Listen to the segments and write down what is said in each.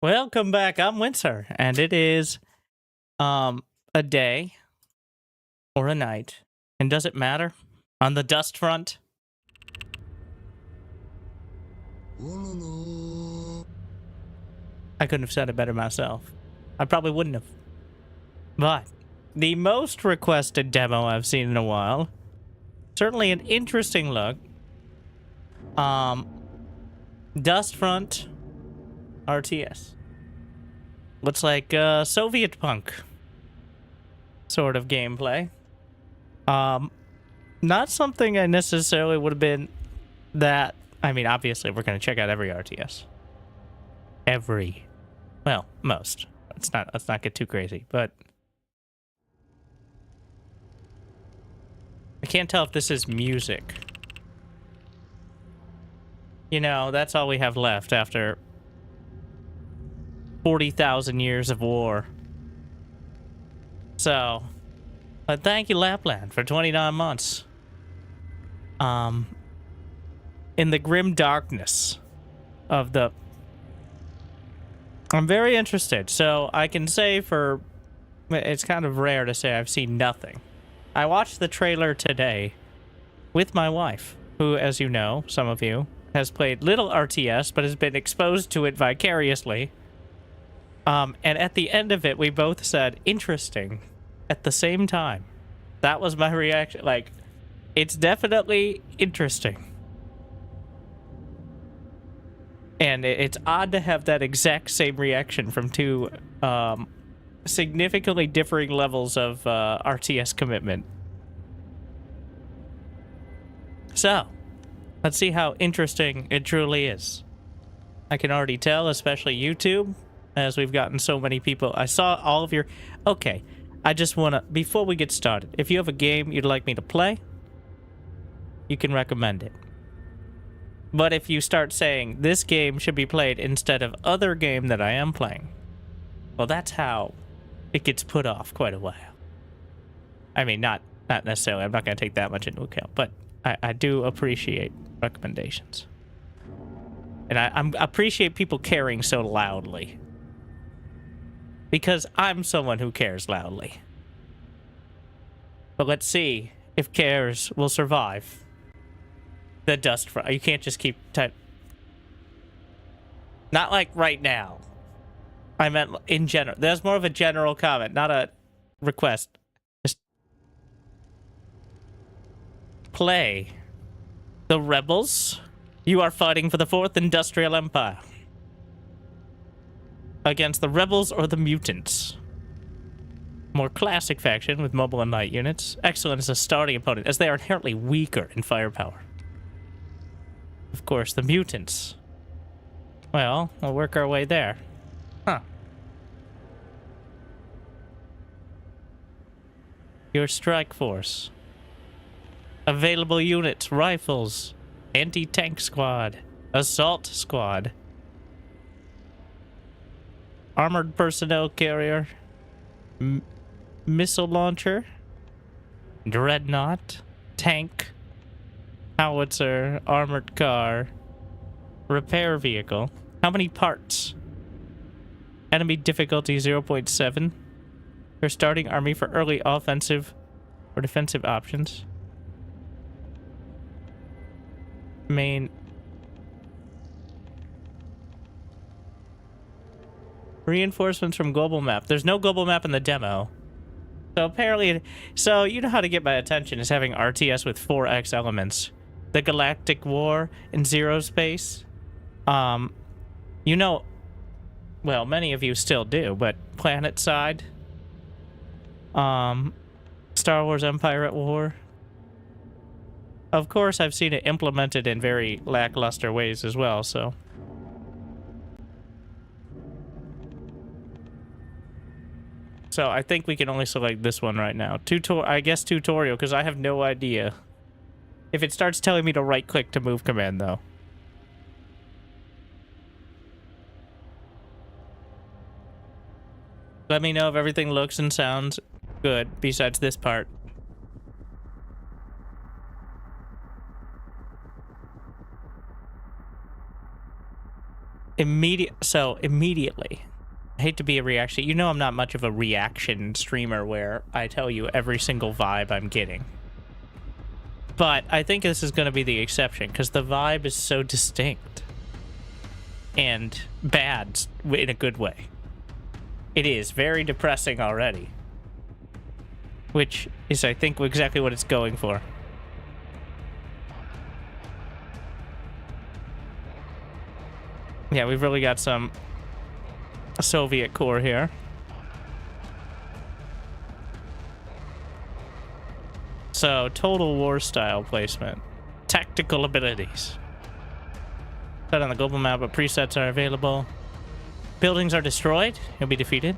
Welcome back. I'm Winter, and it is a day or a night. And does it matter? On the dust front? I couldn't have said it better myself. I probably wouldn't have. But the most requested demo I've seen in a while. Certainly an interesting look. Dust front RTS. Looks like Soviet punk sort of gameplay. Not something I necessarily would have been that... I mean, obviously, we're going to check out every RTS. Well, most. Let's not get too crazy, but... I can't tell if this is music. You know, that's all we have left after 40,000 years of war. So, thank you, Lapland, for 29 months. In the grim darkness of the... I'm very interested. So, I can say for... It's kind of rare to say I've seen nothing. I watched the trailer today with my wife, who, as you know, some of you, has played little RTS, but has been exposed to it vicariously. And at the end of it, we both said, interesting, at the same time. That was my reaction. Like, it's definitely interesting. And it's odd to have that exact same reaction from two significantly differing levels of RTS commitment. So, let's see how interesting it truly is. I can already tell, especially YouTube, as we've gotten so many people. I saw all of your... Okay, I just want to... Before we get started, if you have a game you'd like me to play, you can recommend it. But if you start saying, this game should be played instead of other game that I am playing, well, that's how it gets put off quite a while. I mean, not necessarily. I'm not going to take that much into account, but I do appreciate recommendations. And I appreciate people caring so loudly. Because I'm someone who cares loudly. But let's see if cares will survive the dust front. You can't just keep not like right now. I meant in general. There's more of a general comment, not a request. Just play. The rebels. You are fighting for the 4th Industrial Empire. Against the rebels or the mutants. More classic faction with mobile and light units. Excellent as a starting opponent, as they are inherently weaker in firepower. Of course, the mutants. Well, we'll work our way there. Huh. Your strike force. Available units, rifles, anti-tank squad, assault squad, armored personnel carrier, missile launcher, dreadnought, tank, howitzer, armored car, repair vehicle. How many parts? Enemy difficulty 0.7. Your starting army for early offensive or defensive options. Main. Reinforcements from global map. There's no global map in the demo. So apparently, so you know how to get my attention is having RTS with 4X elements. The Galactic War in Zero Space. You know, well, many of you still do, but Planet Side. Star Wars Empire at War. Of course, I've seen it implemented in very lackluster ways as well, so... So I think we can only select this one right now. I guess tutorial, because I have no idea. If it starts telling me to right-click to move command, though. Let me know if everything looks and sounds good, besides this part. Immediately, I hate to be a reaction. You know I'm not much of a reaction streamer where I tell you every single vibe I'm getting. But I think this is going to be the exception because the vibe is so distinct and bad in a good way. It is very depressing already, which is, I think, exactly what it's going for. Yeah, we've really got some Soviet core here. So, total war style placement. Tactical abilities. Set on the global map, but presets are available. Buildings are destroyed. You'll be defeated.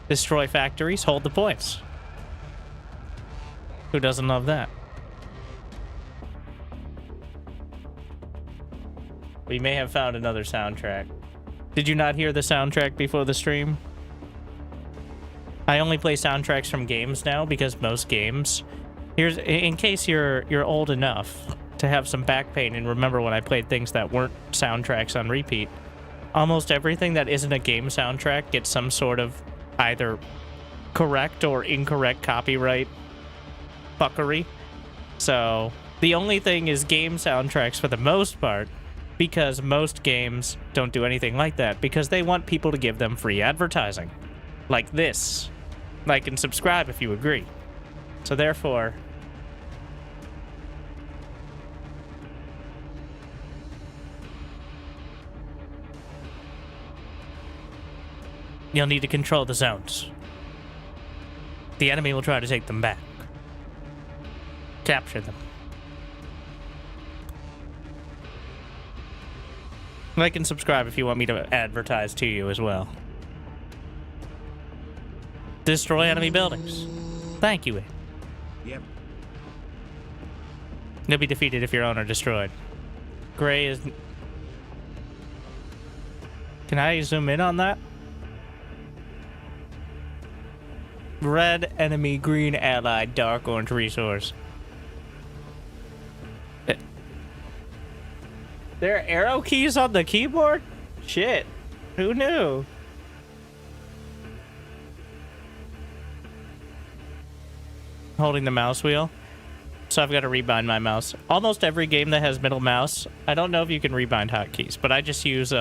Destroy factories. Hold the points. Who doesn't love that? We may have found another soundtrack. Did you not hear the soundtrack before the stream? I only play soundtracks from games now because most games... Here's in case you're old enough to have some back pain and remember when I played things that weren't soundtracks on repeat. Almost everything that isn't a game soundtrack gets some sort of either correct or incorrect copyright fuckery. So the only thing is game soundtracks for the most part, because most games don't do anything like that because they want people to give them free advertising. Like this. Like and subscribe if you agree. So therefore... You'll need to control the zones. The enemy will try to take them back. Capture them. Like and subscribe if you want me to advertise to you as well. Destroy enemy buildings. Thank you. Yep. You'll be defeated if your own are destroyed. Gray is... Can I zoom in on that? Red enemy, green ally, dark orange resource. There are arrow keys on the keyboard? Shit. Who knew? Holding the mouse wheel. So I've got to rebind my mouse. Almost every game that has middle mouse, I don't know if you can rebind hotkeys, but I just use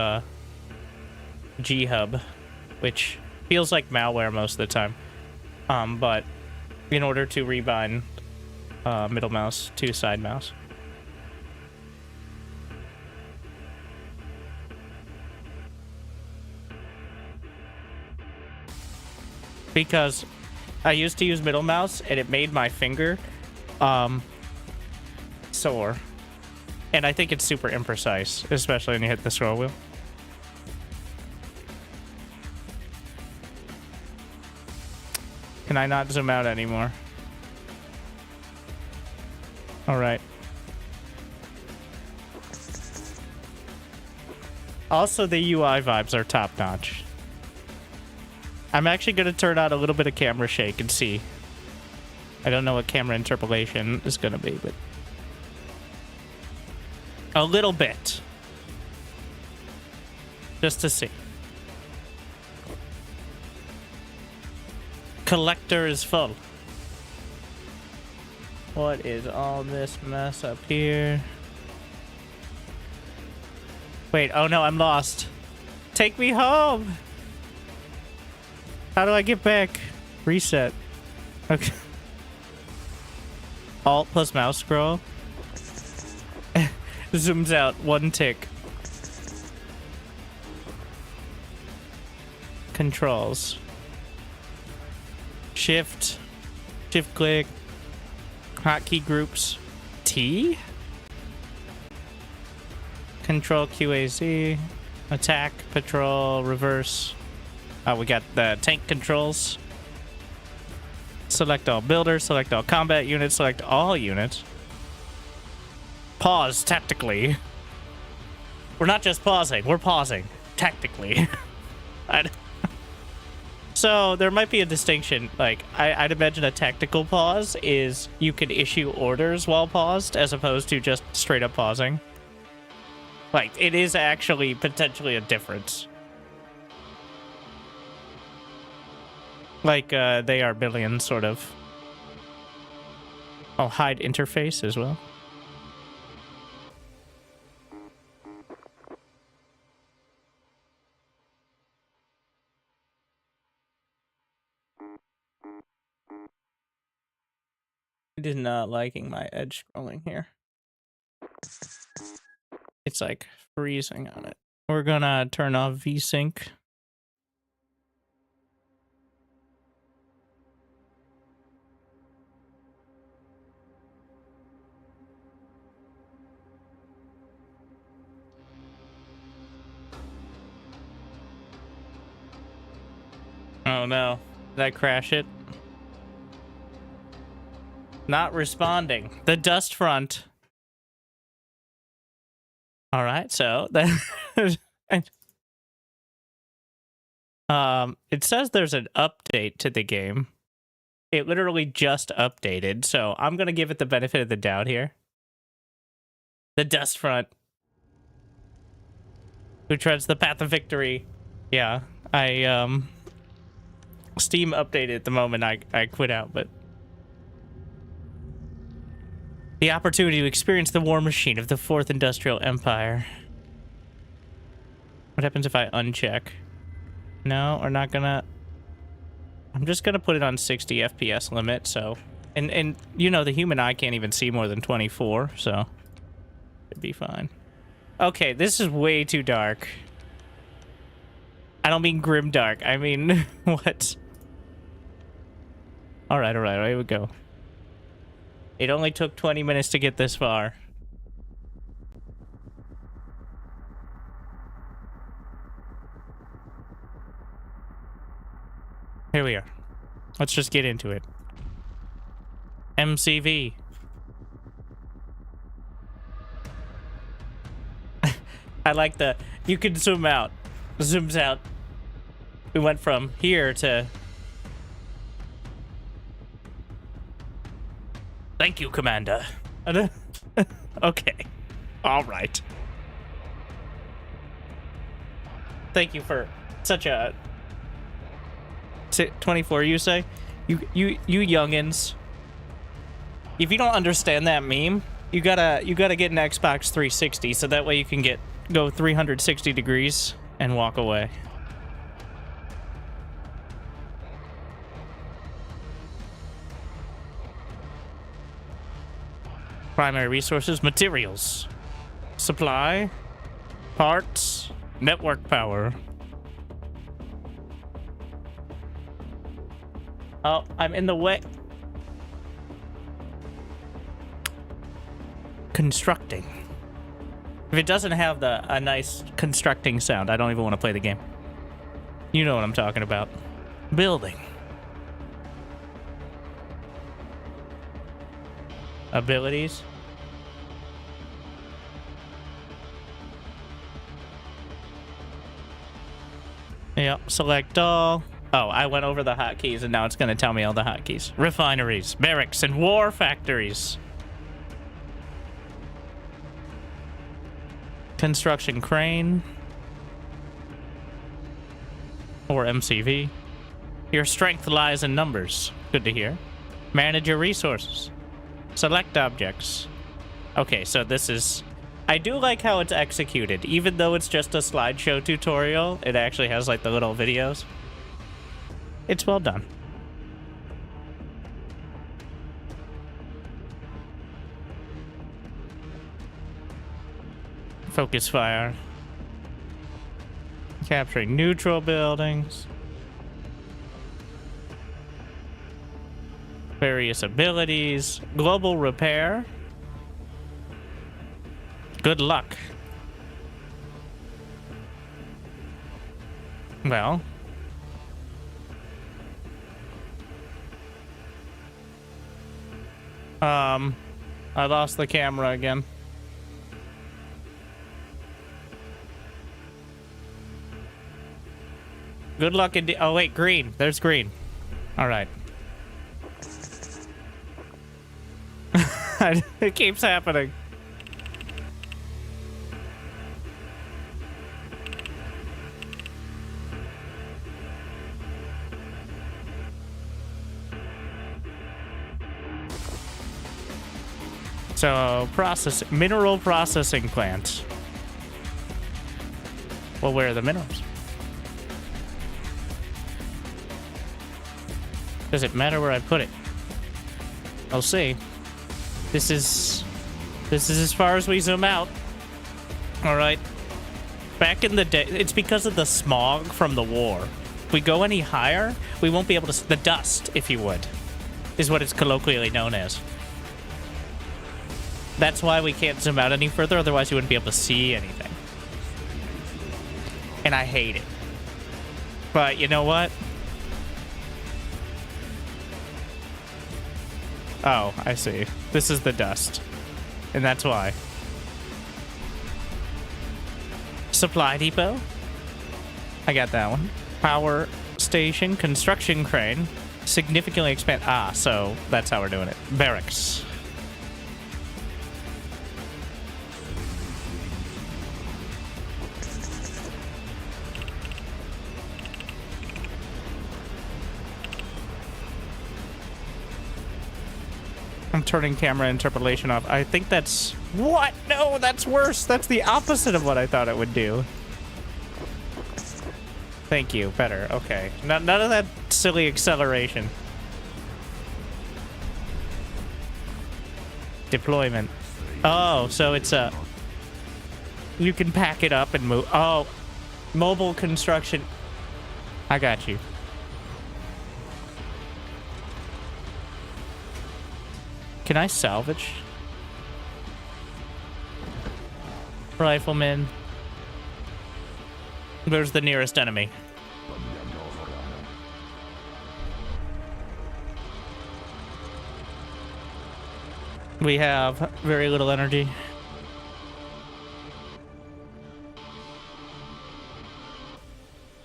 G-Hub, which feels like malware most of the time. But in order to rebind middle mouse to side mouse. Because I used to use middle mouse and it made my finger sore. And I think it's super imprecise, especially when you hit the scroll wheel. Can I not zoom out anymore? All right. Also, the UI vibes are top notch. I'm actually going to turn on a little bit of camera shake and see. I don't know what camera interpolation is going to be, but... a little bit. Just to see. Collector is full. What is all this mess up here? Wait, oh no, I'm lost. Take me home! How do I get back? Reset. Okay. Alt plus mouse scroll. Zooms out one tick. Controls. Shift. Shift click. Hotkey groups. T? Control QAZ. Attack, patrol, reverse. We got the tank controls. Select all builders, select all combat units, select all units. Pause tactically. We're not just pausing, we're pausing tactically. So there might be a distinction. Like, I'd imagine a tactical pause is you can issue orders while paused as opposed to just straight up pausing. Like, it is actually potentially a difference. Like, they are billions, sort of. I'll hide interface as well. It is not liking my edge scrolling here. It's like freezing on it. We're gonna turn off VSync. Oh no, did I crash it? Not responding. The dust front. All right, so it says there's an update to the game. It literally just updated, so I'm gonna give it the benefit of the doubt here. The dust front. Who treads the path of victory? Yeah, Steam updated at the moment I quit out, but the opportunity to experience the war machine of the Fourth Industrial Empire. What happens if I uncheck? No, we're not gonna. I'm just gonna put it on 60 FPS limit, so and you know the human eye can't even see more than 24, so it'd be fine. Okay, this is way too dark. I don't mean grim dark, I mean what? Alright, here we go. It only took 20 minutes to get this far. Here we are. Let's just get into it. MCV. I like the... You can zoom out. Zooms out. We went from here to... Thank you, Commander. Okay. All right. Thank you for such a... 24, you say? You youngins. If you don't understand that meme, you gotta get an Xbox 360 so that way you can go 360 degrees and walk away. Primary resources, materials, supply, parts, network power. Oh, I'm in the way. Constructing. If it doesn't have a nice constructing sound, I don't even want to play the game. You know what I'm talking about. Building. Abilities. Yep, select all. Oh, I went over the hotkeys and now it's going to tell me all the hotkeys. Refineries, barracks, and war factories. Construction crane. Or MCV. Your strength lies in numbers. Good to hear. Manage your resources. Select objects. Okay, so this is... I do like how it's executed. Even though it's just a slideshow tutorial, it actually has like the little videos. It's well done. Focus fire. Capturing neutral buildings. Various abilities. Global repair. Good luck. Well. I lost the camera again. Good luck in... Oh, wait, green. There's green. All right. It keeps happening. So, mineral processing plant. Well, where are the minerals? Does it matter where I put it? I'll see. This is as far as we zoom out. All right. Back in the day, it's because of the smog from the war. If we go any higher, we won't be able to... The dust, if you would, is what it's colloquially known as. That's why we can't zoom out any further, otherwise you wouldn't be able to see anything. And I hate it. But you know what? Oh, I see. This is the dust. And that's why. Supply depot. I got that one. Power station, construction crane. Significantly expand. Ah, so that's how we're doing it. Barracks. I'm turning camera interpolation off. I think that's... What? No, that's worse. That's the opposite of what I thought it would do. Thank you. Better. Okay. None of that silly acceleration. Deployment. Oh, so it's a... You can pack it up and move. Oh, mobile construction. I got you. Can I salvage? Rifleman. Where's the nearest enemy? We have very little energy.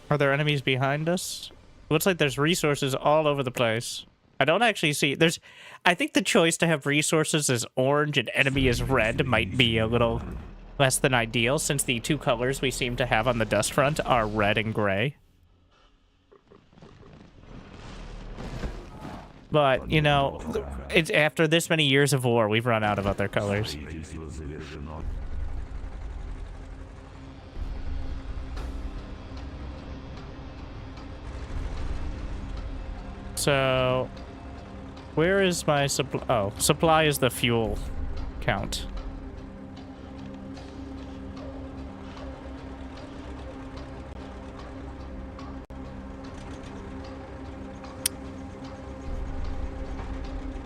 Are there enemies behind us? Looks like there's resources all over the place. I don't actually see... I think the choice to have resources as orange and enemy as red might be a little less than ideal, since the two colors we seem to have on the dust front are red and gray. But, you know, it's after this many years of war, we've run out of other colors. So... Where is my supply? Oh, supply is the fuel count.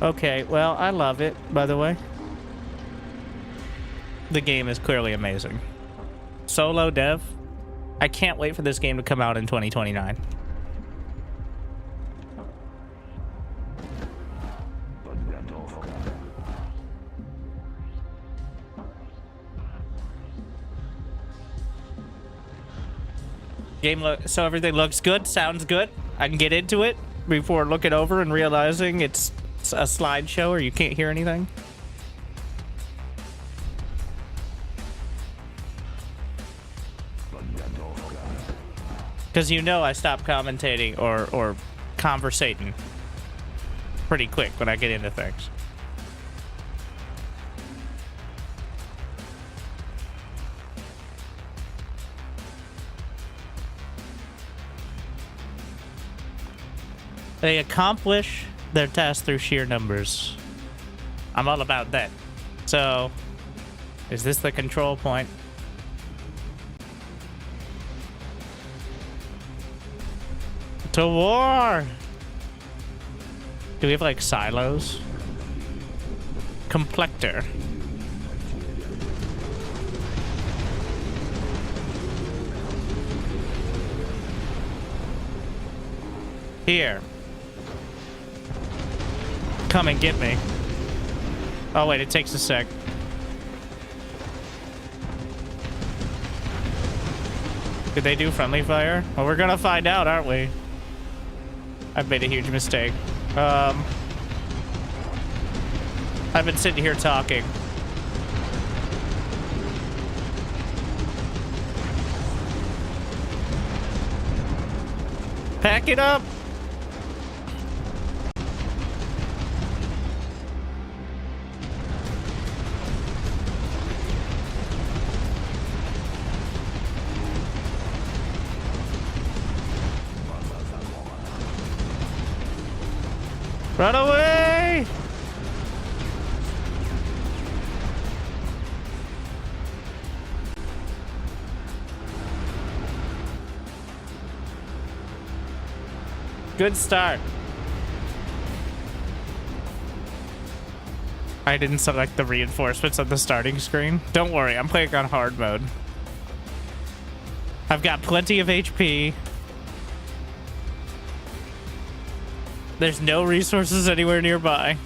Okay, well, I love it, by the way. The game is clearly amazing. Solo dev. I can't wait for this game to come out in 2029. So everything looks good, sounds good. I can get into it before looking over and realizing it's a slideshow or you can't hear anything. Because you know I stop commentating or conversating pretty quick when I get into things. They accomplish their task through sheer numbers. I'm all about that. So, is this the control point? To war! Do we have, like, silos? Complector. Here. Come and get me. Oh, wait, it takes a sec. Did they do friendly fire? Well, we're gonna find out, aren't we? I've made a huge mistake. I've been sitting here talking. Pack it up! Run away! Good start. I didn't select the reinforcements on the starting screen. Don't worry, I'm playing on hard mode. I've got plenty of HP. There's no resources anywhere nearby.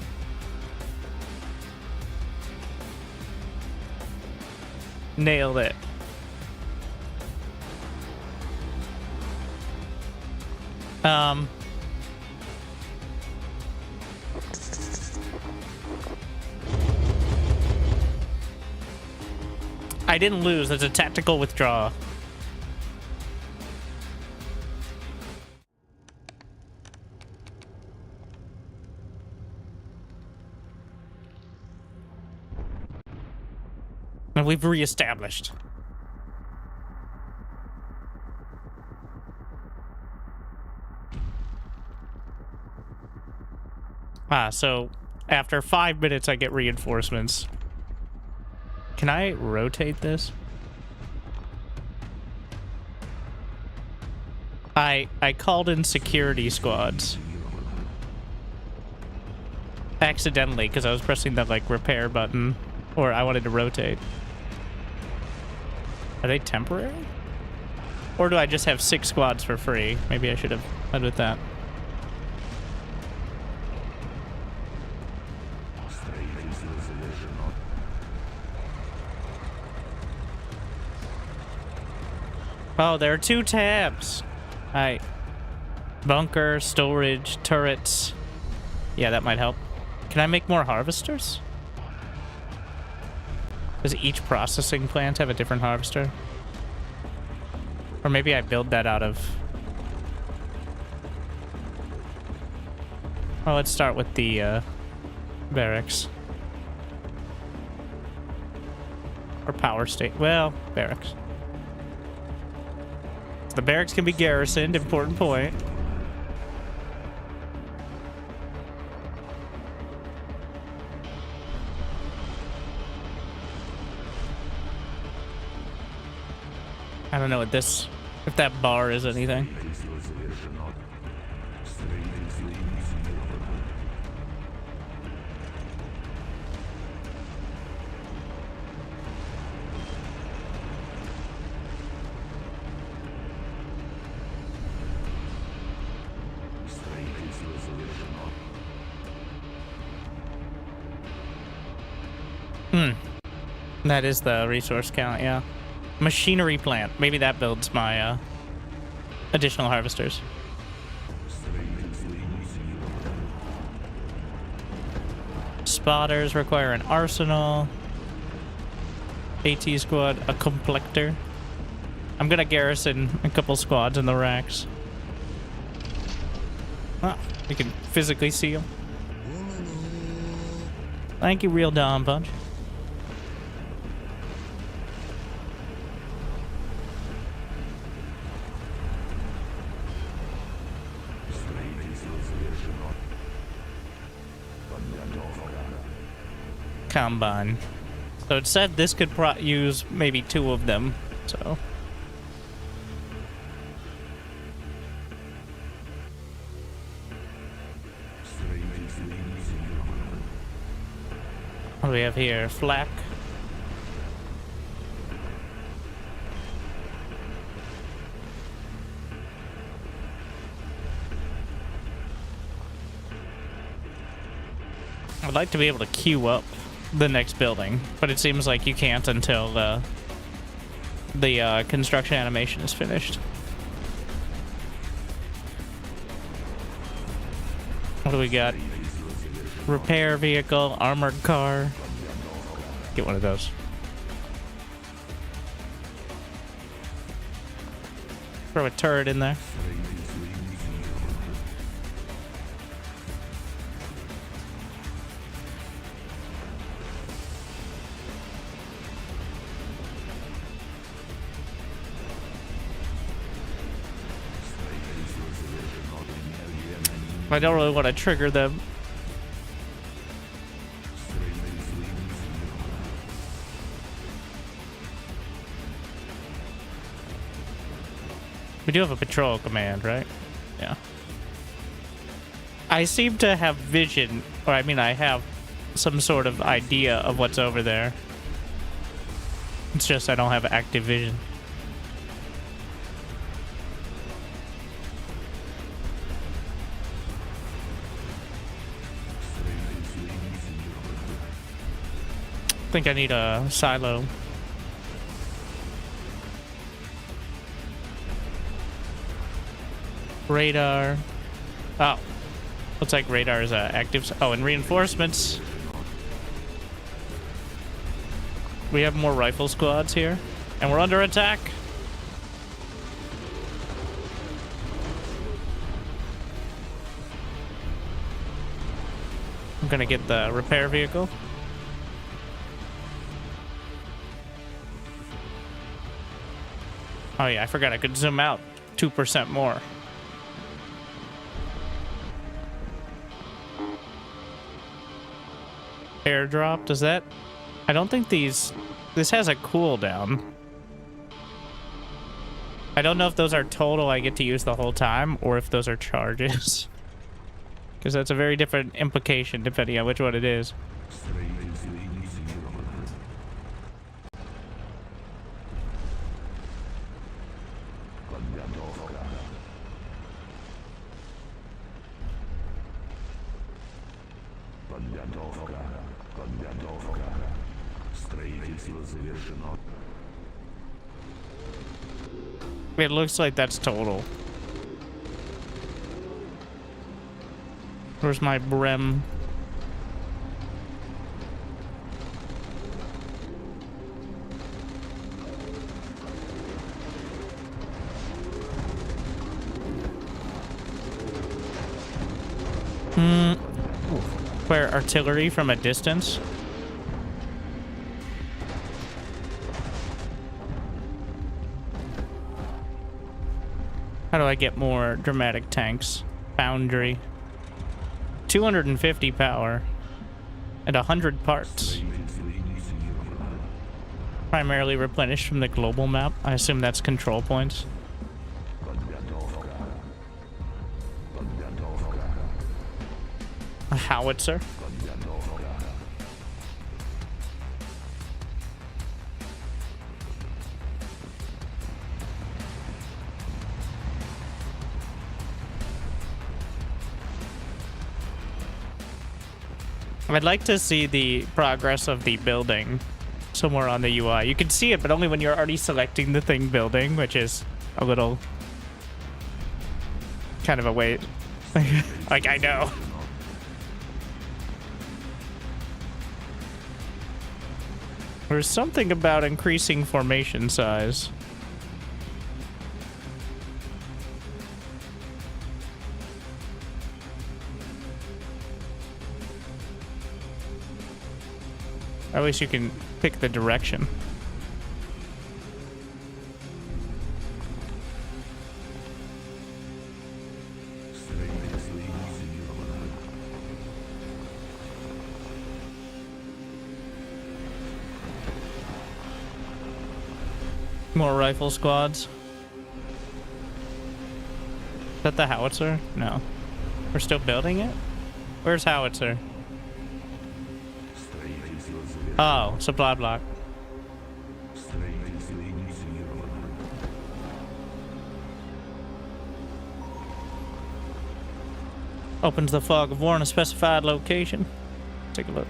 Nailed it. I didn't lose. It's a tactical withdrawal. And we've reestablished. So after 5 minutes, I get reinforcements. Can I rotate this? I called in security squads. Accidentally, because I was pressing that, like, repair button. Or I wanted to rotate. Are they temporary? Or do I just have 6 squads for free? Maybe I should have led with that. Oh, there are 2 tabs. Alright. Bunker, storage, turrets. Yeah, that might help. Can I make more harvesters? Does each processing plant have a different harvester? Or maybe I build that out of... Well, let's start with the barracks. Or power station. Well, barracks. The barracks can be garrisoned, important point. I don't know what this, if that bar is anything. That is the resource count, yeah. Machinery plant. Maybe that builds my additional harvesters. Spotters require an arsenal. AT squad, a complector. I'm gonna garrison a couple squads in the racks. Ah, you can physically see them. Thank you, Real Dom Punch. Combine. So it said this could use maybe 2 of them, so... What do we have here? Flak. I'd like to be able to queue up the next building, but it seems like you can't until the construction animation is finished. What do we got? Repair vehicle, armored car. Get one of those. Throw a turret in there. I don't really want to trigger them We do have a patrol command, right? Yeah. I seem to have vision, or I mean I have some sort of idea of what's over there. It's just I don't have active vision. I think I need a silo. Radar. Oh. Looks like radar is active. Oh, and reinforcements. We have more rifle squads here. And we're under attack. I'm gonna get the repair vehicle. Oh yeah, I forgot I could zoom out 2% more. Airdrop, does that? I don't think this has a cooldown. I don't know if those are total I get to use the whole time or if those are charges. Because that's a very different implication depending on which one it is. It looks like that's total. Where's my Brem? Fire artillery from a distance. How do I get more dramatic tanks? Foundry. 250 power. And 100 parts. Primarily replenished from the global map. I assume that's control points. A howitzer. I'd like to see the progress of the building somewhere on the UI. You can see it, but only when you're already selecting the thing building, which is a little kind of a wait. Like, I know. There's something about increasing formation size. Or at least you can pick the direction. More rifle squads. Is that the howitzer? No. We're still building it? Where's howitzer? Oh, supply block. Opens the fog of war in a specified location. Take a look.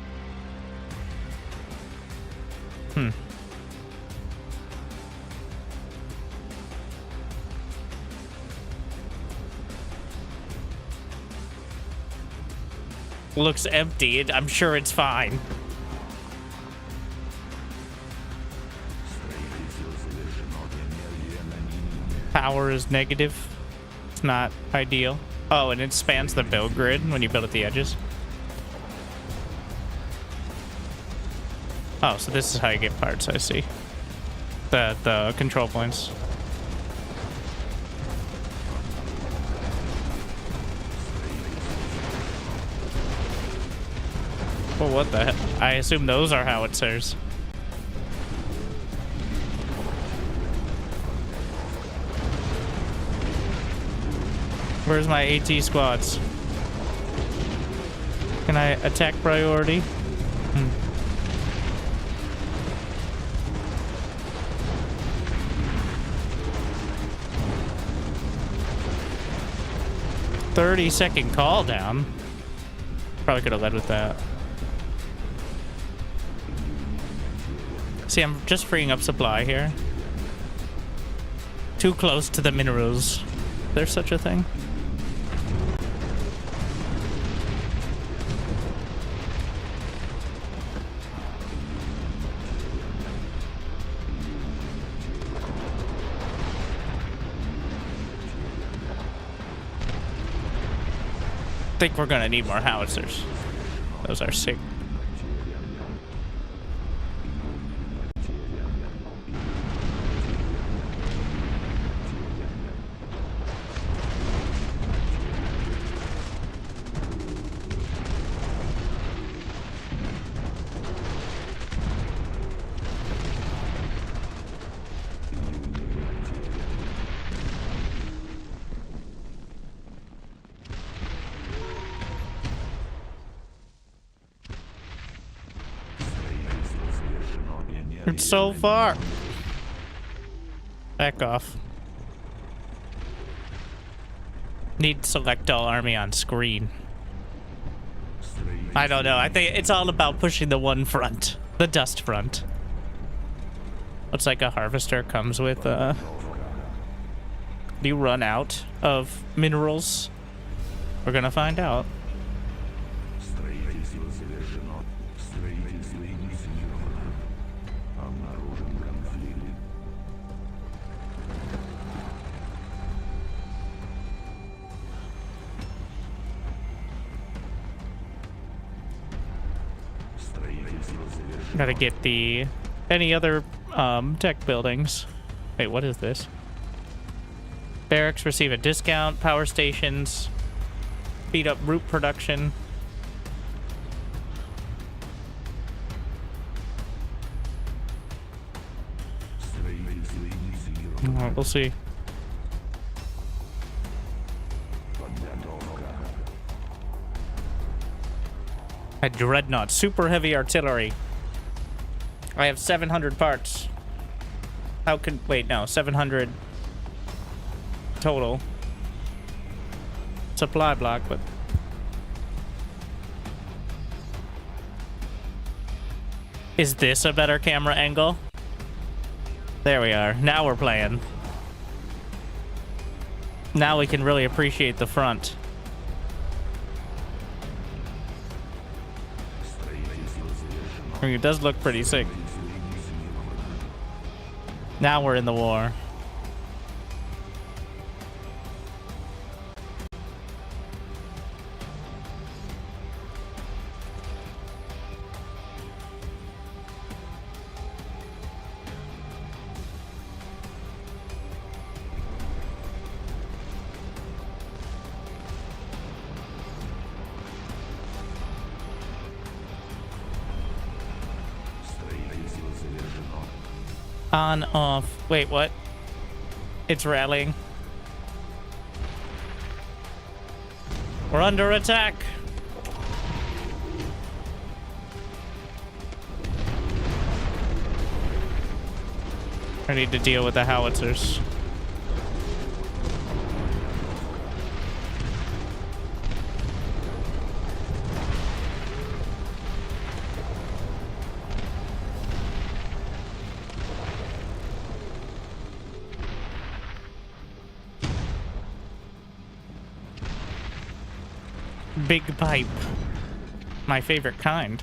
Looks empty. I'm sure it's fine. Power is negative. It's not ideal. Oh, and it spans the build grid when you build at the edges. Oh, so this is how you get parts, I see. The control points. Well, what the heck? I assume those are howitzers. Where's my AT squads? Can I attack priority? 30-second call down. Probably could have led with that. See, I'm just freeing up supply here. Too close to the minerals. There's such a thing. I think we're gonna need more howitzers. Those are sick. It's so far. Back off. Need to select all army on screen. I don't know. I think it's all about pushing the one front. The dust front. Looks like a harvester comes with, do you run out of minerals? We're gonna find out. Gotta get the any other tech buildings. Wait, what is this? Barracks receive a discount. Power stations speed up root production. We'll see. A dreadnought, super heavy artillery. I have 700 parts. How could... Wait, no. 700 total. Supply block, but... Is this a better camera angle? There we are. Now we're playing. Now we can really appreciate the front. I mean, it does look pretty sick. Now we're in the war. On, off. Wait, what? It's rallying. We're under attack. I need to deal with the howitzers. Big pipe. My favorite kind.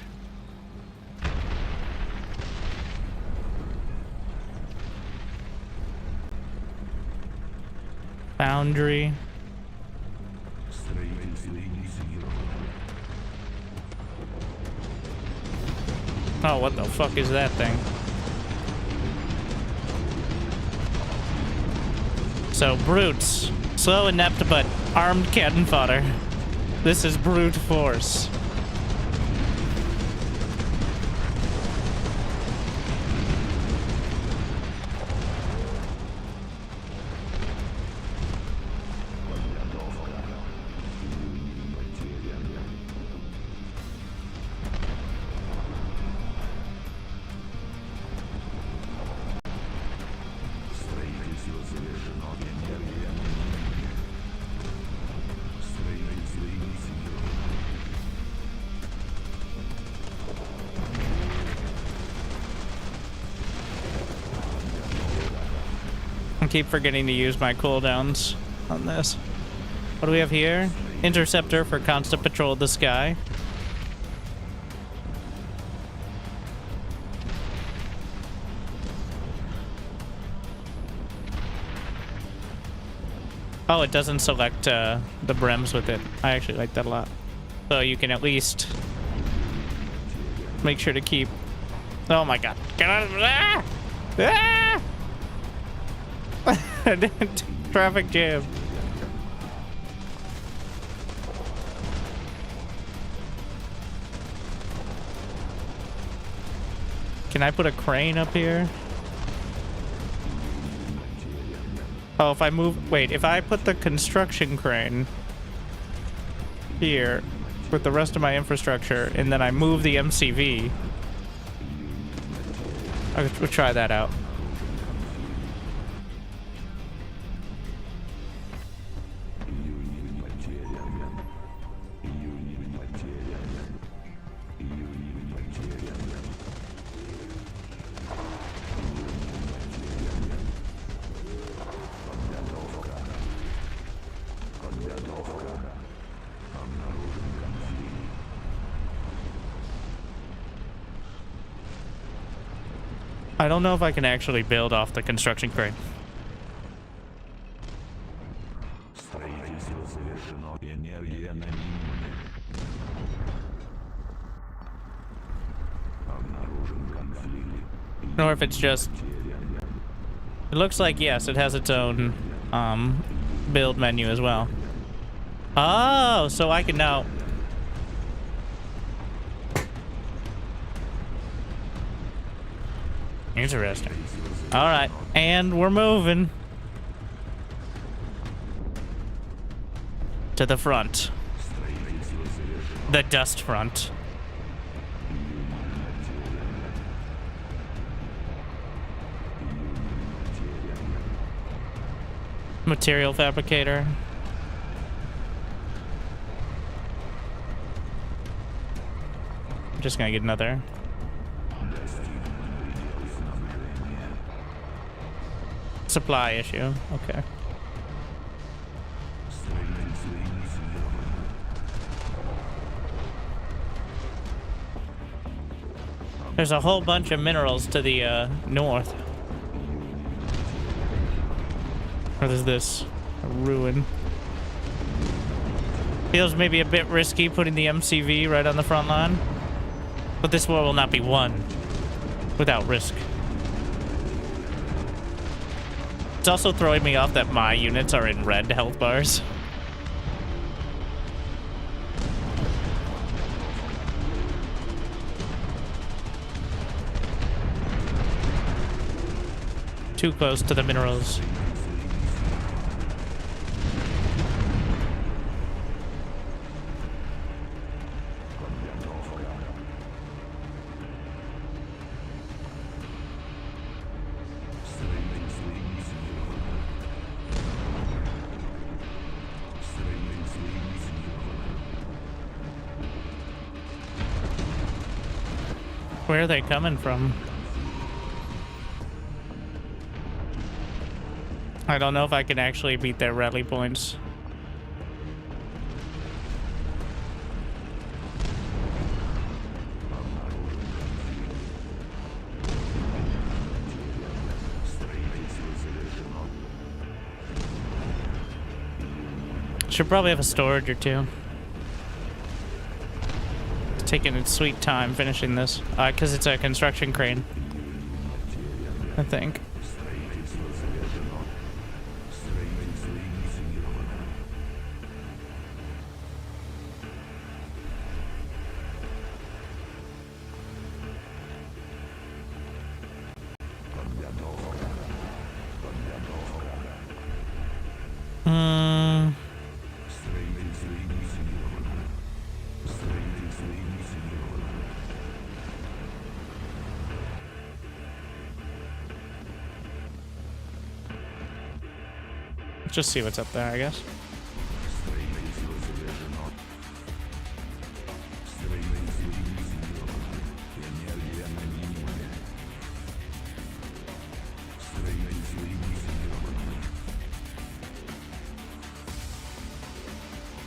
Foundry. Oh, what the fuck is that thing? So, brutes. Slow, inept, but armed cannon fodder. This is brute force. keep forgetting to use my cooldowns on this. What do we have here? Interceptor for constant patrol of the sky. Oh, it doesn't select the brems with it. I actually like that a lot. So you can at least make sure to keep... Oh my god. Get out of there! Ah! Traffic jam. Can I put a crane up here? Oh, if I move... Wait, if I put the construction crane here with the rest of my infrastructure, and then I move the MCV... We'll try that out. I don't know if I can actually build off the construction crane. Or if it's just... It looks like, yes, it has its own build menu as well. Oh, so I can now... Interesting. All right, and we're moving to the front. The dust front. Material fabricator. I'm just gonna get another. Supply issue. Okay. There's a whole bunch of minerals to the north. Or there's this ruin. Feels maybe a bit risky putting the MCV right on the front line, but this war will not be won without risk. It's also throwing me off that my units are in red health bars. Too close to the minerals. Where are they coming from? I don't know if I can actually beat their rally points. Should probably have a storage or two. Taking its sweet time finishing this, because it's a construction crane, I think. Just see what's up there, I guess.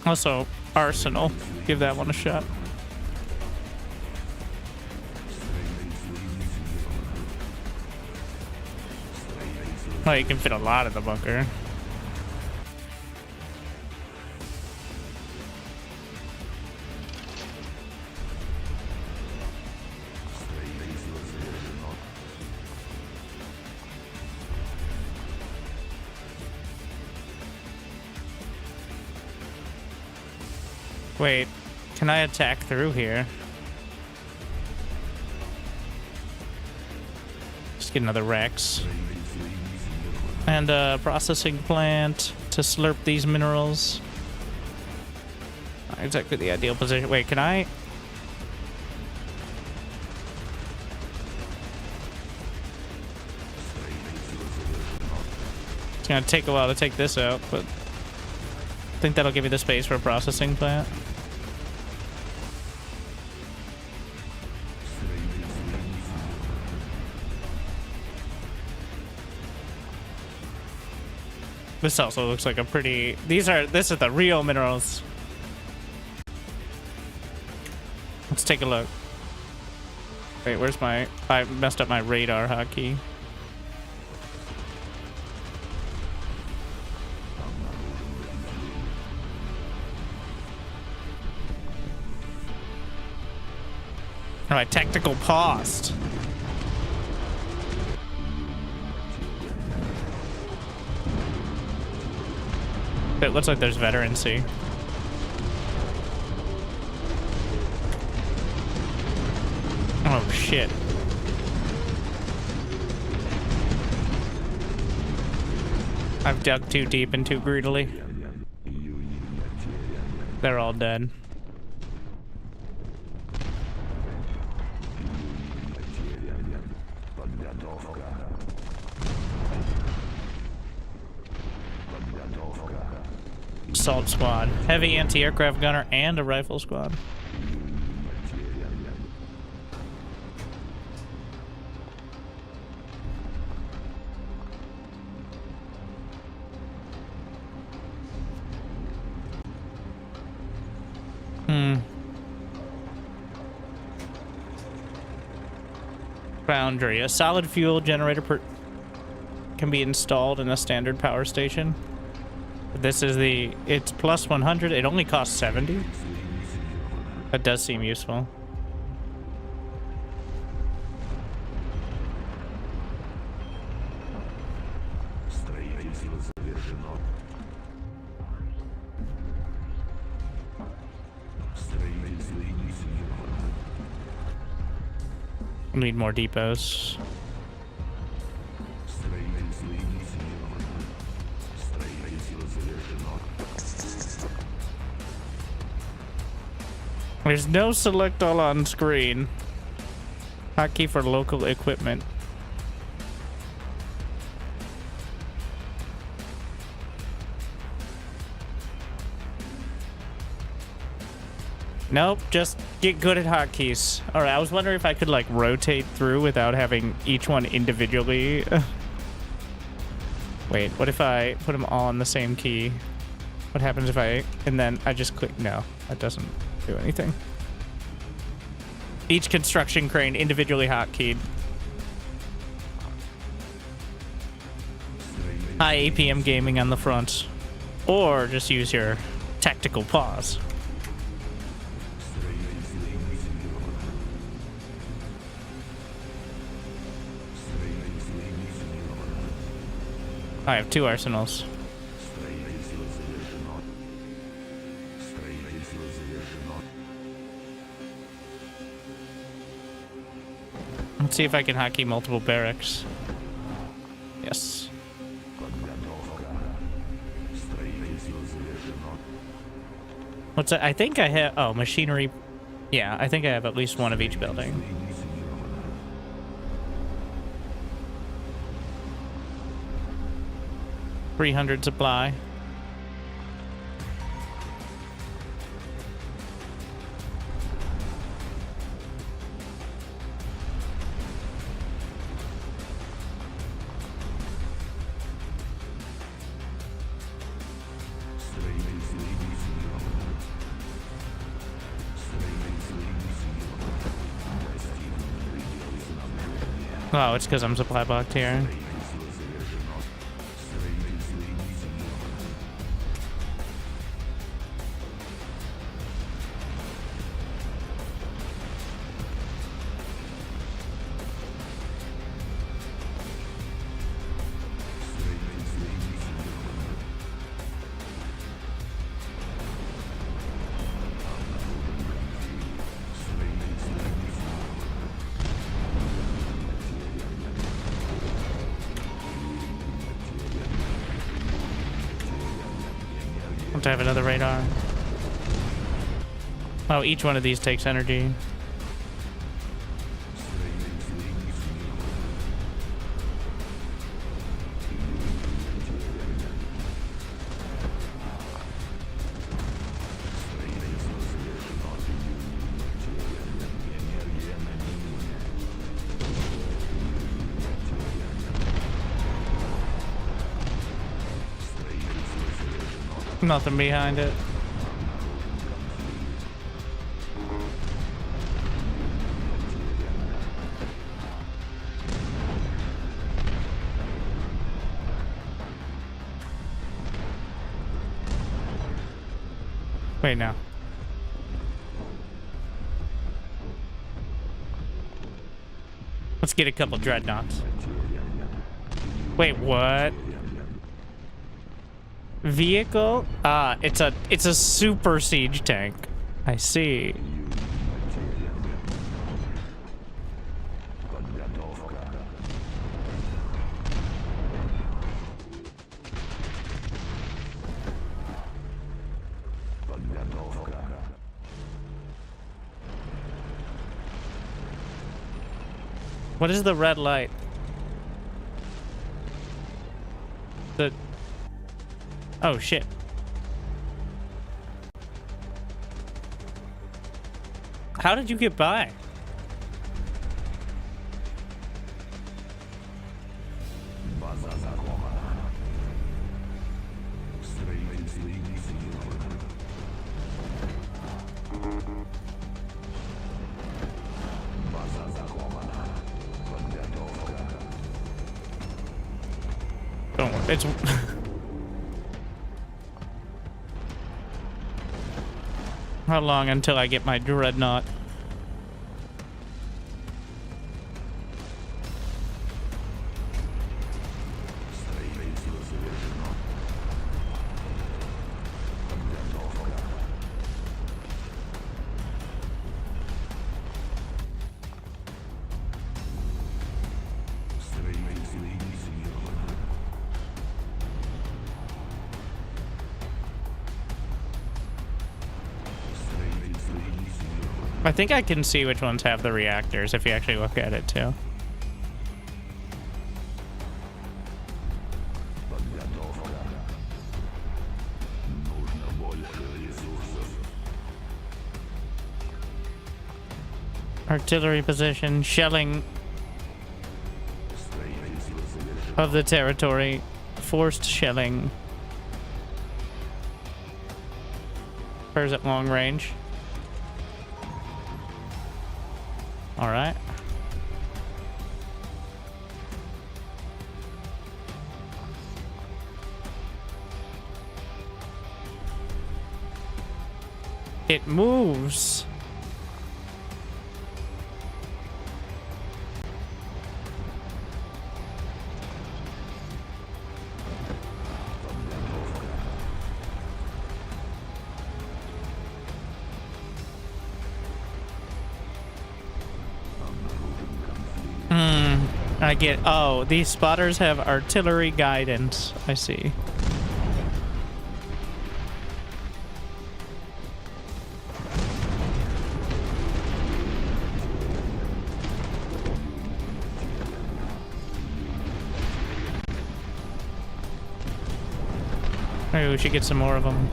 Also, Arsenal. Give that one a shot. Oh, you can fit a lot in the bunker. Wait, can I attack through here? Just get another Rex. And a processing plant to slurp these minerals. Not exactly the ideal position. Wait, can I? It's gonna take a while to take this out, but I think that'll give me the space for a processing plant. This also looks like a pretty... this is the real minerals. Let's take a look. Wait, where's my... I messed up my radar hotkey. Alright, tactical paused. It looks like there's veterancy. Oh shit. I've dug too deep and too greedily. They're all dead. Assault squad, heavy anti-aircraft gunner, and a rifle squad. Foundry, a solid fuel generator can be installed in a standard power station. This is the... it's plus 100. It only costs 70. That does seem useful. Need more depots. There's no select all on screen. Hotkey for local equipment. Nope, just get good at hotkeys. Alright, I was wondering if I could like rotate through without having each one individually. Wait, what if I put them all on the same key? What happens if I... and then I just click... no, that doesn't do anything. Each construction crane individually hotkeyed. High APM gaming on the front. Or just use your tactical pause. I have 2 arsenals. Let's see if I can hotkey multiple barracks. Yes. What's that? I think I have... oh, machinery. Yeah, I think I have at least one of each building. $300 supply. Oh, it's because I'm supply blocked here. To have another radar. Oh, each one of these takes energy. Nothing behind it. Wait, no. Let's get a couple dreadnoughts. Wait, what? Vehicle? Ah, it's a super siege tank. I see. What is the red light? The... Oh, shit. How did you get by? Don't worry, it's... How long until I get my dreadnought? I think I can see which ones have the reactors if you actually look at it too. Artillery position, shelling of the territory, forced shelling. Or is it long range? All right. It moves. I get, oh, these spotters have artillery guidance. I see. Maybe we should get some more of them.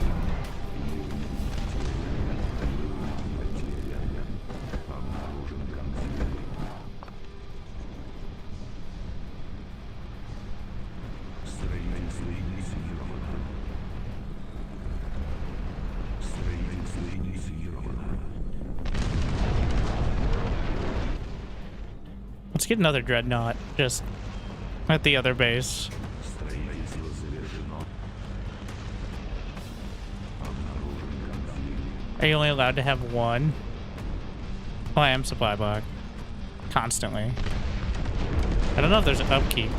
Let's get another dreadnought, just at the other base. Are you only allowed to have one? Oh, I am supply block. Constantly. I don't know if there's an upkeep.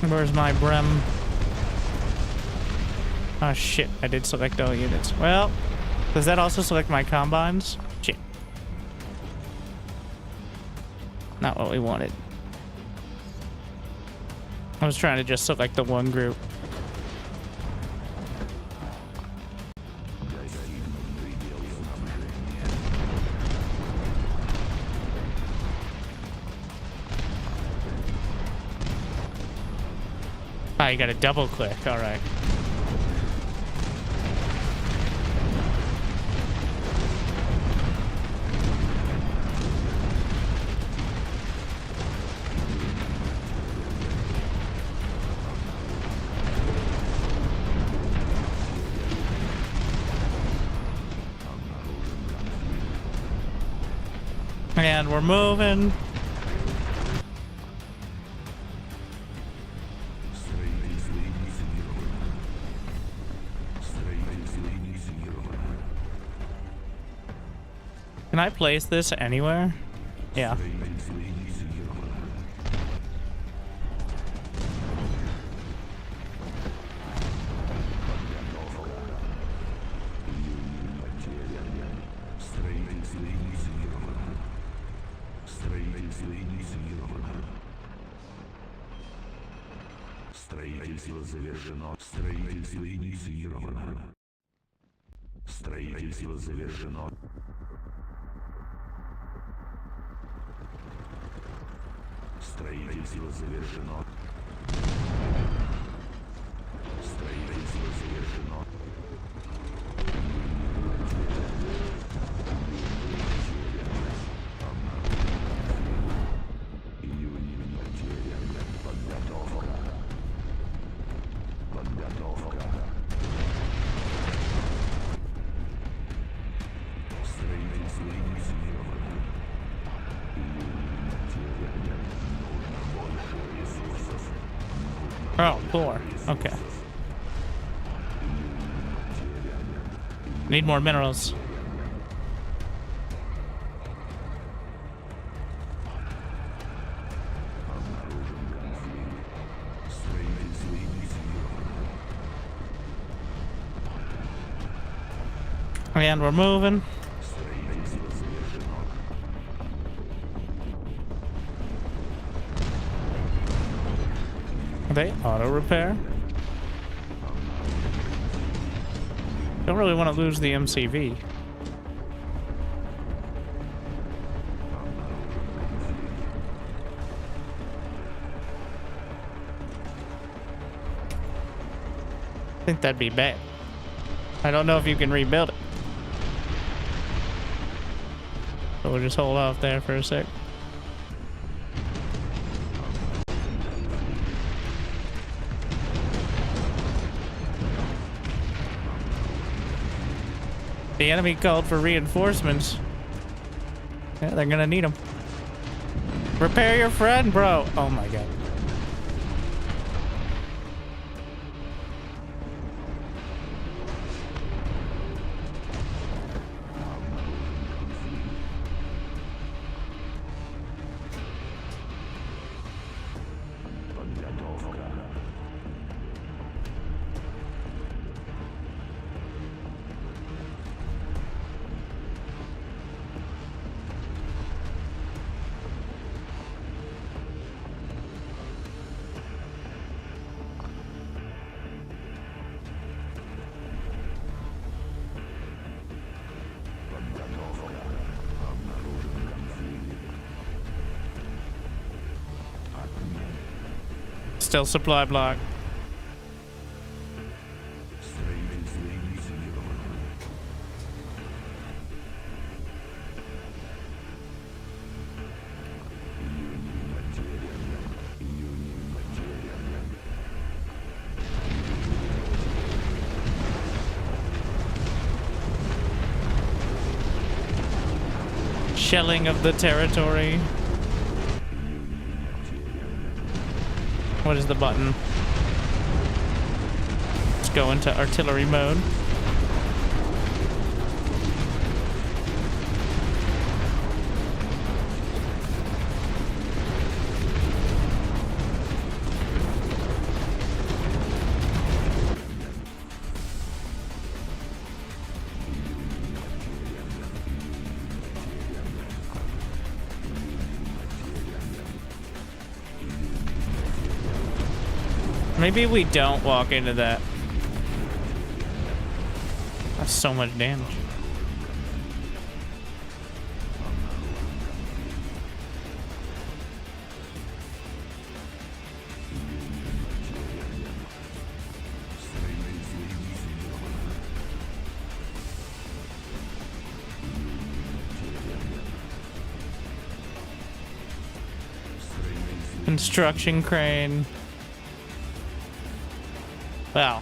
Where's my Brem? Oh shit, I did select all units. Well, does that also select my combines? Shit. Not what we wanted. I was trying to just select the one group. Ah, you gotta double click, alright. And we're moving. Can I place this anywhere? Yeah. Строительство завершено. Строительство инициировано. Строительство завершено. Строительство завершено. Строительство завершено. Oh, 4. Okay. Need more minerals. And we're moving. They auto repair. Don't really want to lose the MCV. I think that'd be bad. I don't know if you can rebuild it. So we'll just hold off there for a sec. The enemy called for reinforcements. Yeah, they're gonna need them. Repair your friend, bro. Oh my god. Still supply block. Shelling of the territory. What is the button? Let's go into artillery mode. Maybe we don't walk into that. That's so much damage. Construction crane. Well,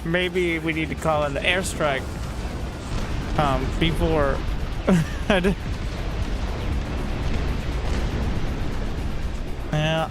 maybe we need to call in the airstrike before. Yeah.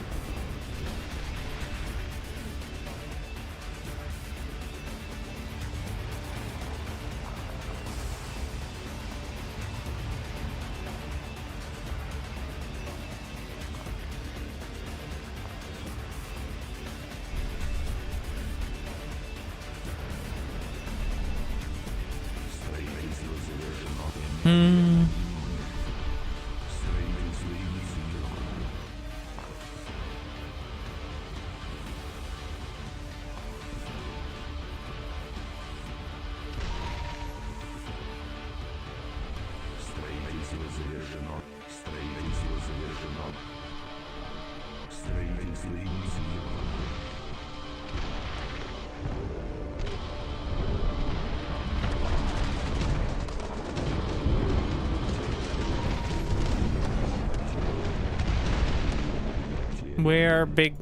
Where big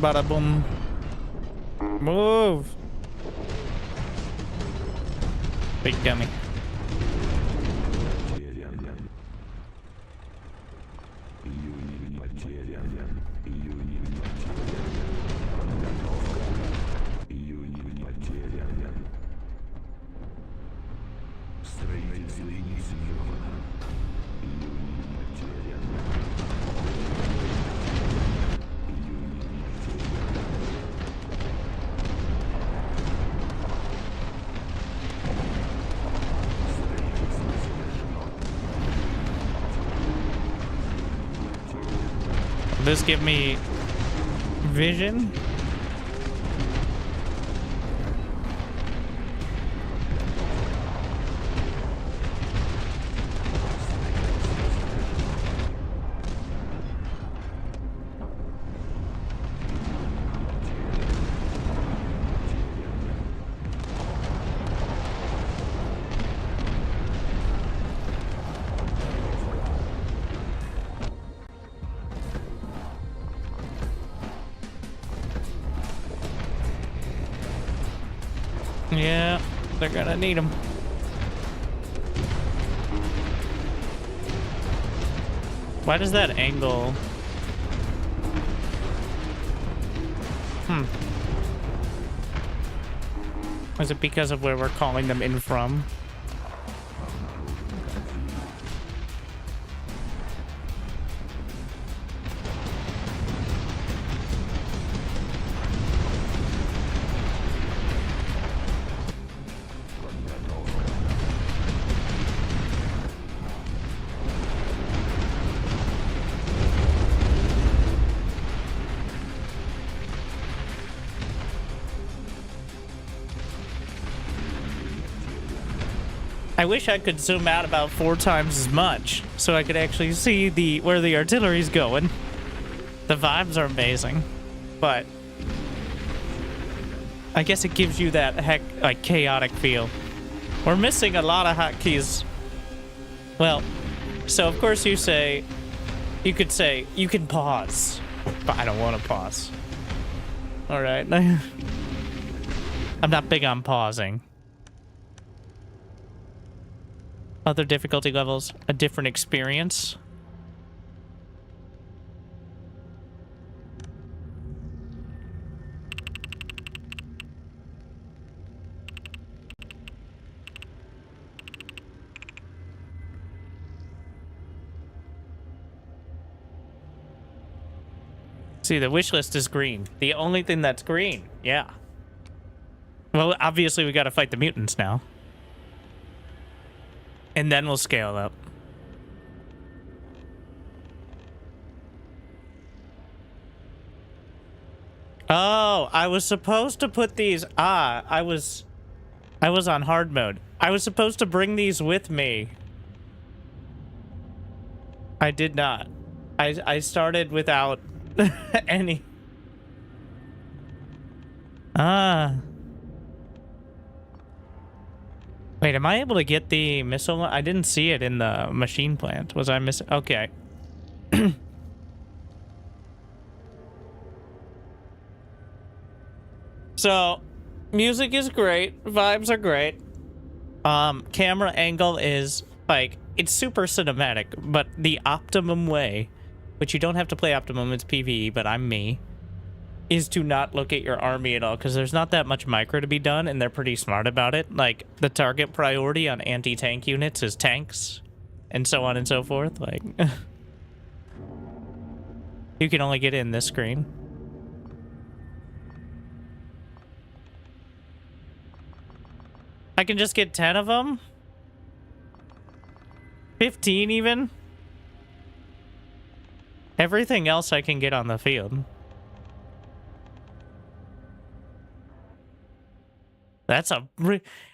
bada boom. Move. Big dummy. This give me vision. Yeah, they're gonna need them. Why does that angle? Is it because of where we're calling them in from? I wish I could zoom out about 4 times as much so I could actually see where the artillery's going. The vibes are amazing, but I guess it gives you that like chaotic feel. We're missing a lot of hotkeys. Well, so of course you could say you can pause, but I don't want to pause. All right. I'm not big on pausing. Other difficulty levels, a different experience. See, the wish list is green. The only thing that's green. Yeah. Well, obviously we got to fight the mutants now. And then we'll scale up. Oh, I was supposed to put these. I was on hard mode. I was supposed to bring these with me. I did not. I started without any. Wait, am I able to get the missile? I didn't see it in the machine plant. Was I missing? Okay. So, music is great. Vibes are great. Camera angle is, like, it's super cinematic, but the optimum way, which you don't have to play optimum, it's PvE, but I'm me, is to not look at your army at all, because there's not that much micro to be done, and they're pretty smart about it. Like, the target priority on anti-tank units is tanks, and so on and so forth. Like, you can only get in this screen. I can just get 10 of them? 15 even? Everything else I can get on the field. That's a...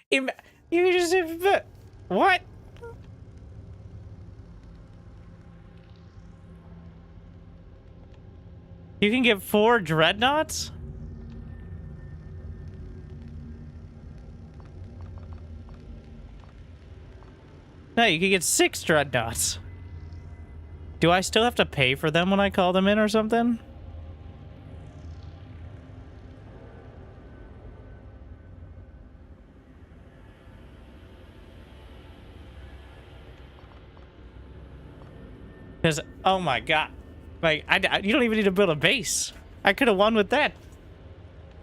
You just... What? You can get 4 dreadnoughts? No, you can get 6 dreadnoughts. Do I still have to pay for them when I call them in or something? Because, oh my god. Like, you don't even need to build a base. I could have won with that.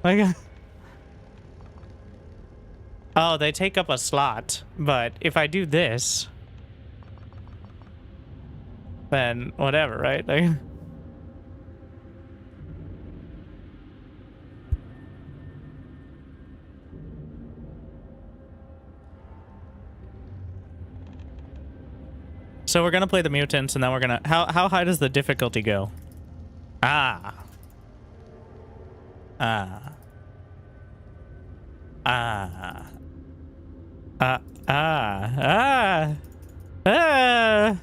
Like, oh, they take up a slot. But if I do this, then whatever, right? Like, so we're gonna play the mutants, and then we're gonna... How high does the difficulty go? Ah. Ah. Ah. Ah. Ah. Ah.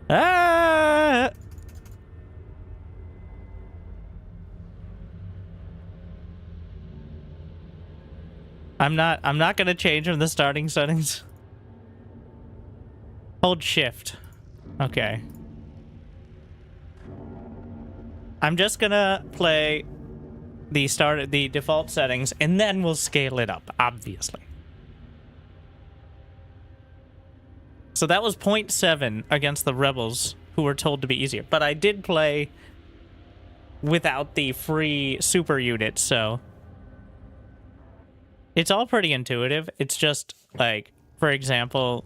Ah. I'm not gonna change from the starting settings. Hold shift. Okay. I'm just gonna play the default settings, and then we'll scale it up, obviously. So that was 0.7 against the rebels, who were told to be easier. But I did play without the free super unit, so it's all pretty intuitive. It's just, like, for example,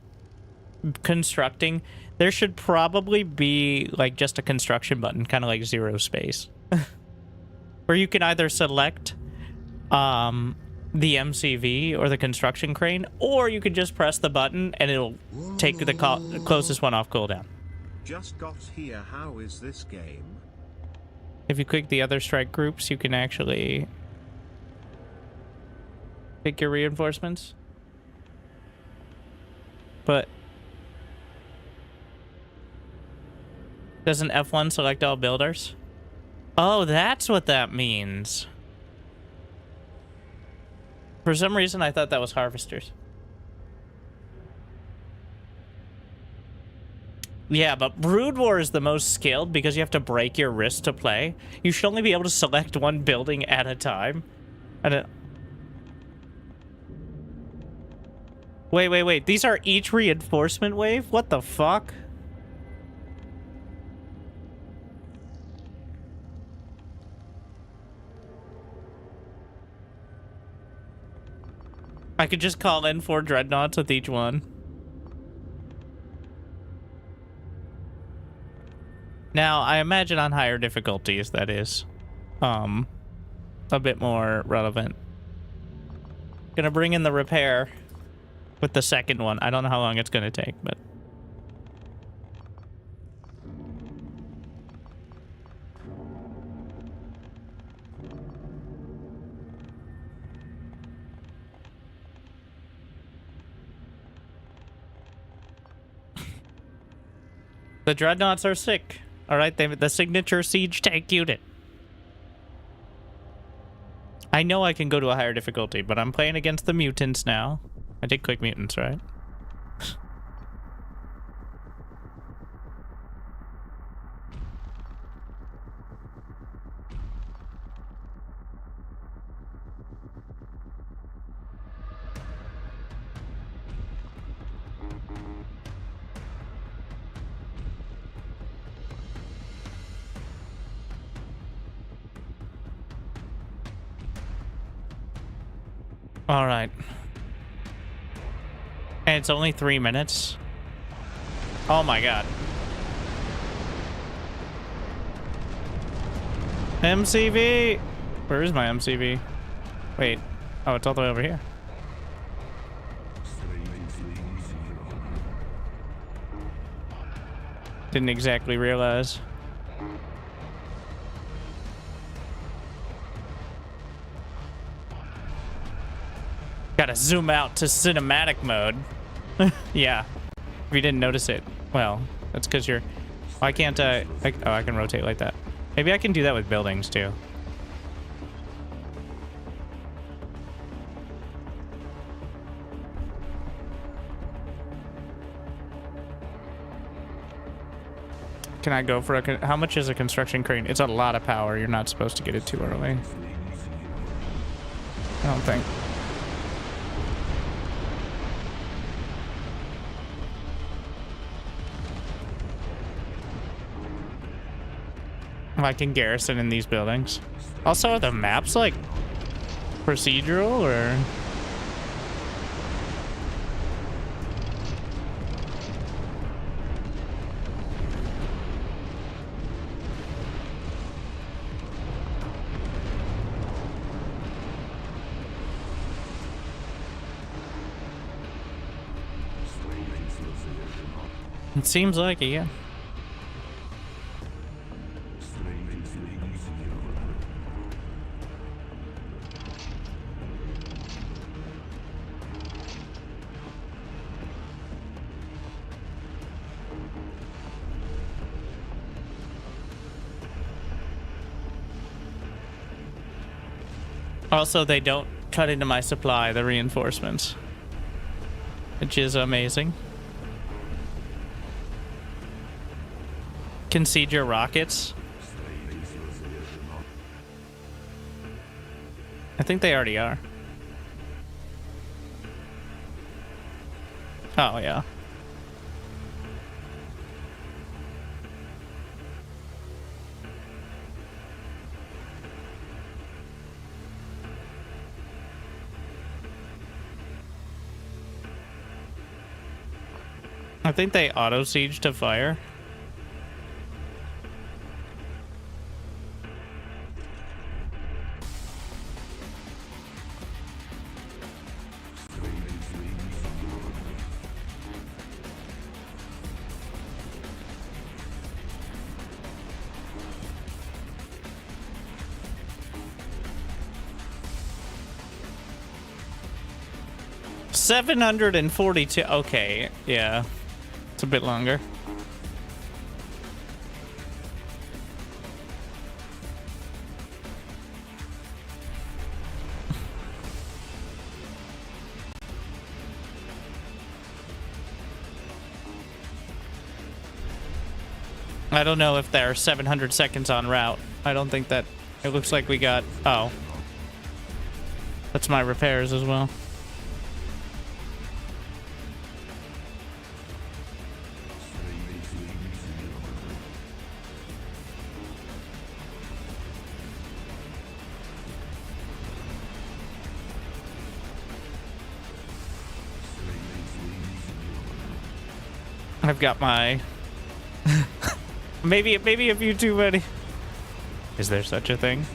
constructing. There should probably be, like, just a construction button, kind of like zero space. Where you can either select the MCV or the construction crane, or you could just press the button and it'll take the closest one off cooldown. Just got here. How is this game? If you click the other strike groups, you can actually pick your reinforcements. But doesn't F1 select all builders? Oh, that's what that means. For some reason, I thought that was harvesters. Yeah, but Brood War is the most skilled because you have to break your wrist to play. You should only be able to select one building at a time. Wait. These are each reinforcement wave? What the fuck? I could just call in 4 dreadnoughts with each one. Now, I imagine on higher difficulties, that is, a bit more relevant. Gonna bring in the repair with the second one. I don't know how long it's gonna take, but... The dreadnoughts are sick. Alright, the signature siege tank unit. I know I can go to a higher difficulty, but I'm playing against the mutants now. I did click mutants, right? All right. And it's only 3 minutes. Oh my god. MCV! Where is my MCV? Wait. Oh, it's all the way over here. Didn't exactly realize. Gotta zoom out to cinematic mode. Yeah. If you didn't notice it. Well, that's because you're... Why can't I... Oh, I can rotate like that. Maybe I can do that with buildings, too. Can I go for a... How much is a construction crane? It's a lot of power. You're not supposed to get it too early. I don't think. I can garrison in these buildings. Also, are the maps like procedural or? It seems like it, yeah. Also, they don't cut into my supply, the reinforcements, which is amazing. Concede your rockets. I think they already are. Oh, yeah. I think they auto-siege to fire. $742. Okay, yeah. It's a bit longer. I don't know if they're 700 seconds en route. I don't think that... It looks like we got... Oh. That's my repairs as well. I've got my... maybe a few too many. Is there such a thing?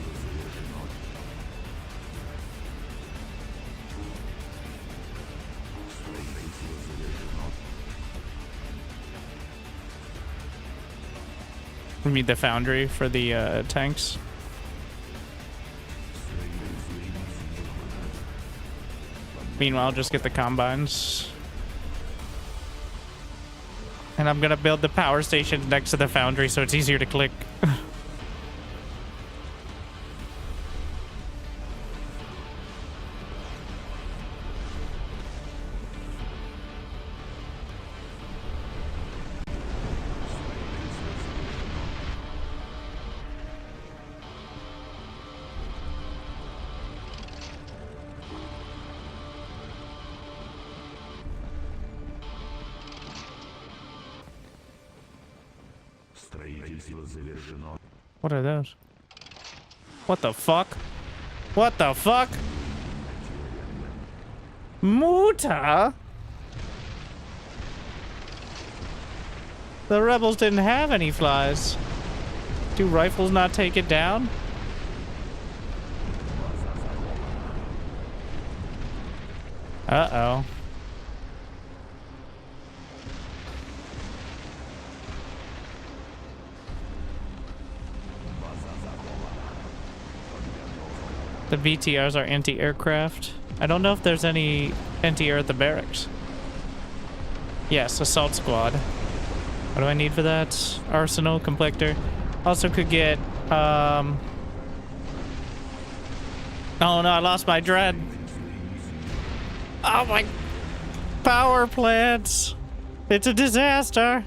We need the foundry for the tanks. Meanwhile, just get the combines. And I'm gonna build the power station next to the foundry so it's easier to click. What are those? What the fuck? What the fuck? Muta? The rebels didn't have any flies. Do rifles not take it down? Uh-oh. The BTRs are anti-aircraft. I don't know if there's any anti-air at the barracks. Yes, assault squad. What do I need for that? Arsenal, complector. Also could get, Oh no, I lost my dread. Oh my... Power plants. It's a disaster.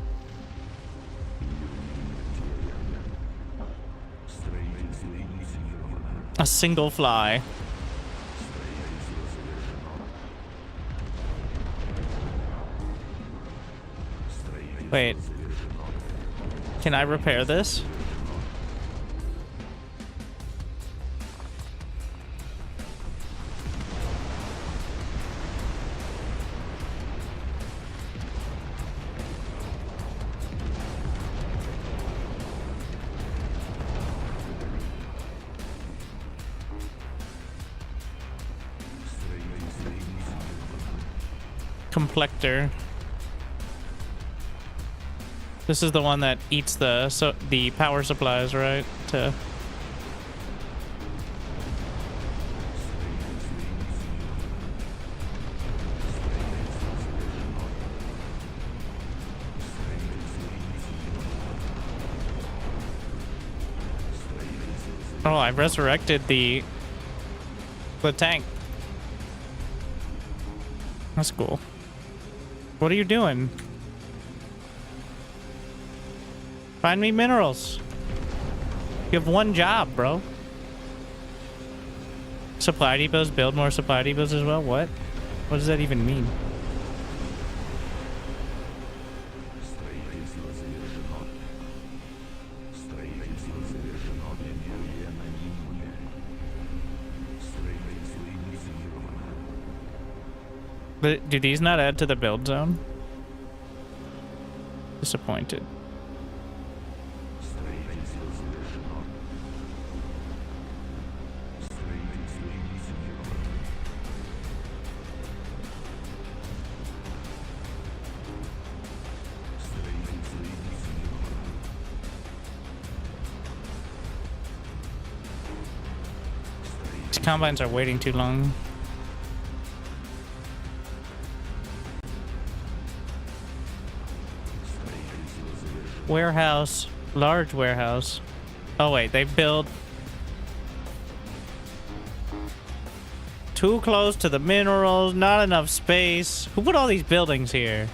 A single fly. Wait. Can I repair this? Complector. This is the one that eats the power supplies, right? Oh, I resurrected the tank. That's cool. What are you doing? Find me minerals. You have one job, bro. Supply depots, build more supply depots as well? What? What does that even mean? But do these not add to the build zone? Disappointed. These combines are waiting too long. Warehouse. Large warehouse. Oh wait, they build too close to the minerals, not enough space. Who put all these buildings here?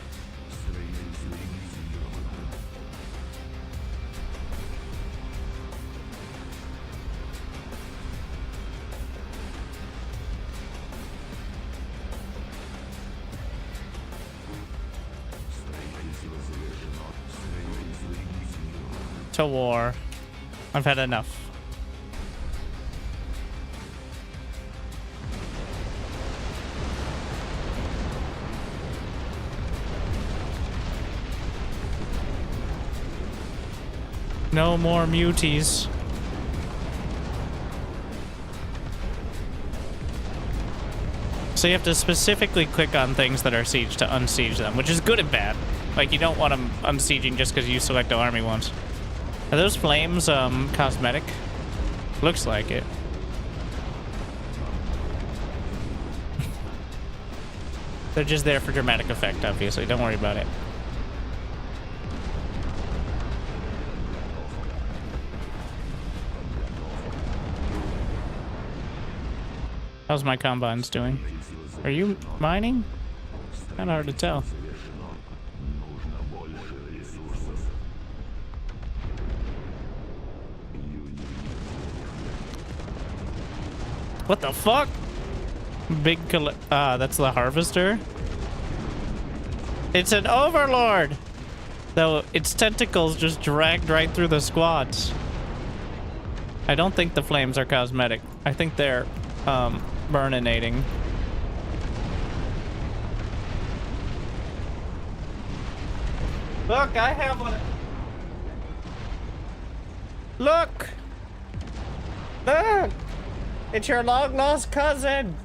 to war. I've had enough. No more muties. So you have to specifically click on things that are sieged to unsiege them, which is good and bad. Like, you don't want them unsieging just because you select the army ones. Are those flames cosmetic? Looks like it. They're just there for dramatic effect, obviously. Don't worry about it. How's my combines doing? Are you mining? Kinda hard to tell. What the fuck? Big that's the harvester? It's an overlord! Though its tentacles just dragged right through the squads. I don't think the flames are cosmetic. I think they're burninating. Look, I have one. Look! Look! It's your long lost cousin!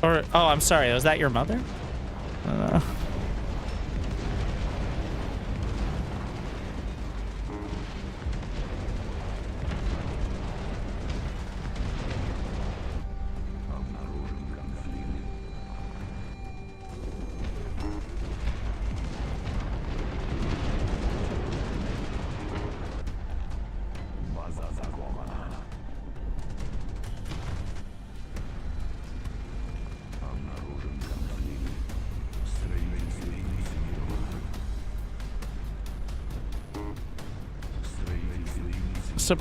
Or, oh, I'm sorry, was that your mother? I don't know.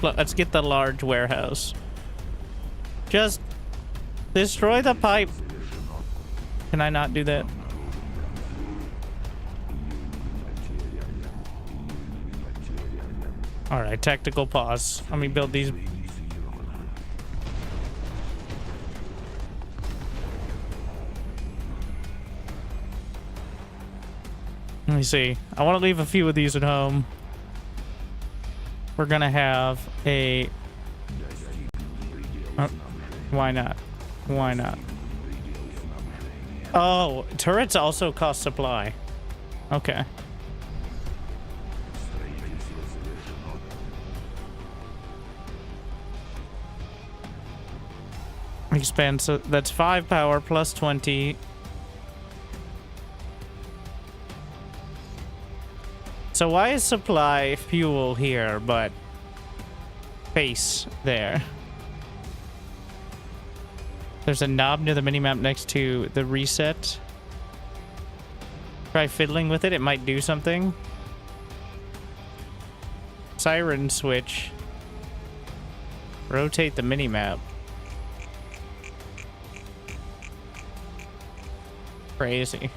Let's get the large warehouse. Just destroy the pipe. Can I not do that? All right, tactical pause. Let me build these. Let me see. I want to leave a few of these at home. We're gonna have a... why not? Why not? Oh, turrets also cost supply. Okay. Expand, so that's 5 power plus 20. So why is supply fuel here, but base there? There's a knob near the minimap next to the reset. Try fiddling with it, it might do something. Siren switch. Rotate the minimap. Crazy.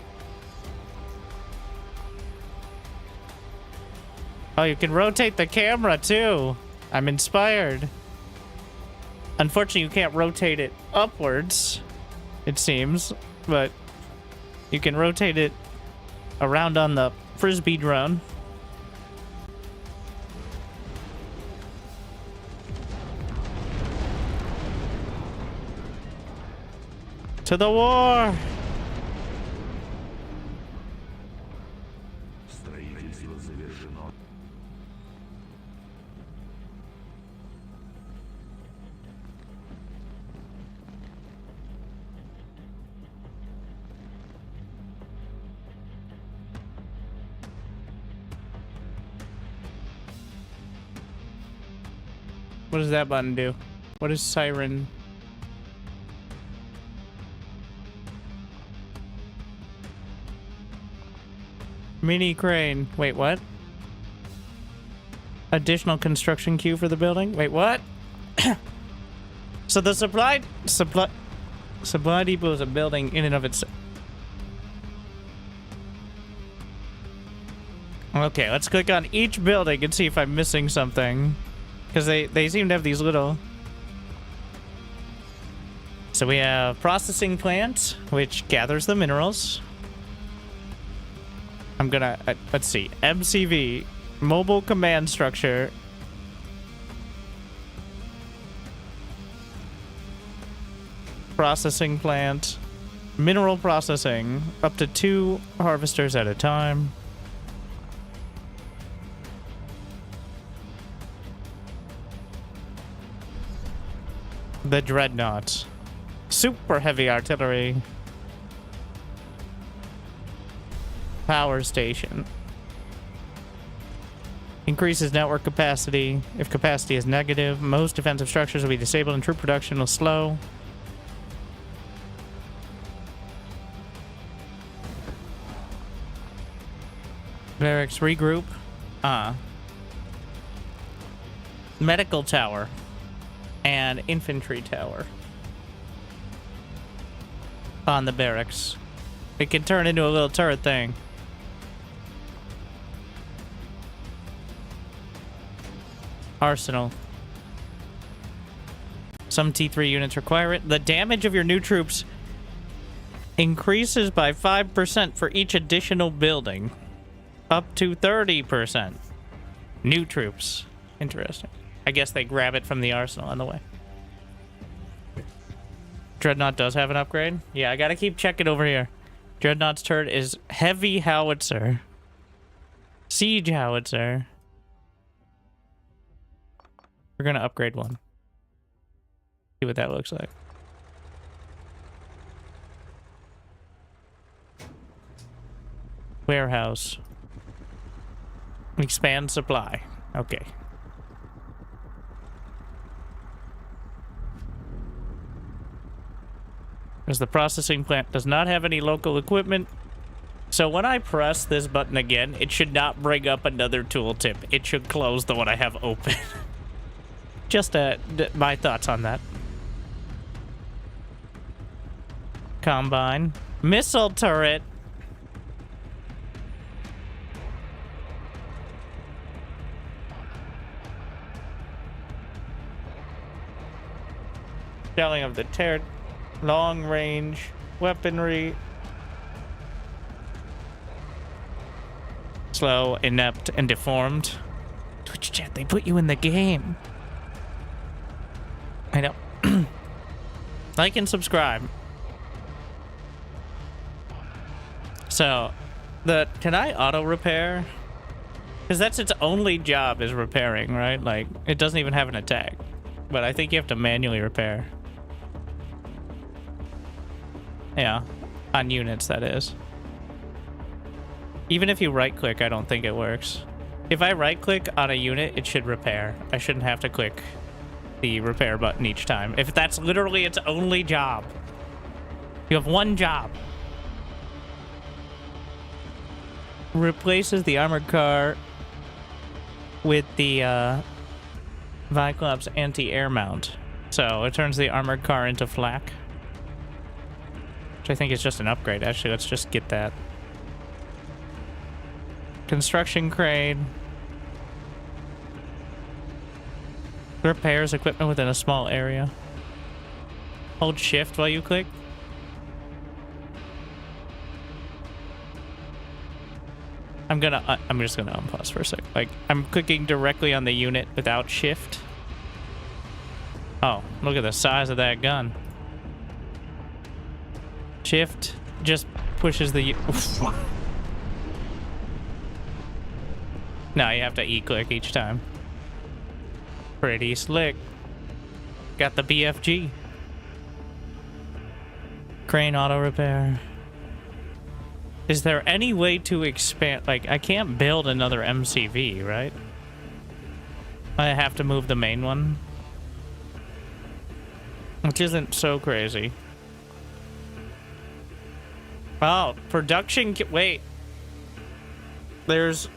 Oh, you can rotate the camera too. I'm inspired. Unfortunately, you can't rotate it upwards, it seems, but you can rotate it around on the frisbee drone. To the war! What does that button do? What is siren? Mini crane. Wait, what? Additional construction queue for the building? Wait, what? So the supply depot is a building in and of itself. Okay, let's click on each building and see if I'm missing something. Because they seem to have these little... So we have processing plant, which gathers the minerals. I'm gonna... let's see. MCV. Mobile command structure. Processing plant. Mineral processing. Up to 2 harvesters at a time. The Dreadnought. Super heavy artillery. Power station. Increases network capacity. If capacity is negative, most defensive structures will be disabled and troop production will slow. Barracks regroup. Medical tower. And infantry tower. On the barracks. It can turn into a little turret thing. Arsenal. Some T3 units require it. The damage of your new troops increases by 5% for each additional building. Up to 30%. New troops. Interesting. I guess they grab it from the arsenal on the way. Dreadnought does have an upgrade. Yeah, I gotta keep checking over here. Dreadnought's turret is heavy howitzer. Siege howitzer. We're gonna upgrade one. See what that looks like. Warehouse. Expand supply. Okay. Because the processing plant does not have any local equipment. So when I press this button again, it should not bring up another tooltip. It should close the one I have open. Just my thoughts on that. Combine. Missile turret. Shelling of the turret. Long range. Weaponry. Slow, inept, and deformed. Twitch chat, they put you in the game. I know. Like and subscribe. So, can I auto repair? Because that's its only job is repairing, right? Like, it doesn't even have an attack. But I think you have to manually repair. Yeah, on units, that is. Even if you right-click, I don't think it works. If I right-click on a unit, it should repair. I shouldn't have to click the repair button each time. If that's literally its only job. You have one job. Replaces the armored car with the Viclops anti-air mount. So it turns the armored car into flak. Which I think is just an upgrade. Actually, let's just get that. Construction crane. Repairs equipment within a small area. Hold shift while you click. I'm just gonna unpause for a sec. Like, I'm clicking directly on the unit without shift. Oh, look at the size of that gun. Shift just pushes the... No, you have to E-click each time. Pretty slick. Got the BFG. Crane auto repair. Is there any way to expand? Like, I can't build another MCV, right? I have to move the main one. Which isn't so crazy. Oh, production... Wait. There's...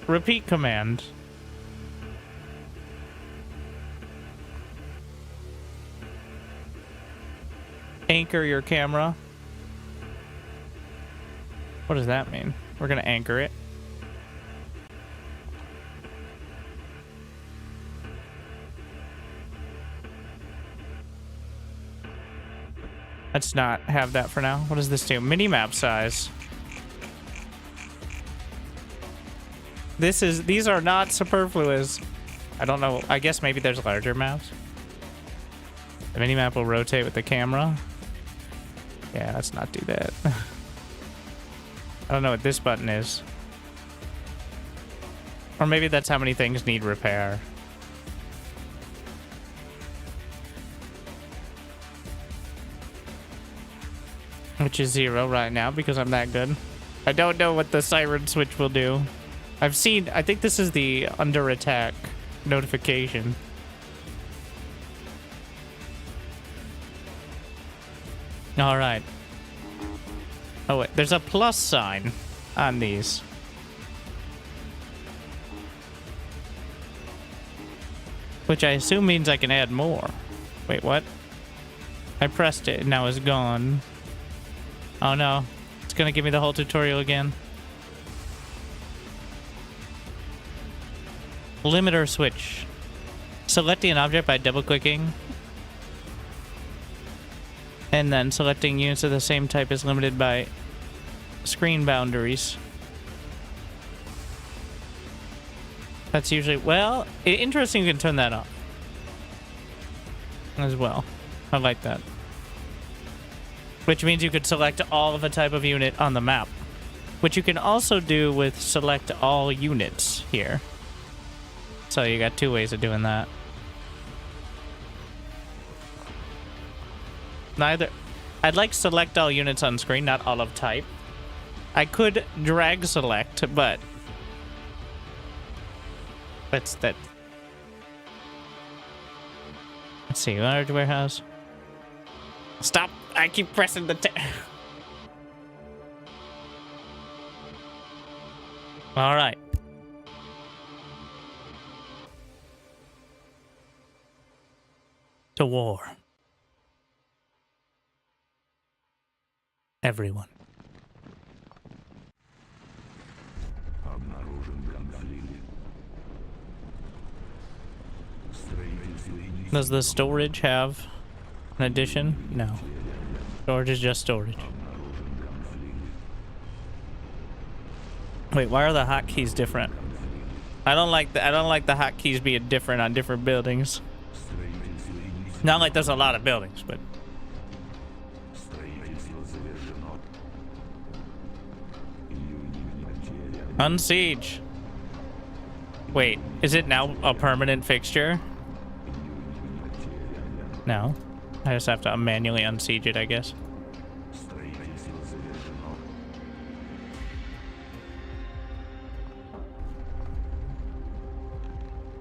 Repeat command. Anchor your camera. What does that mean? We're gonna anchor it. Let's not have that for now. What does this do? Minimap size. These are not superfluous. I don't know. I guess maybe there's larger maps. The minimap will rotate with the camera. Yeah, let's not do that. I don't know what this button is. Or maybe that's how many things need repair. Which is 0 right now because I'm that good. I don't know what the siren switch will do. I think this is the under attack notification. All right. Oh wait, there's a plus sign on these. Which I assume means I can add more. Wait, what? I pressed it and now it's gone. Oh no, it's gonna give me the whole tutorial again. Limiter switch. Selecting an object by double clicking. And then selecting units of the same type is limited by screen boundaries. That's usually, well, interesting, you can turn that off as well. I like that. Which means you could select all of a type of unit on the map. Which you can also do with select all units here. So you got 2 ways of doing that. I'd like select all units on screen, not all of type. I could drag select, but that's that. Let's see, large warehouse. Stop! I keep pressing the all right. To war. Everyone. Does the storage have an addition? No. Storage is just storage. Wait, why are the hotkeys different? I don't like the hotkeys being different on different buildings. Not like there's a lot of buildings, but unsiege. Wait, is it now a permanent fixture? No. I just have to manually unsiege it, I guess.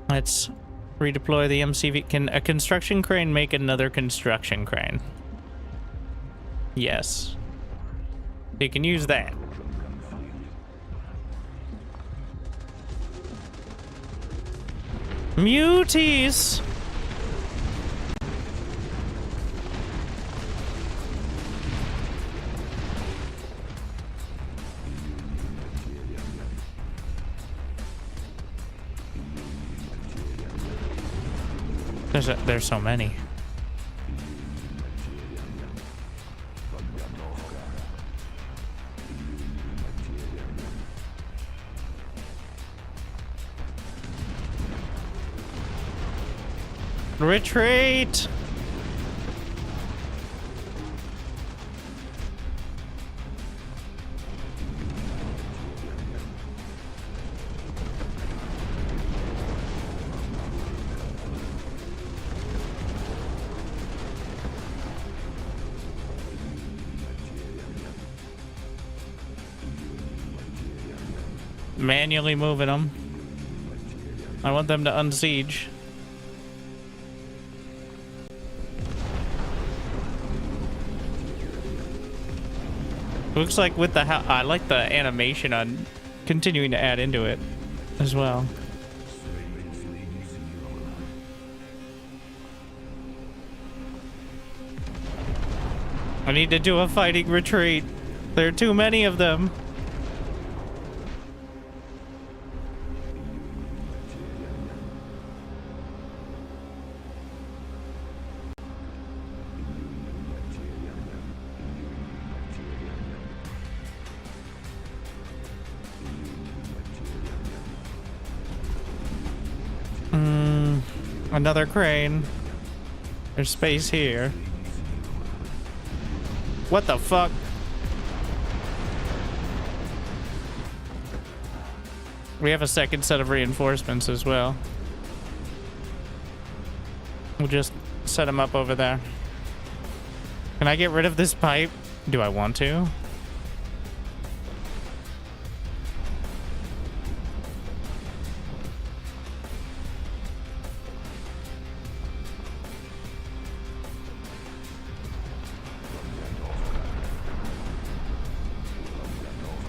Let's redeploy the MCV. Can a construction crane make another construction crane? Yes. You can use that. Muties! There's so many. Retreat! Manually moving them. I want them to unsiege. Looks like with the I like the animation on continuing to add into it as well. I need to do a fighting retreat. There are too many of them. Another crane. There's space here. What the fuck? We have a second set of reinforcements as well. We'll just set them up over there. Can I get rid of this pipe? Do I want to?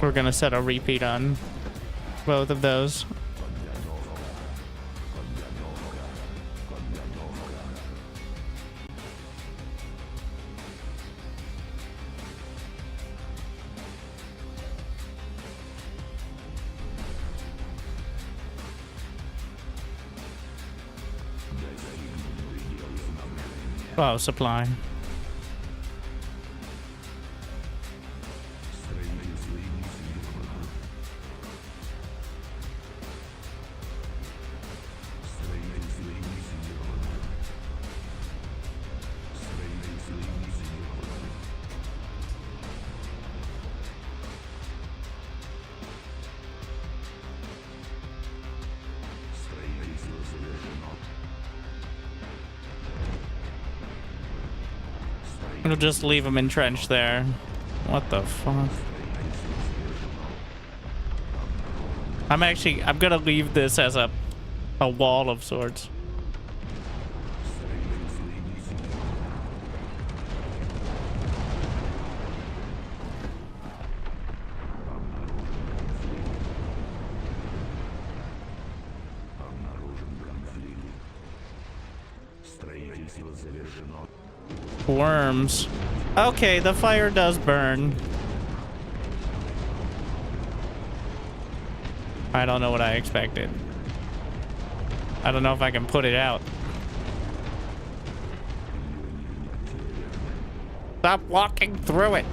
We're gonna set a repeat on both of those. Oh, supply. We'll just leave them entrenched there. What the fuck? I'm gonna leave this as a wall of sorts. Worms. Okay, the fire does burn. I don't know what I expected. I don't know if I can put it out. Stop walking through it.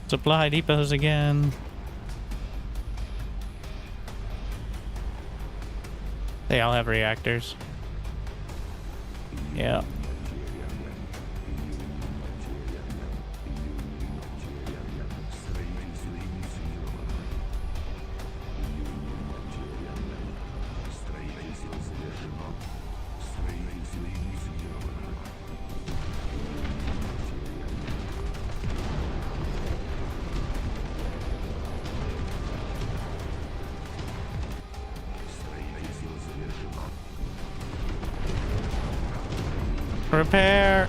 Supply depots again. They all have reactors. Yeah. Repair.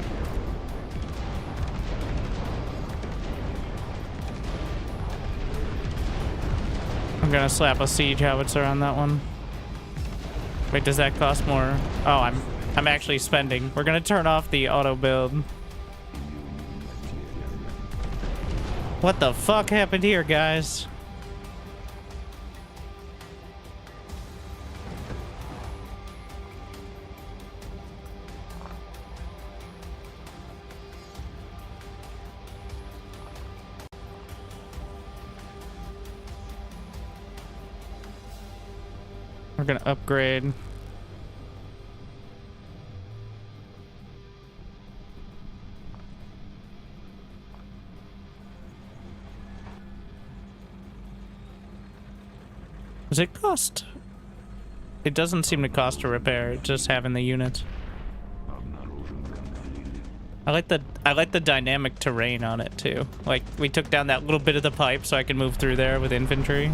I'm gonna slap a siege howitzer on that one. Wait, does that cost more? Oh, I'm actually spending. We're gonna turn off the auto build. What the fuck happened here, guys? We're gonna upgrade. Does it cost? It doesn't seem to cost to repair, just having the units. I like the dynamic terrain on it too. Like we took down that little bit of the pipe so I can move through there with infantry.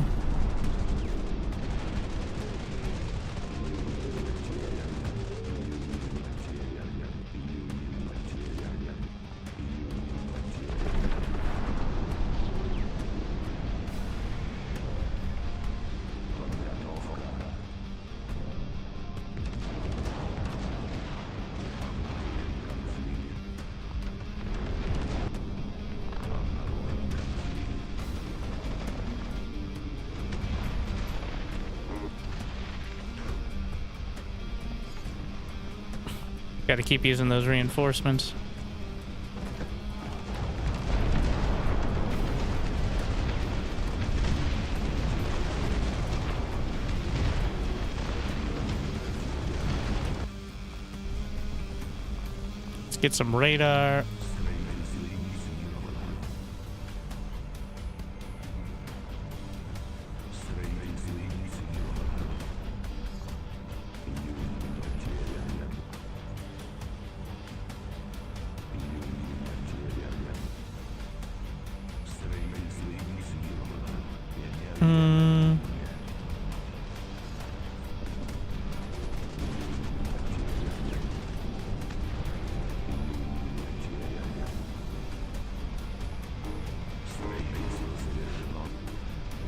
Got to keep using those reinforcements. Let's get some radar.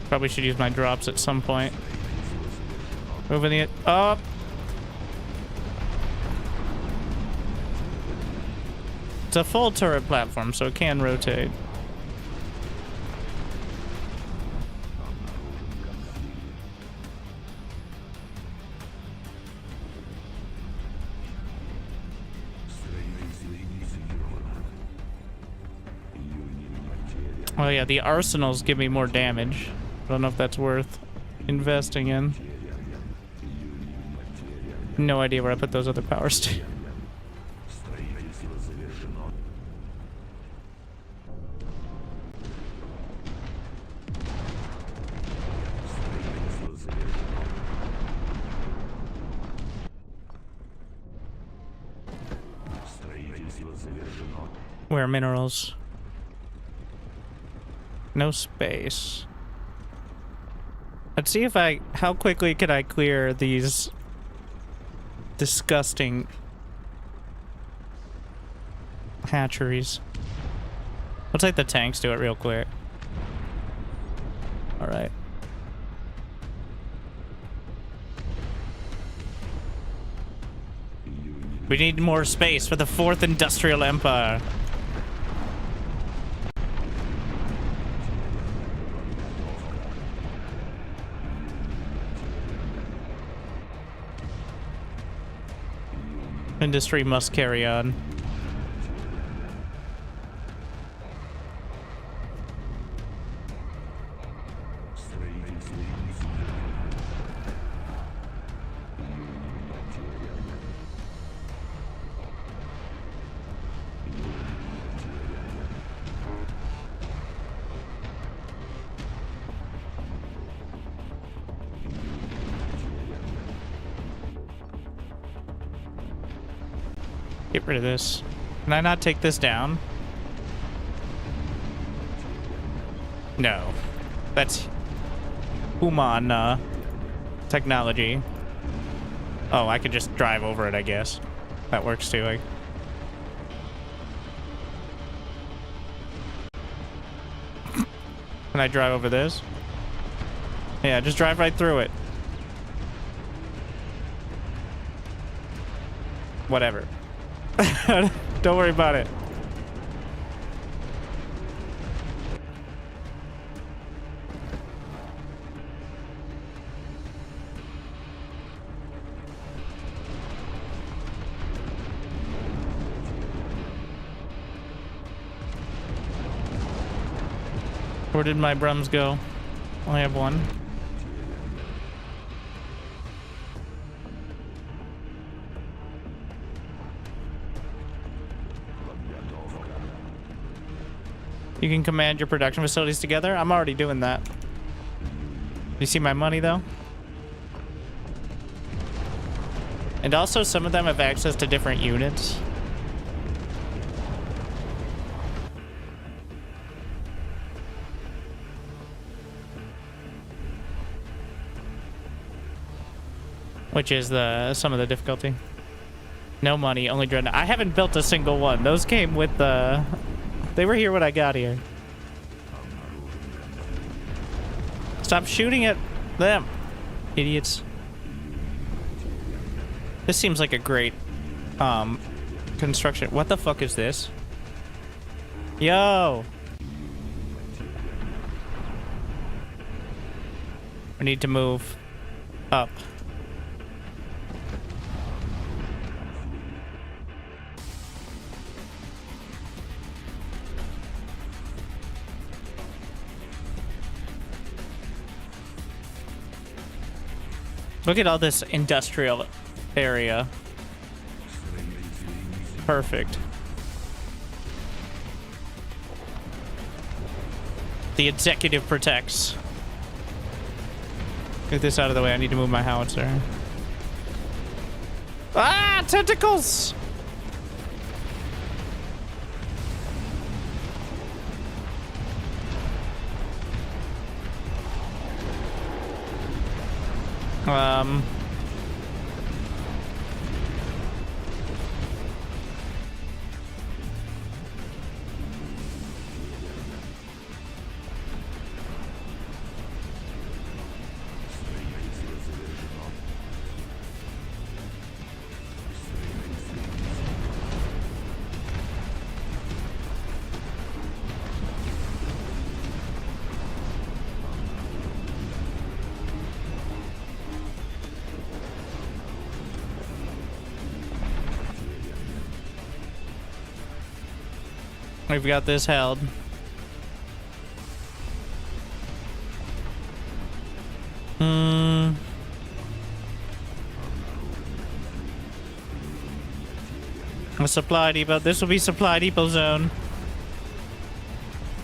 Probably should use my drops at some point. Moving it up. It's a full turret platform, so it can rotate. Oh yeah, the arsenals give me more damage. I don't know if that's worth investing in. No idea where I put those other powers to. Where are minerals? No space. Let's see if how quickly can I clear these disgusting hatcheries. Let's let the tanks do it real quick. All right. We need more space for the 4th Industrial Empire. Industry must carry on. Get rid of this. Can I not take this down? No. That's human technology. Oh, I could just drive over it, I guess. That works too. Can I drive over this? Yeah, just drive right through it. Whatever. Don't worry about it. Where did my brums go? I have one. You can command your production facilities together. I'm already doing that. You see my money though? And also some of them have access to different units. Which is some of the difficulty. No money, only dreadnought. I haven't built a single one. Those came with the... They were here when I got here. Stop shooting at them, idiots. This seems like a great construction. What the fuck is this? Yo! We need to move up. Look at all this industrial area. Perfect. The executive protects. Get this out of the way. I need to move my howitzer. Ah, tentacles! We've got this held. A supply depot. This will be supply depot zone.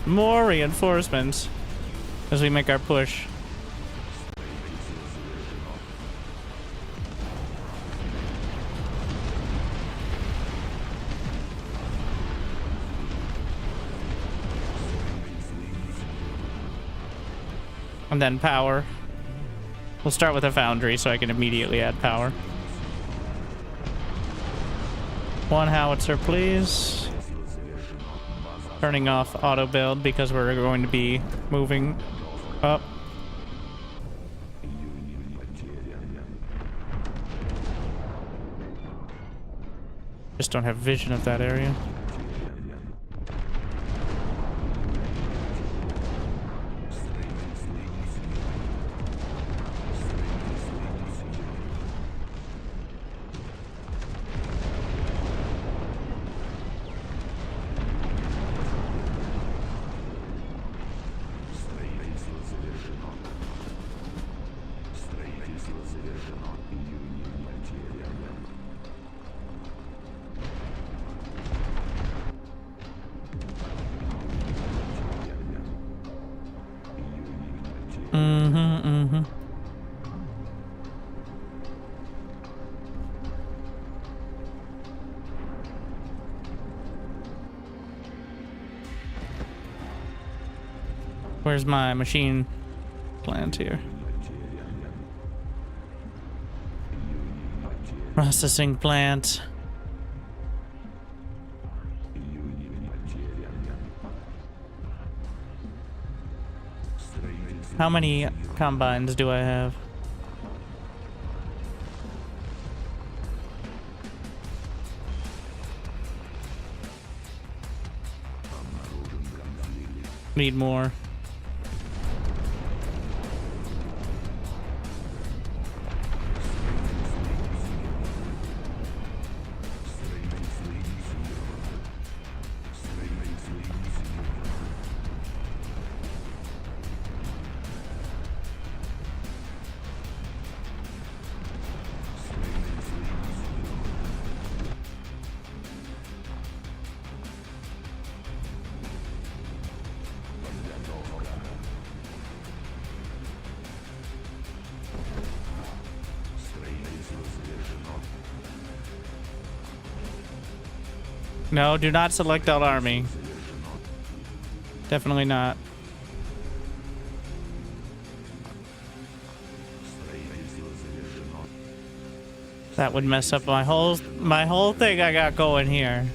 More reinforcements as we make our push. And then power. We'll start with a foundry so I can immediately add power. One howitzer, please. Turning off auto build because we're going to be moving up. Just don't have vision of that area. Where's my machine plant here? Processing plant. How many combines do I have? Need more. No, do not select all army. Definitely not. That would mess up my whole thing I got going here.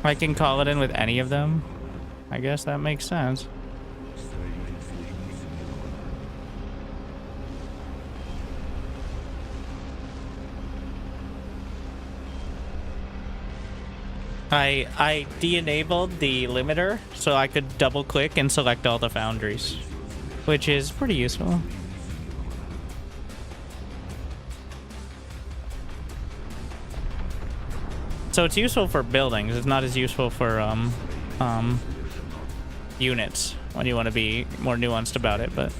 I can call it in with any of them. I guess that makes sense. I de-enabled the limiter so I could double click and select all the foundries, which is pretty useful. So it's useful for buildings. It's not as useful for units when you want to be more nuanced about it, but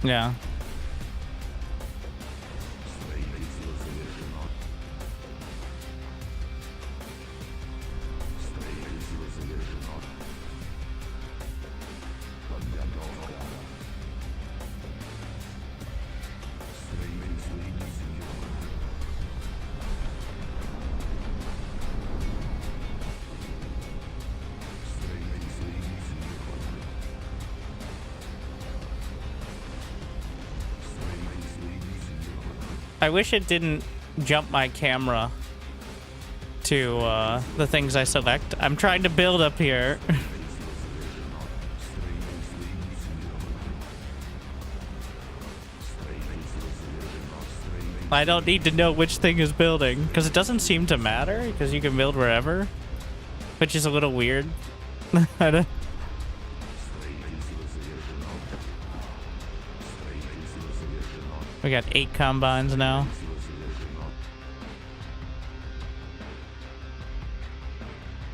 yeah. I wish it didn't jump my camera to the things I select. I'm trying to build up here. I don't need to know which thing is building, because it doesn't seem to matter, because you can build wherever, which is a little weird. I don't... We got 8 combines now.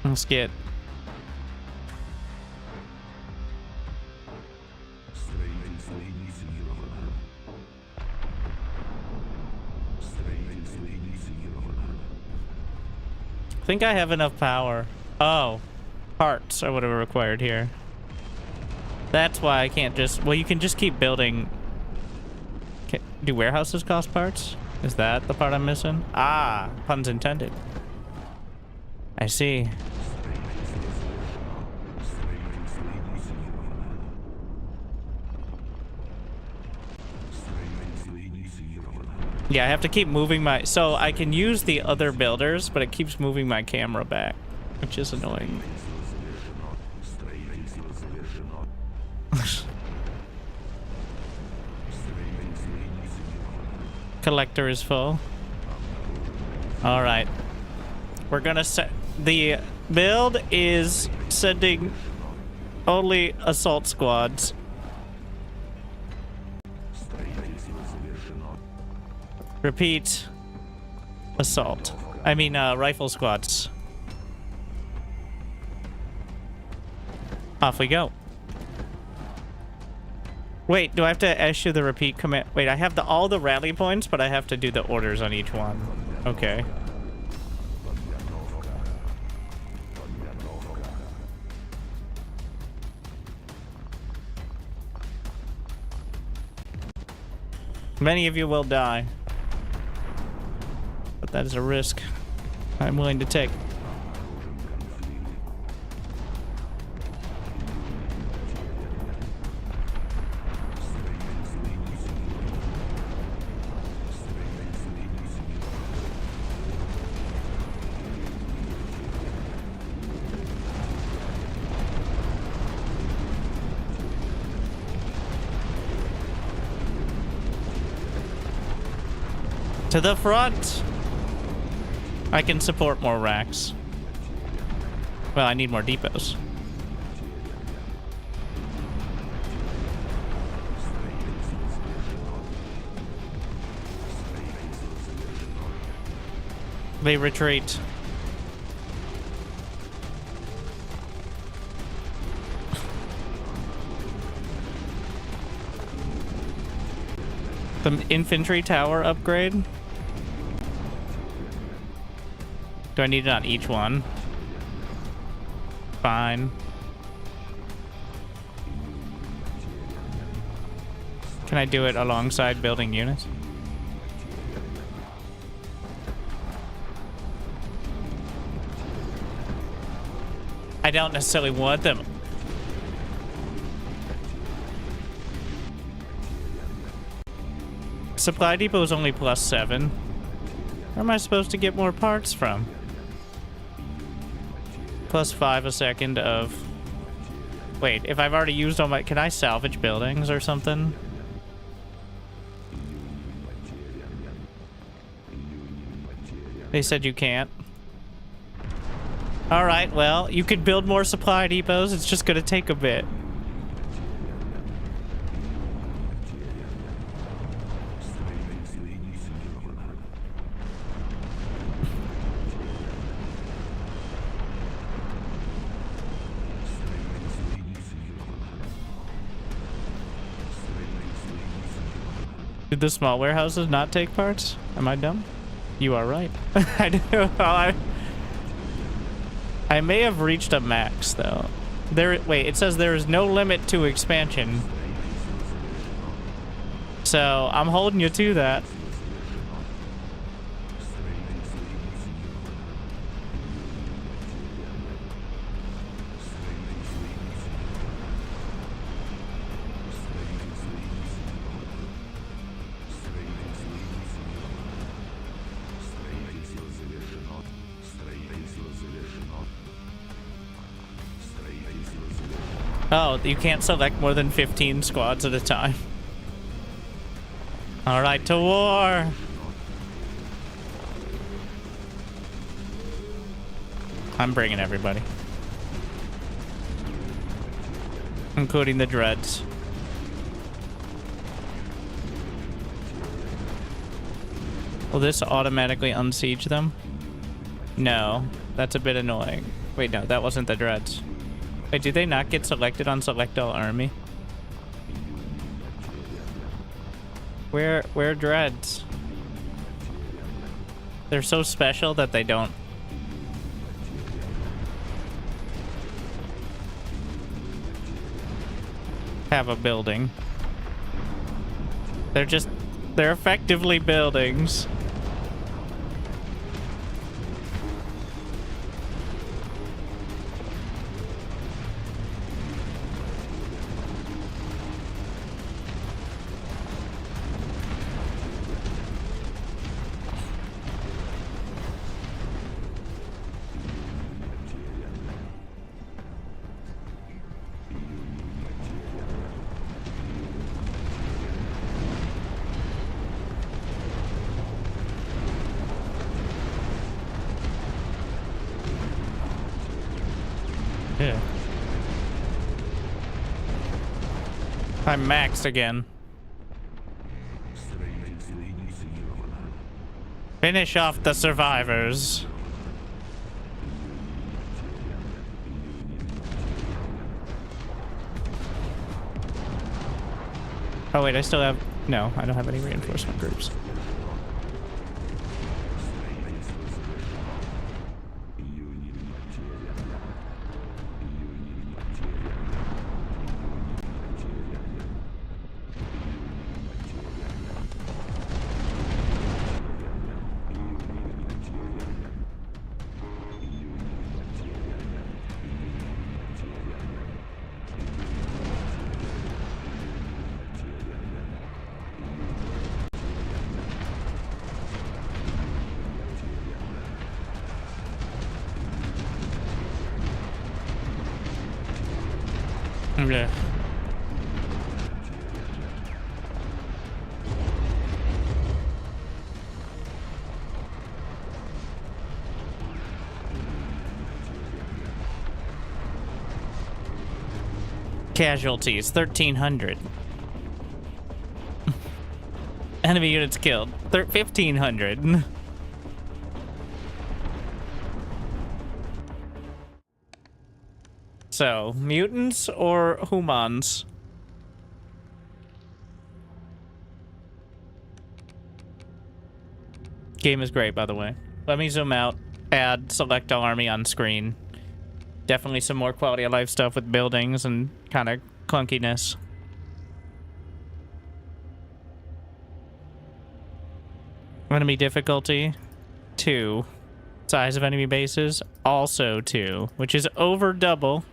Let's get... I think I have enough power. Oh, parts are what are required here. That's why I can't just... Well, you can just keep building... Do warehouses cost parts? Is that the part I'm missing? Ah, puns intended. I see. Yeah, I have to keep moving my... So I can use the other builders, but it keeps moving my camera back, which is annoying. Collector is full. All right. We're gonna set... The build is sending only assault squads. Repeat. Assault. I mean, rifle squads. Off we go. Wait, do I have to issue the repeat command? Wait, I have all the rally points, but I have to do the orders on each one. Okay. Many of you will die. But that is a risk I'm willing to take. To the front! I can support more racks. Well, I need more depots. They retreat. The infantry tower upgrade. Do I need it on each one? Fine. Can I do it alongside building units? I don't necessarily want them. Supply depot is only +7. Where am I supposed to get more parts from? +5 a second of... Wait, if I've already used all my... Can I salvage buildings or something? They said you can't. Alright, well, you could build more supply depots. It's just gonna take a bit. Did the small warehouses not take parts? Am I dumb? You are right. I do. I may have reached a max though. Wait, it says there is no limit to expansion. So I'm holding you to that. Oh, you can't select more than 15 squads at a time. All right, to war. I'm bringing everybody, including the dreads. Will this automatically unsiege them? No, that's a bit annoying. Wait, no, that wasn't the dreads. Wait, do they not get selected on select all army? Where dreads? They're so special that they don't. Have a building. They're effectively buildings. Yeah. I'm maxed again. Finish off the survivors. Oh wait, I still have... No, I don't have any reinforcement groups. Yeah. Casualties 1,300. Enemy units killed 1,500. So, mutants or humans? Game is great, by the way. Let me zoom out. Add select all army on screen. Definitely some more quality of life stuff with buildings and kind of clunkiness. Enemy difficulty 2. Size of enemy bases also 2, which is over double.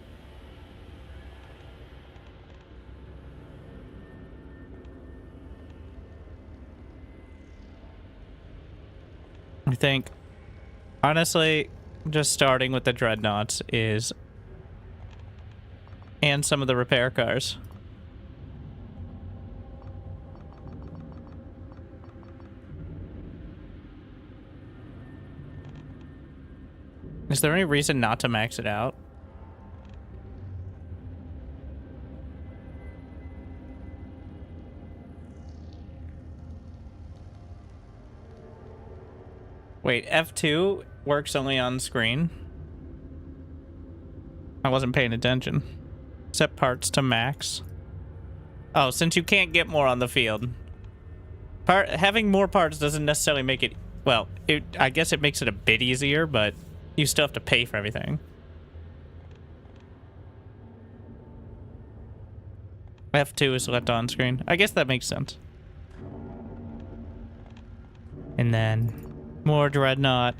I think, honestly, just starting with the dreadnoughts is, and some of the repair cars. Is there any reason not to max it out? Wait, F2 works only on screen? I wasn't paying attention. Set parts to max. Oh, since you can't get more on the field. Having more parts doesn't necessarily make it... Well, I guess it makes it a bit easier, but you still have to pay for everything. F2 is left on screen. I guess that makes sense. And then... more dreadnought.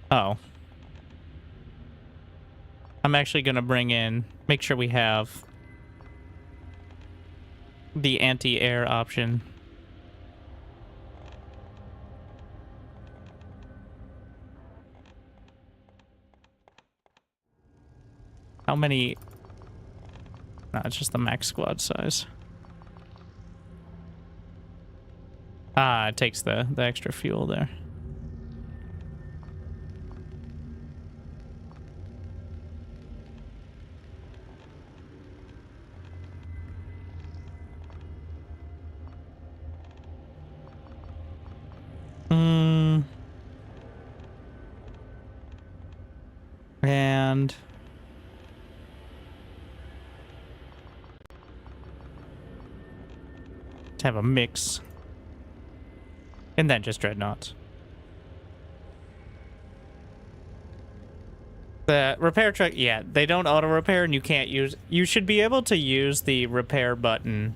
Oh. I'm actually gonna bring in, make sure we have the anti-air option. How many? No, it's just the max squad size. Ah, it takes the extra fuel there. And to have a mix. And then just dreadnoughts. The repair truck, yeah, they don't auto repair and you can't use... You should be able to use the repair button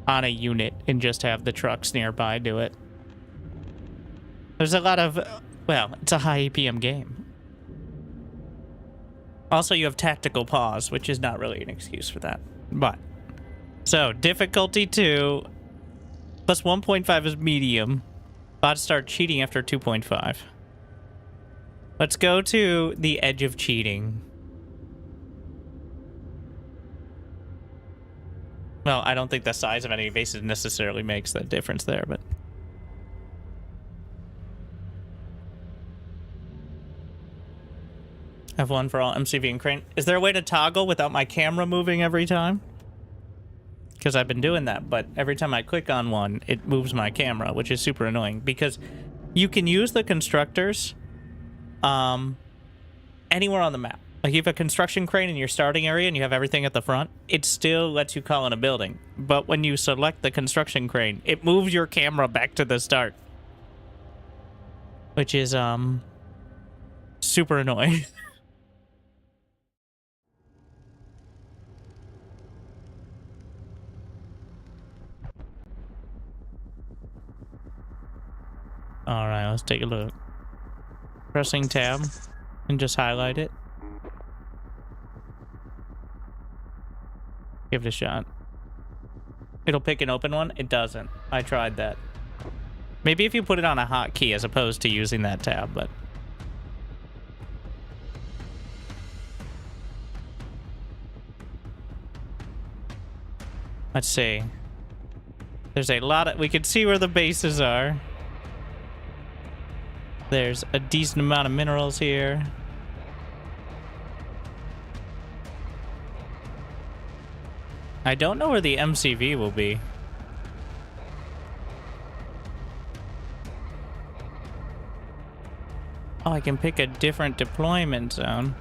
on a unit and just have the trucks nearby do it. There's a lot of... Well, it's a high APM game. Also, you have tactical pause, which is not really an excuse for that. But... So, difficulty 2... Plus 1.5 is medium. Bots start cheating after 2.5. Let's go to the edge of cheating. Well, I don't think the size of any bases necessarily makes that difference there, but... F1 for all MCV and crane. Is there a way to toggle without my camera moving every time? Because I've been doing that, but every time I click on one, it moves my camera, which is super annoying. Because you can use the constructors anywhere on the map. Like, you have a construction crane in your starting area and you have everything at the front, it still lets you call in a building. But when you select the construction crane, it moves your camera back to the start. Which is, super annoying. Alright, let's take a look. Pressing tab and just highlight it. Give it a shot. It'll pick an open one. It doesn't. I tried that. Maybe if you put it on a hotkey as opposed to using that tab, but... Let's see. There's a lot of... We can see where the bases are. There's a decent amount of minerals here. I don't know where the MCV will be. Oh, I can pick a different deployment zone.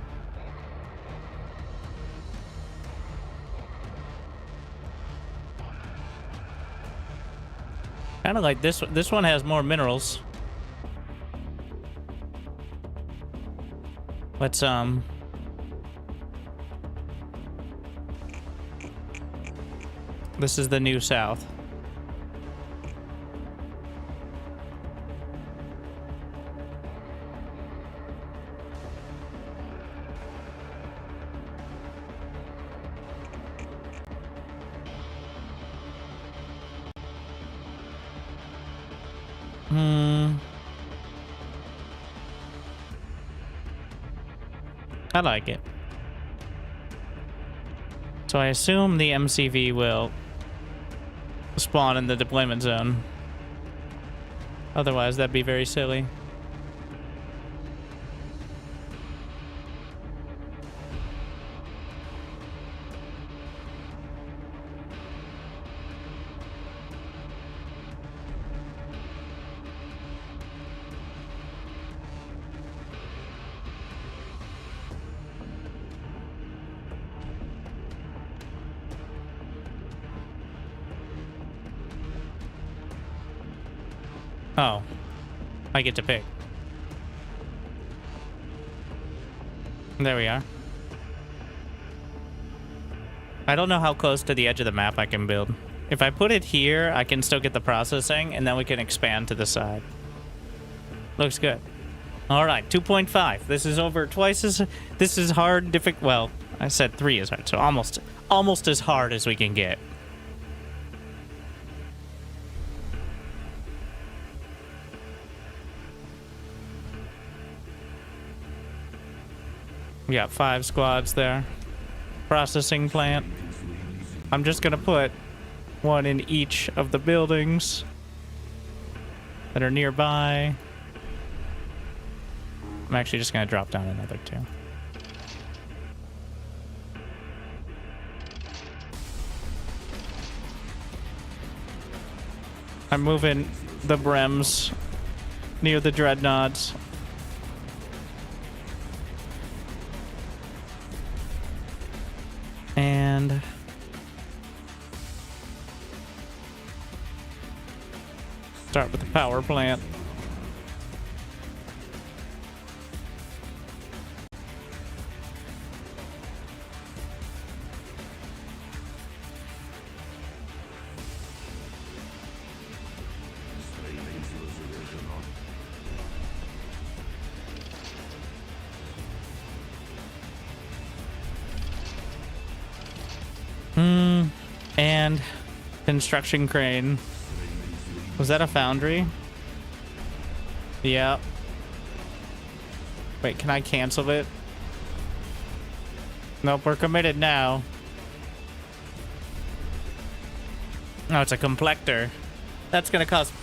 Kind of like this one. This one has more minerals. Let's this is the new south. I like it. So I assume the MCV will spawn in the deployment zone. Otherwise, that'd be very silly. Oh, I get to pick. There we are. I don't know how close to the edge of the map I can build. If I put it here, I can still get the processing, and then we can expand to the side. Looks good. All right, 2.5. This is over twice as... This is hard, difficult... Well, I said 3 is hard, so almost as hard as we can get. We got 5 squads there. Processing plant. I'm just gonna put one in each of the buildings that are nearby. I'm actually just gonna drop down another 2. I'm moving the Brems near the dreadnoughts. And start with the power plant. And construction crane. Was that a foundry? Yeah. Wait, can I cancel it? Nope, we're committed now. Oh, it's a complector. That's gonna cost...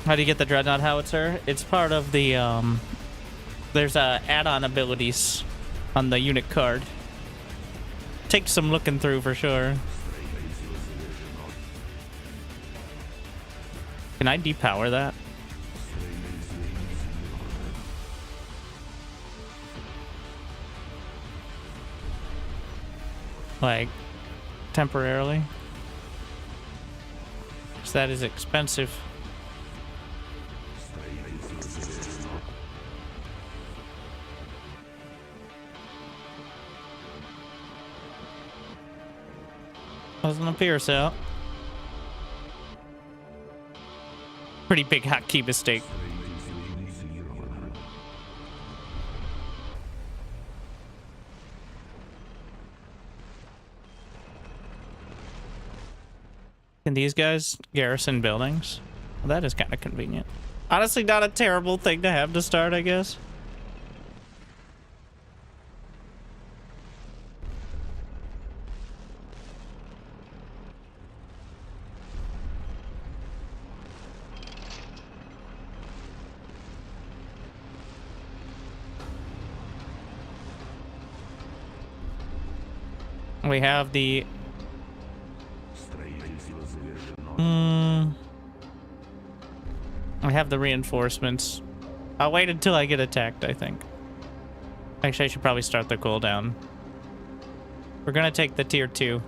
How do you get the Dreadnought Howitzer? It's part of the, there's add-on abilities on the unit card. Takes some looking through for sure. Can I depower that? Like, temporarily? 'Cause that is expensive. Doesn't appear so. Pretty big hotkey mistake. Can these guys garrison buildings? Well, that is kind of convenient. Honestly, not a terrible thing to have to start, I guess. We have the... I have the reinforcements. I'll wait until I get attacked, I think. Actually, I should probably start the cooldown. We're gonna take the tier 2.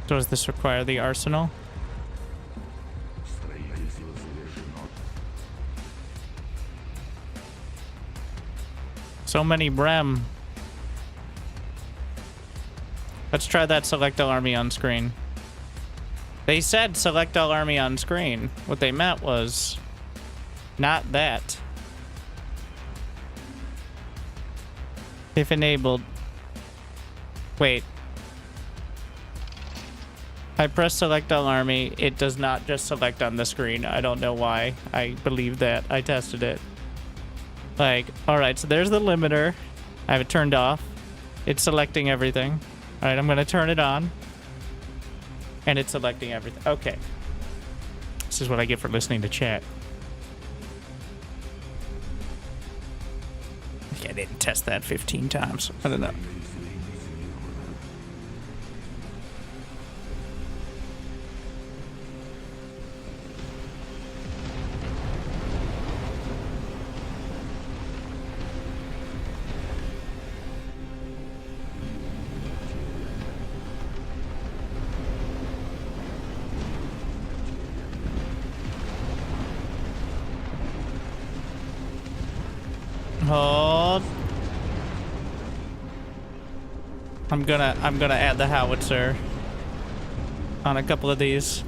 Does this require the arsenal? So many Brem. Let's try that select all army on screen. They said select all army on screen. What they meant was not that. If enabled. Wait. I press select all army. It does not just select on the screen. I don't know why. I believe that. I tested it. Like, alright, so there's the limiter. I have it turned off. It's selecting everything. Alright, I'm gonna turn it on. And it's selecting everything. Okay. This is what I get for listening to chat. I didn't test that 15 times. I don't know. Hold. I'm gonna add the howitzer on a couple of these.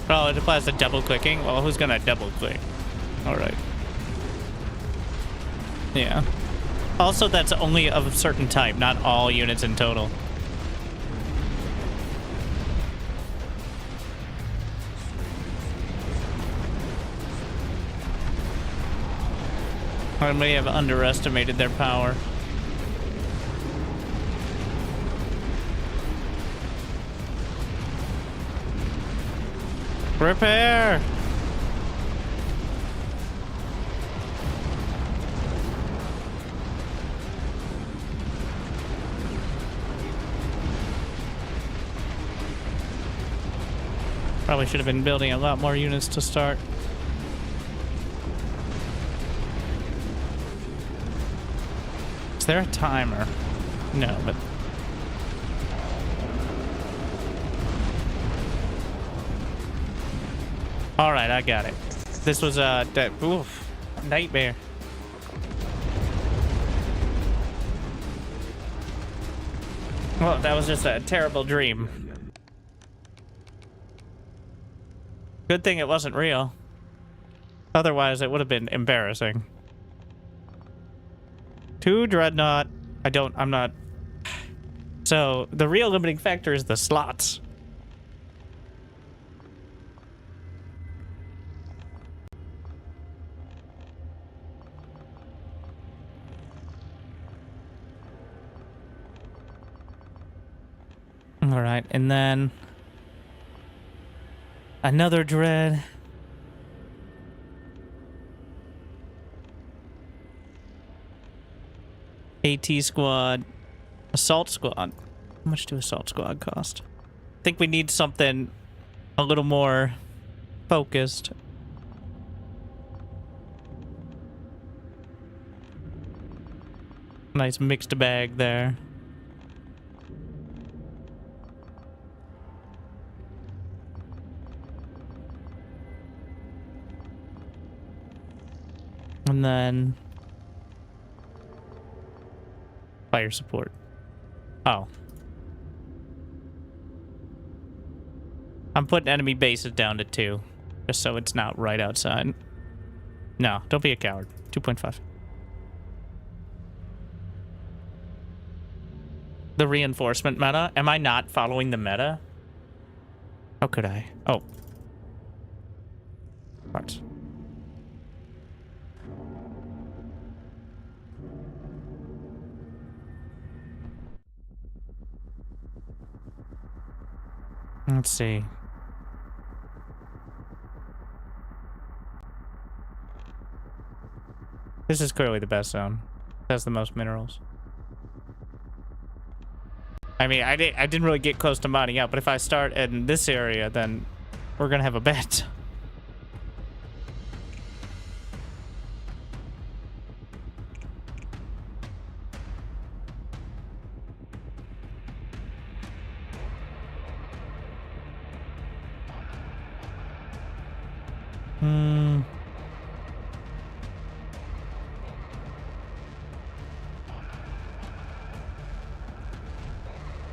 Oh, it applies to double clicking? Well, who's gonna double click? Alright. Yeah. Also, that's only of a certain type, not all units in total. I may have underestimated their power. Repair! Probably should have been building a lot more units to start. Is there a timer? No, but... Alright, I got it. This was a nightmare. Well, that was just a terrible dream. Good thing it wasn't real. Otherwise, it would have been embarrassing. 2 dreadnought. I'm not. So, the real limiting factor is the slots. All right, and then another dread. AT squad, assault squad. How much do assault squad cost? I think we need something a little more focused. Nice mixed bag there. And then fire support. Oh. I'm putting enemy bases down to 2, just so it's not right outside. No, don't be a coward. 2.5. The reinforcement meta? Am I not following the meta? How could I? Oh. What? Let's see. This is clearly the best zone. It has the most minerals. I mean, I didn't really get close to modding out, but if I start in this area, then we're gonna have a bet.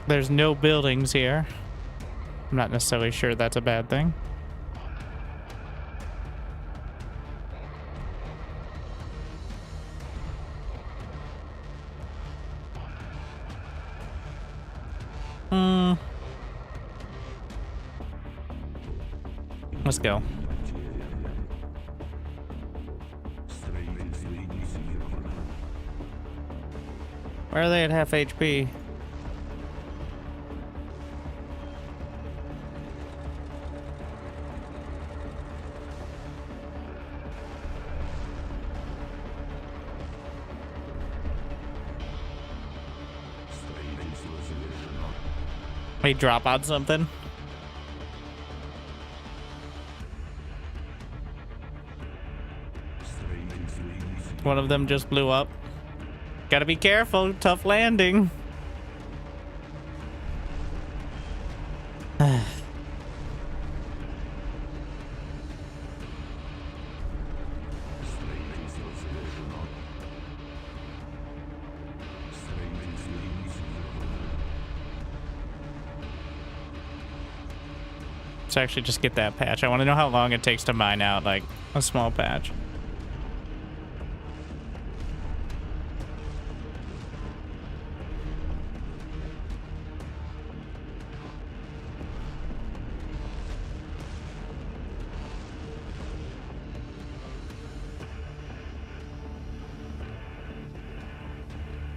There's no buildings here. I'm not necessarily sure that's a bad thing. Let's go. Where are they at half HP? May drop on something. One of them just blew up. Gotta be careful. Tough landing. Let's actually just get that patch. I want to know how long it takes to mine out, like, a small patch.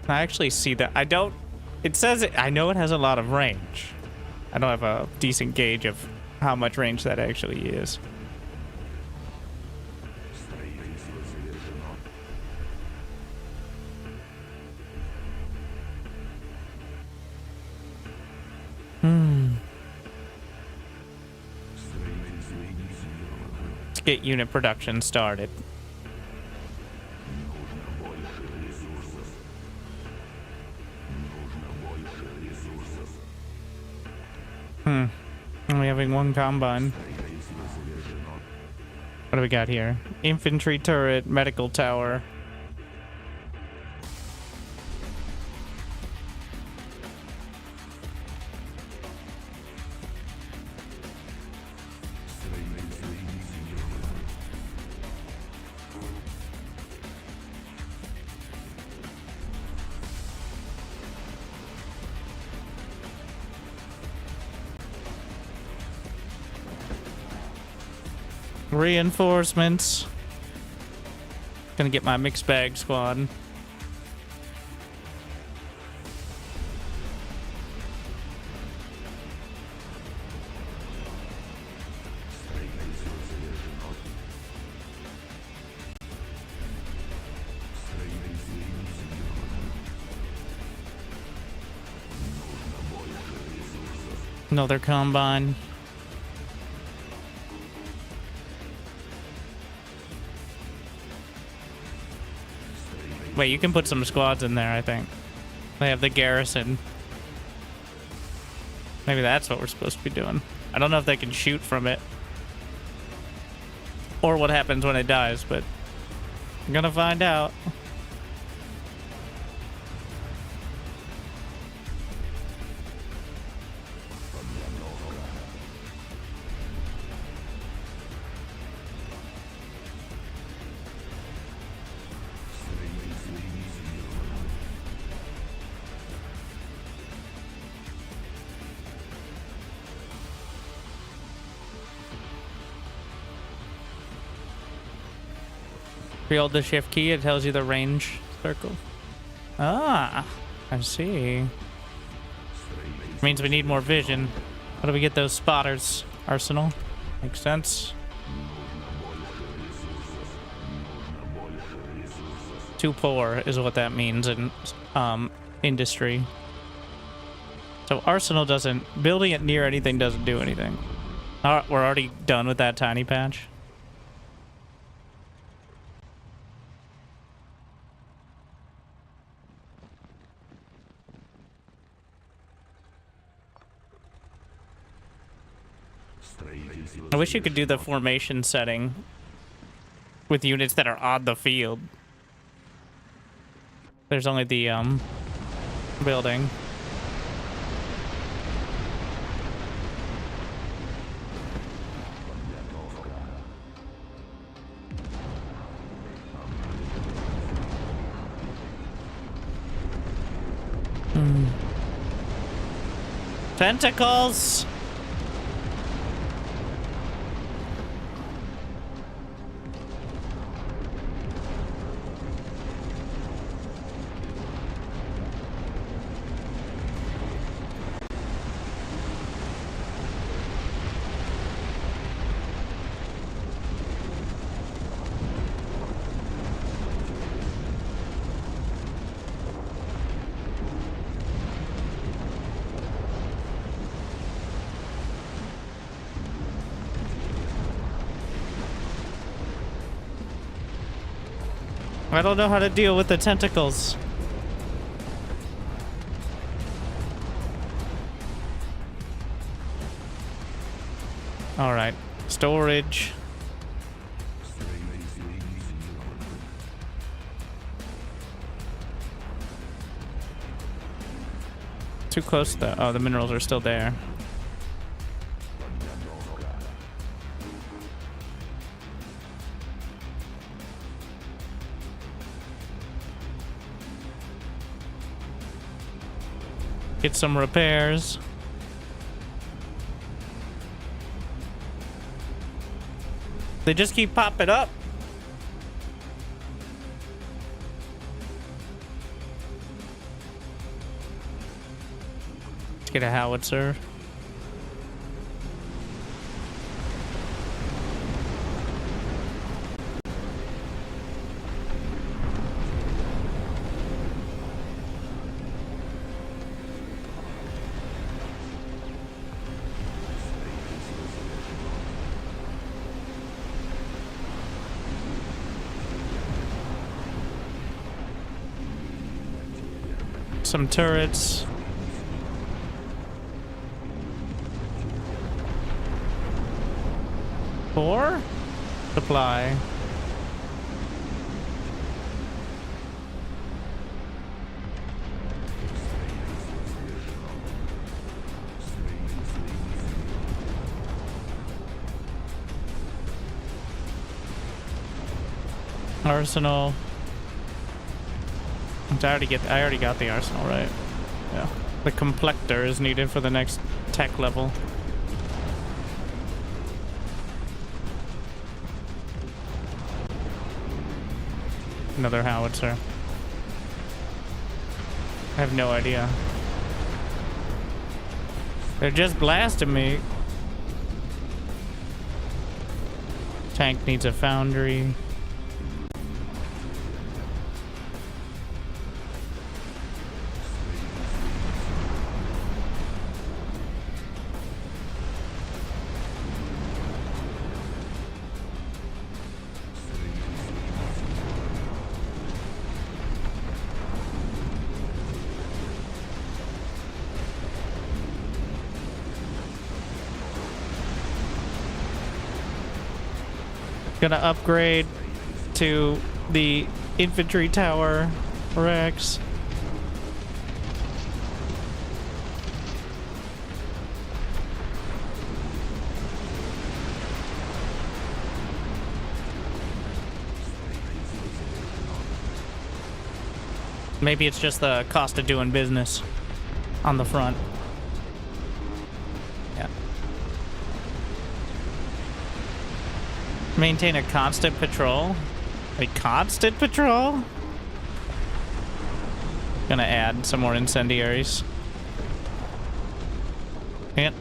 I actually see that. I don't... It says it... I know it has a lot of range. I don't have a decent gauge of how much range that actually is. Let's get unit production started. Only having one combine. What do we got here? Infantry turret, medical tower. Reinforcements. Gonna get my mixed bag squad. Another combine. Wait, you can put some squads in there, I think. They have the garrison. Maybe that's what we're supposed to be doing. I don't know if they can shoot from it. Or what happens when it dies, but I'm gonna find out. If you hold the shift key, it tells you the range circle. Ah, I see. Means we need more vision. How do we get those spotters? Arsenal? Makes sense. 2 poor is what that means in industry. So arsenal doesn't... Building it near anything doesn't do anything. We're already done with that tiny patch. I wish you could do the formation setting with units that are on the field. There's only the building. Tentacles! I don't know how to deal with the tentacles. All right, storage. Too close to the... Oh, the minerals are still there. Get some repairs. They just keep popping up. Let's get a howitzer. Some turrets. Four? Supply. Arsenal. I already got the arsenal, right? Yeah. The complector is needed for the next tech level. Another howitzer. I have no idea. They're just blasting me. Tank needs a foundry. Gonna upgrade to the infantry tower, Rex. Maybe it's just the cost of doing business on the front. Yeah. Maintain a constant patrol. A constant patrol? Gonna add some more incendiaries.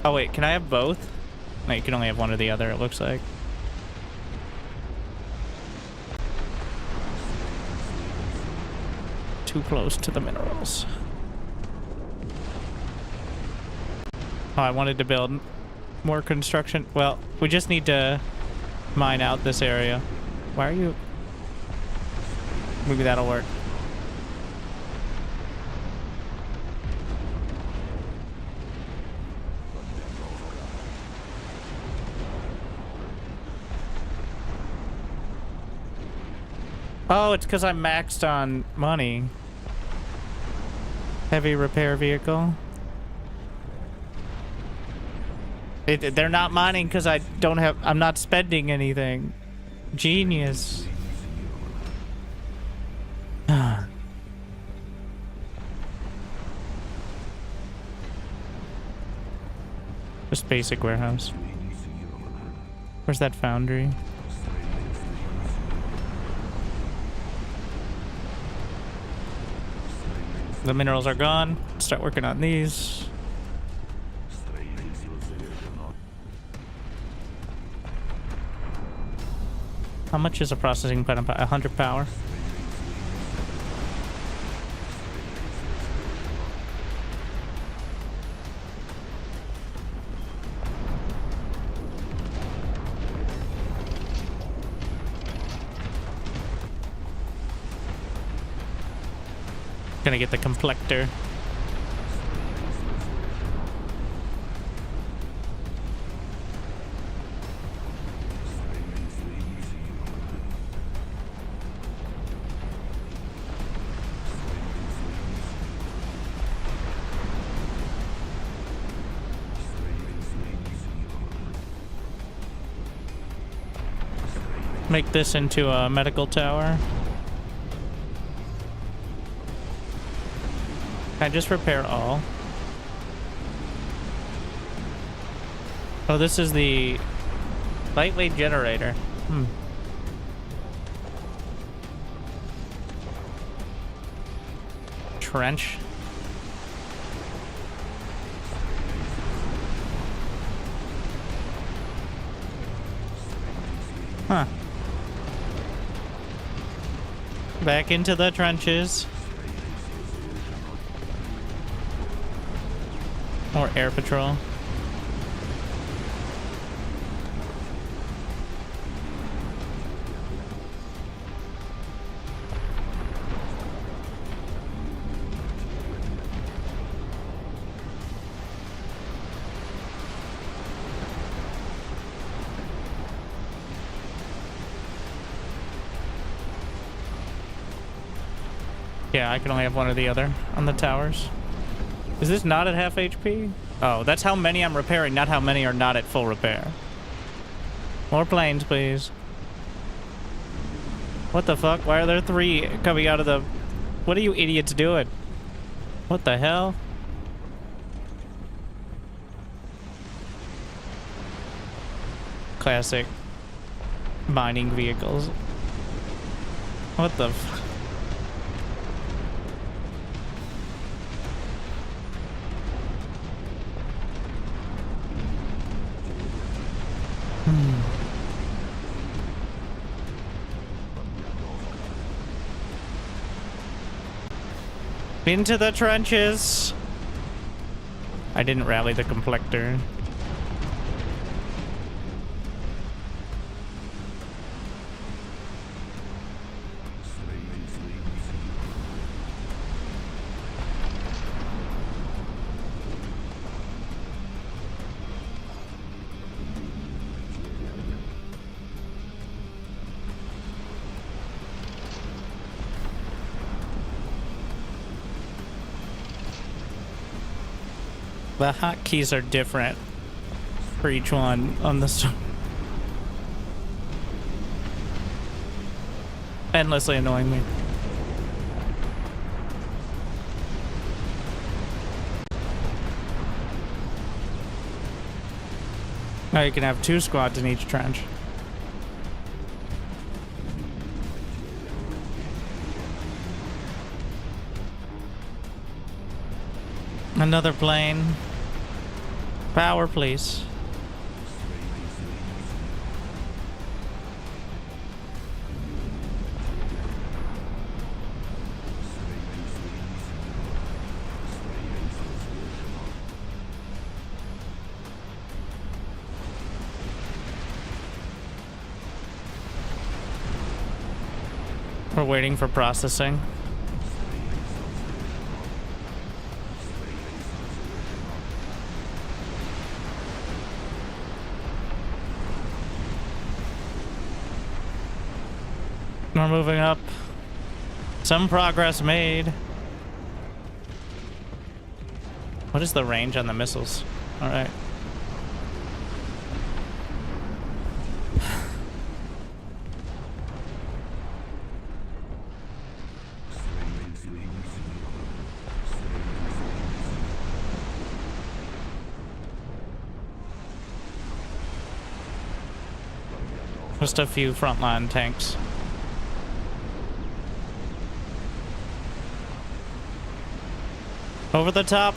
Oh wait, can I have both? No, you can only have one or the other, it looks like. Too close to the minerals. Oh, I wanted to build more construction. Well, we just need to mine out this area. Why are you... Maybe that'll work. Oh, it's because I'm maxed on money. Heavy repair vehicle. They're not mining because I don't have... I'm not spending anything. Genius. Just basic warehouse. Where's that foundry? The minerals are gone. Start working on these. How much is a processing plant? 100 power. Gonna get the complector. Make this into a medical tower. Can I just repair all? Oh, this is the lightweight generator. Trench. Huh. Back into the trenches. Or air patrol. Yeah, I can only have one or the other on the towers. Is this not at half HP? Oh, that's how many I'm repairing, not how many are not at full repair. More planes, please. What the fuck? Why are there 3 coming out of the... What are you idiots doing? What the hell? Classic mining vehicles. What the f... Into the trenches. I didn't rally the complector. The hotkeys are different for each one on the store. Endlessly annoying me. Now you can have 2 squads in each trench. Another plane. Power, please. We're waiting for processing. We're moving up. Some progress made. What is the range on the missiles? All right. Just a few frontline tanks. Over the top.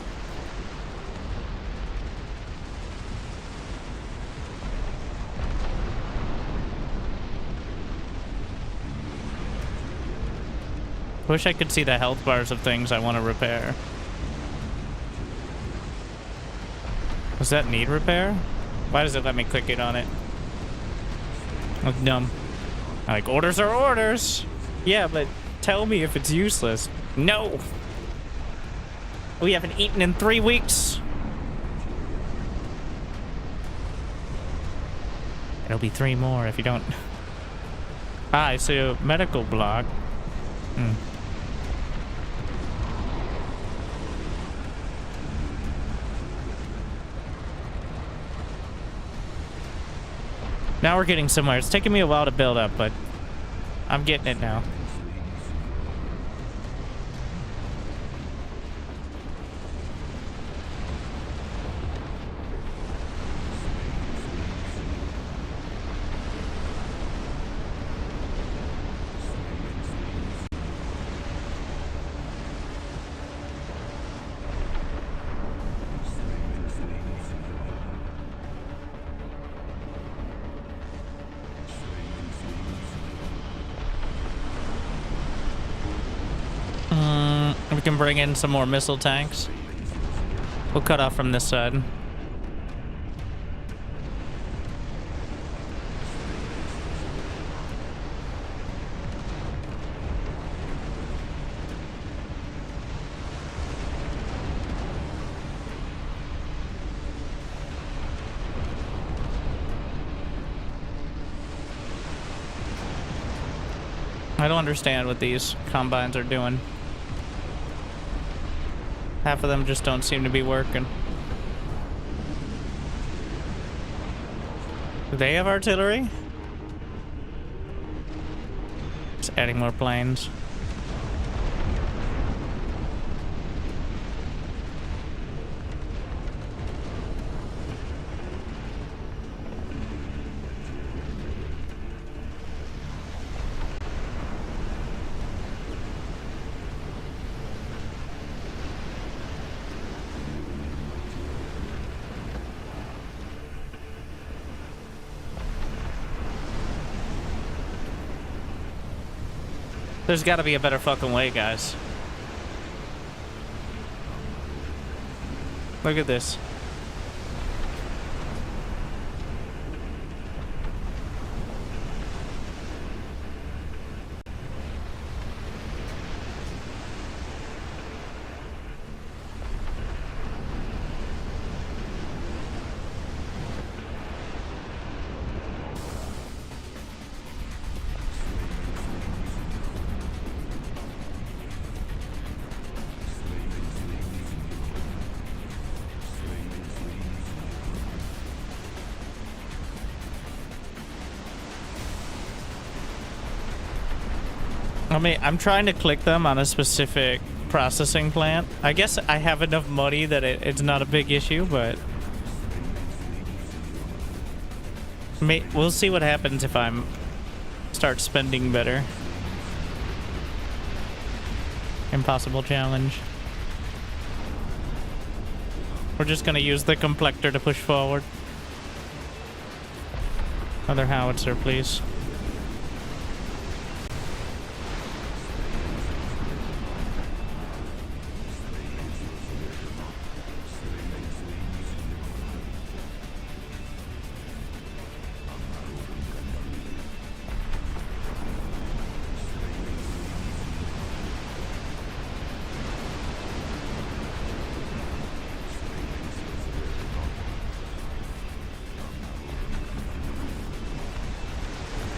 Wish I could see the health bars of things I want to repair. Does that need repair? Why does it let me click it on it? Look dumb. Like, orders are orders. Yeah, but tell me if it's useless. No. We haven't eaten in 3 weeks. It'll be 3 more if you don't. Ah, I see a medical block. Now we're getting somewhere. It's taking me a while to build up, but I'm getting it now. We can bring in some more missile tanks. We'll cut off from this side. I don't understand what these combines are doing. Half of them just don't seem to be working. Do they have artillery? Just adding more planes. There's got to be a better fucking way, guys. Look at this. I mean, I'm trying to click them on a specific processing plant. I guess I have enough money that it's not a big issue, but we'll see what happens if I'm start spending better. Impossible challenge. We're just gonna use the complector to push forward. Another howitzer, please.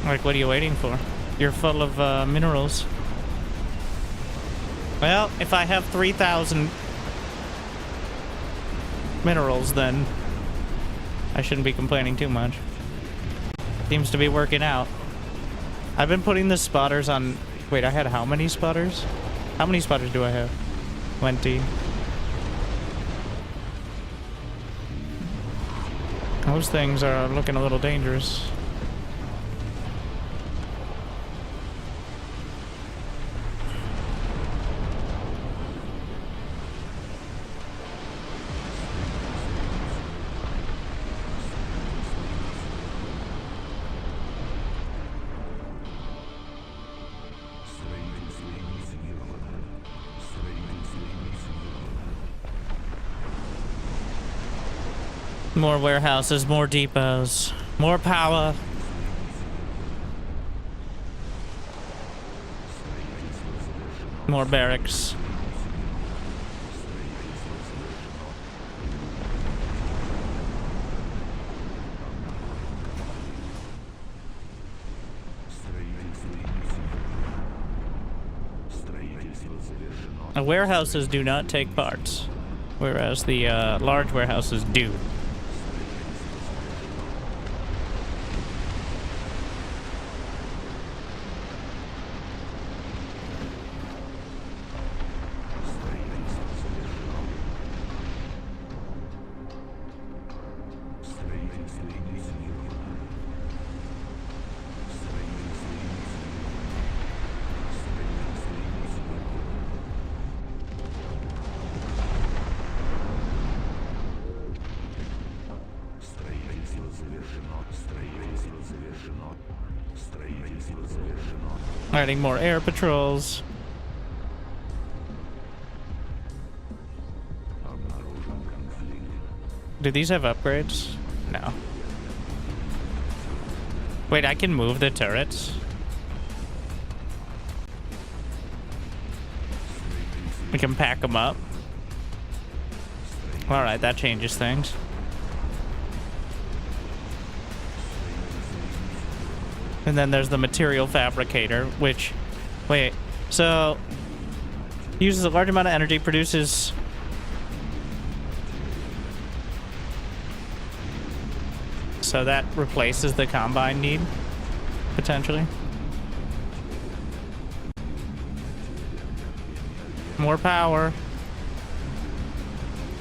Like, what are you waiting for? You're full of minerals. Well, if I have 3,000 minerals, then I shouldn't be complaining too much. Seems to be working out. I've been putting the spotters on... Wait, I had how many spotters? How many spotters do I have? 20. Those things are looking a little dangerous. More warehouses, more depots, more power. More barracks. Warehouses do not take parts, whereas the large warehouses do. Adding more air patrols. Do these have upgrades? No. Wait, I can move the turrets? We can pack them up. Alright, that changes things. And then there's the material fabricator, which... Wait, so... uses a large amount of energy, produces... So that replaces the combine need, potentially. More power.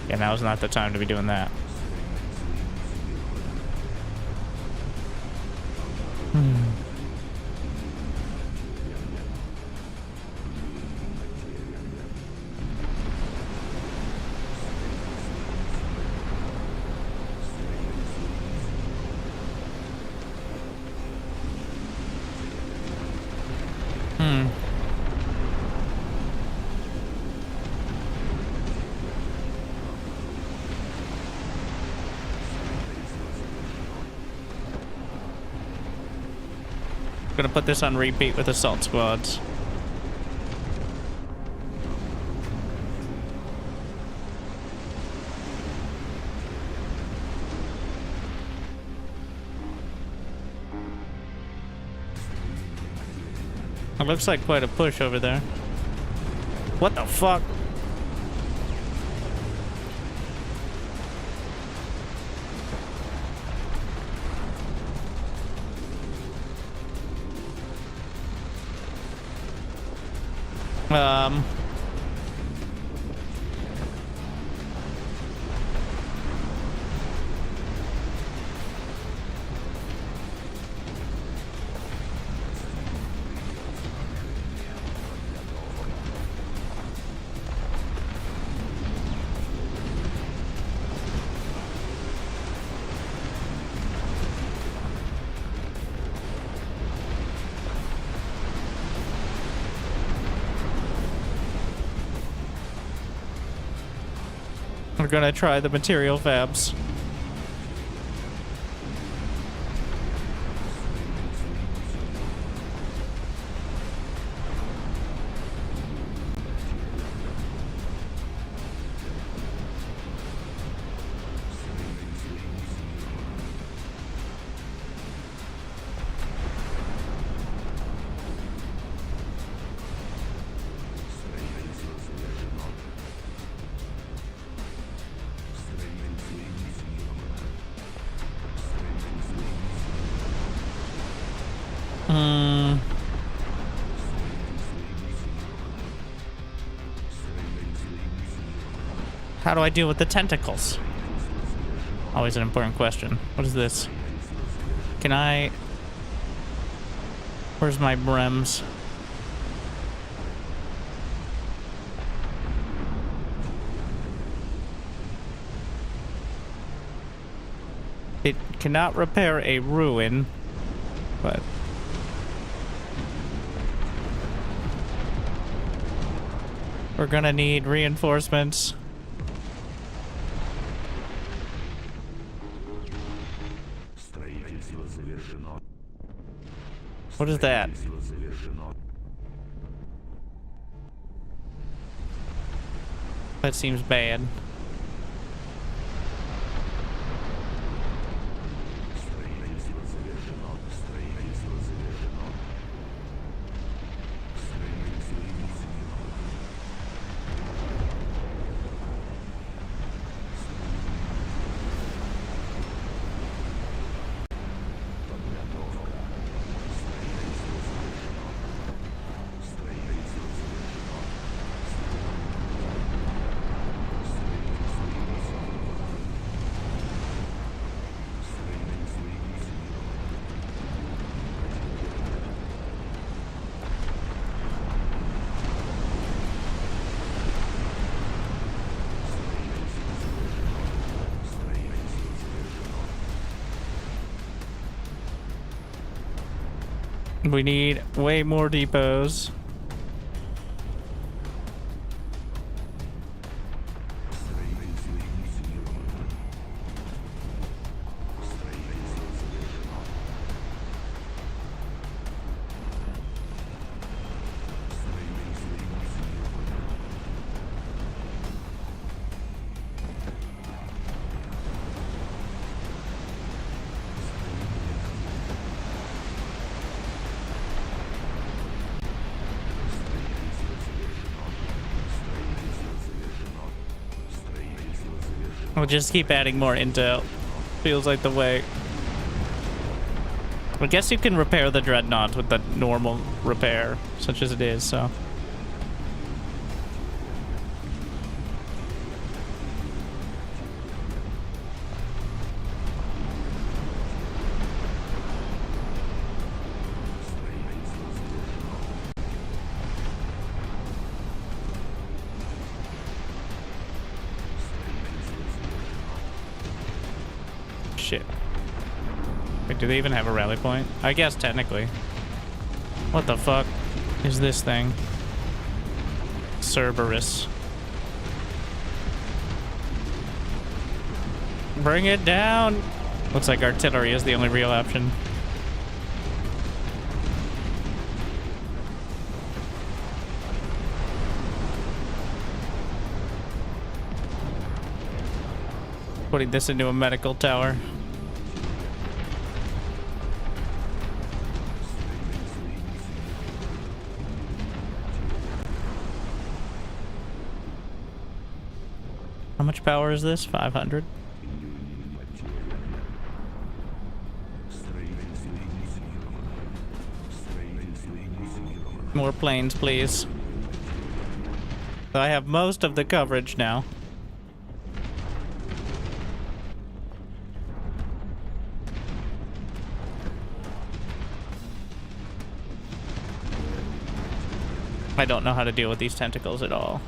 Yeah, now's not the time to be doing that. Gonna put this on repeat with assault squads. It looks like quite a push over there. What the fuck? We're gonna try the material fabs. How do I deal with the tentacles? Always an important question. What is this? Can I... Where's my brems? It cannot repair a ruin, but... We're gonna need reinforcements. What is that? That seems bad. We need way more depots. We'll just keep adding more intel. Feels like the way. I guess you can repair the dreadnought with the normal repair, such as it is, so. Shit. Wait, do they even have a rally point? I guess technically. What the fuck is this thing? Cerberus. Bring it down! Looks like artillery is the only real option. Putting this into a medical tower. How much power is this? 500? More planes, please. I have most of the coverage now. I don't know how to deal with these tentacles at all.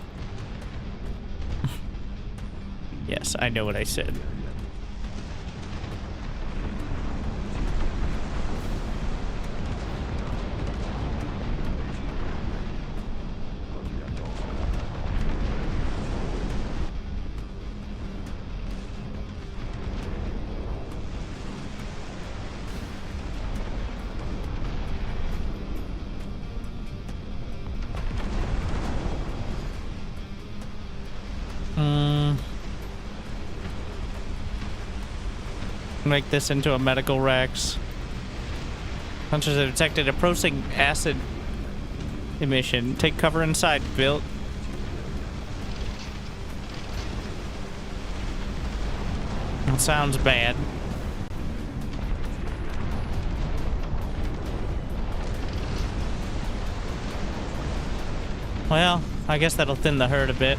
Yes, I know what I said. Make this into a medical Rex. Hunters have detected approaching acid emission. Take cover inside, built. That sounds bad. Well, I guess that'll thin the herd a bit.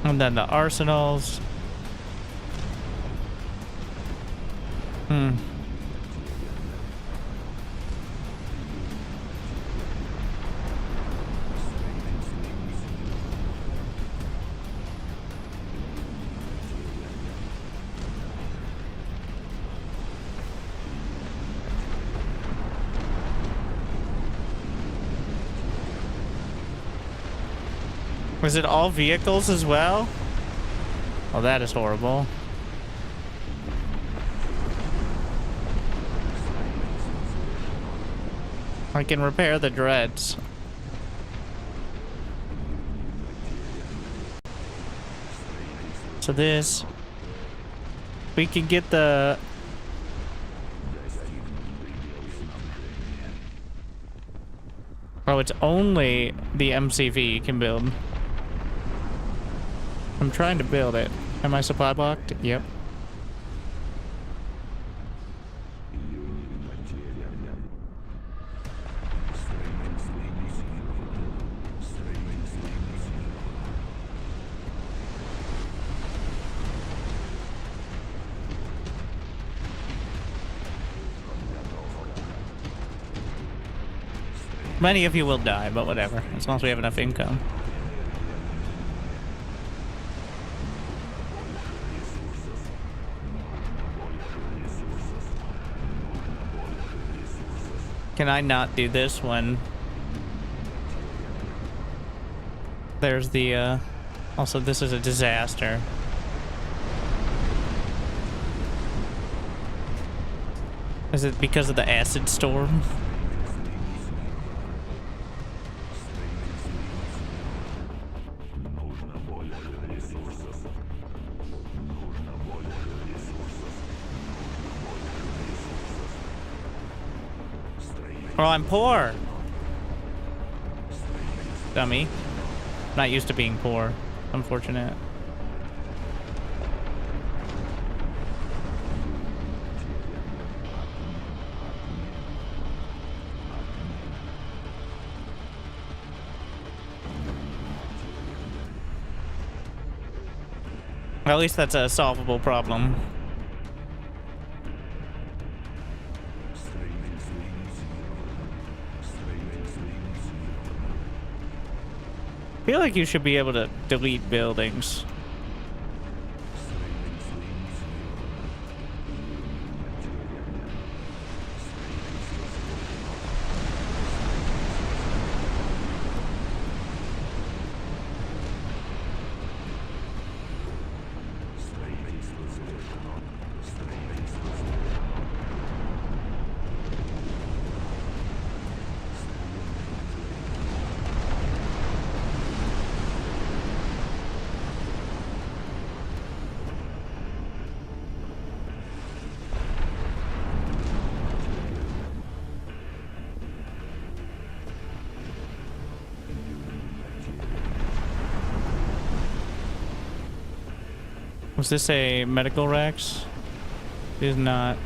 And then the arsenals. Was it all vehicles as well? Oh, that is horrible. I can repair the dreads. So this... we can get the... oh, it's only the MCV you can build. I'm trying to build it. Am I supply blocked? Yep. Many of you will die, but whatever. As long as we have enough income. Can I not do this when there's the, also this is a disaster. Is it because of the acid storm? Oh, I'm poor. Dummy. Not used to being poor. Unfortunate. At least that's a solvable problem. I feel like you should be able to delete buildings. Was this a medical Rex? It is not.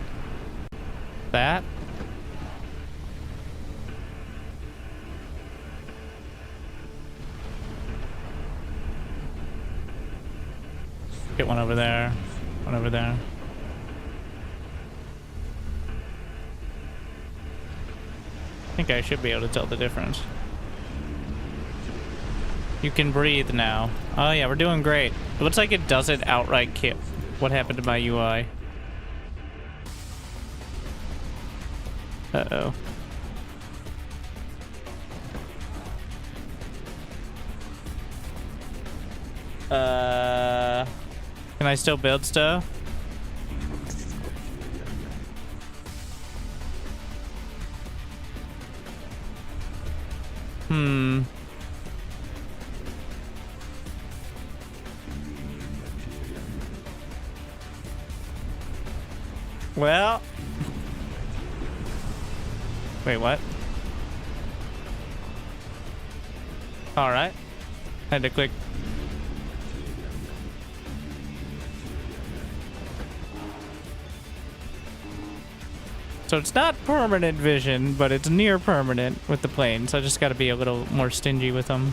That? Get one over there. One over there. I think I should be able to tell the difference. You can breathe now. Oh yeah, we're doing great. It looks like it doesn't outright kill. What happened to my UI? Uh-oh. Can I still build stuff? Well. Wait, what? Alright. Had to click. So it's not permanent vision, but it's near permanent with the planes. So I just gotta be a little more stingy with them.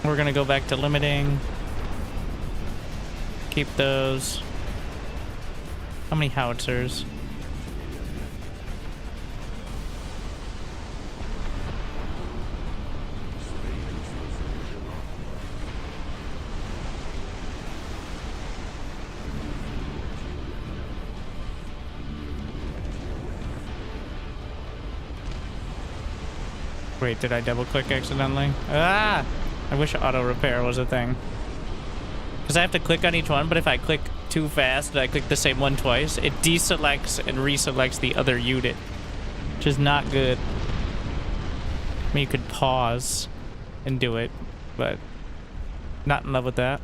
We're gonna go back to limiting. Keep those. How many howitzers? Wait, did I double click accidentally? Ah! I wish auto repair was a thing. Because I have to click on each one, but if I click too fast and I click the same one twice, it deselects and reselects the other unit, which is not good. I mean, you could pause and do it, but not in love with that.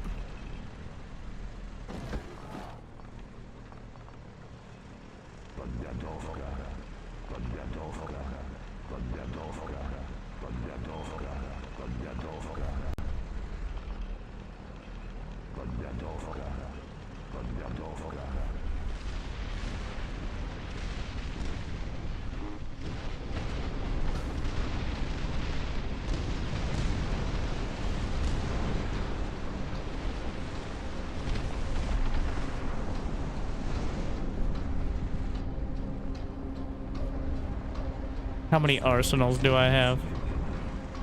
How many arsenals do I have?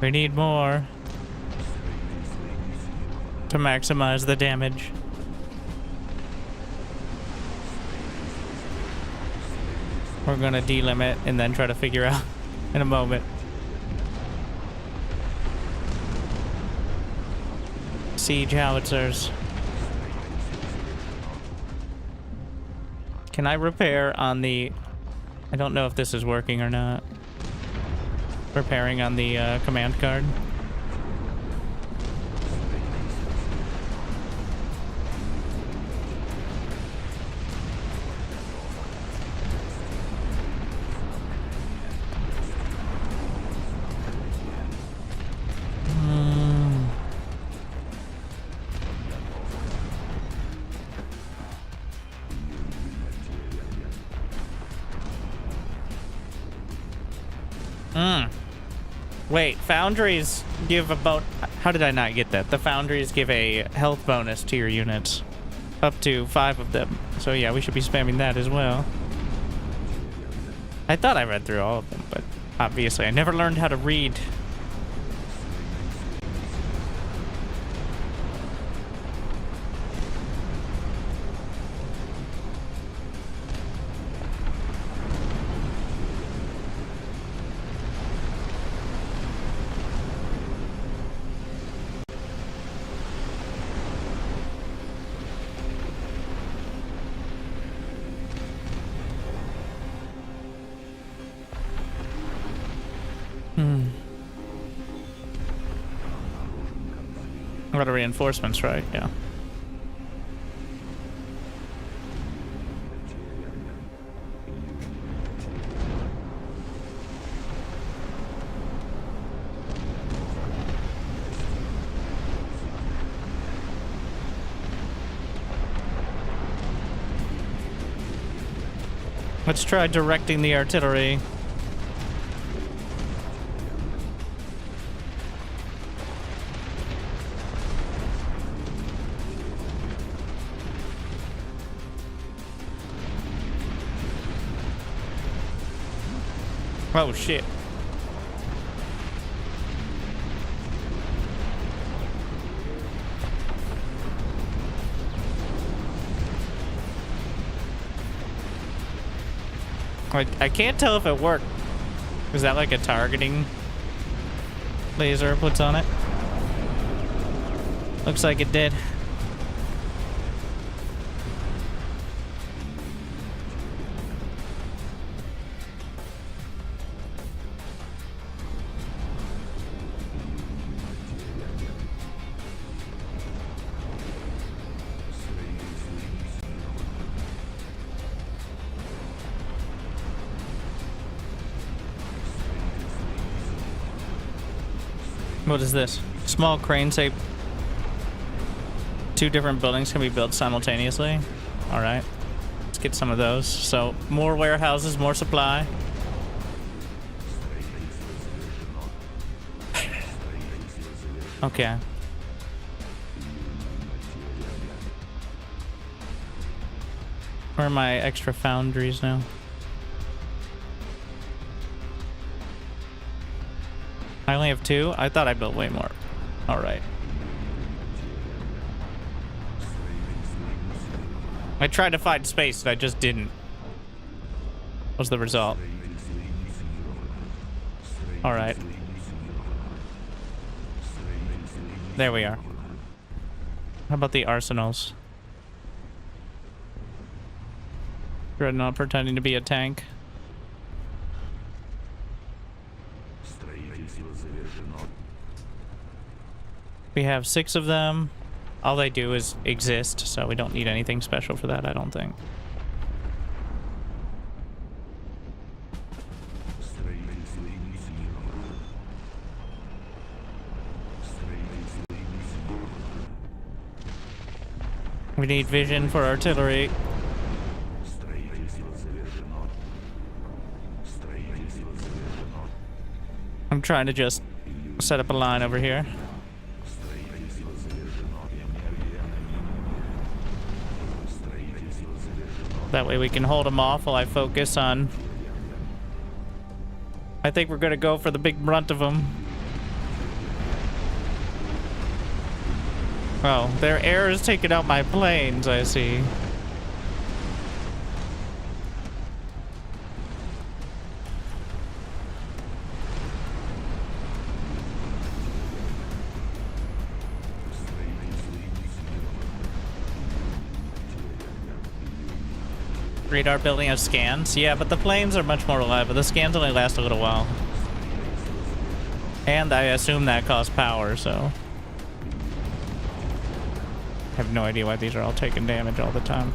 We need more to maximize the damage. We're gonna delimit and then try to figure out in a moment. Siege howitzers. Can I repair on the... I don't know if this is working or not. Repairing on the command card. Wait, foundries give about... How did I not get that? The foundries give a health bonus to your units. Up to 5 of them. So yeah, we should be spamming that as well. I thought I read through all of them, but obviously I never learned how to read. What are reinforcements, right? Yeah. Let's try directing the artillery. Oh shit. I can't tell if it worked. Is that like a targeting laser puts on it? Looks like it did. What is this? Small crane say 2 different buildings can be built simultaneously. All right, let's get some of those. So more warehouses, more supply. Okay. Where are my extra foundries now? I only have 2? I thought I built way more. Alright. I tried to find space and I just didn't. Was the result. Alright. There we are. How about the arsenals? Dreadnought pretending to be a tank. We have 6 of them. All they do is exist, so we don't need anything special for that, I don't think. We need vision for artillery. I'm trying to just set up a line over here. That way we can hold them off while I focus on... I think we're gonna go for the big brunt of them. Oh, their air is taking out my planes, I see. Radar building has scans. Yeah, but the planes are much more reliable. The scans only last a little while. And I assume that costs power, so... I have no idea why these are all taking damage all the time.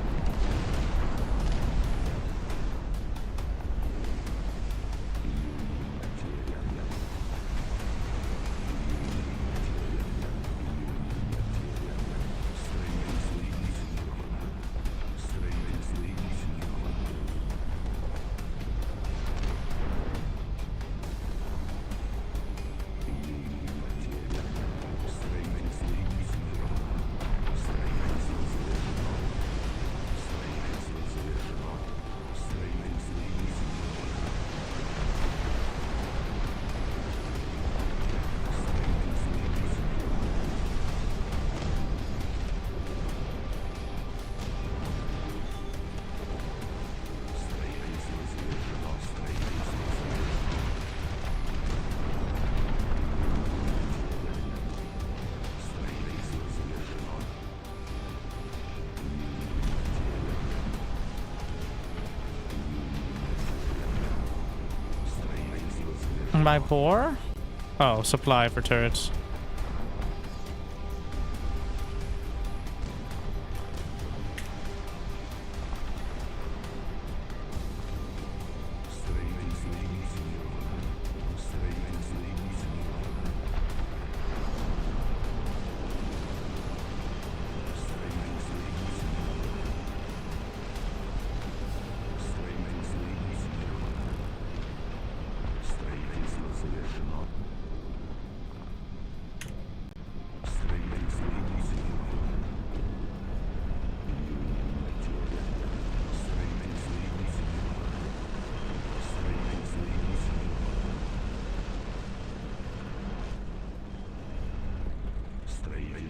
By 4? Oh, supply for turrets.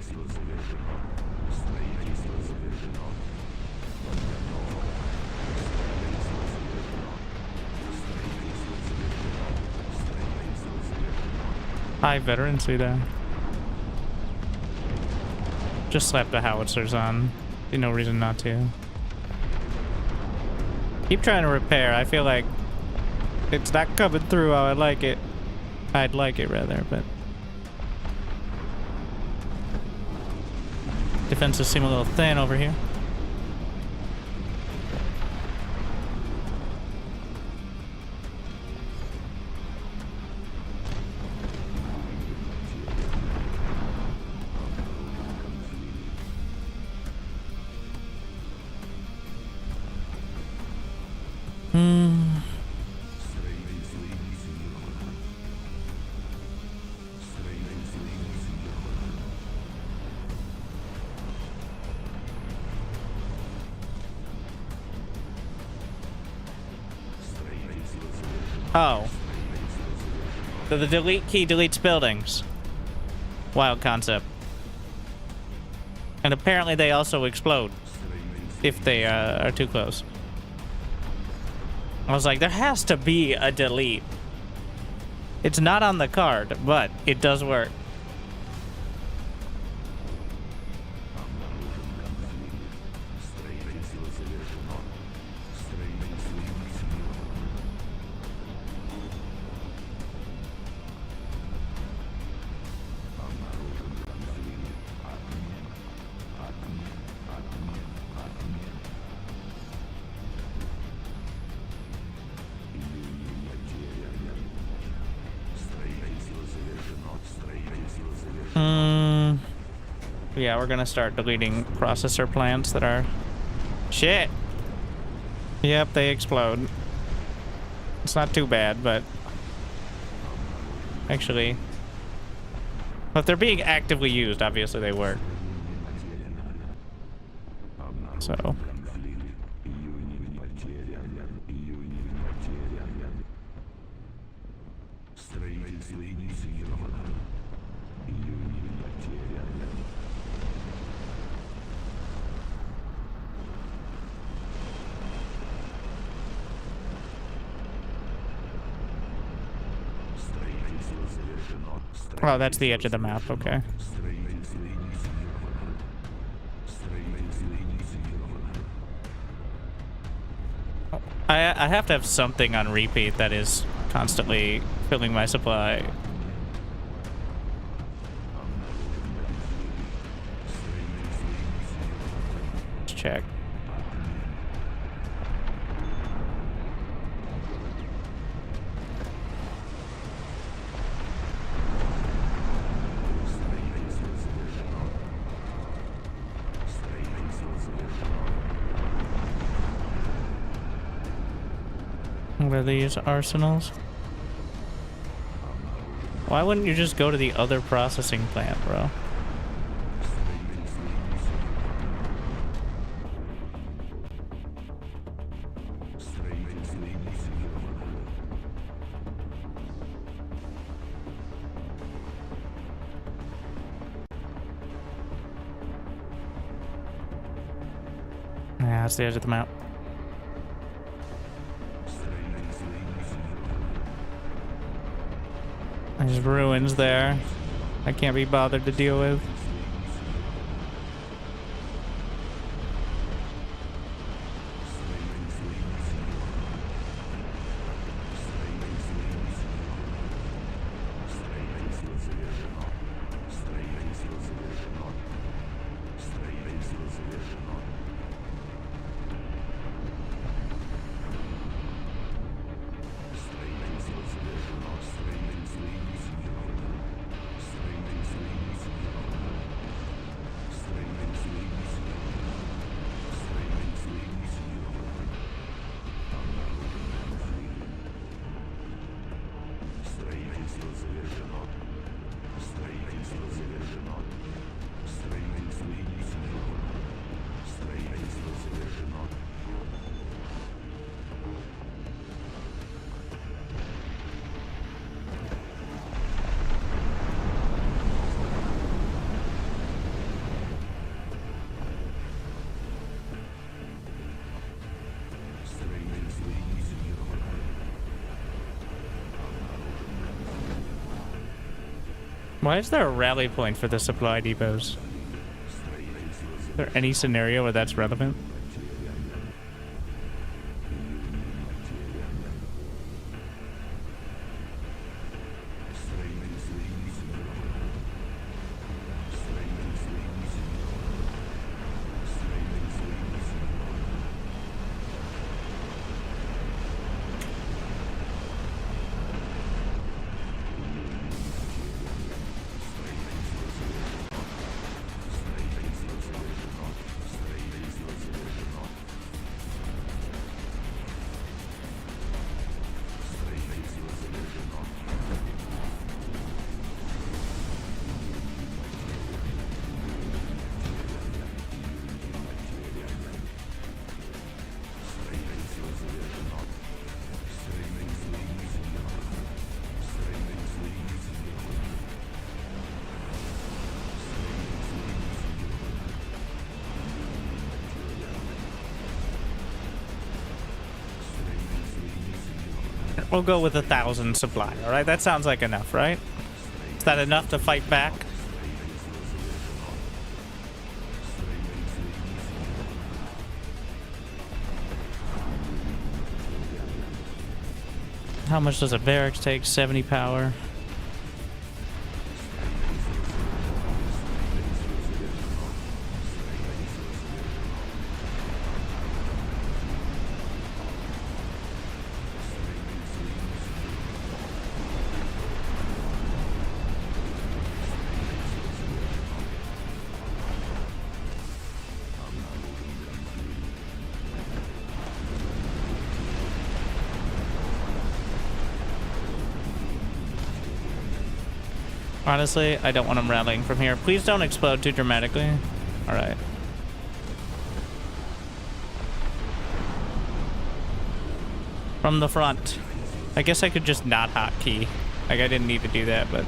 Строительство завершено. Строительство завершено. Строительство завершено. Строительство завершено. Строительство завершено. High veterancy there. Just slap the howitzers on. See no reason not to. Keep trying to repair. I feel like it's not coming through how I'd like it. I'd like it rather, but defenses seem a little thin over here. Oh. So the delete key deletes buildings. Wild concept. And apparently they also explode if they are too close. I was like, there has to be a delete. It's not on the card, but it does work. Yeah, we're gonna start deleting processor plants that are... Shit! Yep, they explode. It's not too bad, but... Actually... If they're being actively used, obviously they work. So... Oh, that's the edge of the map, okay. I have to have something on repeat that is constantly filling my supply. Let's check. What are these arsenals? Why wouldn't you just go to the other processing plant, bro? Yeah, that's the edge of the map. There's ruins there. I can't be bothered to deal with. Why is there a rally point for the supply depots? Is there any scenario where that's relevant? We'll go with 1,000 supply, alright? That sounds like enough, right? Is that enough to fight back? How much does a barracks take? 70 power. Honestly, I don't want them rallying from here. Please don't explode too dramatically. All right. From the front. I guess I could just not hotkey. Like, I didn't need to do that, but...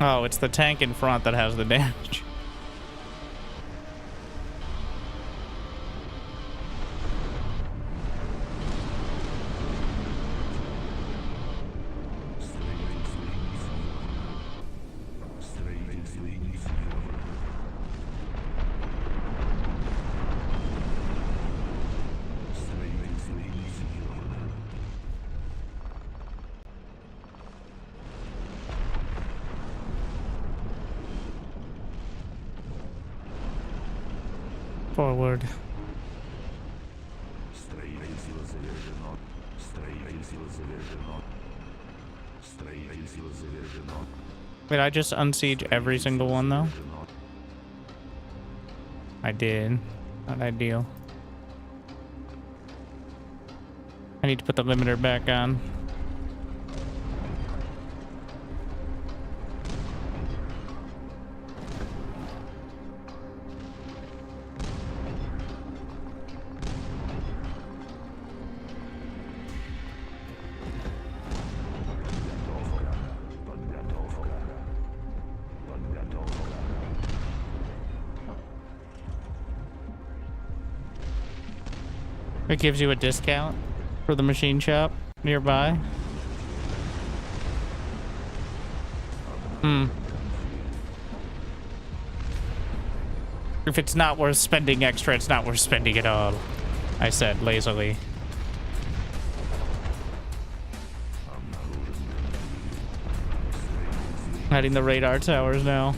Oh, it's the tank in front that has the damage. Forward. Wait, I just unsiege every single one though? I did. Not ideal. I need to put the limiter back on. It gives you a discount for the machine shop nearby. If it's not worth spending extra, it's not worth spending at all. I said lazily. Adding the radar towers now.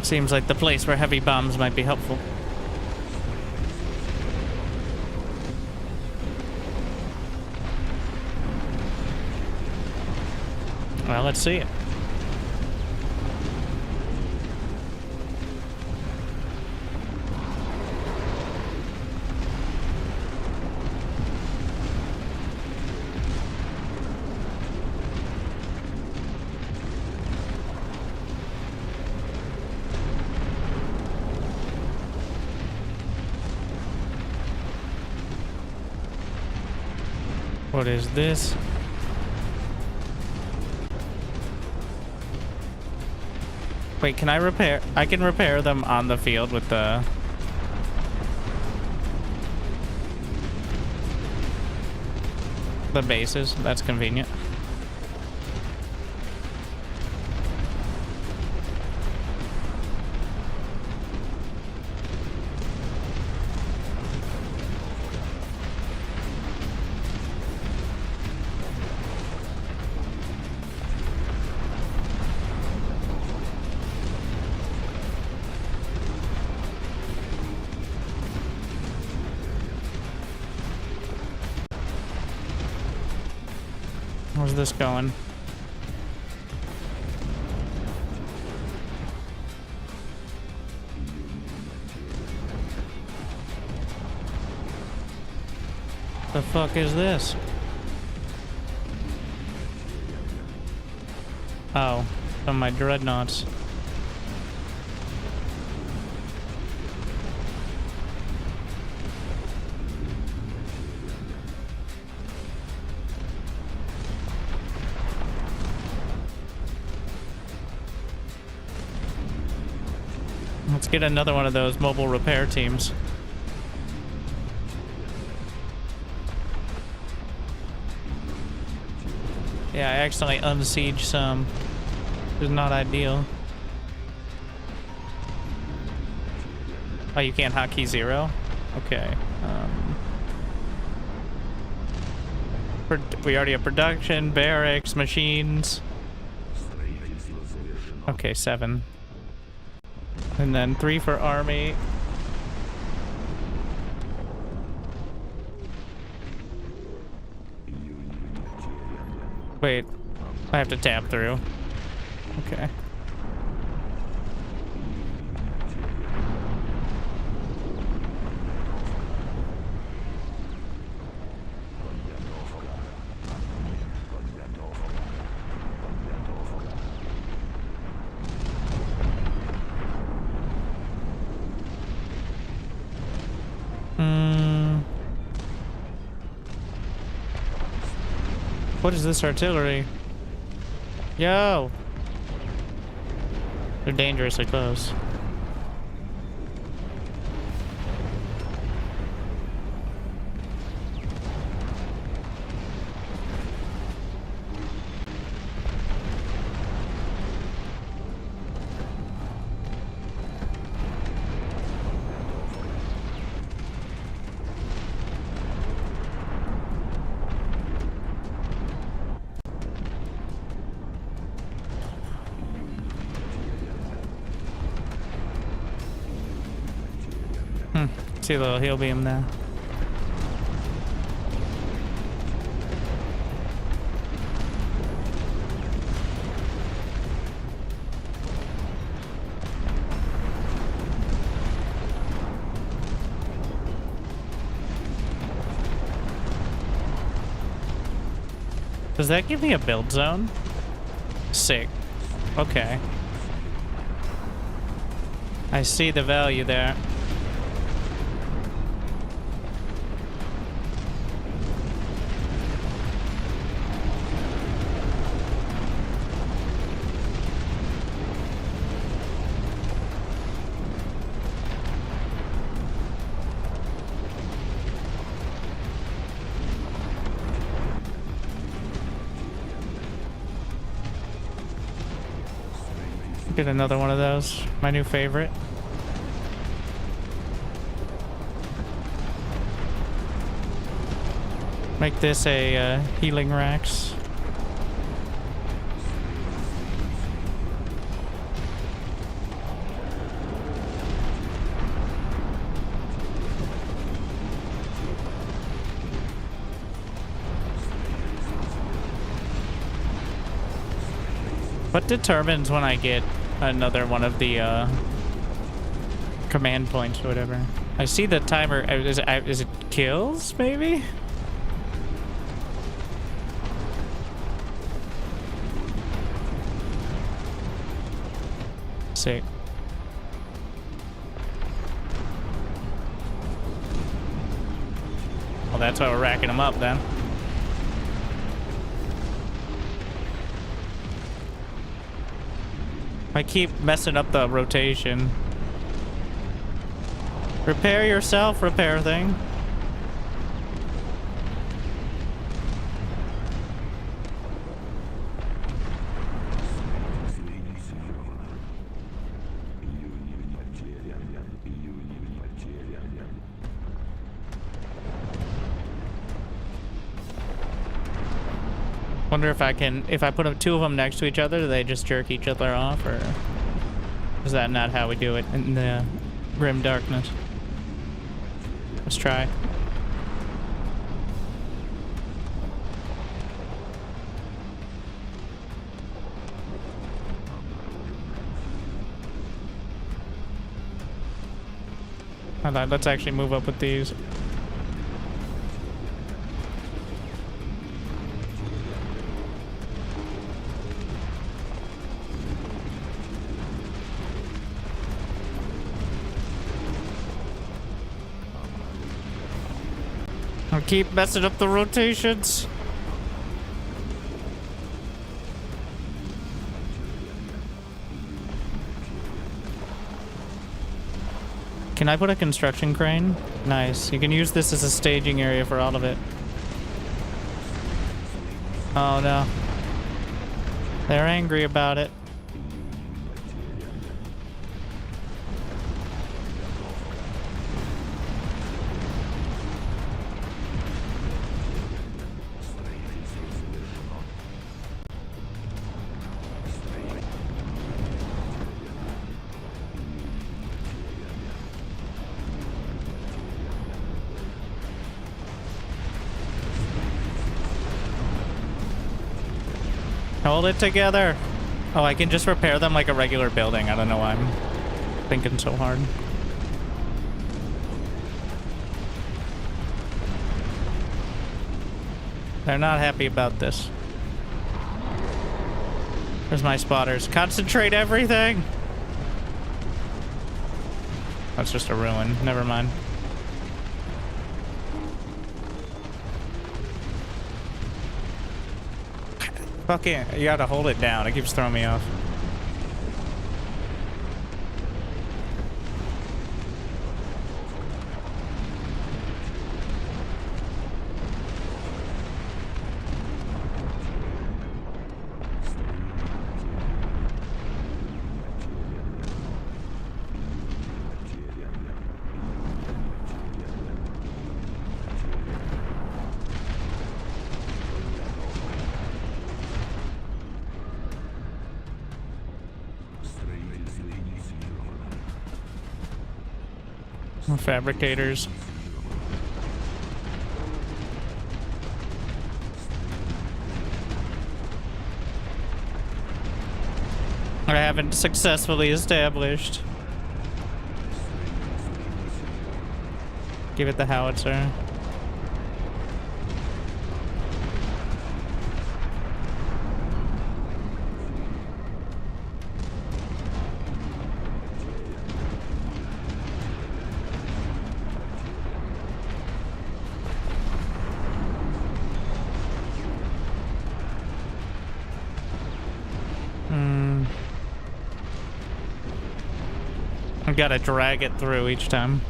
Seems like the place where heavy bombs might be helpful. Well, let's see it. What is this? Wait, can I repair? I can repair them on the field with the... bases. That's convenient. Where's this going? The fuck is this? Oh, some of my dreadnoughts. Let's get another one of those mobile repair teams. Yeah, I accidentally unsieged some. It's not ideal. Oh, you can't hotkey 0? Okay. We already have production, barracks, machines. Okay, 7. And then 3 for army. Wait, I have to tab through. Okay. What is this artillery? Yo! They're dangerously close. See a little heal beam there. Does that give me a build zone? Sick. Okay. I see the value there. Get another one of those. My new favorite. Make this a healing racks. What determines when I get another one of the command points or whatever? I see the timer. Is it kills, maybe? See. Well, that's why we're racking them up then. I keep messing up the rotation. Repair yourself, repair thing. Wonder if I can, if I put two of them next to each other, do they just jerk each other off, or is that not how we do it in the grim darkness? Let's try. Hold on, let's actually move up with these. I keep messing up the rotations. Can I put a construction crane? Nice. You can use this as a staging area for all of it. Oh no. They're angry about it. Hold it together. Oh, I can just repair them like a regular building. I don't know why I'm thinking so hard. They're not happy about this. Where's my spotters? Concentrate everything! That's just a ruin. Never mind. Fucking, you gotta hold it down. It keeps throwing me off. Fabricators. I haven't successfully established. Give it the howitzer. Gotta drag it through each time.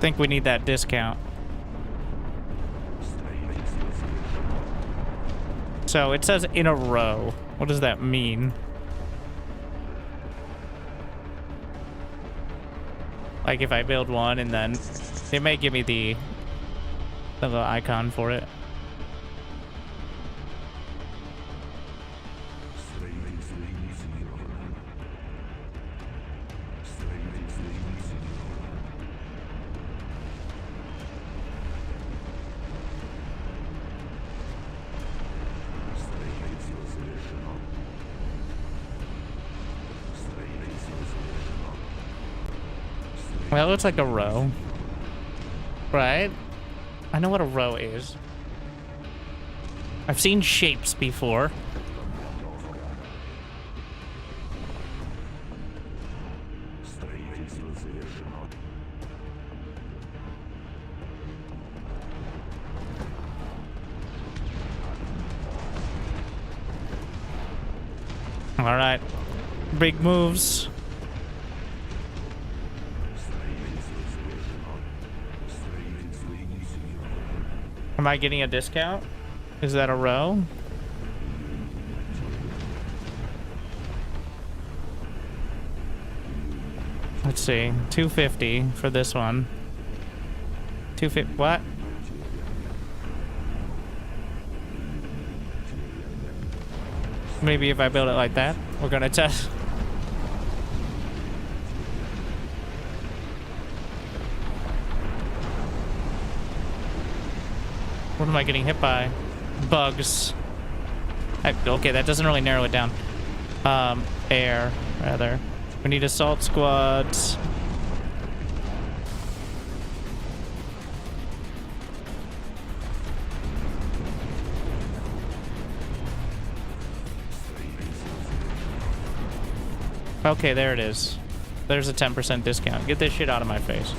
Think we need that discount. So it says in a row. What does that mean? Like if I build one and then it may give me the little icon for it. Well, it's like a row. Right? I know what a row is. I've seen shapes before. All right. Big moves. Am I getting a discount? Is that a row? Let's see. 250 for this one. 250. What? Maybe if I build it like that, we're gonna test. What am I getting hit by? Bugs. Okay, that doesn't really narrow it down. Air, rather. We need assault squads. Okay, there it is. There's a 10% discount. Get this shit out of my face.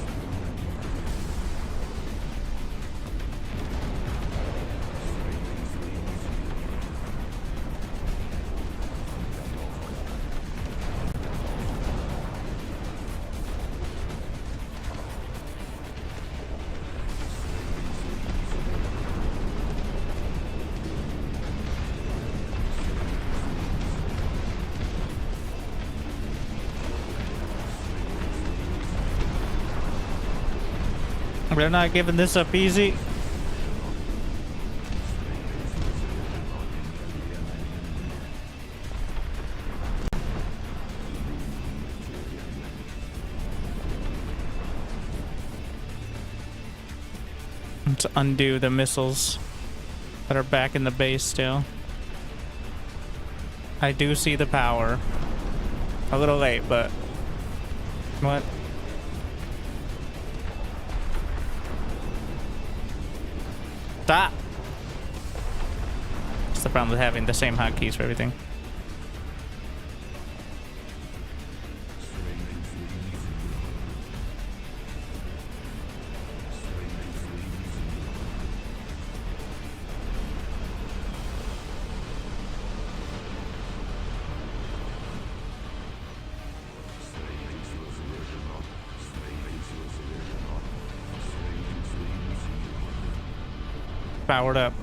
We're not giving this up easy. Let's undo the missiles that are back in the base still. I do see the power. A little late, but... What? Stop! That's the problem with having the same hotkeys for everything. Powered up.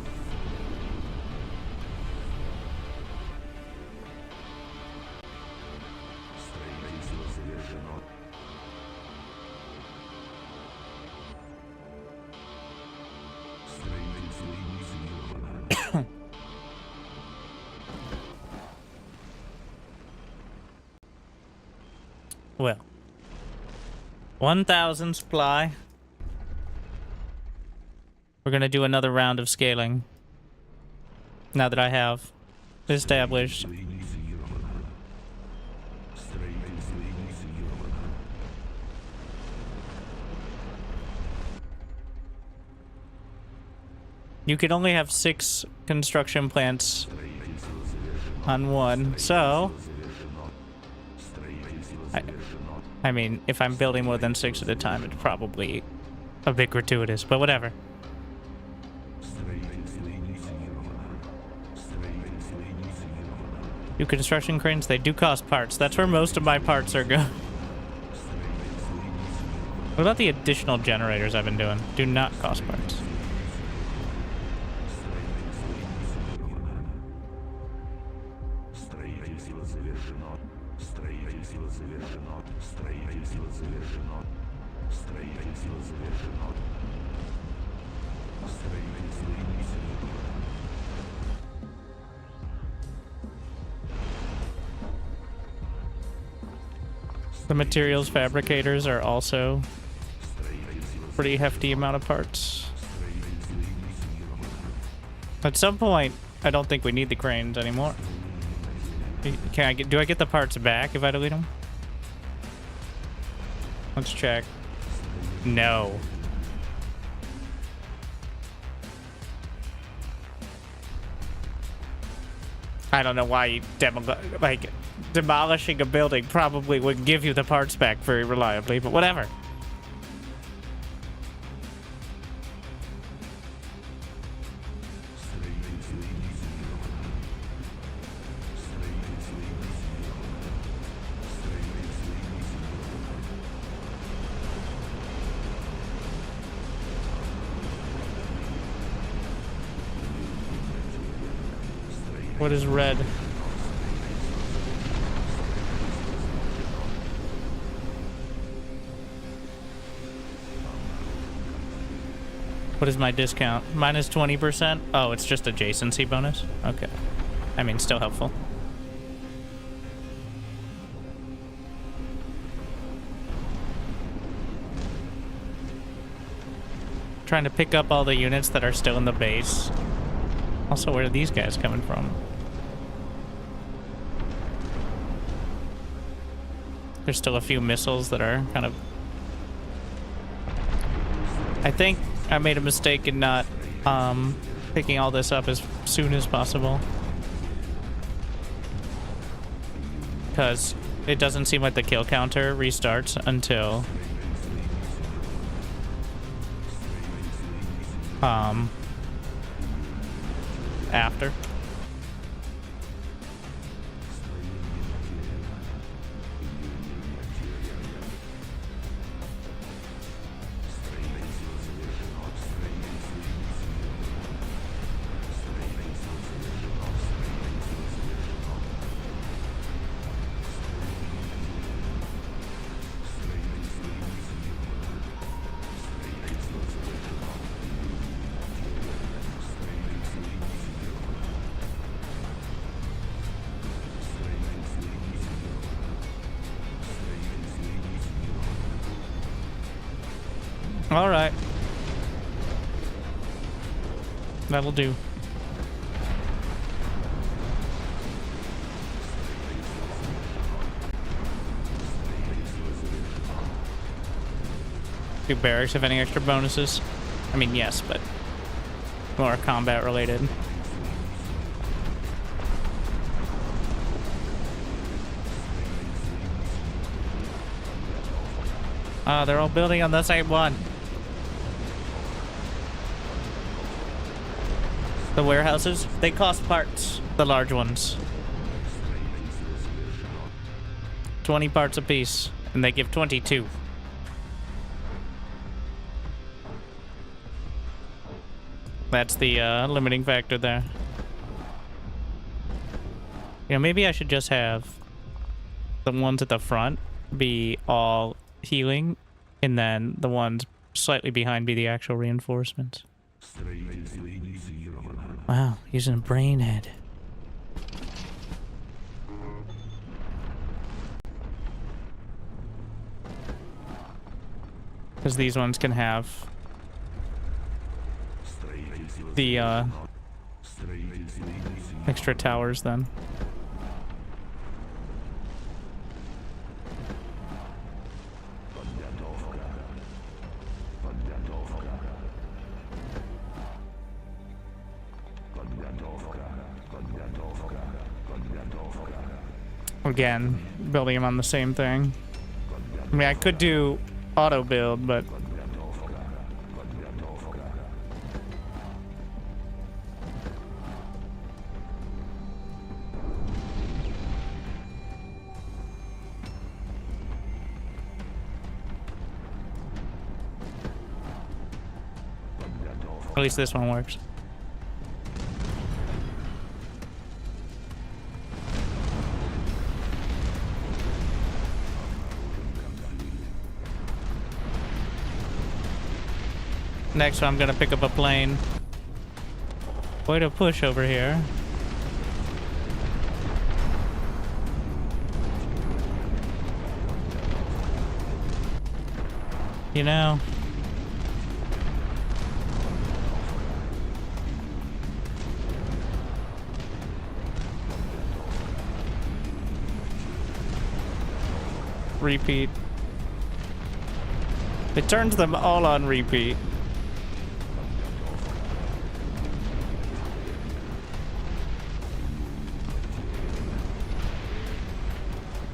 Well, 1,000 supply. We're gonna do another round of scaling. Now that I have established. You can only have 6 construction plants on one, so... I mean, if I'm building more than 6 at a time, it's probably a bit gratuitous, but whatever. Do construction cranes? They do cost parts. That's where most of my parts are going. What about the additional generators I've been doing? Do not cost parts. The materials fabricators are also pretty hefty amount of parts. At some point, I don't think we need the cranes anymore. Do I get the parts back if I delete them? Let's check. No. I don't know why you demolishing a building probably wouldn't give you the parts back very reliably, but whatever. What is red? What is my discount? Minus 20%? Oh, it's just adjacency bonus? Okay. I mean, still helpful. Trying to pick up all the units that are still in the base. Also, where are these guys coming from? There's still a few missiles that are kind of... I think I made a mistake in not picking all this up as soon as possible. Because it doesn't seem like the kill counter restarts until... after. All right. That'll do. Do barracks have any extra bonuses? I mean, yes, but more combat related. Ah, they're all building on the same one. The warehouses, they cost parts, the large ones. 20 parts a piece, and they give 22. That's the limiting factor there. You know, maybe I should just have the ones at the front be all healing, and then the ones slightly behind be the actual reinforcements. Wow, using a brain head. Because these ones can have the extra towers then. Again, building them on the same thing. I mean, I could do auto build, but at least this one works. Next, I'm gonna pick up a plane. Way to push over here. You know, repeat. It turns them all on repeat.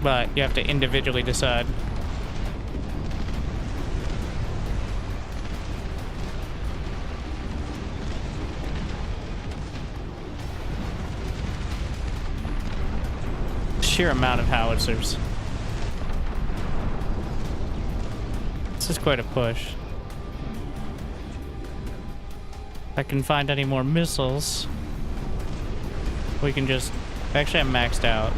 But you have to individually decide. Sheer amount of howitzers. This is quite a push. If I can find any more missiles, we can just... Actually, I'm maxed out.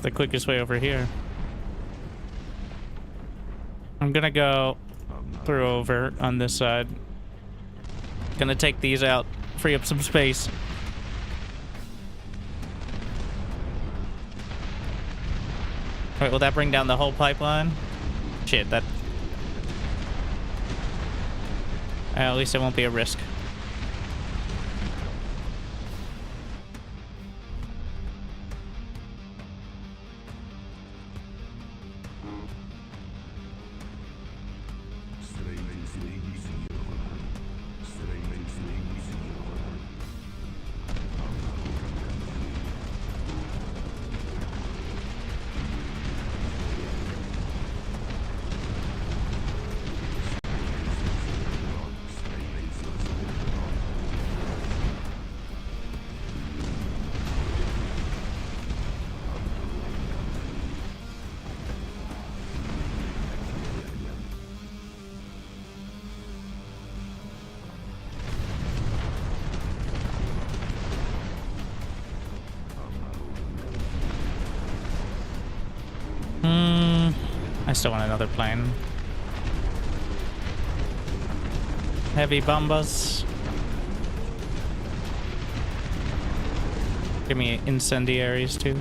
The quickest way over here. I'm gonna go through over on this side. Gonna take these out, free up some space. Wait, will that bring down the whole pipeline? Shit, that... At least it won't be a risk. I still want another plane. Heavy bombers. Give me incendiaries too.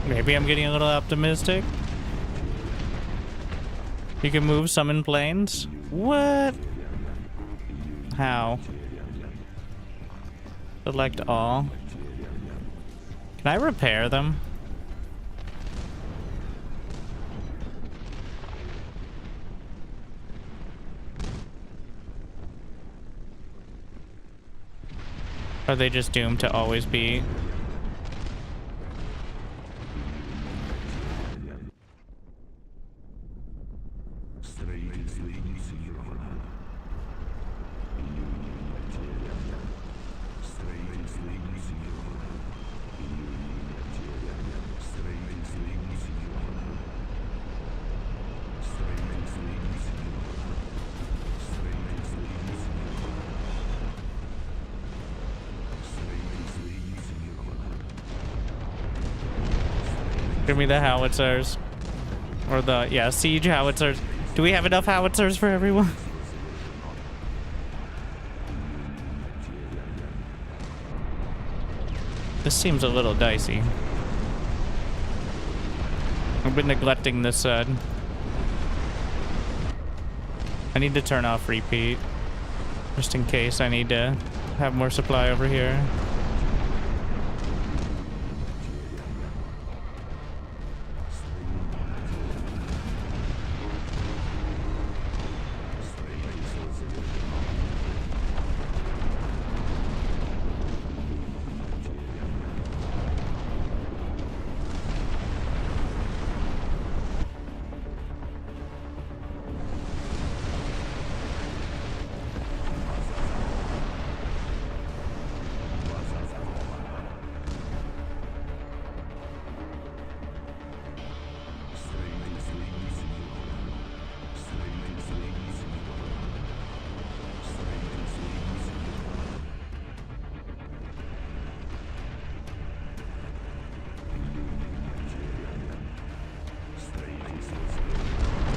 Maybe I'm getting a little optimistic. You can move summon planes? What? How? Select all. Can I repair them? Are they just doomed to always be? Give me the howitzers. Or the, yeah, siege howitzers. Do we have enough howitzers for everyone? This seems a little dicey. I've been neglecting this side. I need to turn off repeat. Just in case I need to have more supply over here.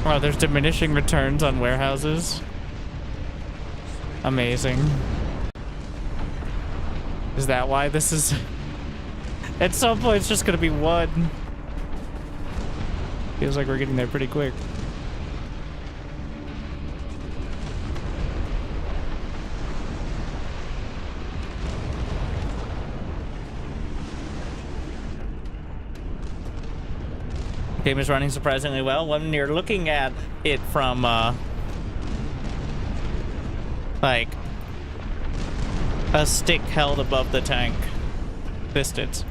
Wow, there's diminishing returns on warehouses. Amazing. Is that why this is... At some point, it's just gonna be one. Feels like we're getting there pretty quick. Game is running surprisingly well when you're looking at it from like a stick held above the tank distance.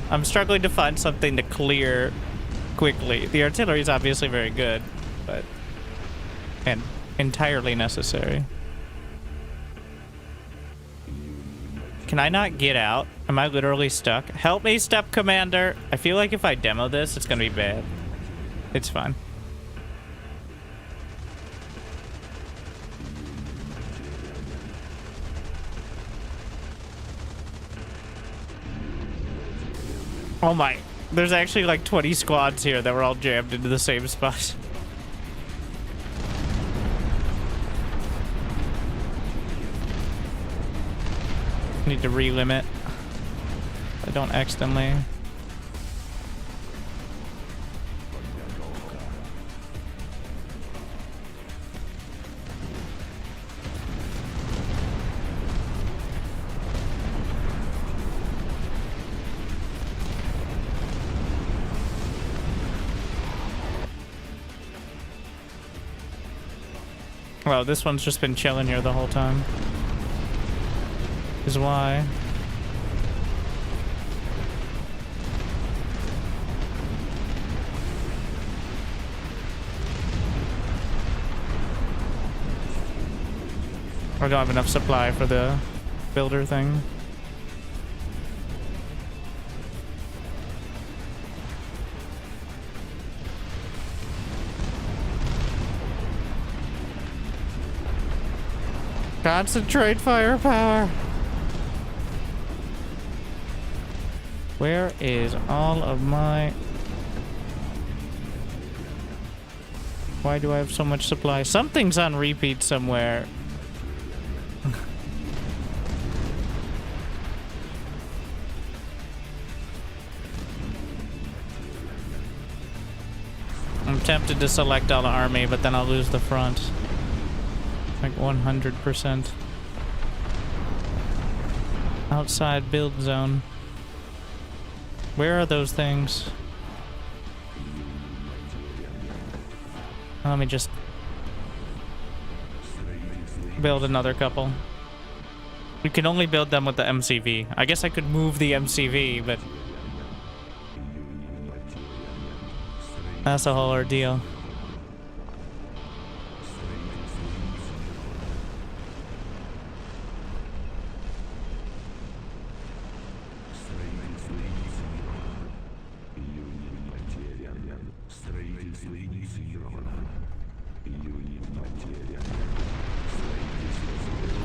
I'm struggling to find something to clear quickly. The artillery is obviously very good, but and entirely necessary. Can I not get out? Am I literally stuck? Help me, Step Commander. I feel like if I demo this, it's gonna be bad. It's fine. Oh my, there's actually like 20 squads here that were all jammed into the same spot. Need to relimit. I don't accidentally. Well, this one's just been chilling here the whole time. Is why. I don't have enough supply for the builder thing. Concentrate firepower. Where is all of my... Why do I have so much supply? Something's on repeat somewhere. I'm tempted to select all the army, but then I'll lose the front. Like 100%. Outside build zone. Where are those things? Let me just build another couple. You can only build them with the MCV. I guess I could move the MCV, but that's a whole ordeal.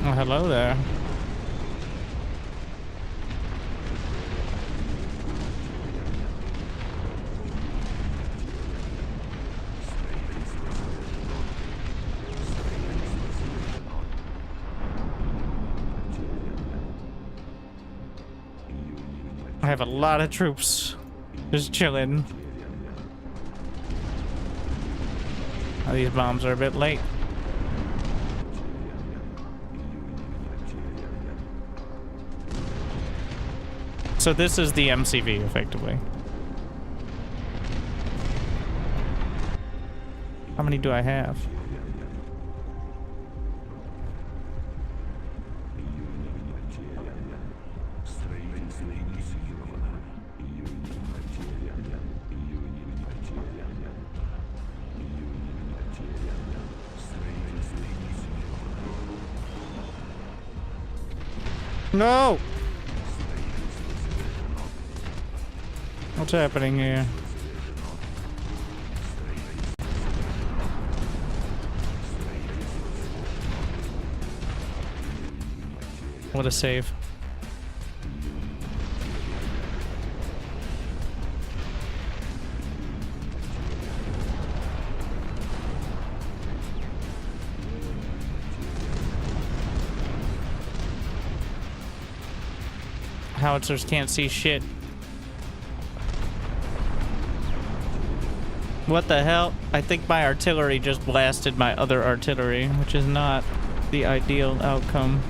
Oh, hello there. I have a lot of troops just chilling. Oh, these bombs are a bit late. So this is the MCV, effectively. How many do I have? No! What's happening here? What a save. Howitzers can't see shit. What the hell? I think my artillery just blasted my other artillery, which is not the ideal outcome.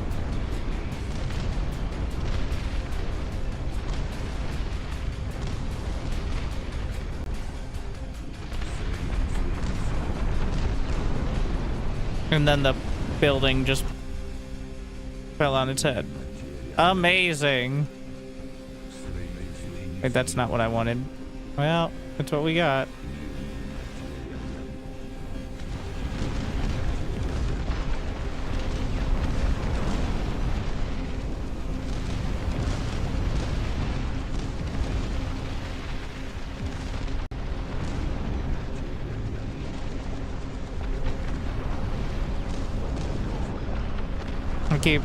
And then the building just fell on its head. Amazing. Wait, that's not what I wanted. Well, that's what we got. Okay.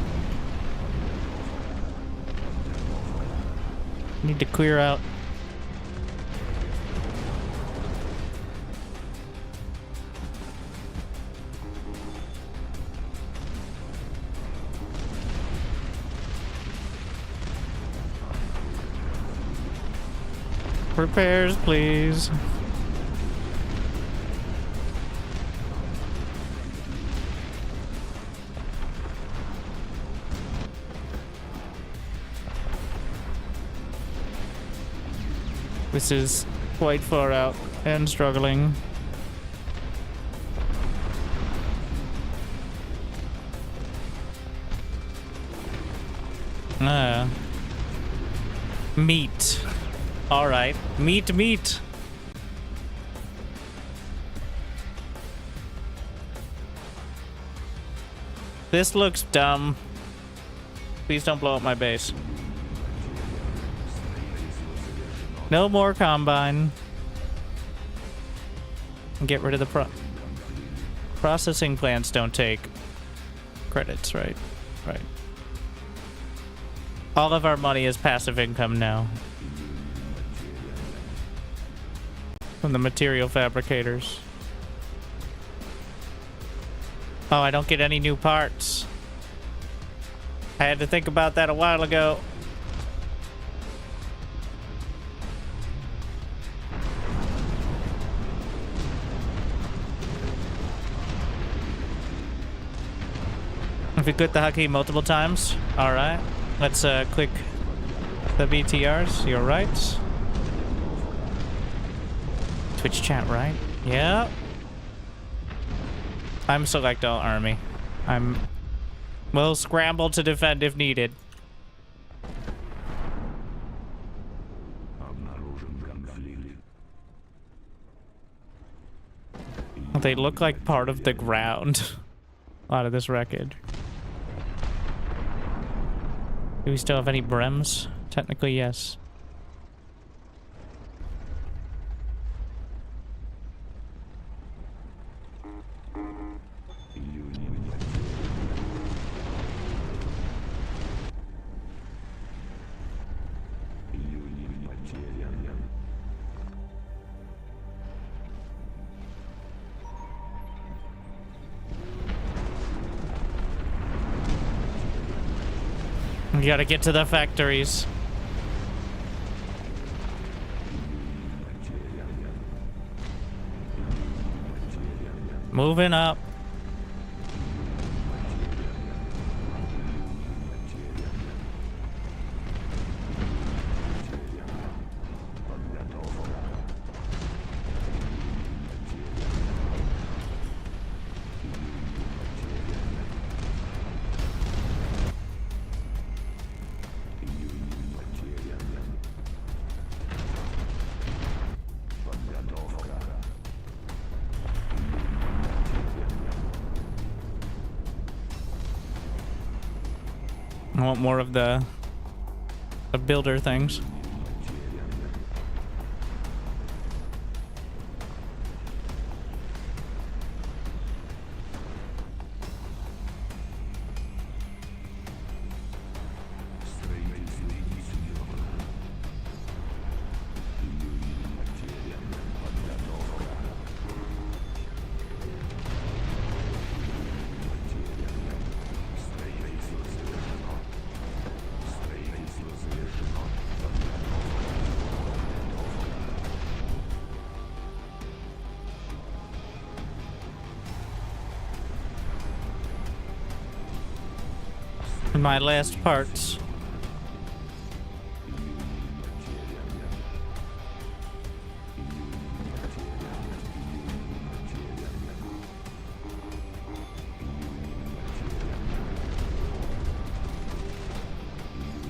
Need to clear out. Repairs, please. This is quite far out and struggling. Meat. Alright. Meat. This looks dumb. Please don't blow up my base. No more combine. Get rid of the processing plants don't take credits, right? Right. All of our money is passive income now. From the material fabricators. Oh, I don't get any new parts. I had to think about that a while ago. If you click the hotkey multiple times, alright. Let's click the BTRs, you're right. Twitch chat, right? Yeah. I'm select all army. We'll scramble to defend if needed. They look like part of the ground. A lot of this wreckage. Do we still have any Brems? Technically, yes. We gotta get to the factories. Moving up. I want more of the builder things. My last parts.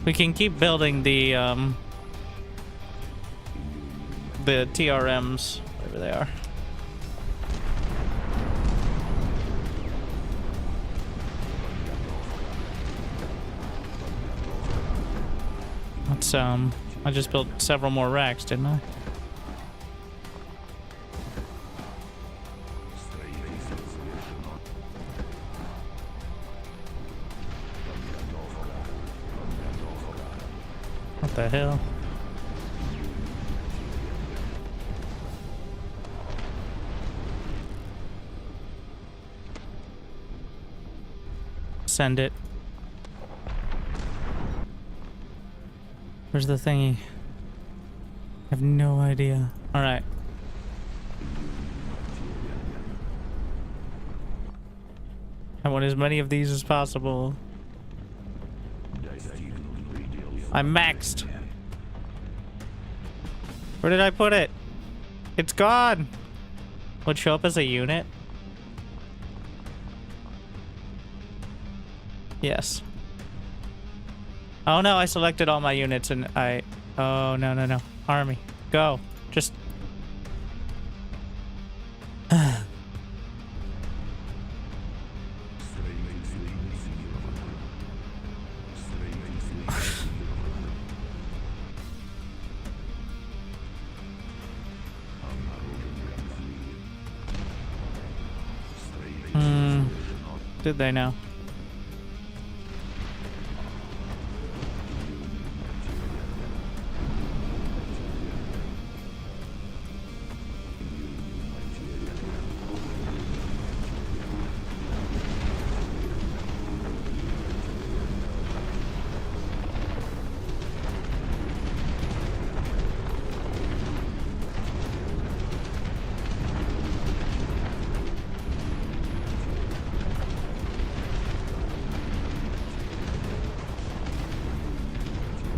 We can keep building the TRMs, wherever they are. Let's I just built several more racks, didn't I? What the hell? Send it. Where's the thingy? I have no idea. All right. I want as many of these as possible. I'm maxed. Where did I put it? It's gone. Would show up as a unit? Yes. Oh no, I selected all my units and I... Oh, no, no, no. Army. Go. Just... Did they now?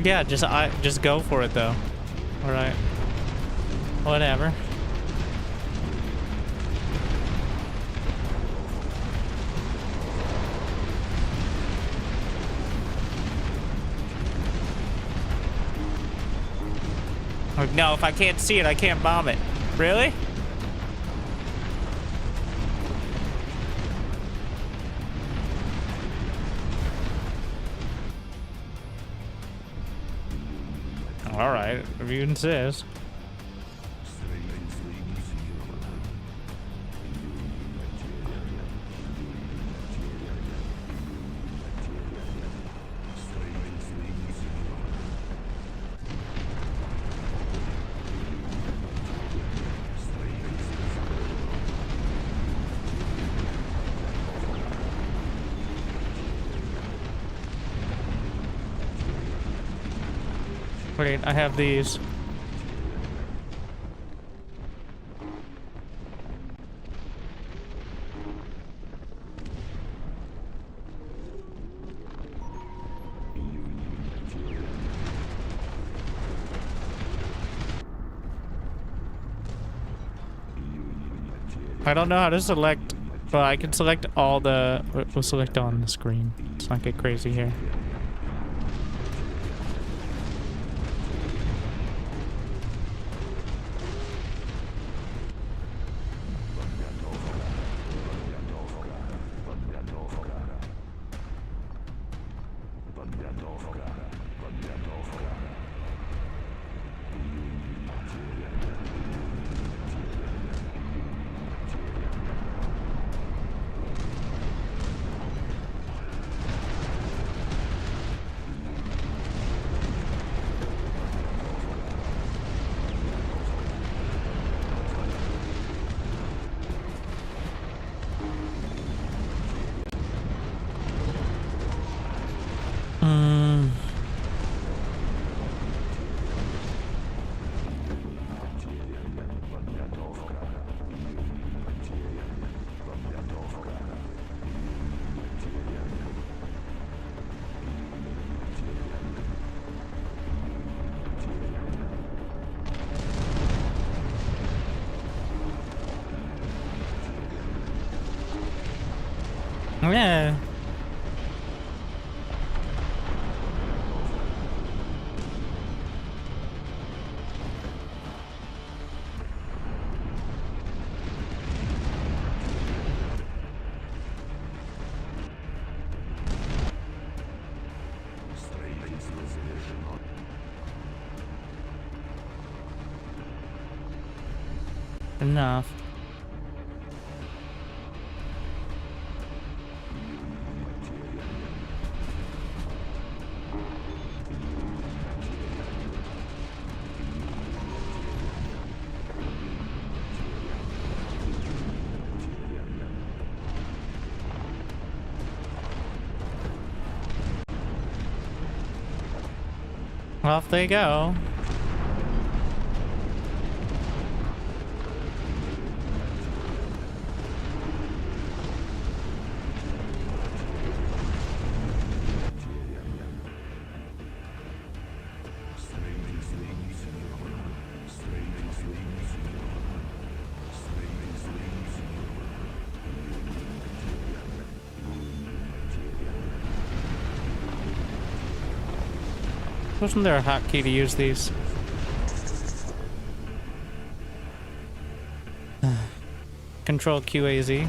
Yeah, just go for it though. All right. Whatever. Like, no, if I can't see it, I can't bomb it. Really? All right, if you insist. Wait, I have these. I don't know how to select. Well, I can select all the. We'll select on the screen. Let's not get crazy here. Yeah. Enough. Off they go. Wasn't there a hotkey to use these? Control QAZ.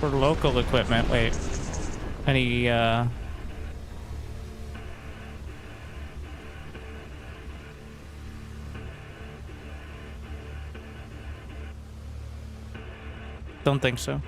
For local equipment, wait. Any, don't think so.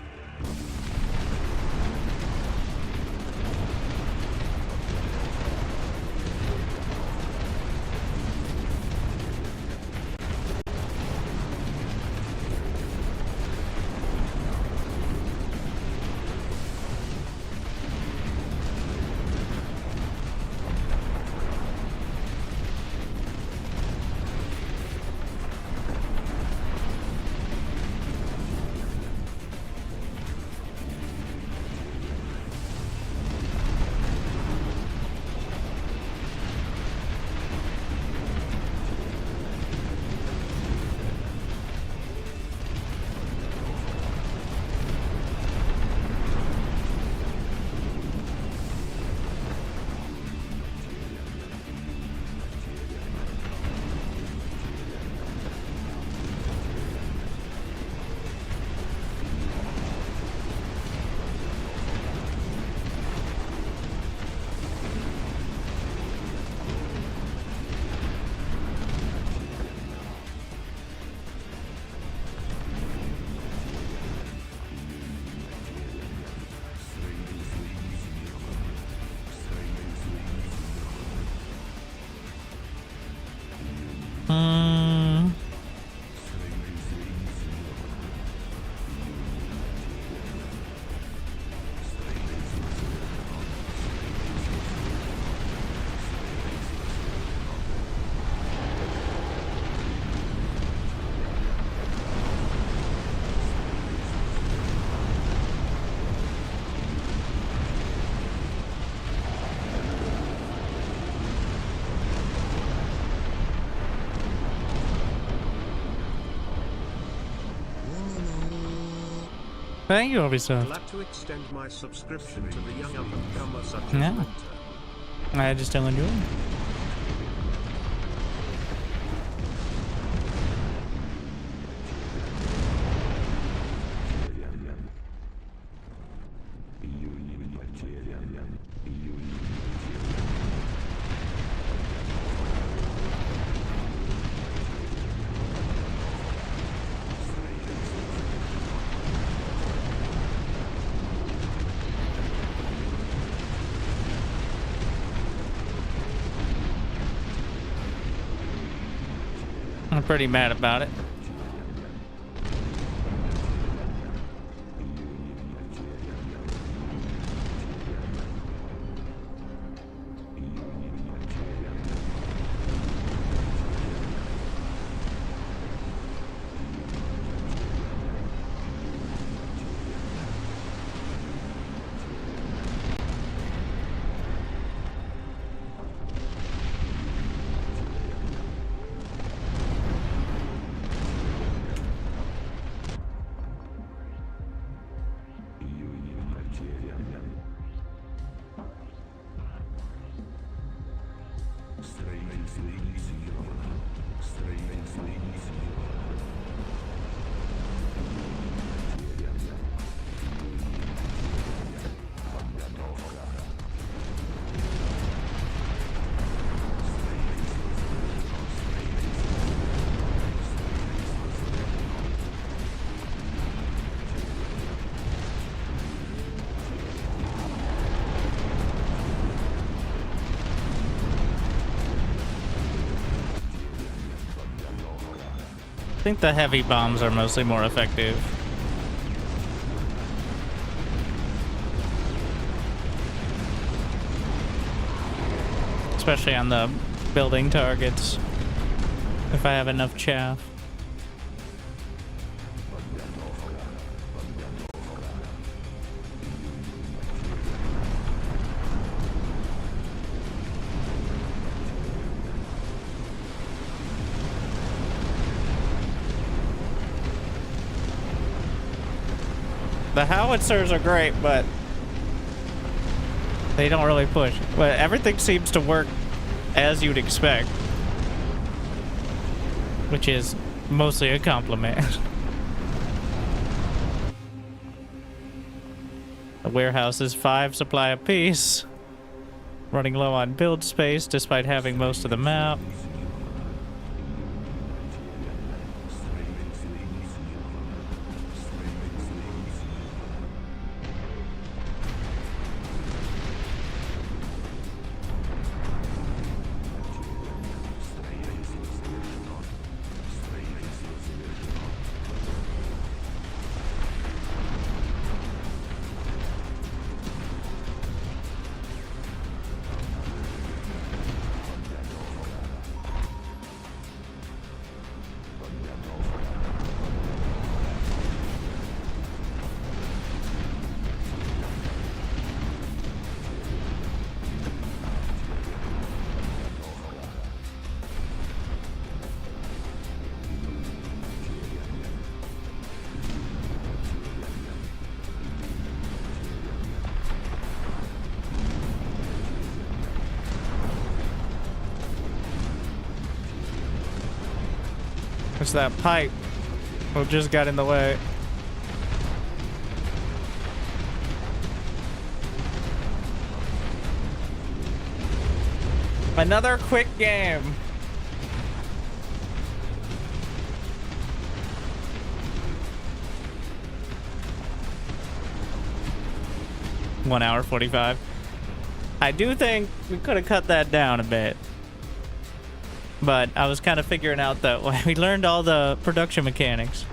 Thank you, Ubisoft. Glad to extend my subscription to the young up-and-comer such as Yeah. Winter. I just still enjoy it. I'm pretty mad about it. I think the heavy bombs are mostly more effective. Especially on the building targets. If I have enough chaff. The howitzers are great, but they don't really push. But everything seems to work as you'd expect, which is mostly a compliment. The warehouse is 5 supply apiece, running low on build space despite having most of the map. It's that pipe who just got in the way. Another quick game. One hour 45. I do think we could have cut that down a bit. But I was kind of figuring out that we learned all the production mechanics.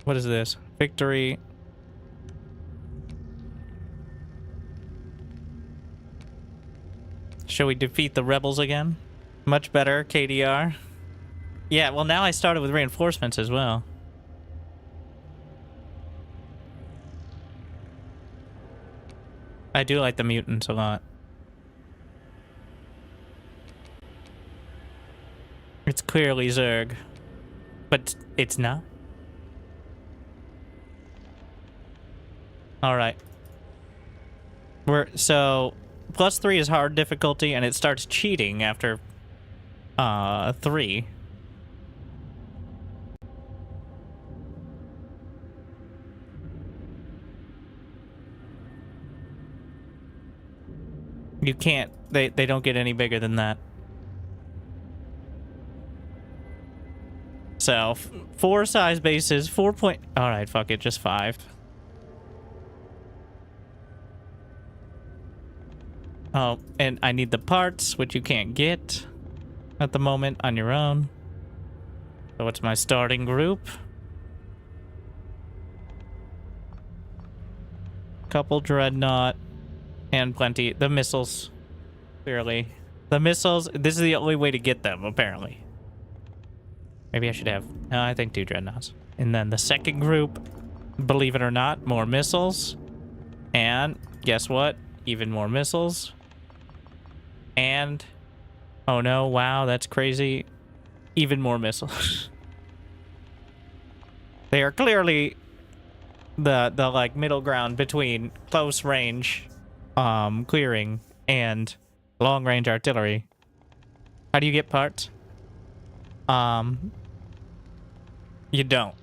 What is this? Victory. Shall we defeat the rebels again? Much better, KDR. Yeah, well now I started with reinforcements as well. I do like the mutants a lot. It's clearly Zerg, but it's not. All right. So +3 is hard difficulty, and it starts cheating after 3. You can't. They don't get any bigger than that. So 4 size bases, 4 point. All right, fuck it, just 5. Oh, and I need the parts, which you can't get at the moment on your own. So what's my starting group? Couple dreadnought and plenty. The missiles, clearly. The missiles, this is the only way to get them, apparently. Maybe I should have, I think 2 dreadnoughts. And then the second group, believe it or not, more missiles. And guess what? Even more missiles. And, oh no, wow, that's crazy. Even more missiles. They are clearly the like middle ground between close range clearing and long range artillery. How do you get parts? You don't.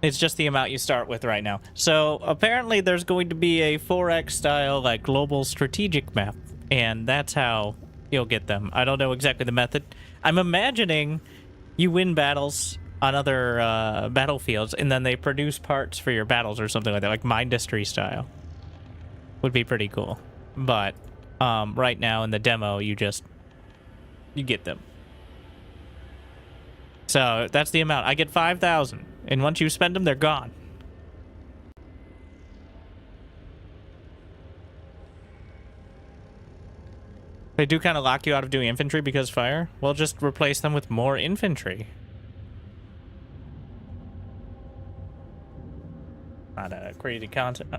It's just the amount you start with right now. So apparently there's going to be a 4X style like global strategic map, and that's how you'll get them. I don't know exactly the method. I'm imagining you win battles on other battlefields, and then they produce parts for your battles or something like that, like Mindustry style. Would be pretty cool. But right now in the demo, you get them. So that's the amount. I get 5,000, and once you spend them, they're gone. They do kind of lock you out of doing infantry because fire. Well, just replace them with more infantry. Not a crazy concept.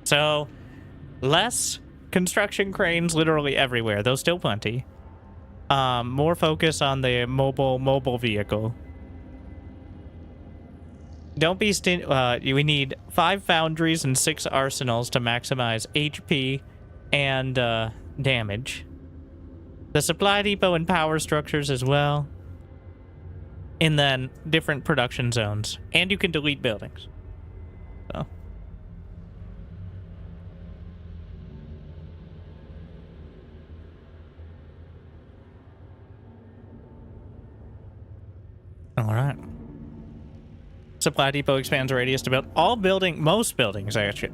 So, less construction cranes literally everywhere, though still plenty. More focus on the mobile vehicle. Don't be we need 5 foundries and 6 arsenals to maximize HP and damage. The supply depot and power structures as well. And then different production zones. And you can delete buildings. So. All right. Supply depot expands radius to build. Most buildings actually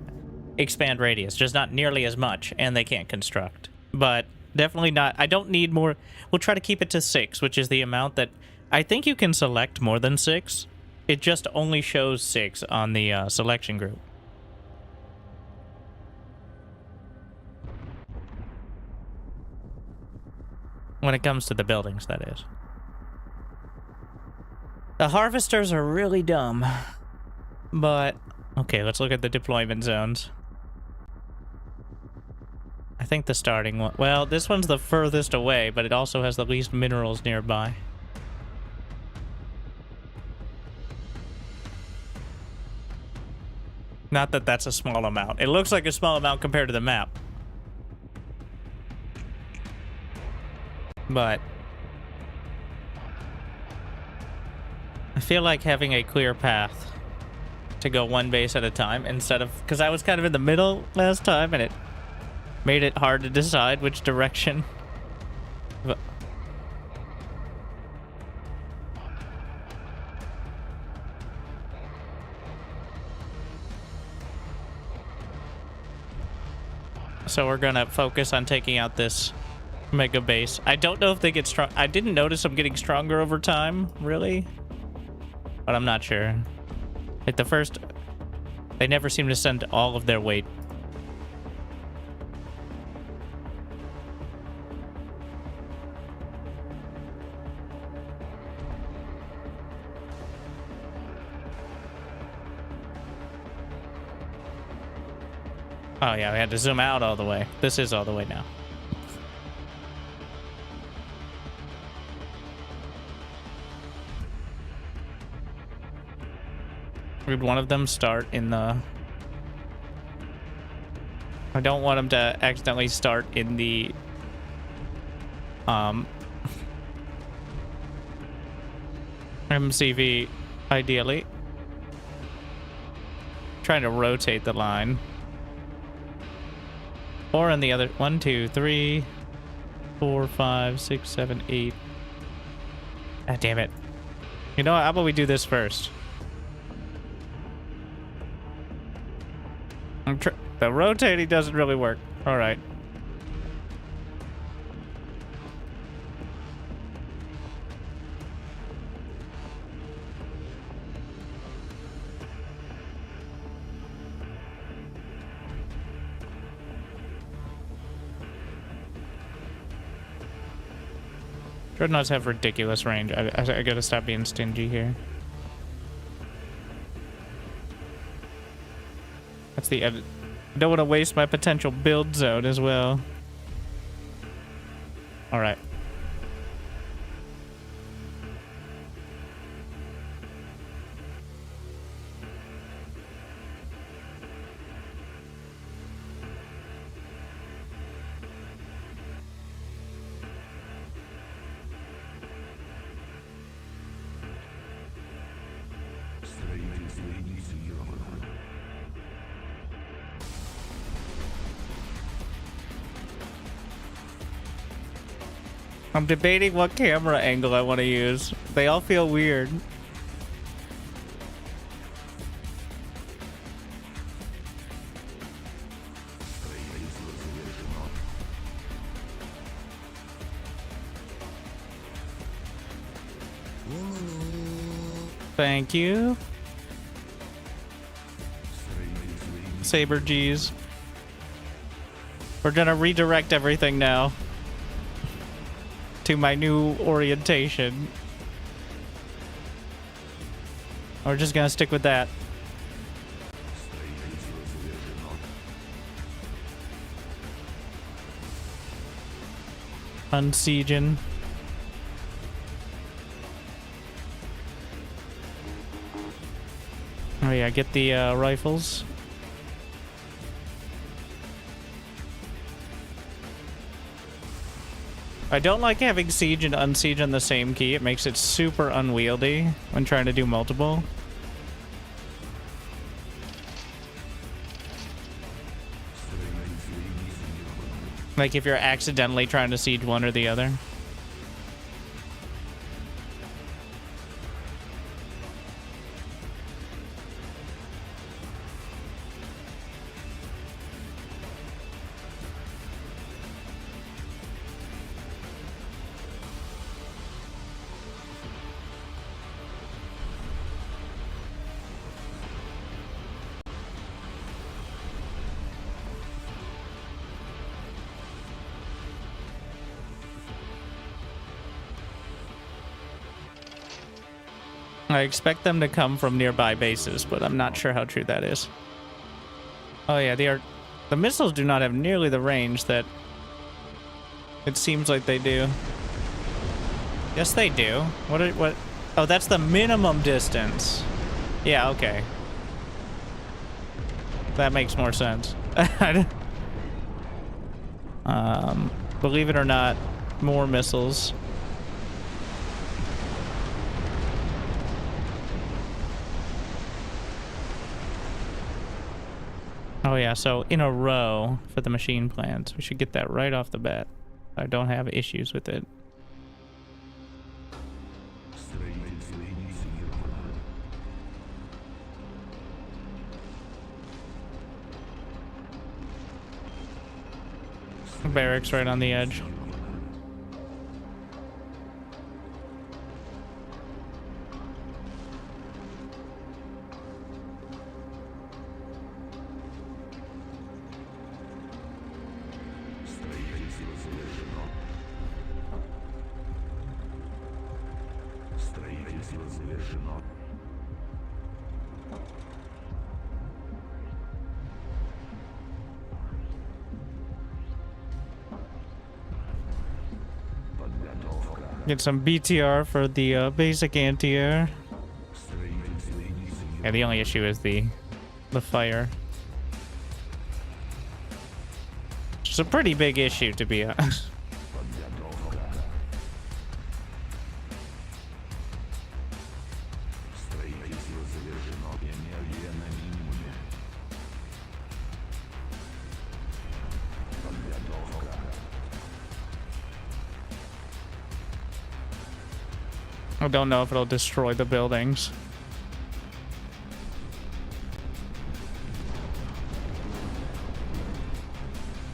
expand radius, just not nearly as much, and they can't construct. But definitely not. I don't need more. We'll try to keep it to 6, which is the amount that I think you can select more than 6. It just only shows 6 on the selection group. When it comes to the buildings, that is. The harvesters are really dumb. But, okay, let's look at the deployment zones. I think the starting one... Well, this one's the furthest away, but it also has the least minerals nearby. Not that that's a small amount. It looks like a small amount compared to the map. But... I feel like having a clear path to go one base at a time instead of... Because I was kind of in the middle last time, and it made it hard to decide which direction. But... So we're gonna focus on taking out this mega base. I don't know if they get strong. I didn't notice them getting stronger over time, really. But I'm not sure. Like the first... They never seem to send all of their weight. Oh yeah, we had to zoom out all the way. This is all the way now. Would one of them start in the... I don't want them to accidentally start in the... MCV, ideally. Trying to rotate the line. Or in the other... 1, 2, 3, 4, 5, 6, 7, 8. Ah, damn it. You know what? How about we do this first? The rotating doesn't really work. All right. Dreadnoughts have ridiculous range. I gotta stop being stingy here. That's the edit. I don't want to waste my potential build zone as well. All right. I'm debating what camera angle I want to use. They all feel weird. Thank you. Saber G's. We're gonna redirect everything now to my new orientation. We're just gonna stick with that. Unsieging. Oh yeah, get the rifles. I don't like having siege and unsiege on the same key. It makes it super unwieldy when trying to do multiple. Like if you're accidentally trying to siege one or the other. I expect them to come from nearby bases, but I'm not sure how true that is. Oh yeah, the missiles do not have nearly the range that it seems like they do. Yes, they do. What? Oh, that's the minimum distance. Yeah, okay. That makes more sense. Believe it or not, more missiles. Oh yeah, so in a row for the machine plans. We should get that right off the bat. I don't have issues with it. Barracks right on the edge. Get some BTR for the basic anti-air. Yeah, the only issue is the fire. It's a pretty big issue, to be honest. I don't know if it'll destroy the buildings.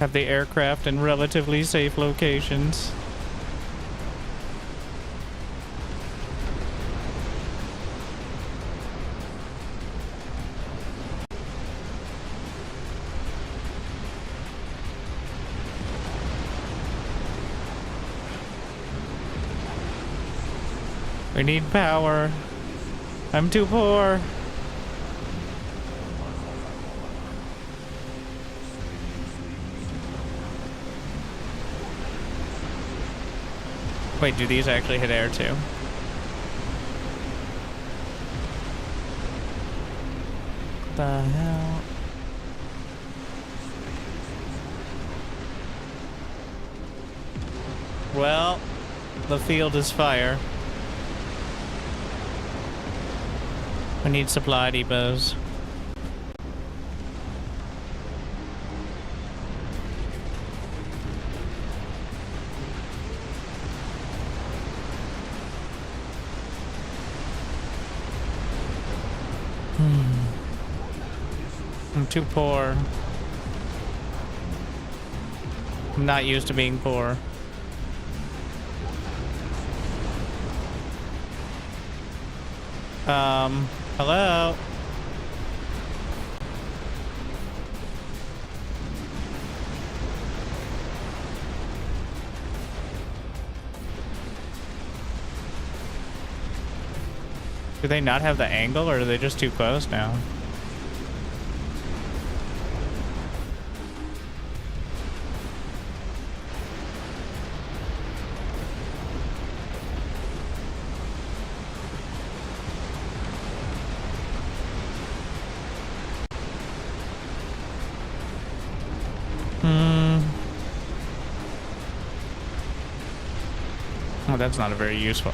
Have the aircraft in relatively safe locations. We need power. I'm too poor. Wait, do these actually hit air too? What the hell? Well, the field is fire. We need supply depots. I'm too poor. I'm not used to being poor. Hello? Do they not have the angle, or are they just too close now? Oh, that's not a very useful.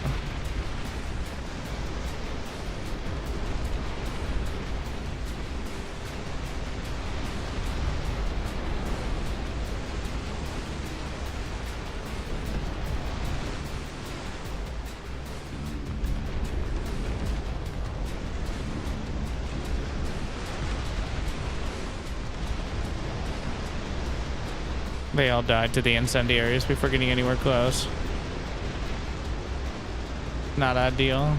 They all died to the incendiaries before getting anywhere close. Not ideal.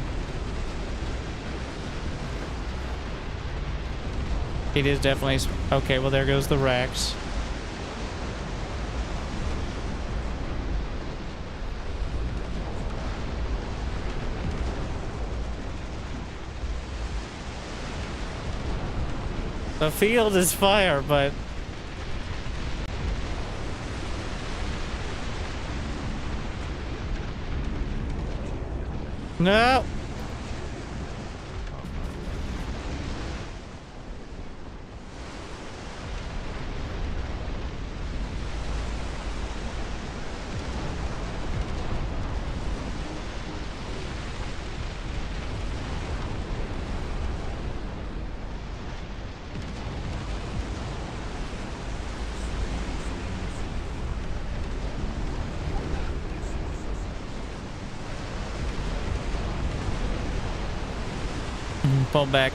It is definitely... Okay, well there goes the Rex. The field is fire, but... No! Pull back.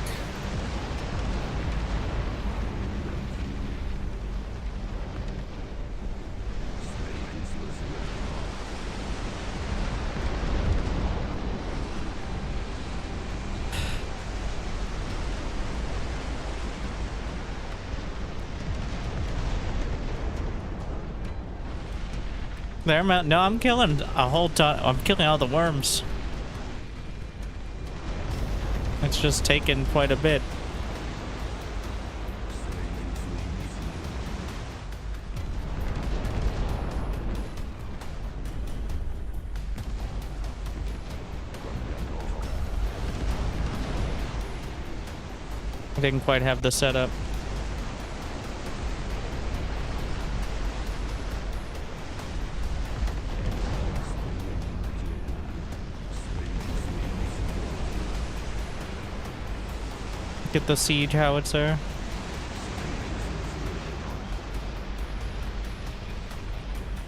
There, no, I'm killing a whole ton. I'm killing all the worms. It's just taken quite a bit. didn't quite have the setup. Get the siege howitzer.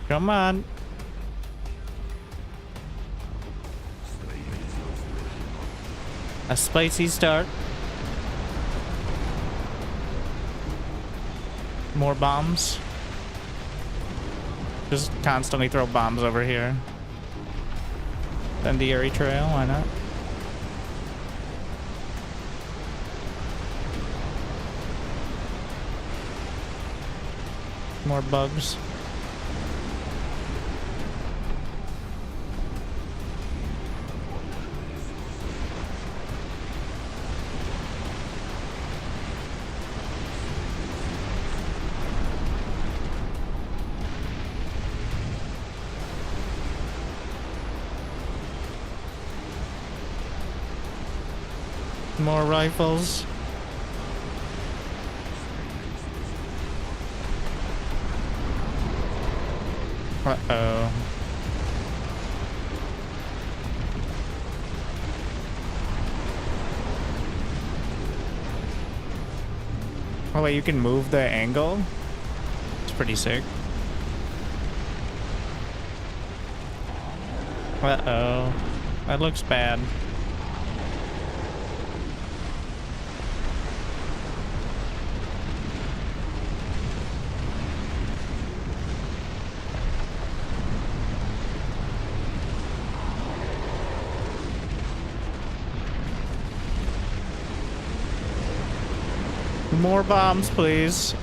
Come on. A spicy start. More bombs. Just constantly throw bombs over here. Incendiary trail, why not? More bugs. More rifles. Uh-oh. Oh wait, you can move the angle? It's pretty sick. Uh-oh. That looks bad. More bombs, please.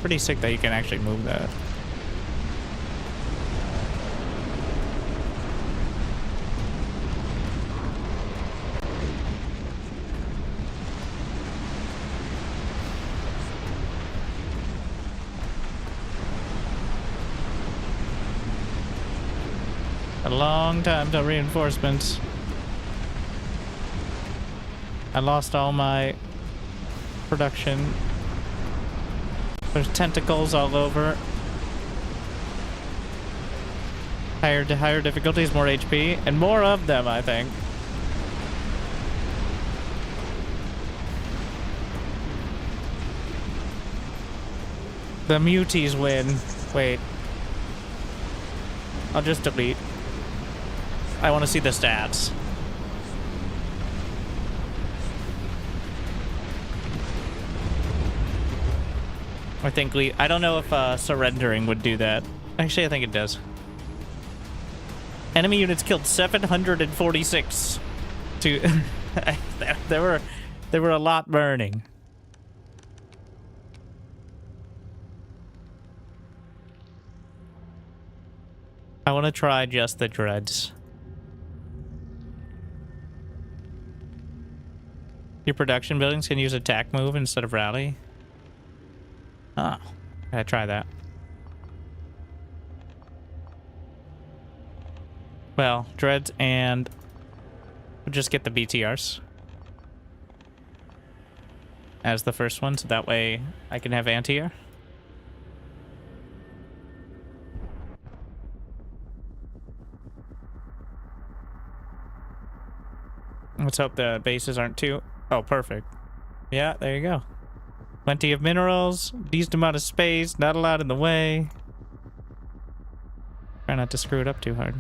Pretty sick that you can actually move that. A long time to reinforcements. I lost all my production. There's tentacles all over. Higher difficulties, more HP, and more of them, I think. The muties win. Wait. I'll just delete. I want to see the stats. I think I don't know if surrendering would do that. Actually, I think it does. Enemy units killed 746. There were a lot burning. I want to try just the dreads. Your production buildings can use attack move instead of rally. Oh, gotta try that. Well, dreads and we'll just get the BTRs as the first one, so that way I can have anti-air. Let's hope the bases aren't too... Oh, perfect. Yeah, there you go. Plenty of minerals, decent amount of space, not a lot in the way. Try not to screw it up too hard.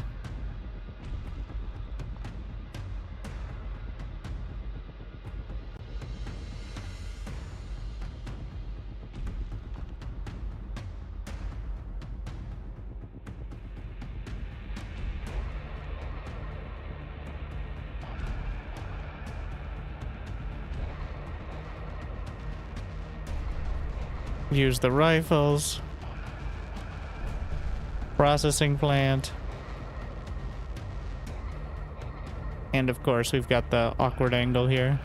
Use the rifles. Processing plant. And of course, we've got the awkward angle here.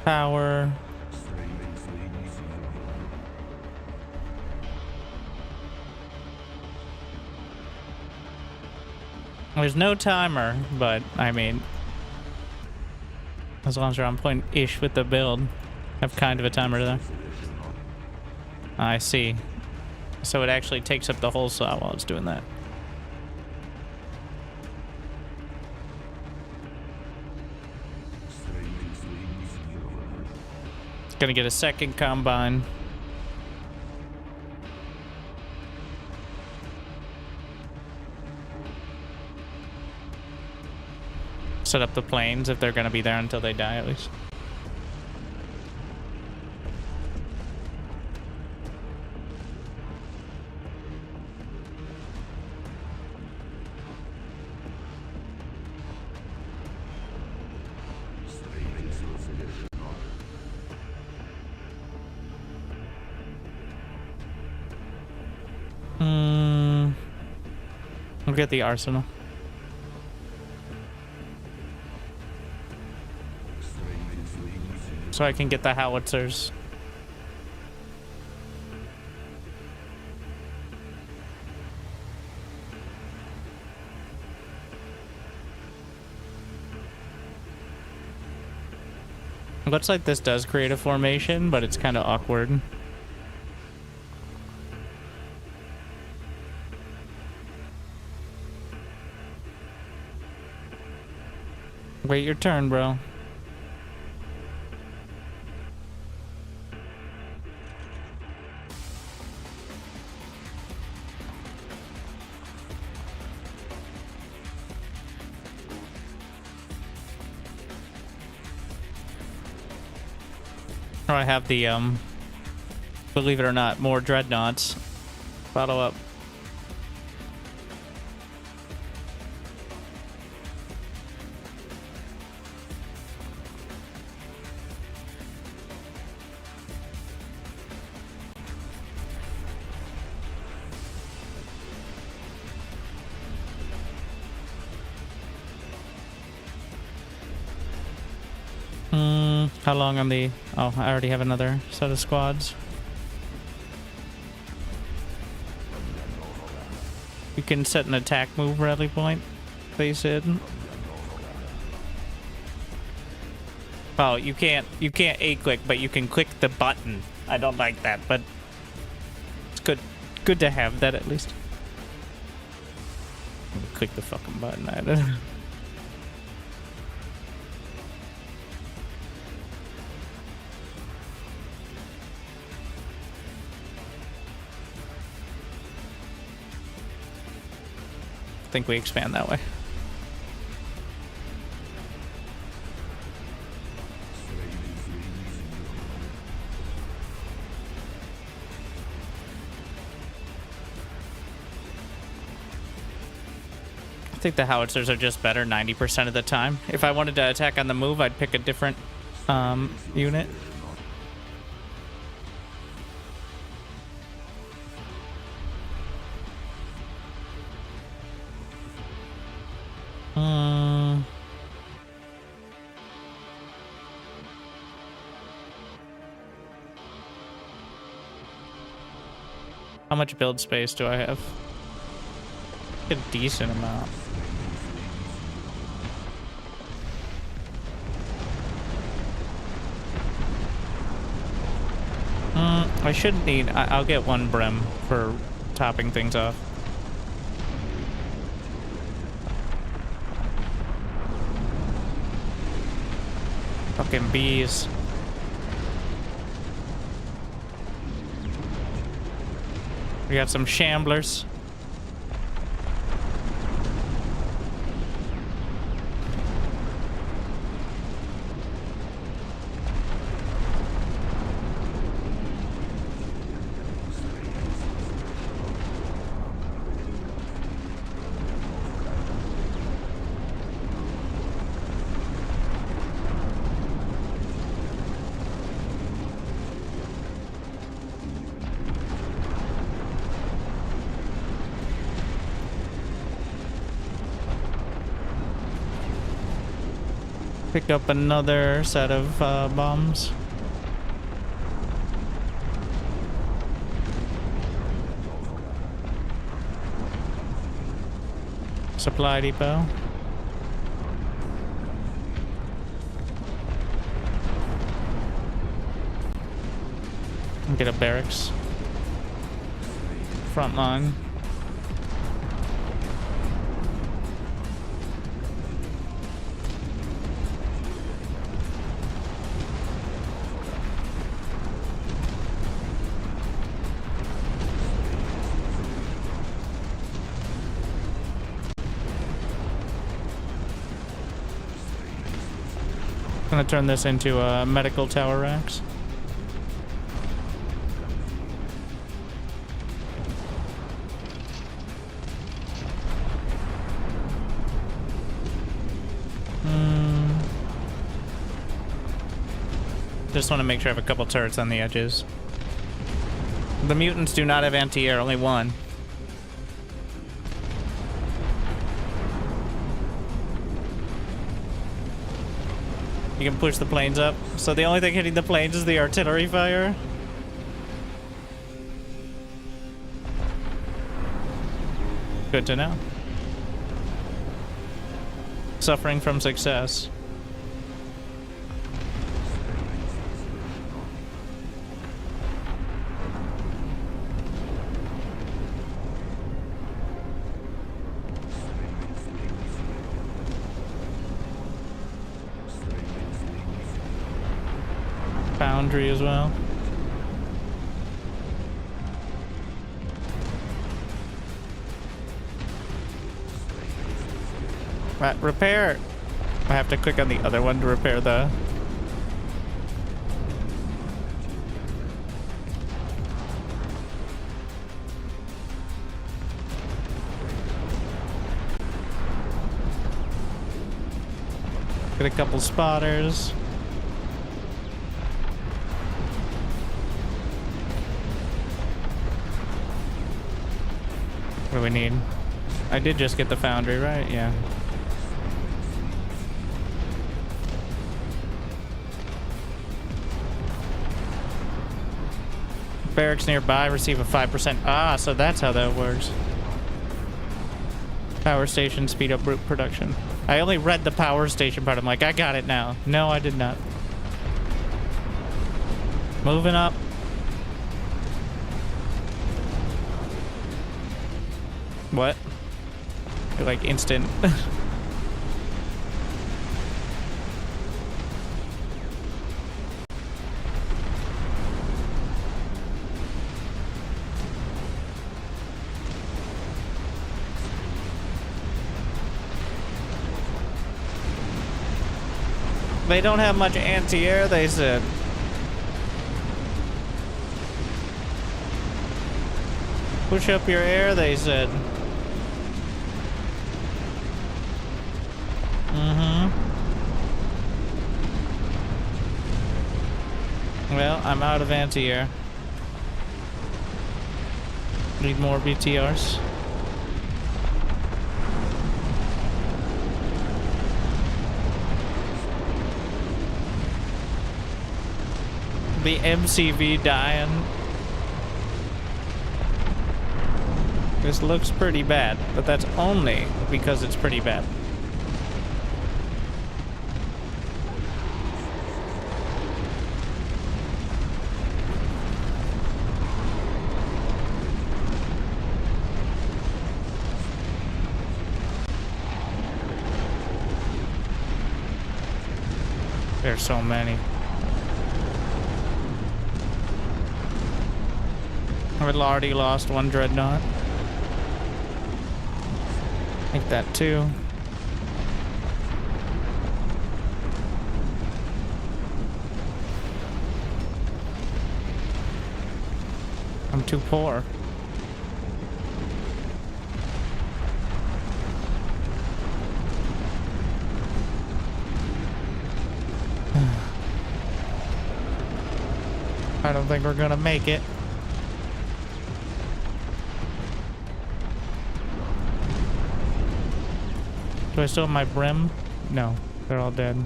Power. There's no timer, but I mean, as long as you're on point-ish with the build, have kind of a timer there. I see. So it actually takes up the whole slot while it's doing that. It's gonna get a second combine. Set up the planes if they're gonna be there until they die at least. We'll get the arsenal. So I can get the howitzers. Looks like this does create a formation, but it's kind of awkward. Wait your turn, bro. Oh, I have the, believe it or not, more dreadnoughts. Follow up. How long on the... Oh, I already have another set of squads. You can set an attack move rally point, they said. Oh, you can't A-click, but you can click the button. I don't like that, but it's good to have that at least. Click the fucking button. I don't know. I think we expand that way. I think the howitzers are just better 90% of the time. If I wanted to attack on the move, I'd pick a different unit. How much build space do I have? A decent amount. I shouldn't need... I'll get one brim for topping things off. Fucking bees. We got some shamblers. Pick up another set of bombs. Supply depot. And get a barracks. Front line. Gonna turn this into medical tower racks. Just want to make sure I have a couple turrets on the edges. The mutants do not have anti-air, only one. You can push the planes up. So the only thing hitting the planes is the artillery fire. Good to know. Suffering from success. Foundry as well. Right, repair. I have to click on the other one to repair the... Get a couple spotters. What do we need? I did just get the foundry, right? Yeah. Barracks nearby receive a 5%. Ah, so that's how that works. Power station speed up root production. I only read the power station part. I'm like, I got it now. No, I did not. Moving up. What? You're like instant. They don't have much anti-air, they said. Push up your air, they said. Well, I'm out of anti-air. Need more BTRs. The MCV dying. This looks pretty bad, but that's only because it's pretty bad. There's so many. I've already lost one dreadnought. I think that too. I'm too poor. I don't think we're gonna make it. Do I still have my brim? No, they're all dead.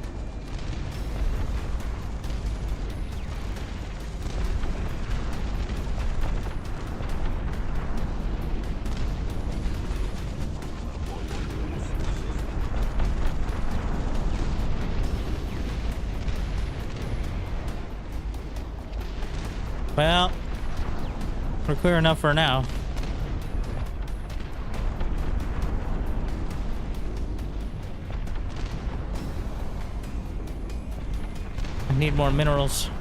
Well, we're clear enough for now. I need more minerals.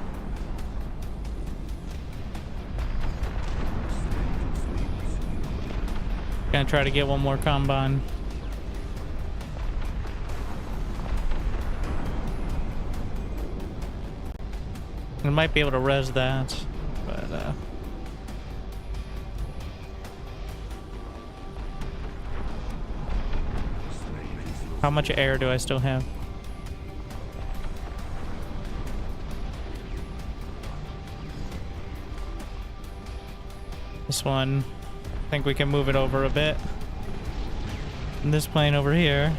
Gonna try to get one more combine. I might be able to res that, but how much air do I still have? This one, I think we can move it over a bit. And this plane over here.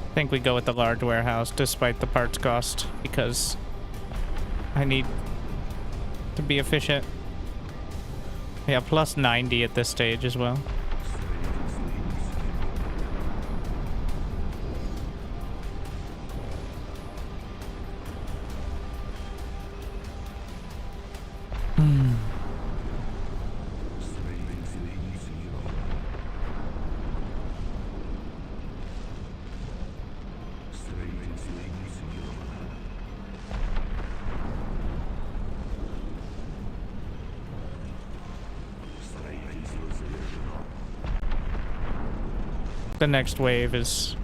I think we go with the large warehouse despite the parts cost because I need to be efficient. Yeah, plus 90 at this stage as well. The next wave is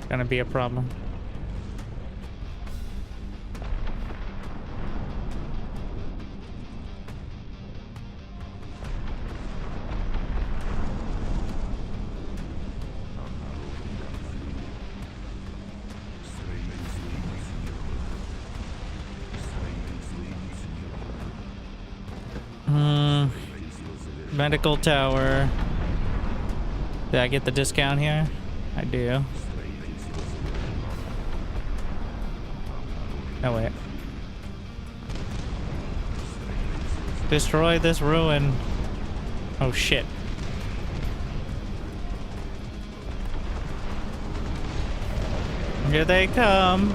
gonna be a problem. Medical tower. Did I get the discount here? I do. Oh wait. Destroy this ruin. Oh shit. Here they come.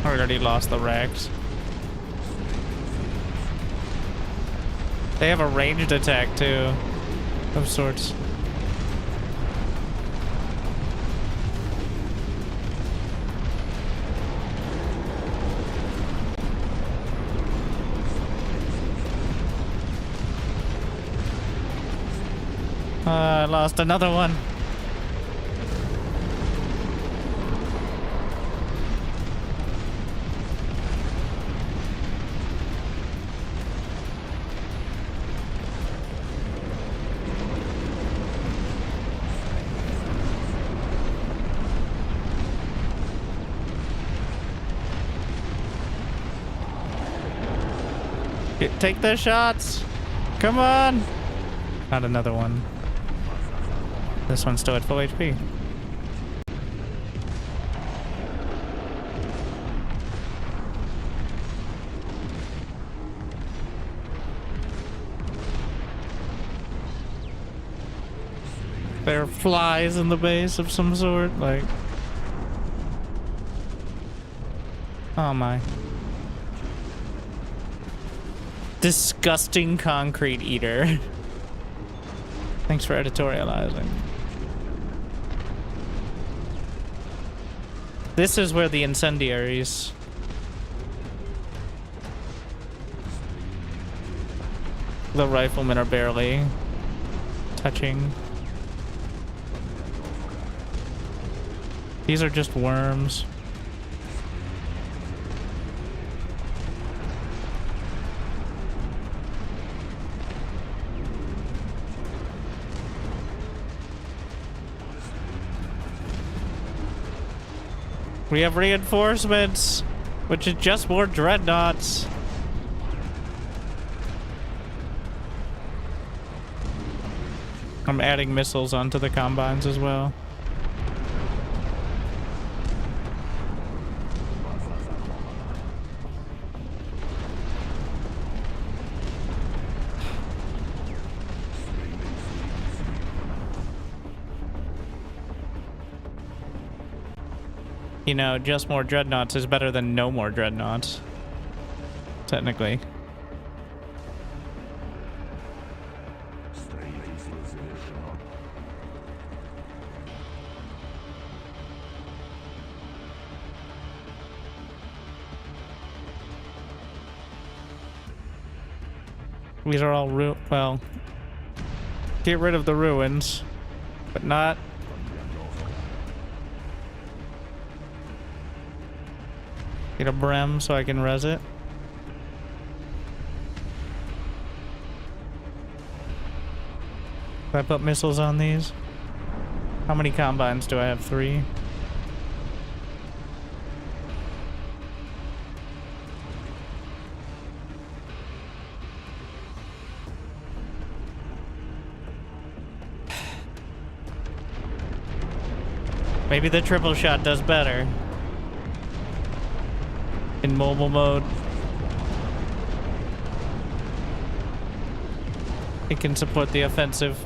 I already lost the rags. They have a ranged attack too, of sorts. I lost another one. Take the shots. Come on. Not another one. This one's still at full HP. There are flies in the base of some sort, like. Oh my. Disgusting concrete eater. Thanks for editorializing. This is where the incendiaries. The riflemen are barely touching. These are just worms. We have reinforcements, which is just more dreadnoughts. I'm adding missiles onto the combines as well. You know, just more dreadnoughts is better than no more dreadnoughts. Technically. These are all well, get rid of the ruins, but not. Get a Brem so I can res it. If I put missiles on these, how many combines do I have? 3. Maybe the triple shot does better in mobile mode. It can support the offensive.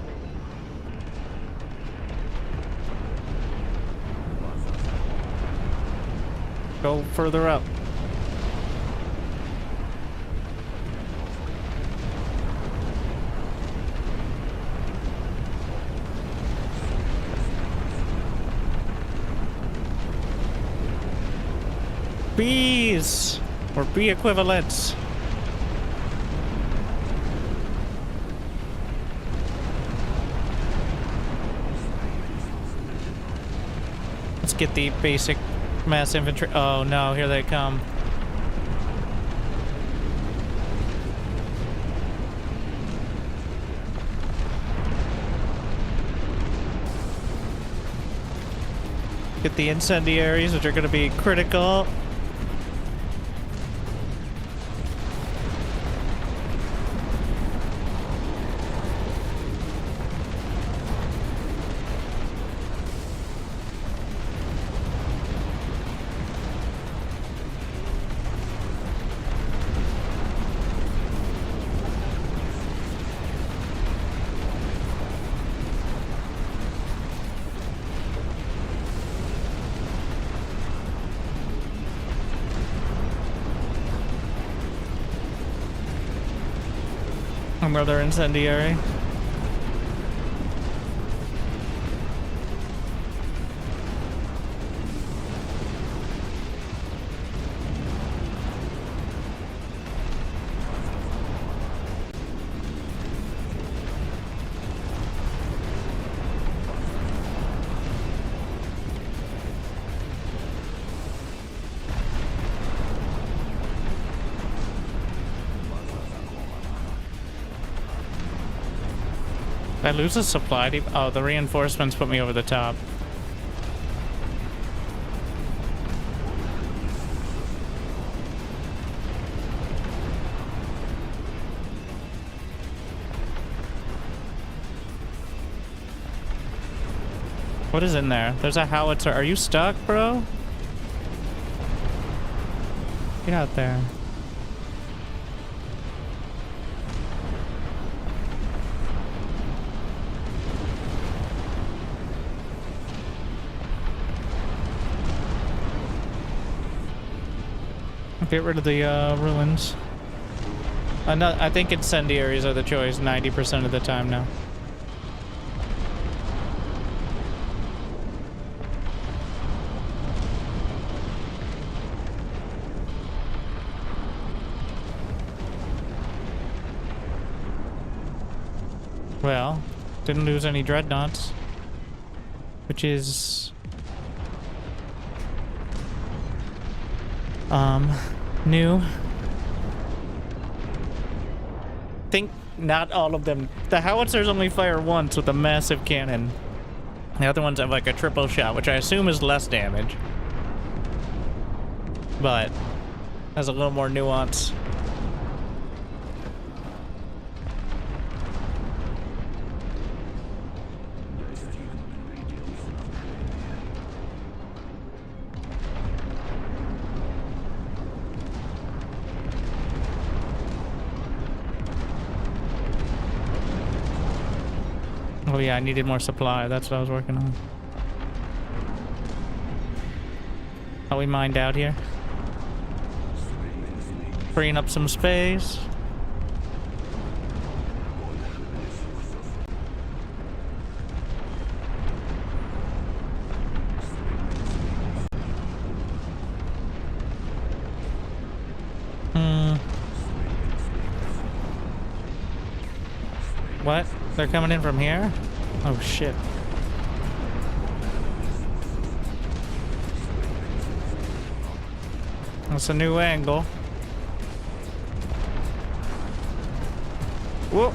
Go further up. Bees or bee equivalents. Let's get the basic mass infantry. Oh no, here they come. Get the incendiaries, which are going to be critical. Another incendiary. Did I lose a supply depot? Oh, the reinforcements put me over the top. What is in there? There's a howitzer. Are you stuck, bro? Get out there. Get rid of the ruins. I think incendiaries are the choice 90% of the time now. Well, didn't lose any dreadnoughts, which is new. Think not all of them. The howitzers only fire once with a massive cannon. The other ones have like a triple shot, which I assume is less damage. but has a little more nuance. Oh yeah, I needed more supply. That's what I was working on. Oh, we mined out here. Freeing up some space. What? They're coming in from here? Oh shit. That's a new angle. Whoa.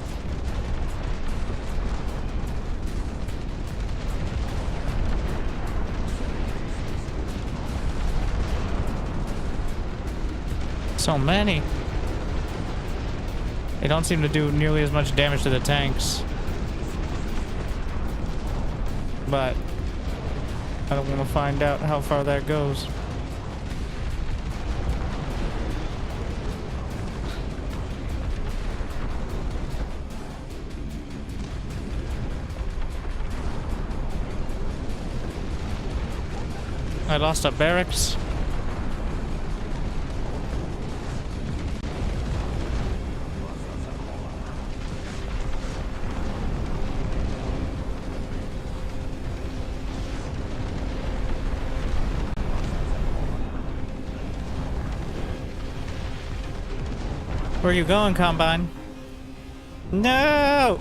So many. They don't seem to do nearly as much damage to the tanks. But I don't want to find out how far that goes. I lost a barracks. Where are you going, Combine? No!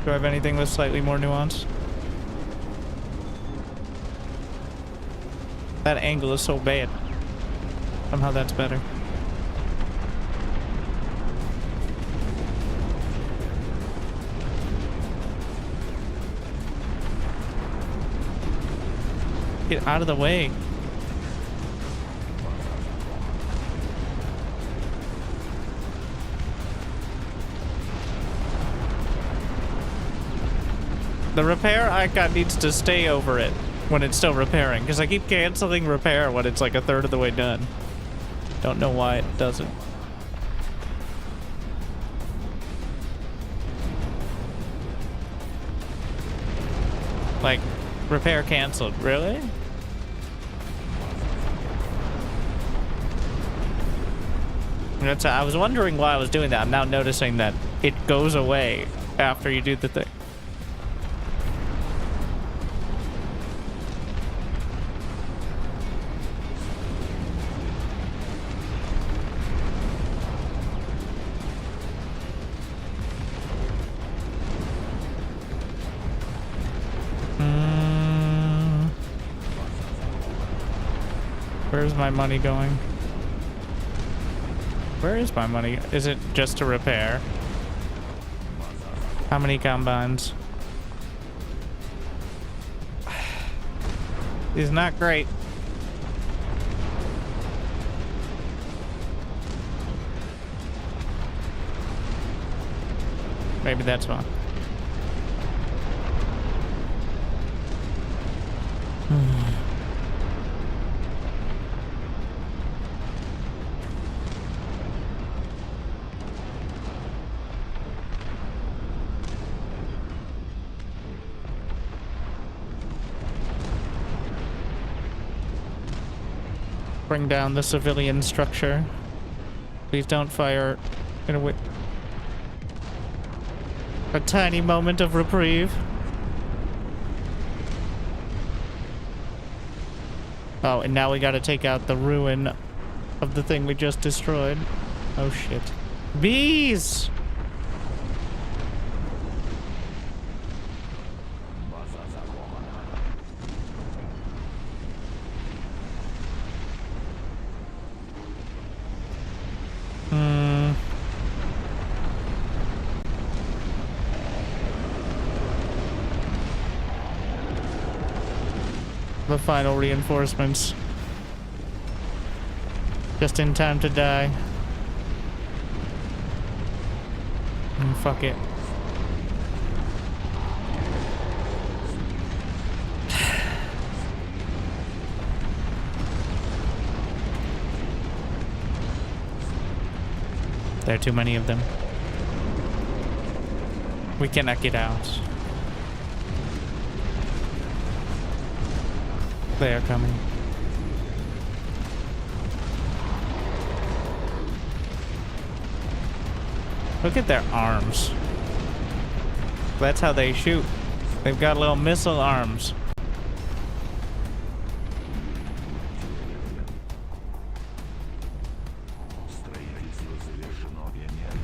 Do I have anything with slightly more nuance? That angle is so bad. Somehow that's better. Get out of the way. The repair icon needs to stay over it when it's still repairing, because I keep canceling repair when it's like a third of the way done. Don't know why it doesn't. Like, repair canceled. Really? I was wondering why I was doing that. I'm now noticing that it goes away after you do the thing. Where's my money going? Where is my money? Is it just to repair? How many combines? It's not great. Maybe that's one. Bring down the civilian structure. Please don't fire in a tiny moment of reprieve. Oh, and now we gotta take out the ruin of the thing we just destroyed. Oh shit. Bees! the final reinforcements. Just in time to die. Fuck it. There are too many of them. We cannot get out. They are coming. Look at their arms. That's how they shoot. They've got little missile arms. Строительство завершено. Энергия.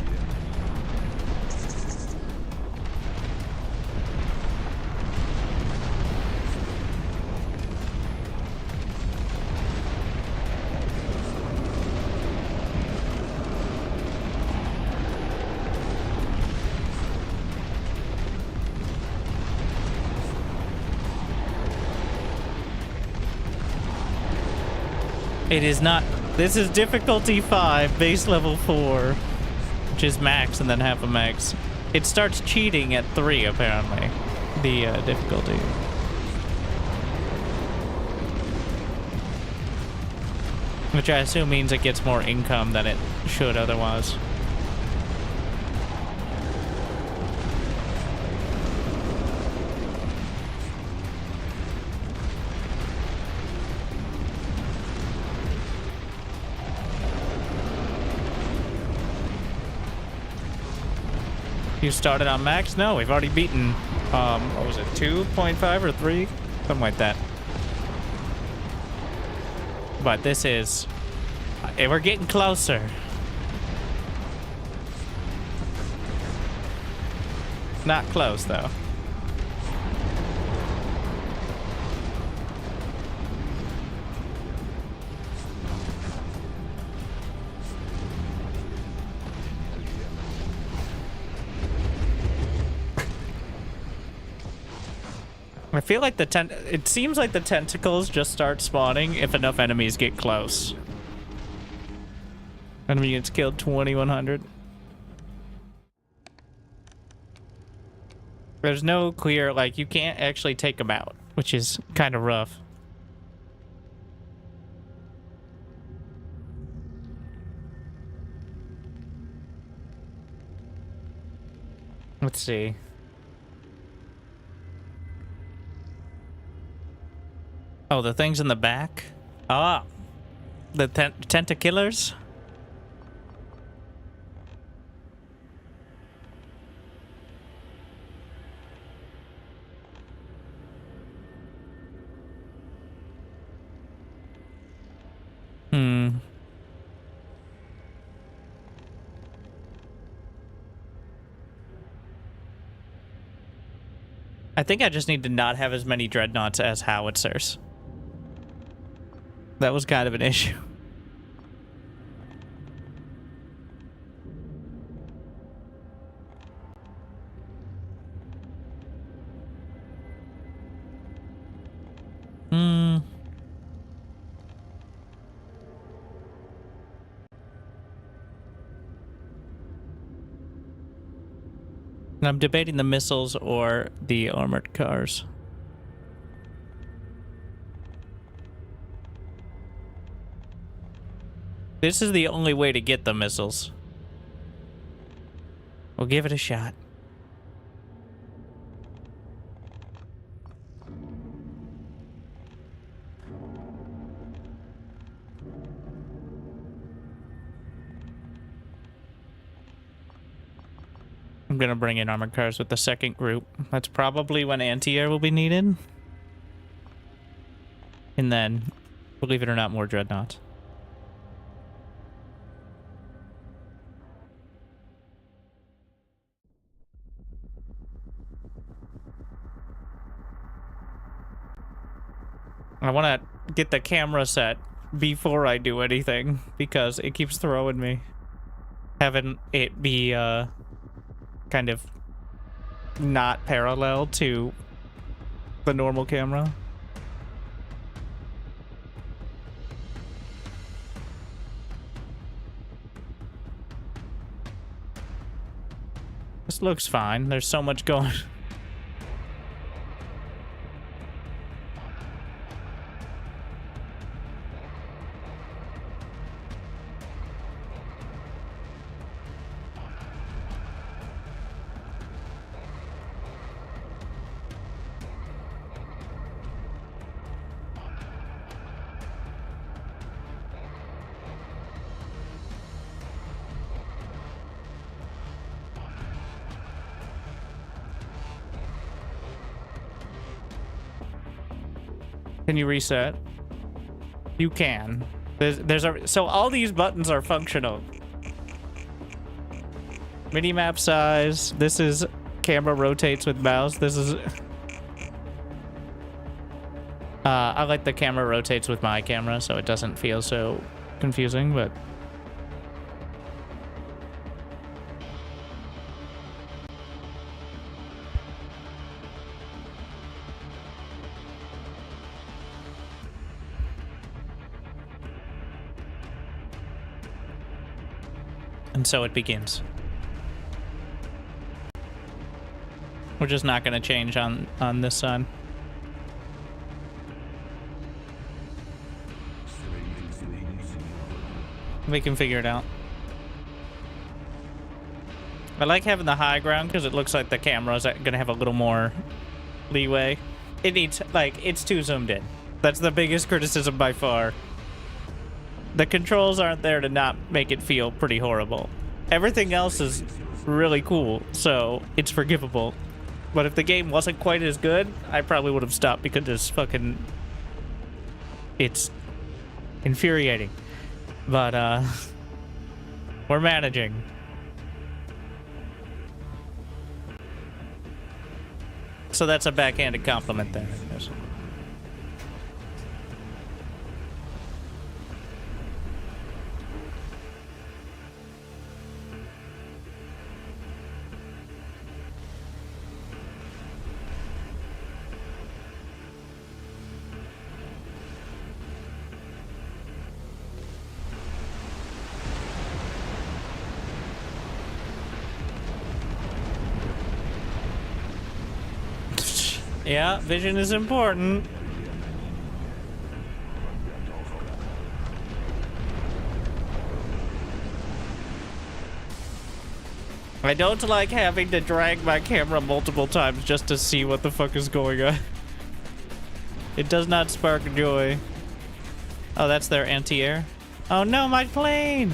It is not. This is difficulty 5, base level 4, which is max and then half a max. It starts cheating at 3, apparently. The difficulty. Which I assume means it gets more income than it should otherwise. You started on max? No, we've already beaten, what was it, 2.5 or 3? Something like that. But this is... we're getting closer. Not close, though. I feel like it seems like the tentacles just start spawning if enough enemies get close. Enemy gets killed 2100. There's no clear, like, you can't actually take them out, which is kind of rough. Let's see. Oh, the things in the back? Ah, the tentaclers? I think I just need to not have as many dreadnoughts as howitzers. That was kind of an issue. I'm debating the missiles or the armored cars. This is the only way to get the missiles. We'll give it a shot. I'm gonna bring in armored cars with the second group. That's probably when anti-air will be needed. And then, believe it or not, more dreadnoughts. I want to get the camera set before I do anything because it keeps throwing me. Having it be kind of not parallel to the normal camera. This looks fine. There's so much going. Can you reset? You can. So all these buttons are functional. Minimap size. This is camera rotates with mouse. This is I like the camera rotates with my camera so it doesn't feel so confusing, but and so it begins. We're just not going to change on this side. We can figure it out. I like having the high ground because it looks like the camera's going to have a little more leeway. It needs, like, it's too zoomed in. That's the biggest criticism by far. The controls aren't there to not make it feel pretty horrible. Everything else is really cool, so it's forgivable. But if the game wasn't quite as good, I probably would have stopped because it's fucking... it's infuriating. But, we're managing. So that's a backhanded compliment there, I guess. Yeah, vision is important. I don't like having to drag my camera multiple times just to see what the fuck is going on. It does not spark joy. Oh, that's their anti-air? Oh no, my plane!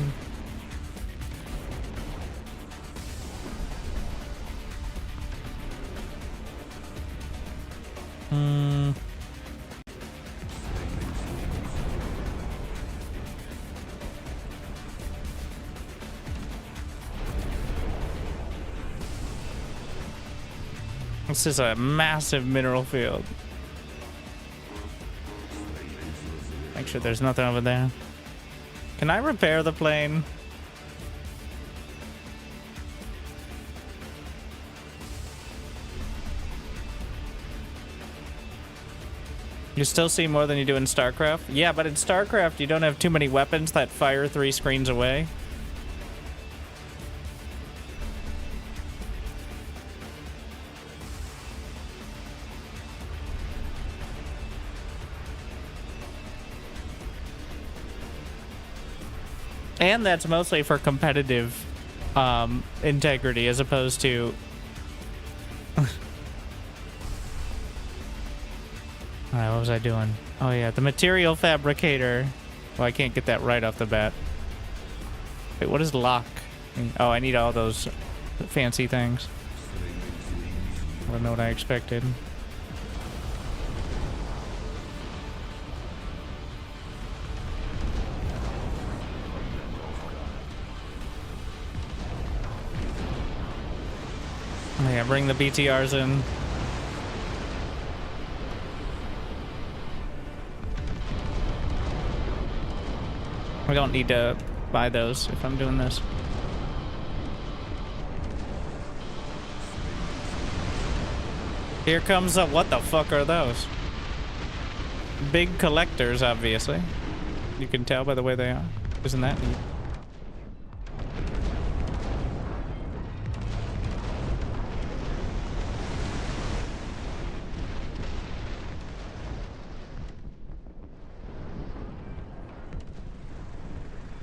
This is a massive mineral field. Make sure there's nothing over there. Can I repair the plane? You still see more than you do in StarCraft? Yeah, but in StarCraft, you don't have too many weapons that fire 3 screens away. And that's mostly for competitive integrity as opposed to... Alright, what was I doing? Oh yeah, the material fabricator. Well, I can't get that right off the bat. Wait, what is lock? Oh, I need all those fancy things. I don't know what I expected. Oh yeah, bring the BTRs in. We don't need to buy those if I'm doing this. Here comes a... what the fuck are those? Big collectors, obviously. You can tell by the way they are. Isn't that neat?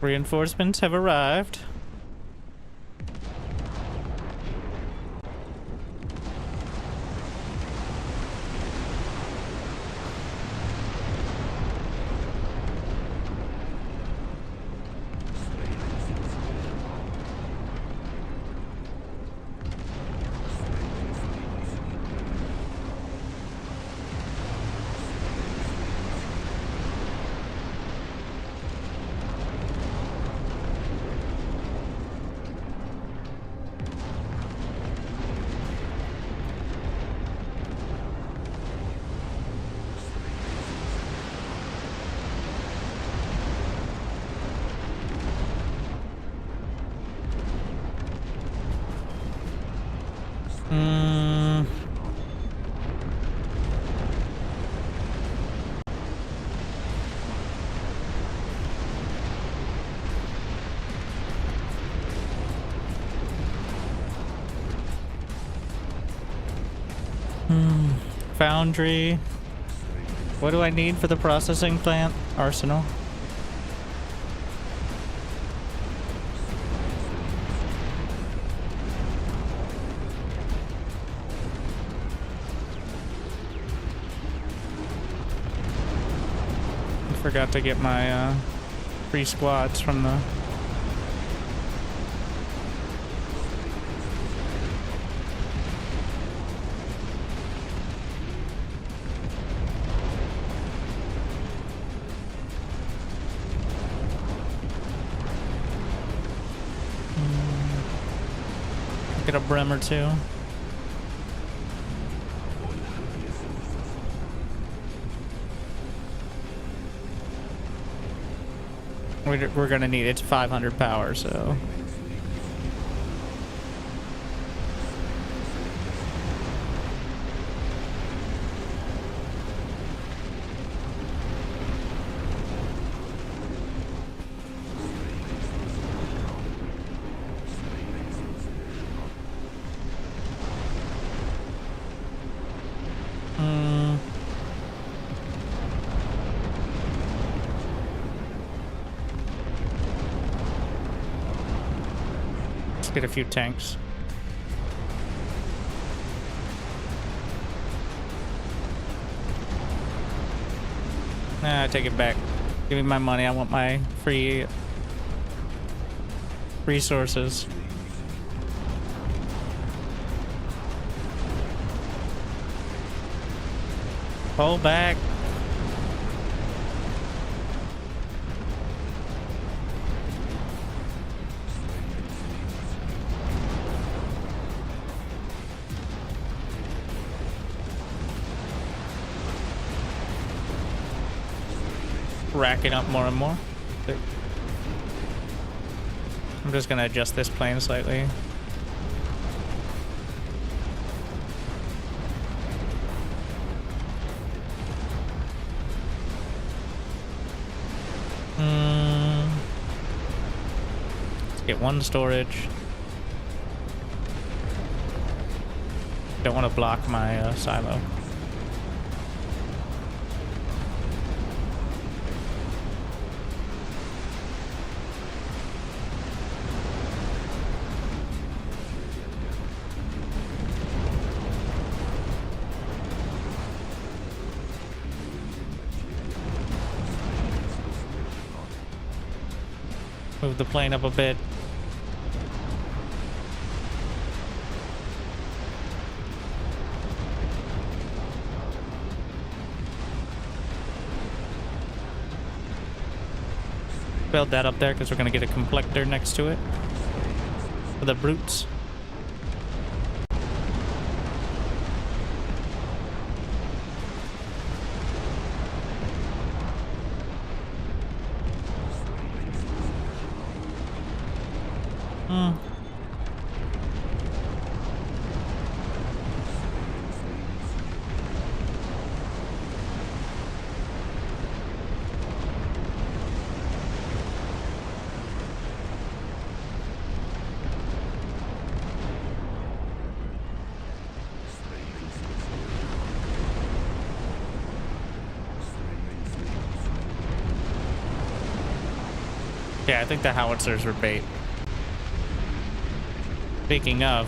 Reinforcements have arrived. Foundry. What do I need for the processing plant? Arsenal. I forgot to get my free squads from the get a brim or two. We're gonna need it's 500 power, so get a few tanks. Nah, I take it back. Give me my money. I want my free resources. Pull back. Racking up more and more. I'm just gonna adjust this plane slightly. Let's get one storage. Don't want to block my silo. Move the plane up a bit. Build that up there because we're going to get a complector next to it for the brutes. Yeah, I think the howitzers were bait. Speaking of.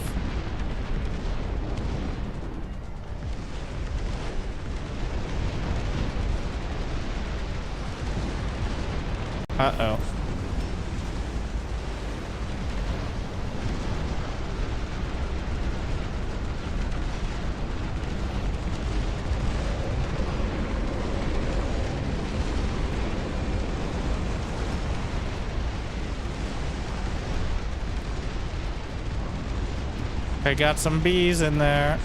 Uh-oh. I got some bees in there.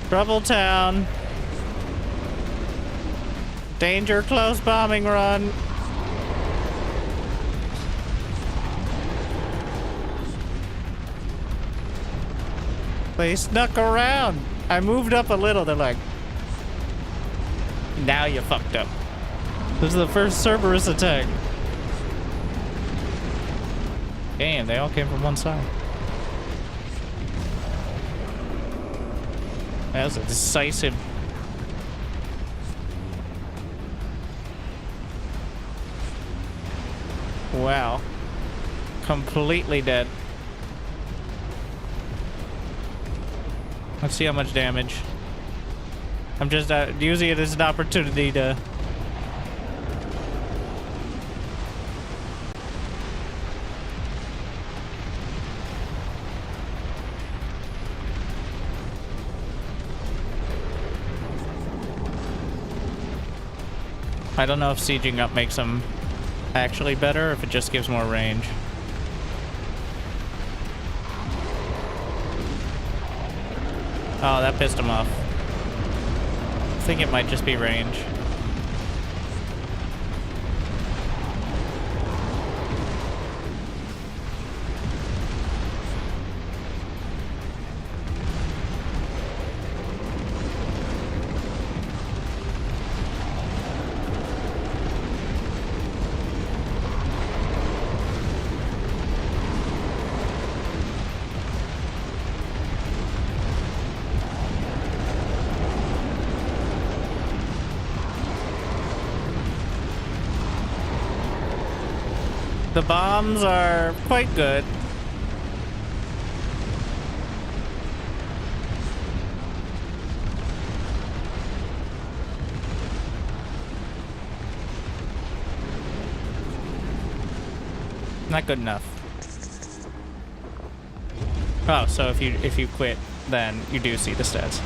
Trouble Town. Danger, close bombing run. They snuck around. I moved up a little. They're like, now you fucked up. This is the first Cerberus attack. Damn, they all came from one side. That was a decisive. Wow. Completely dead. Let's see how much damage. I'm just using it as an opportunity to... I don't know if sieging up makes them actually better or if it just gives more range. Oh, that pissed him off. I think it might just be range. The bombs are quite good. Not good enough. Oh, so if you quit, then you do see the stats.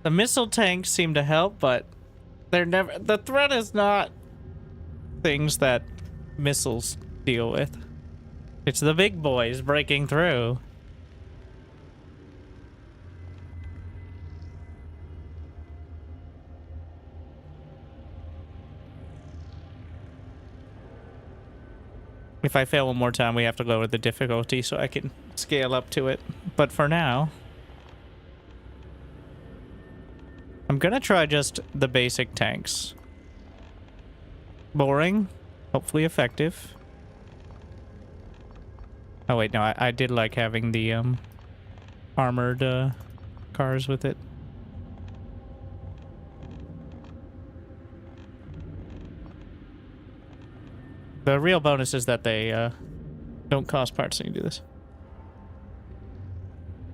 The missile tanks seem to help, but they're never... The threat is not things that missiles deal with. It's the big boys breaking through. If I fail one more time, we have to lower the difficulty so I can scale up to it. But for now... I'm gonna try just the basic tanks. Boring, hopefully effective. Oh wait, no, I did like having the armored cars with it. The real bonus is that they don't cost parts when you do this.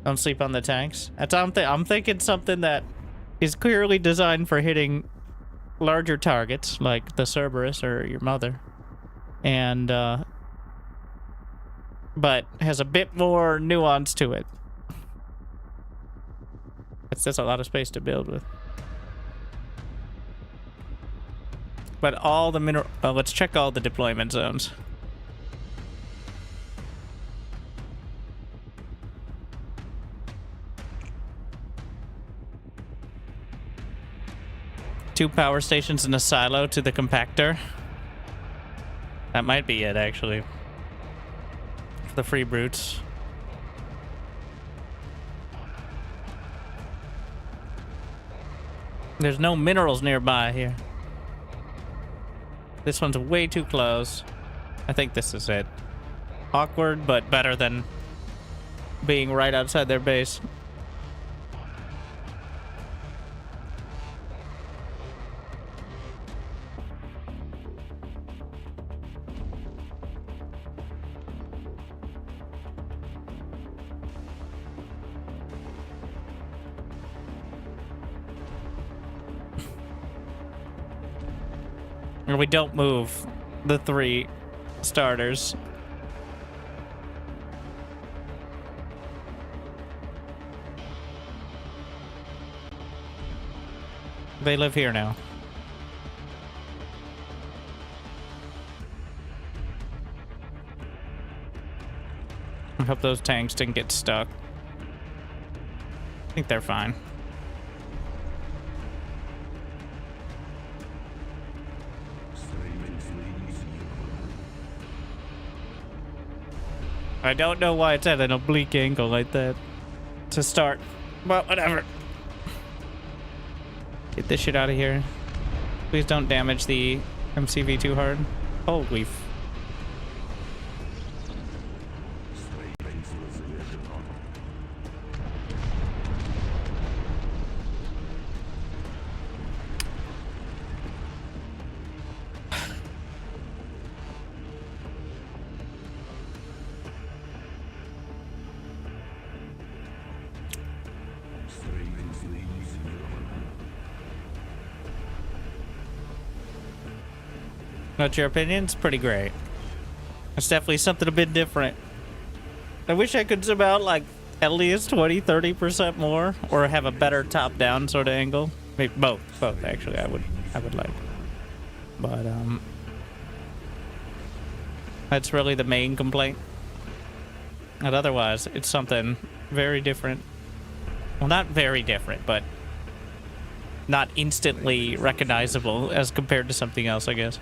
Don't sleep on the tanks. I'm thinking something that is clearly designed for hitting larger targets, like the Cerberus or your mother. And, but has a bit more nuance to it. It's just a lot of space to build with. But all the let's check all the deployment zones. Two power stations and a silo to the compactor. That might be it, actually. For the free brutes. There's no minerals nearby here. This one's way too close. I think this is it. awkward, but better than being right outside their base. Or we don't move the 3 starters. They live here now. I hope those tanks didn't get stuck. I think they're fine. I don't know why it's at an oblique angle like that to start, but whatever. Get this shit out of here. Please don't damage the MCV too hard. Holy f... What's your opinion? It's pretty great. It's definitely something a bit different. I wish I could zoom out like at least 20-30% more, or have a better top-down sort of angle. Maybe both actually. I would like. But that's really the main complaint. And otherwise, it's something very different. Well, not very different, but not instantly recognizable as compared to something else, I guess.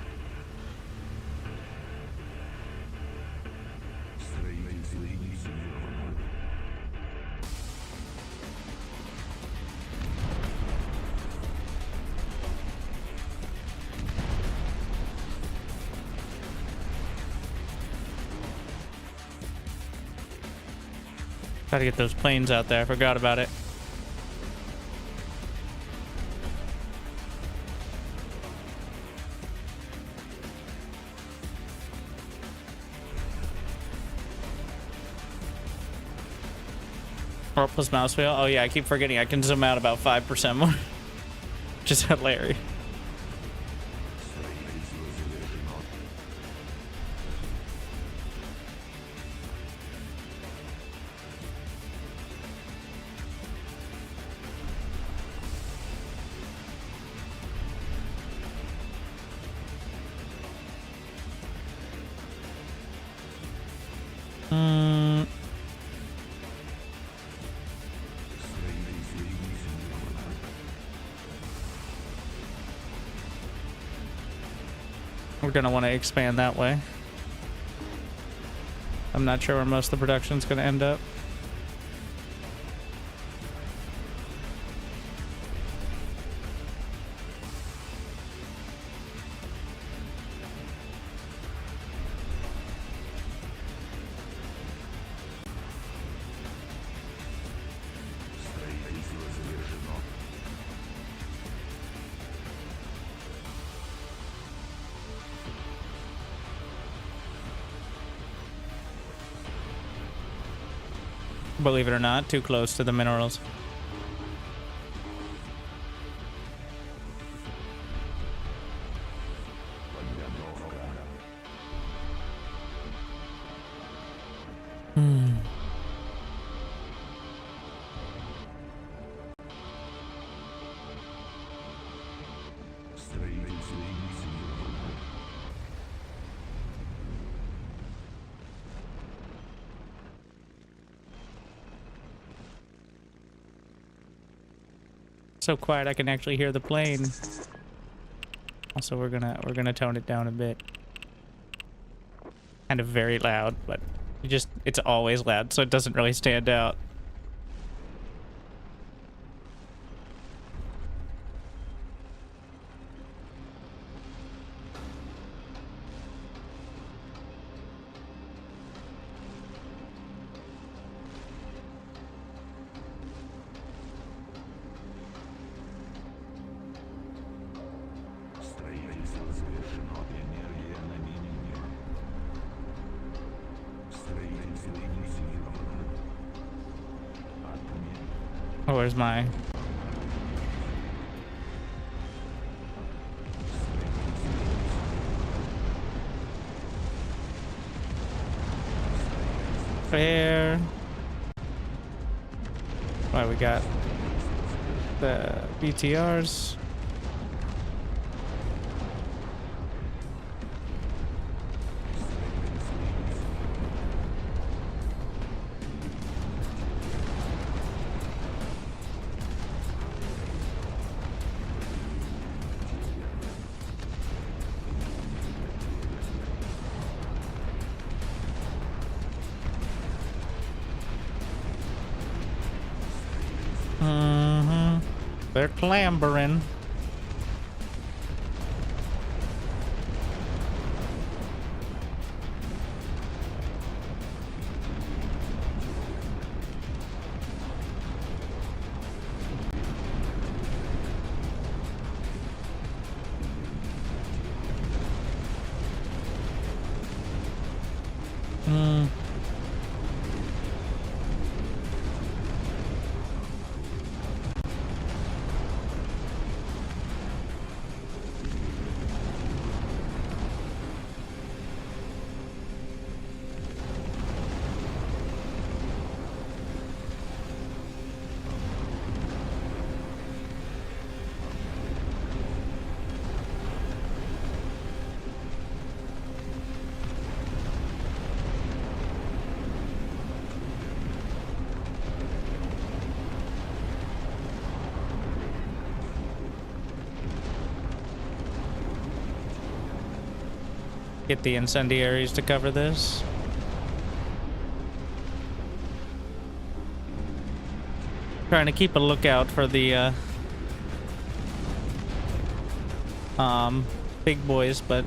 Gotta get those planes out there. I forgot about it. Or plus mouse wheel. Oh yeah, I keep forgetting I can zoom out about 5% more. Which is hilarious. We're gonna want to expand that way. I'm not sure where most of the production's gonna end up. Believe it or not, too close to the minerals. So quiet I can actually hear the plane. Also, we're gonna tone it down a bit. Kind of very loud, but it's always loud, so it doesn't really stand out. Энергия на минимуме. Строительство инициировано. Отмена. Oh, where's my... Fair. Right, we got the BTRs. They're clambering. Get the incendiaries to cover this. Trying to keep a lookout for the big boys, but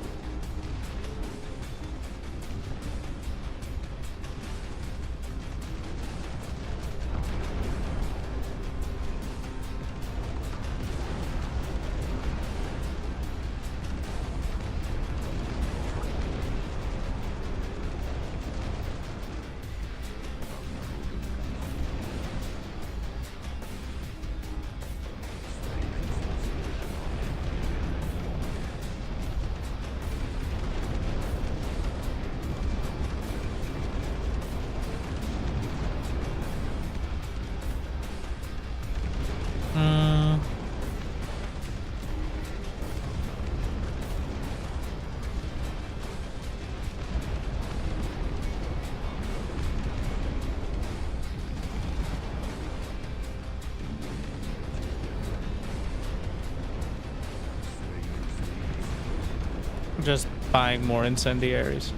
just buying more incendiaries.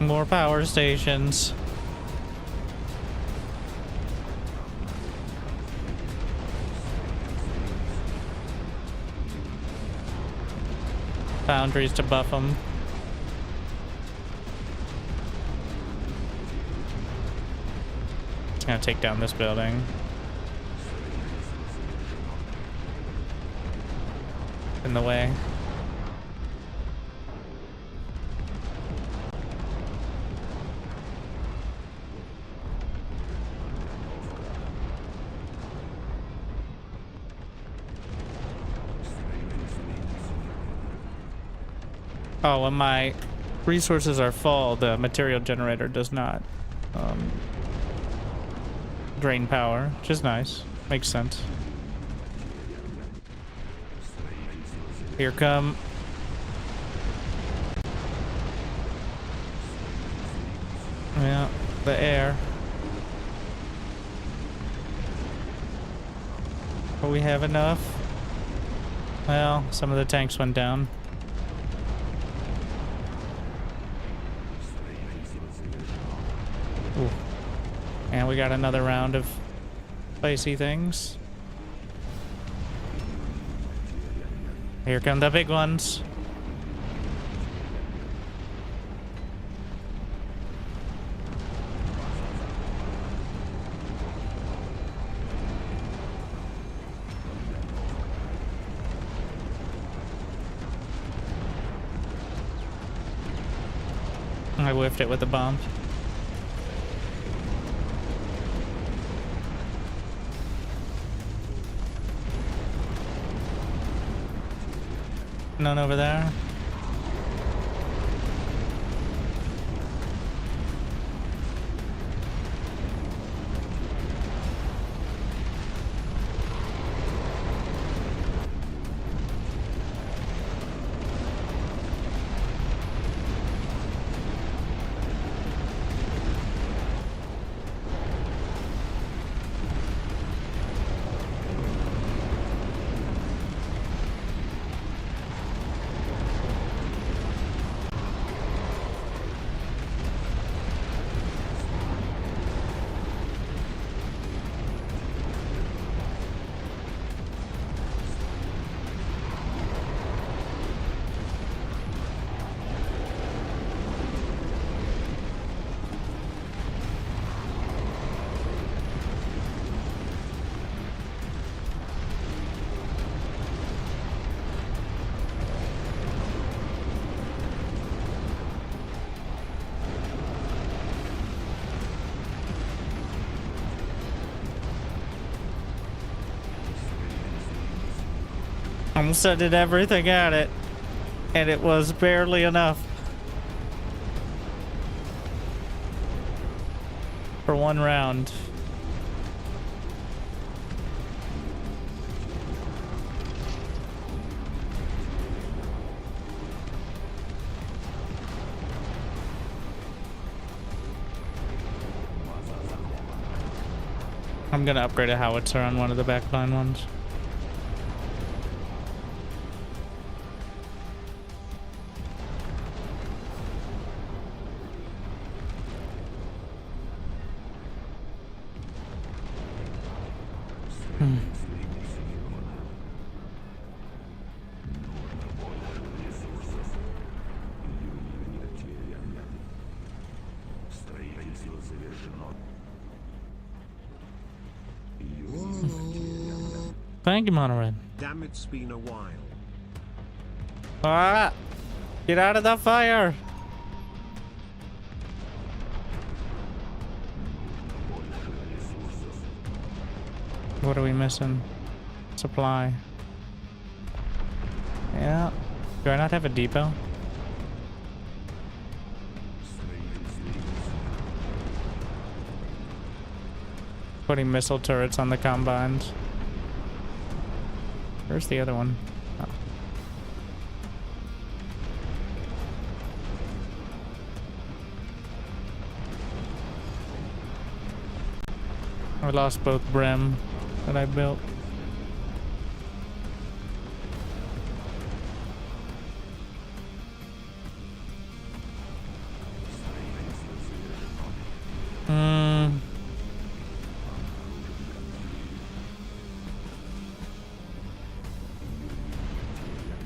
More power stations. Foundries to buff them. It's gonna take down this building. In the way. Oh, when my resources are full, the material generator does not drain power, which is nice. Makes sense. Here come. Yeah, the air. But we have enough. Well, some of the tanks went down. Ooh. And we got another round of spicy things. Here come the big ones. I whiffed it with the bomb. None over there. I'm sending everything at it, and it was barely enough for one round. I'm gonna upgrade a howitzer on one of the backline ones. Thank you, Monored. Damn, it's been a while. Ah! Get out of the fire! What are we missing? Supply. Yeah. Do I not have a depot? Putting missile turrets on the combines. Where's the other one? Oh. I lost both Brim that I built.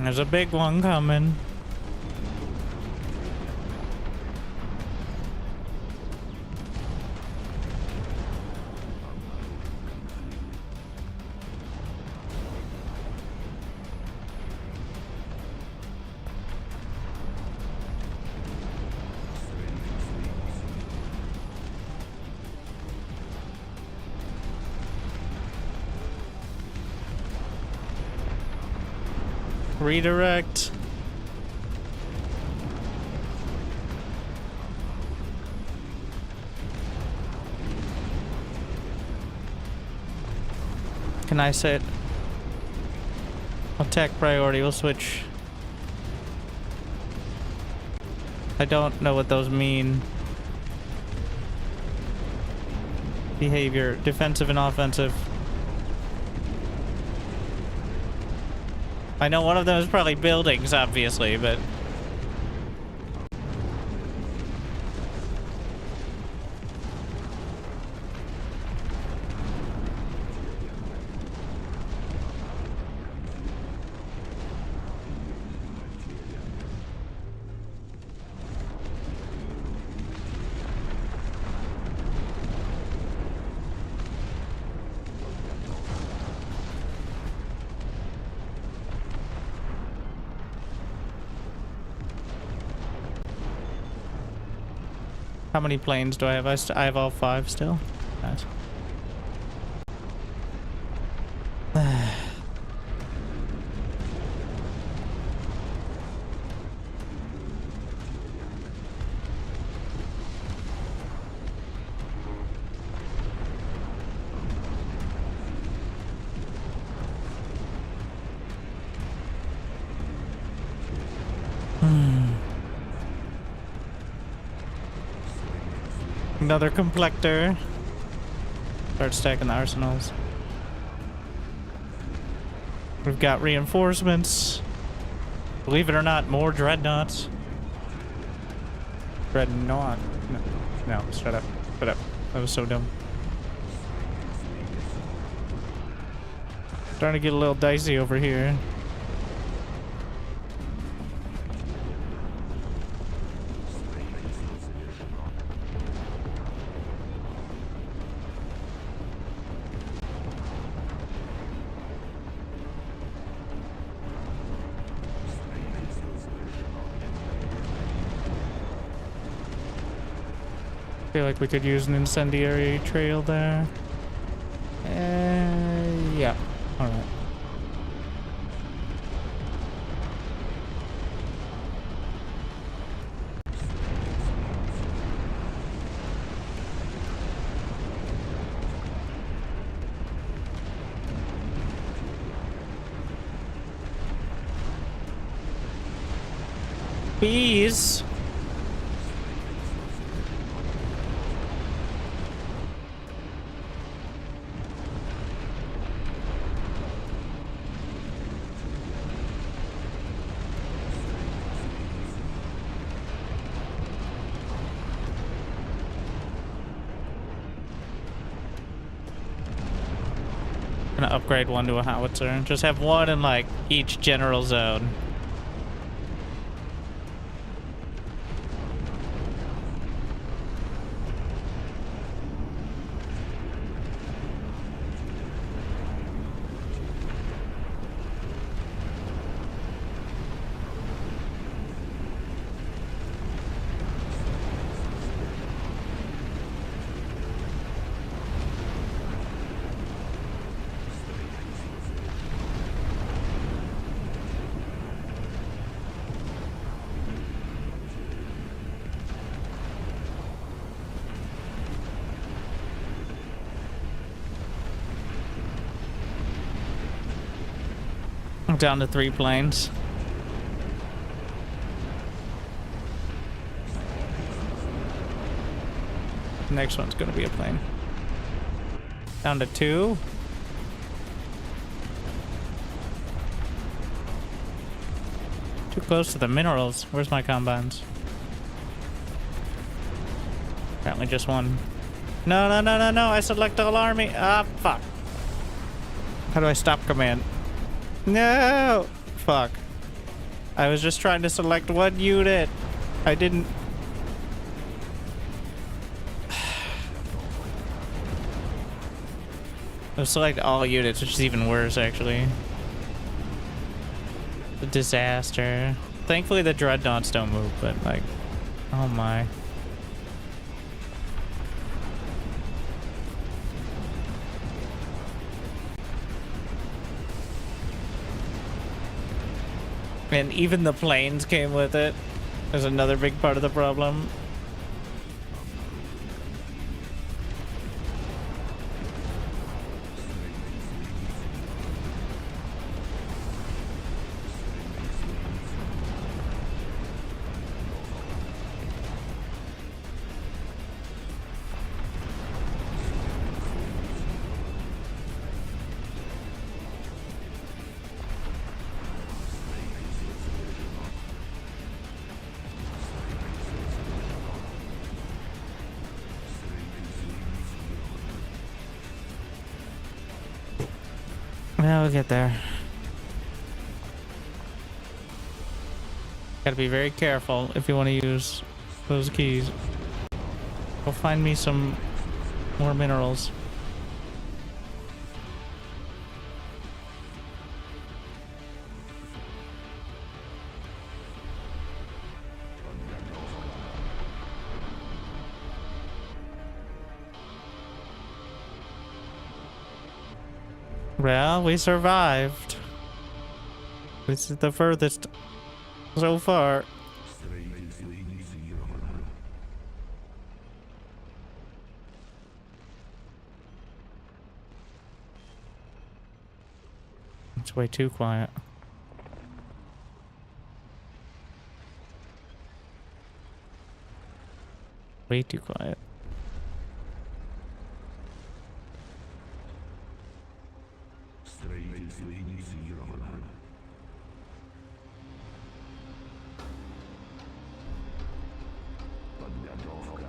There's a big one coming. Redirect. Can I set attack priority? We'll switch. I don't know what those mean. Behavior, defensive and offensive. I know one of them is probably buildings, obviously, but... How many planes do I have? I have all 5 still. Nice. Another complector. Start stacking the arsenals. We've got reinforcements. Believe it or not, more dreadnoughts. Dreadnought. No, shut up. Shut up. That was so dumb. Starting to get a little dicey over here. I feel like we could use an incendiary trail there. Yeah. All right. Bees. Gonna upgrade one to a howitzer. Just have one in like each general zone. I'm down to 3 planes. The next one's gonna be a plane. Down to 2. Too close to the minerals. Where's my combines? Apparently just 1. No, no, no, no, no. I select all army. Ah, fuck. How do I stop command? No! Fuck. I was just trying to select 1 unit. I didn't... I'll select all units, which is even worse, actually. The disaster. Thankfully, the dreadnoughts don't move, but, like... Oh my. And even the planes came with it. There's another big part of the problem. Yeah, we'll get there. Gotta be very careful if you want to use those keys. Go find me some more minerals. Well, we survived. This is the furthest so far. Strangely zero. It's way too quiet. Way too quiet. Strangely zero. Подготовка.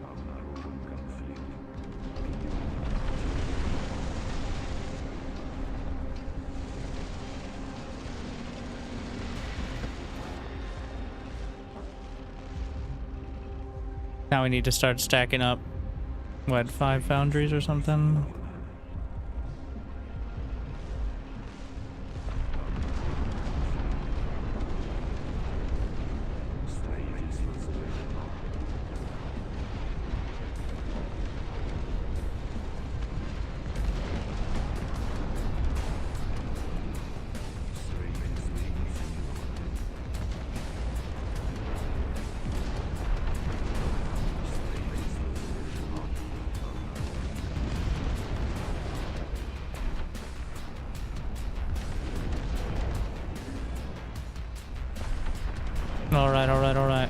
Обнаружен конфликт. Now we need to start stacking up, what, 5 foundries or something? Строительство завершено. Строительство инициировано. Строительство завершено. Alright, alright, alright.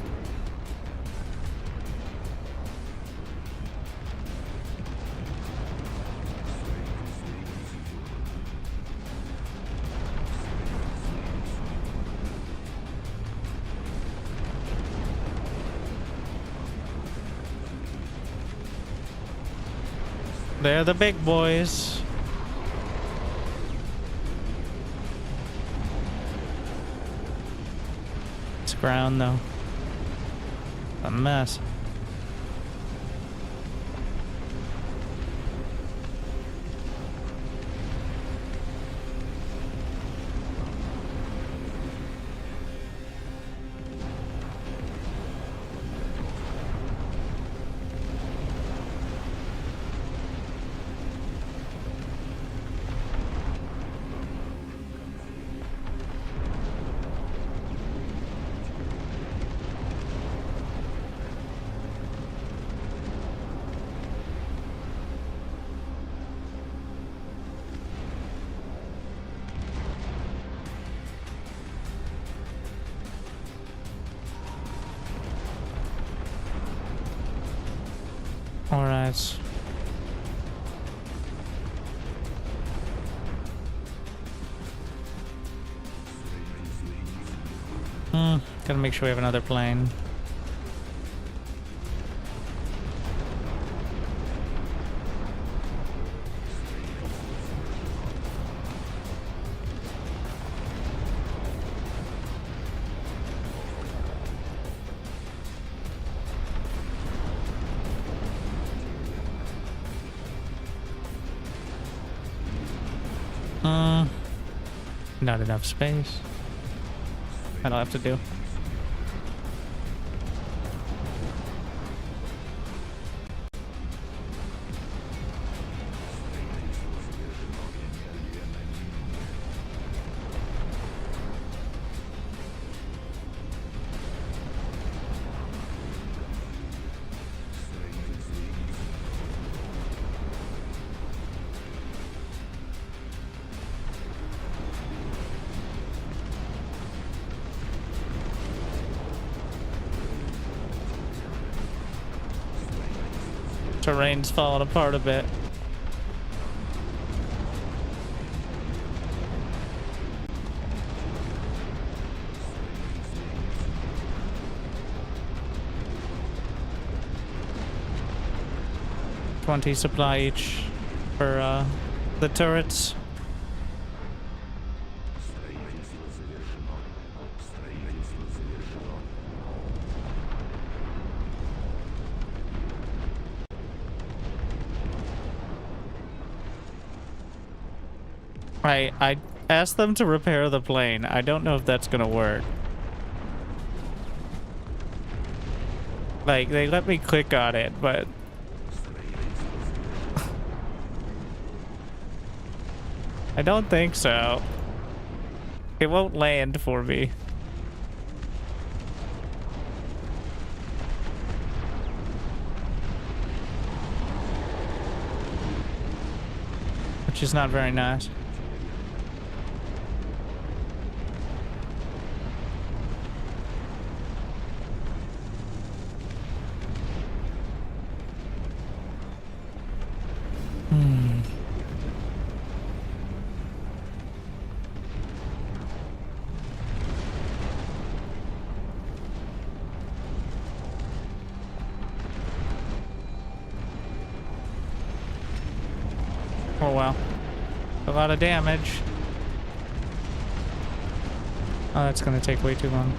They're the big boys. It's ground though. A mess. Alright. Gotta make sure we have another plane. Not enough space. That'll have to do. Terrain's falling apart a bit. $20 supply each for the turrets. Строительство завершено. Строительство завершено. I ask them to repair the plane. I don't know if that's gonna work. Like, they let me click on it, but... I don't think so. It won't land for me. Which is not very nice. Oh well. A lot of damage. Oh, that's gonna take way too long.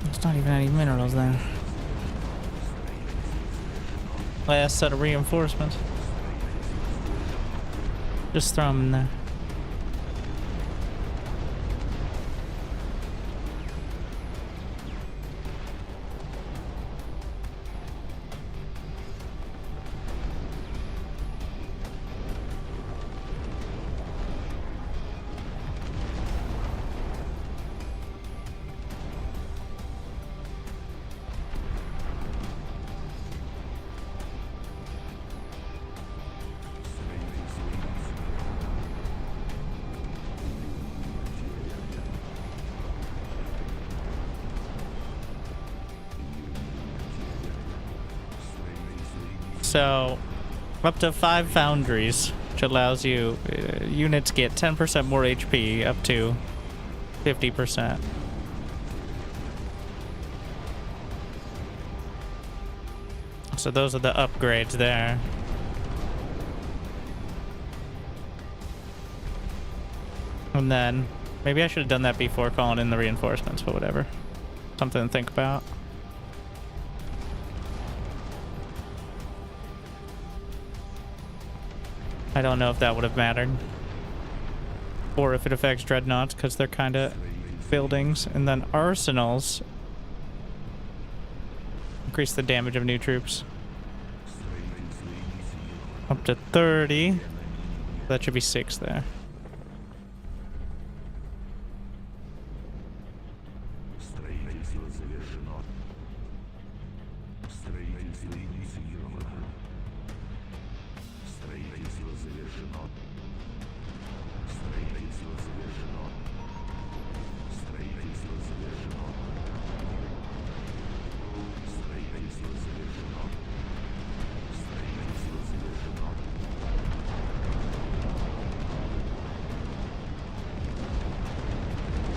There's not even any minerals there. Last set of reinforcements. Just throw them in there. So, up to 5 foundries, which allows you, units get 10% more HP, up to 50%. So those are the upgrades there. And then, maybe I should have done that before calling in the reinforcements, but whatever. Something to think about. I don't know if that would have mattered. Or if it affects dreadnoughts, because they're kind of buildings. And then arsenals increase the damage of new troops. Up to 30. That should be 6 there.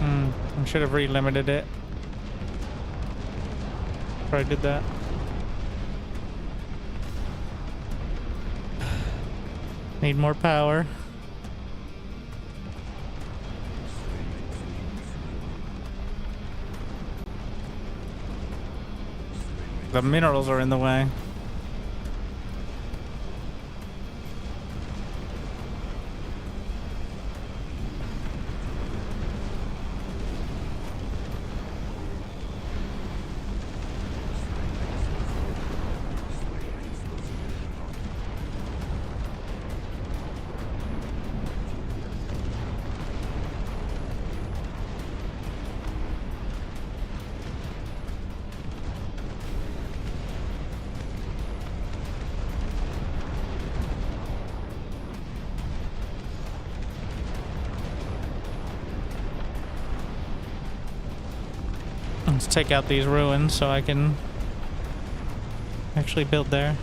I should have re-limited it. Probably did that. Need more power. The minerals are in the way. Let's take out these ruins so I can actually build there.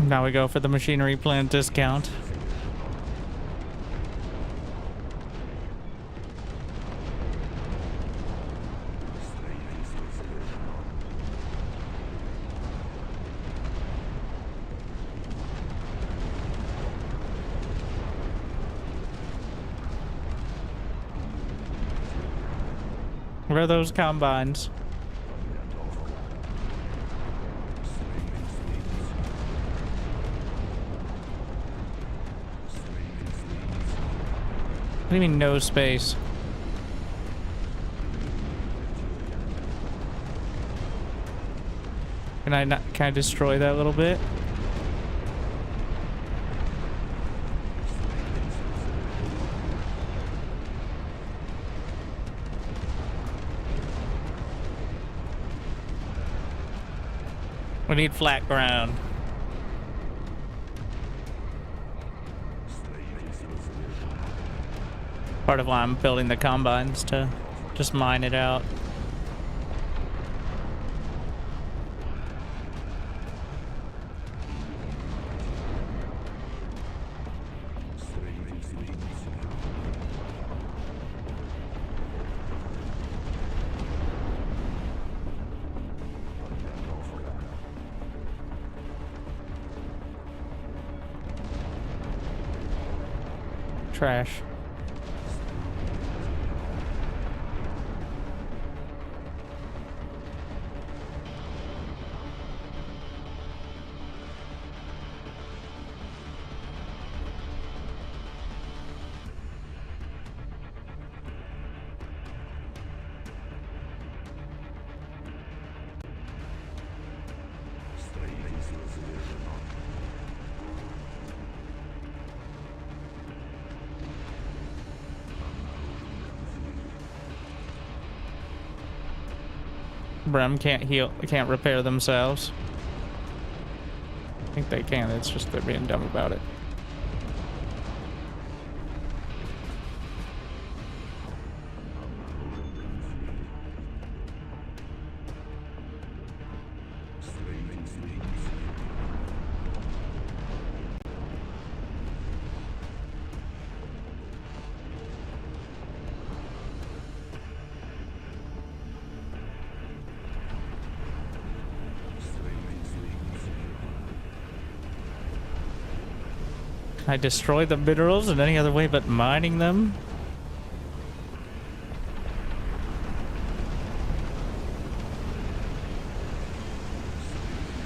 Now we go for the machinery plant discount. Where are those combines? What do you mean no space? Can I destroy that a little bit? We need flat ground. Part of why I'm building the combines, to just mine it out. Trash. Brem can't repair themselves. I think they can, it's just they're being dumb about it. I destroy the minerals in any other way but mining them?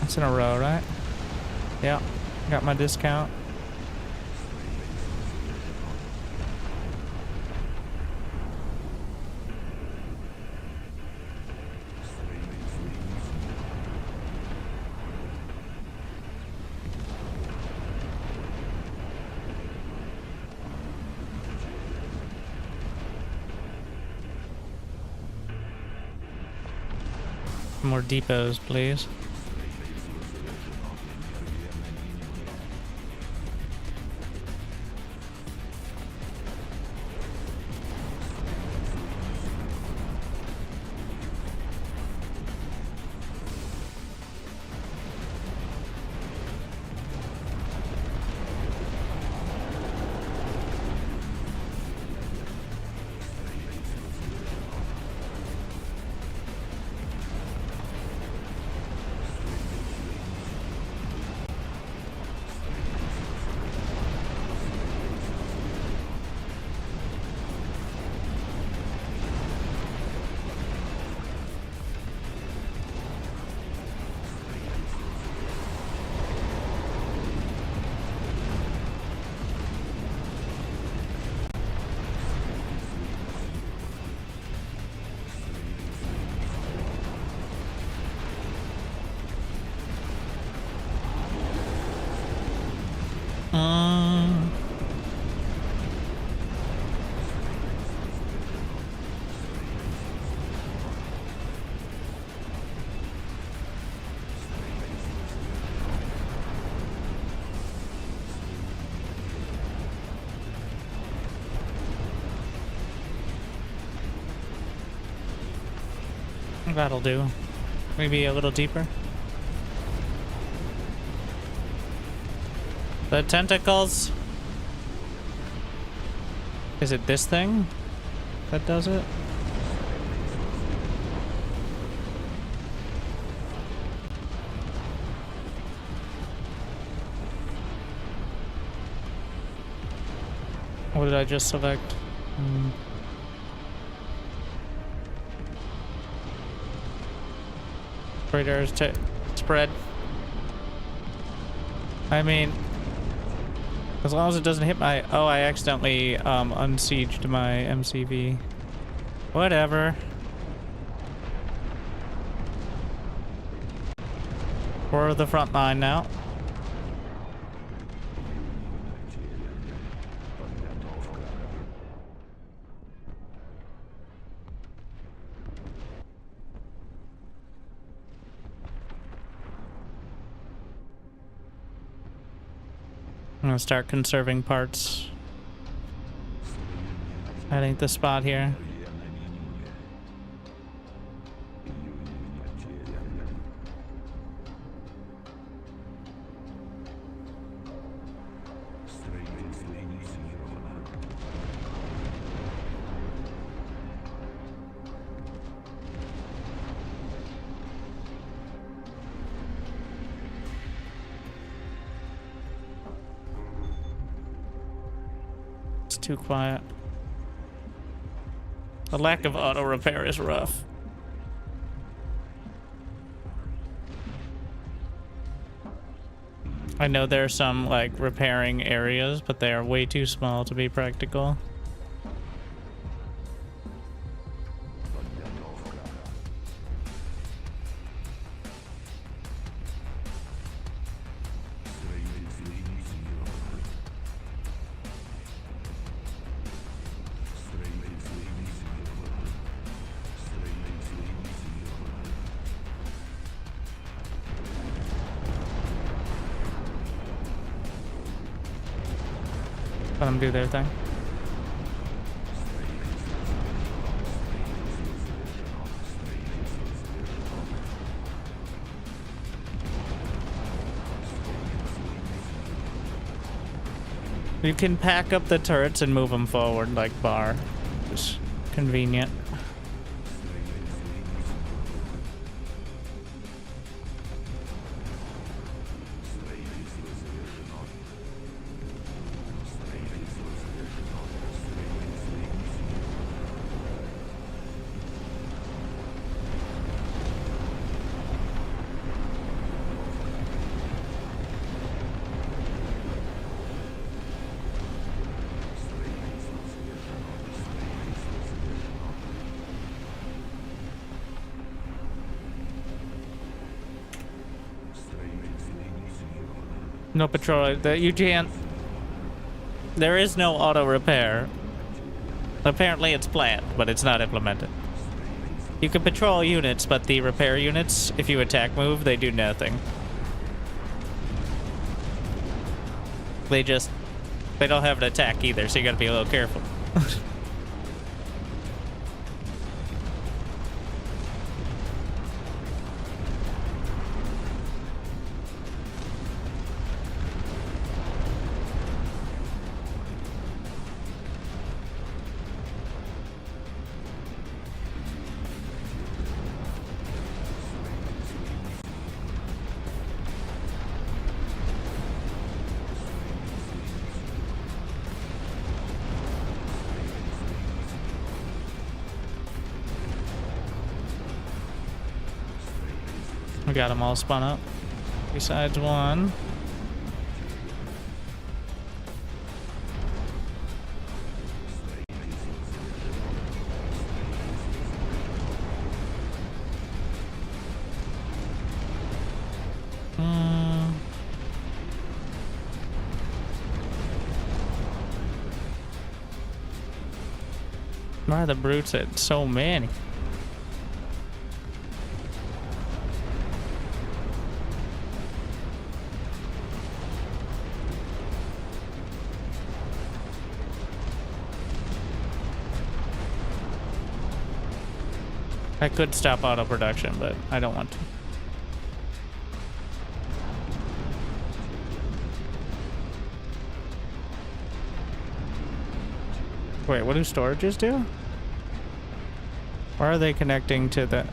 That's in a row, right? Yeah, got my discount. More depots, please. That'll do. Maybe a little deeper. The tentacles. Is it this thing that does it? What did I just select? Radar's spread. I mean, as long as it doesn't hit my... Oh, I accidentally unsieged my MCV. Whatever. We're the front line now. I'm gonna start conserving parts. That ain't the spot here. Too quiet. The lack of auto repair is rough. I know there are some like repairing areas, but they are way too small to be practical. Let them do their thing. You can pack up the turrets and move them forward like bar. Just convenient. No patrol. That you can't. There is no auto repair. Apparently it's planned, but it's not implemented. You can patrol units, but the repair units, if you attack move, they do nothing. They don't have an attack either, so you gotta be a little careful. We got them all spun up, besides one. Why are the brutes at so many? I could stop auto production, but I don't want to. Wait, what do storages do? Why are they connecting to the...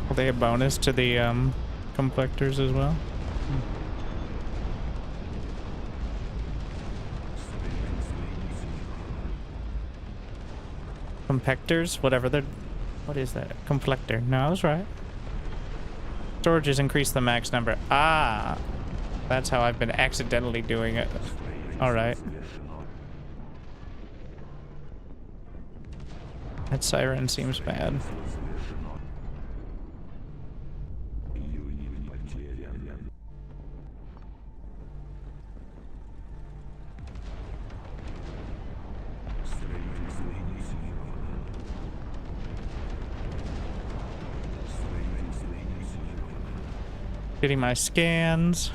Are they a bonus to the complectors as well? Complectors? Whatever they're... What is that? Complector. No, I was right. Storages increase the max number. Ah! That's how I've been accidentally doing it. Alright. That siren seems bad. Getting my scans.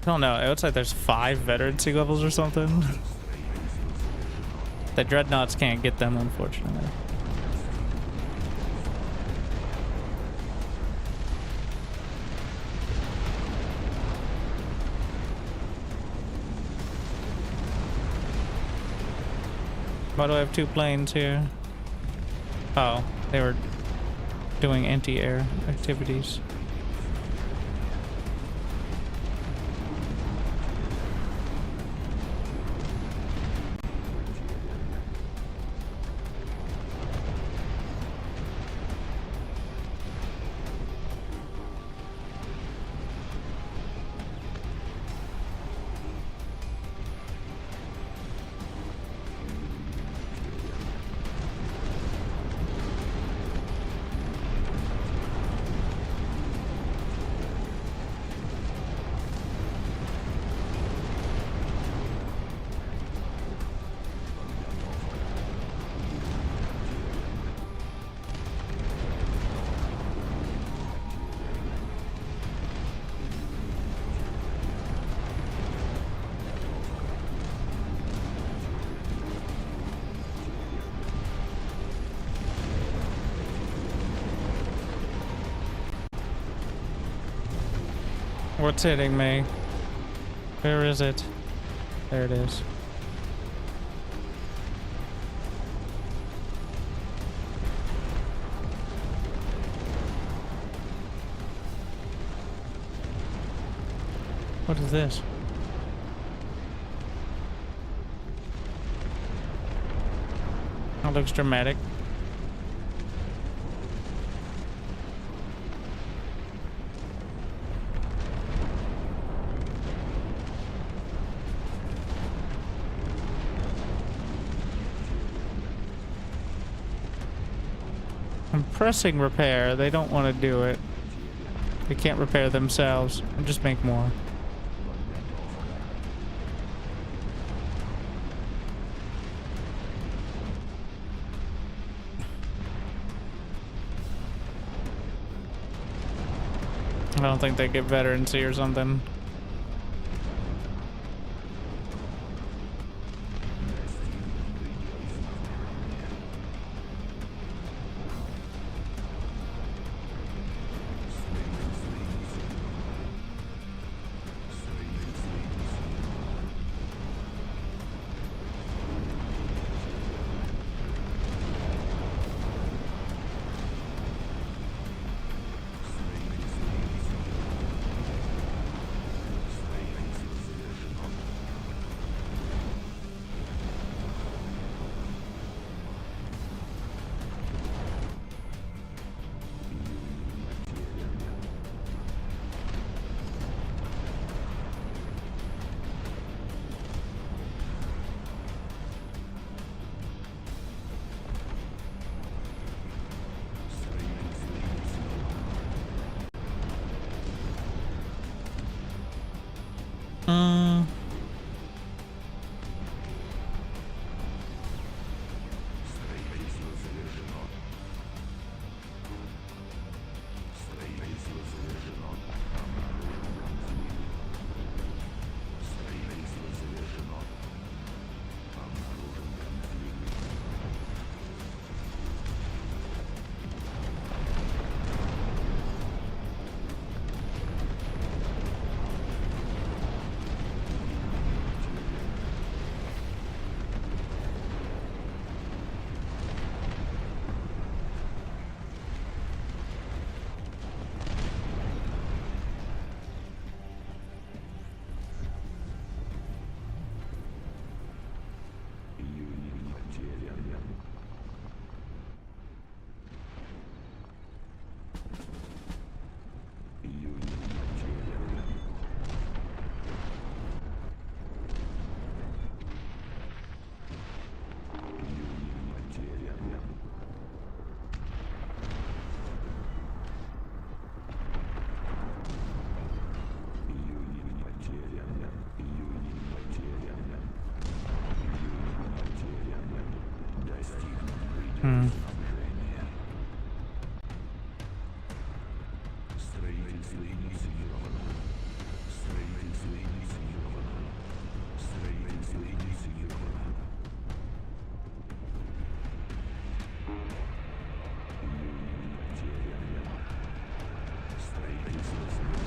I don't know. It looks like there's 5 veterancy levels or something. The dreadnoughts can't get them, unfortunately. Why do I have 2 planes here? Oh, they were doing anti-air activities. What's hitting me? Where is it? There it is. What is this? That looks dramatic. I'm pressing repair. They don't want to do it. They can't repair themselves. I'll just make more. I don't think they get veterancy or something. Hmm. Строительство инициировано. Строительство инициировано. Строительство инициировано. Строительство завершено. Строительство завершено.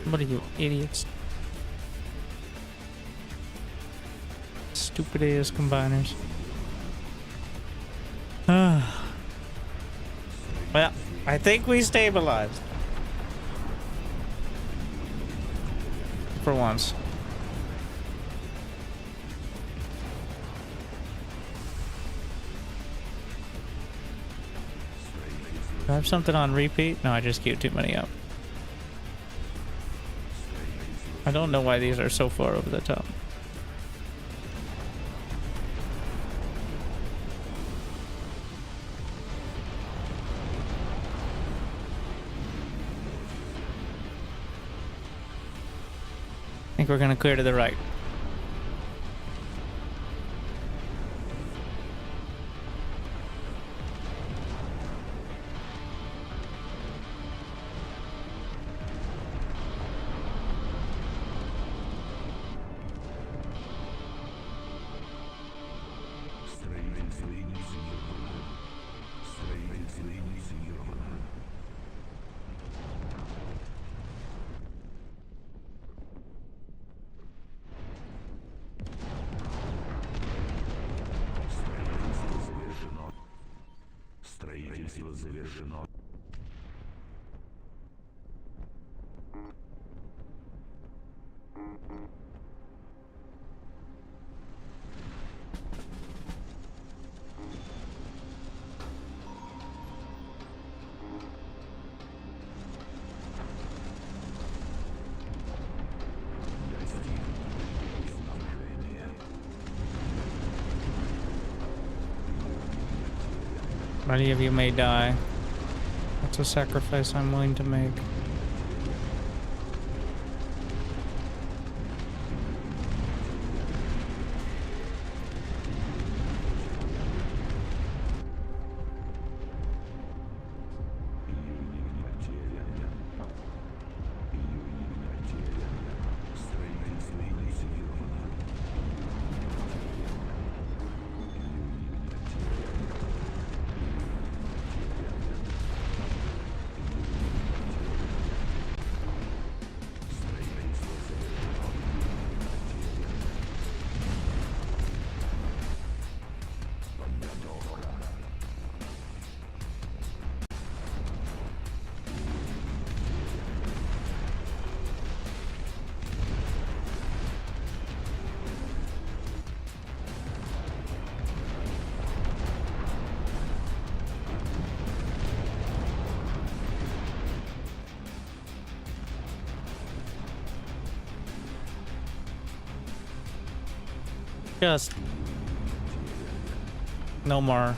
What are you, idiots? Stupid ass combiners. Well, I think we stabilized. For once. Do I have something on repeat? No, I just queued too many up. I don't know why these are so far over the top. I think we're gonna clear to the right. Строительство завершено. Many of you may die. That's a sacrifice I'm willing to make. Just no more.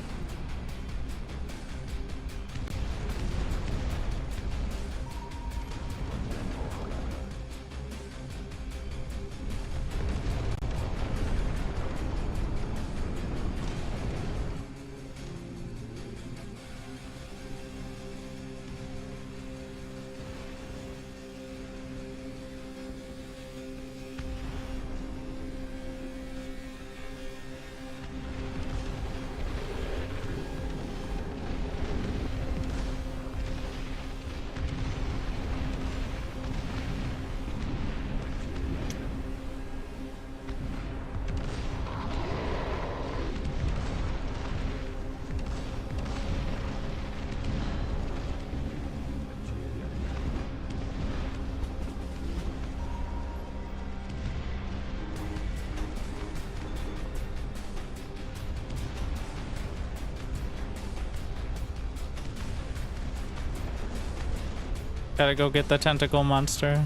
Gotta go get the tentacle monster.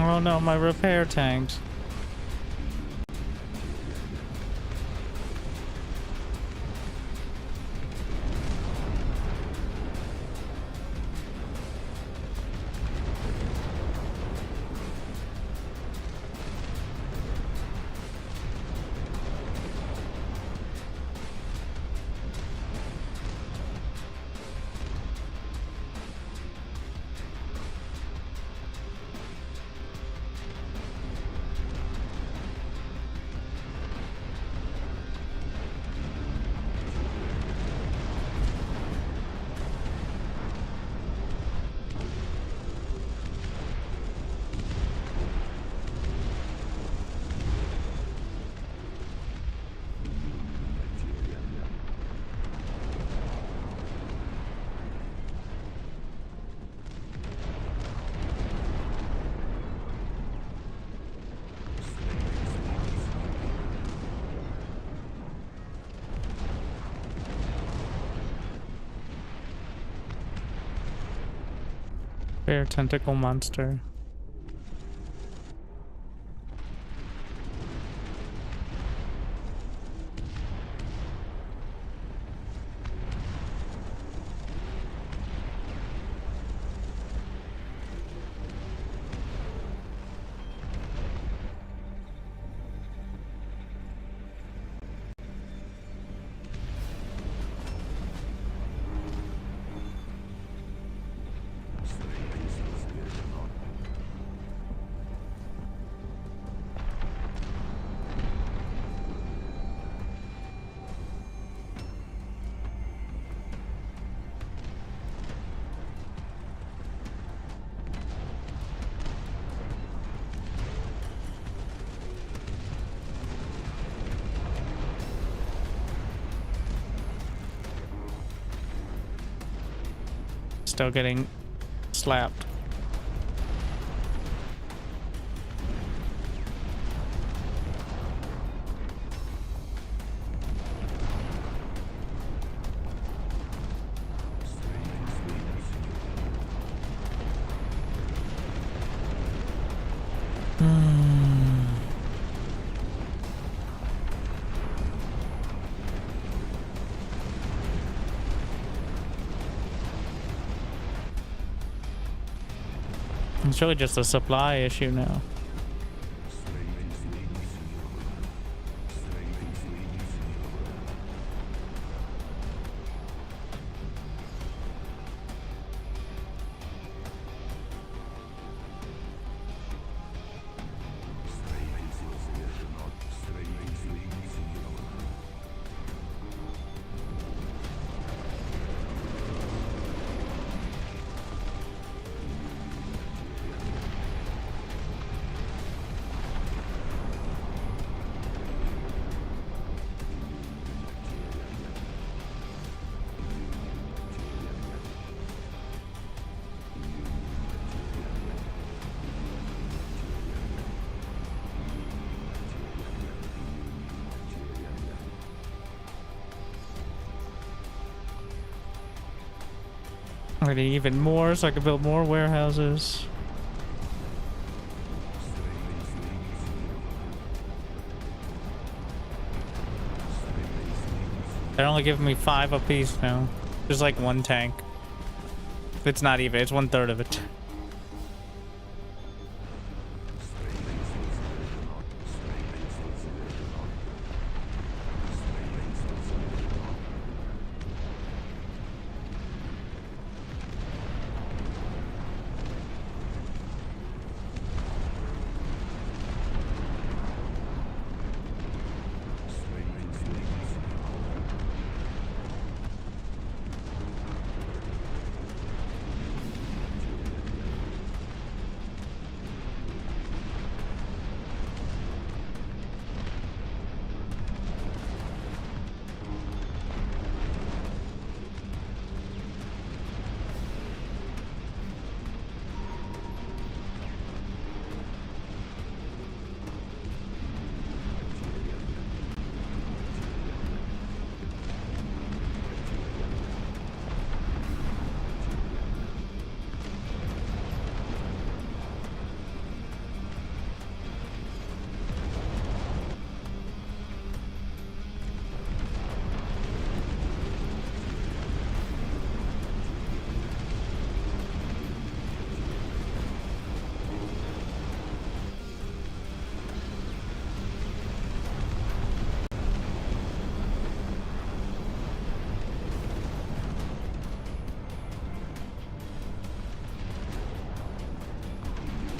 Oh no, my repair tanks. Fair tentacle monster. still getting slapped. It's really just a supply issue now. I need even more so I can build more warehouses. They're only giving me 5 apiece now. There's like 1 tank. It's not even, it's 1/3 of it.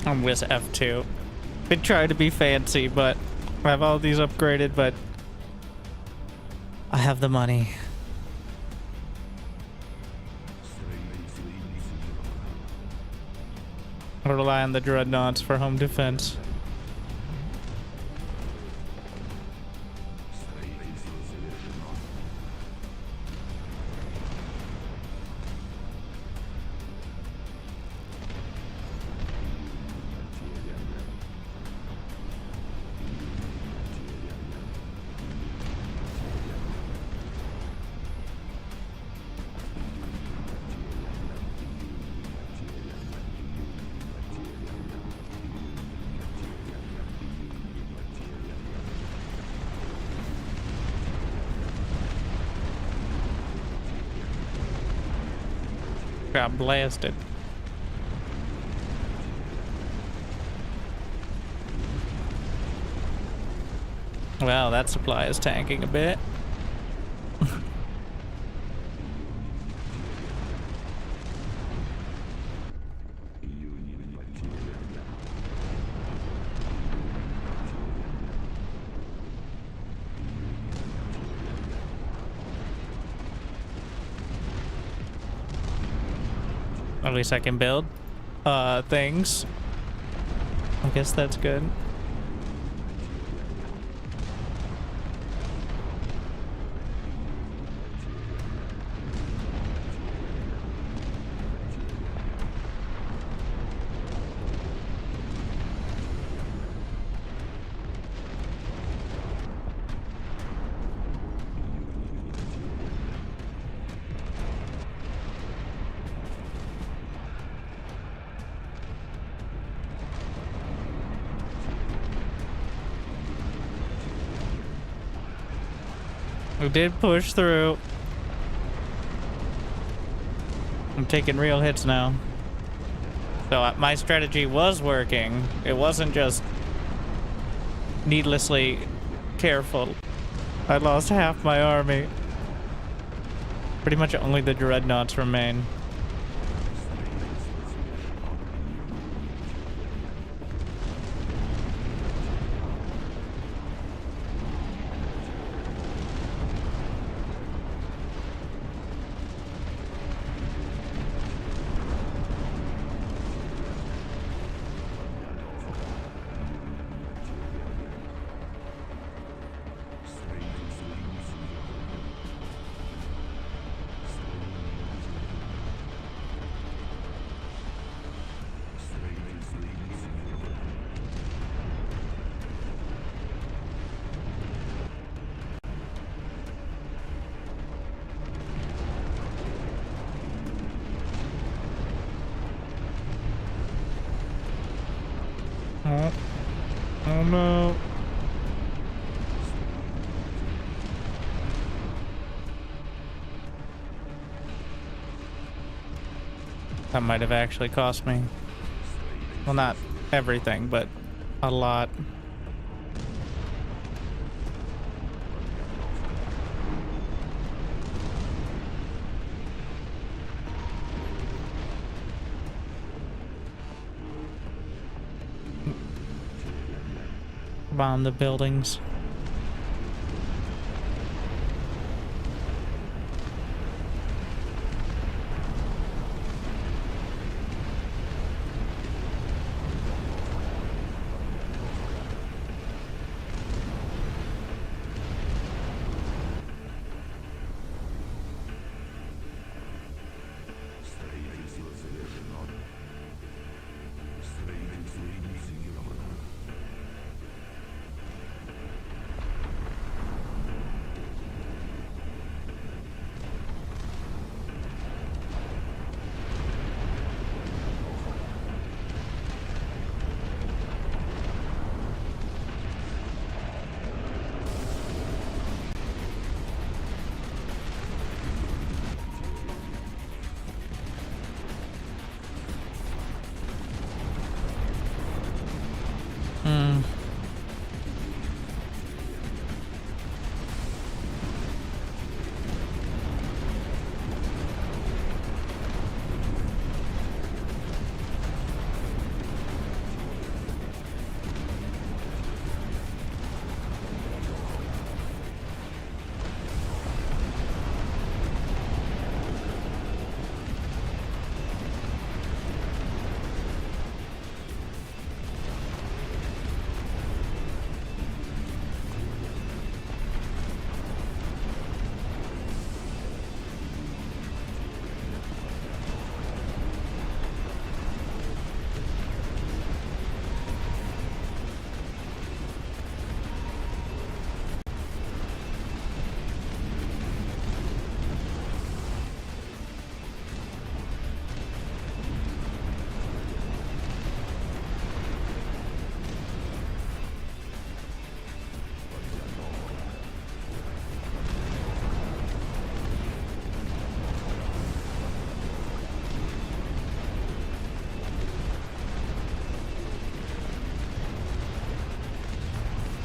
I'm with F2. Been trying to be fancy, but I have all these upgraded, but I have the money. I rely on the dreadnoughts for home defense. Got blasted. Well, that supply is tanking a bit. At least I can build things. I guess that's good. We did push through. I'm taking real hits now. So my strategy was working. It wasn't just needlessly careful. I lost half my army. Pretty much only the dreadnoughts remain. Oh, oh no. That might have actually cost me. Well, not everything, but a lot. Bomb the buildings.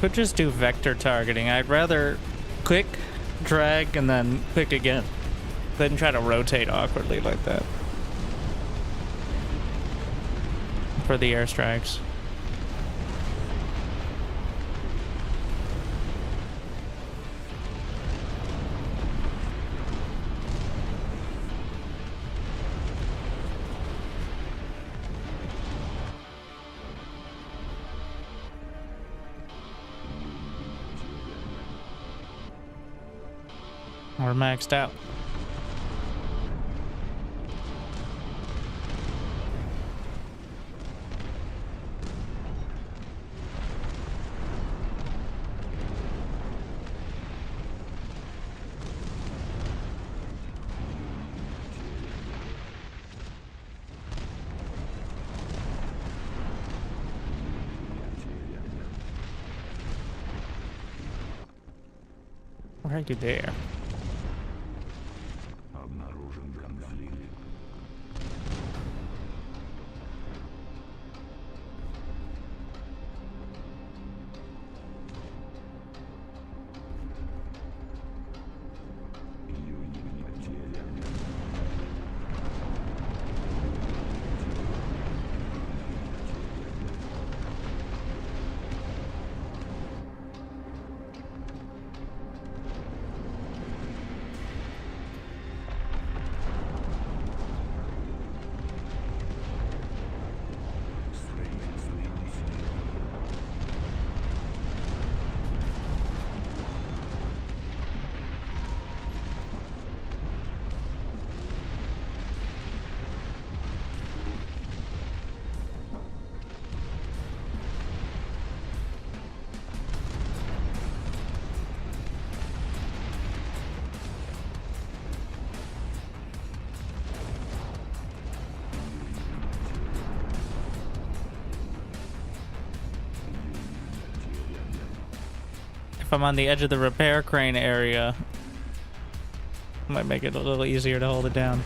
Could just do vector targeting. I'd rather click, drag, and then click again than try to rotate awkwardly like that for the airstrikes. We're maxed out. Why are you there? Обнаружен конфликт. Юнит потерян. Строительство инициировано. If I'm on the edge of the repair crane area, might make it a little easier to hold it down.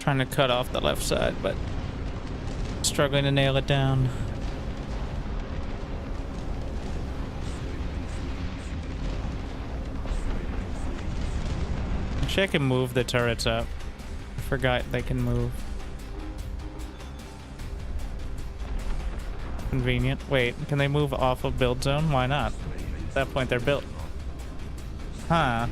Trying to cut off the left side, but struggling to nail it down. Actually, I can move the turrets up. I forgot they can move. Convenient. Wait, can they move off of build zone? Why not? At that point, they're built. Huh.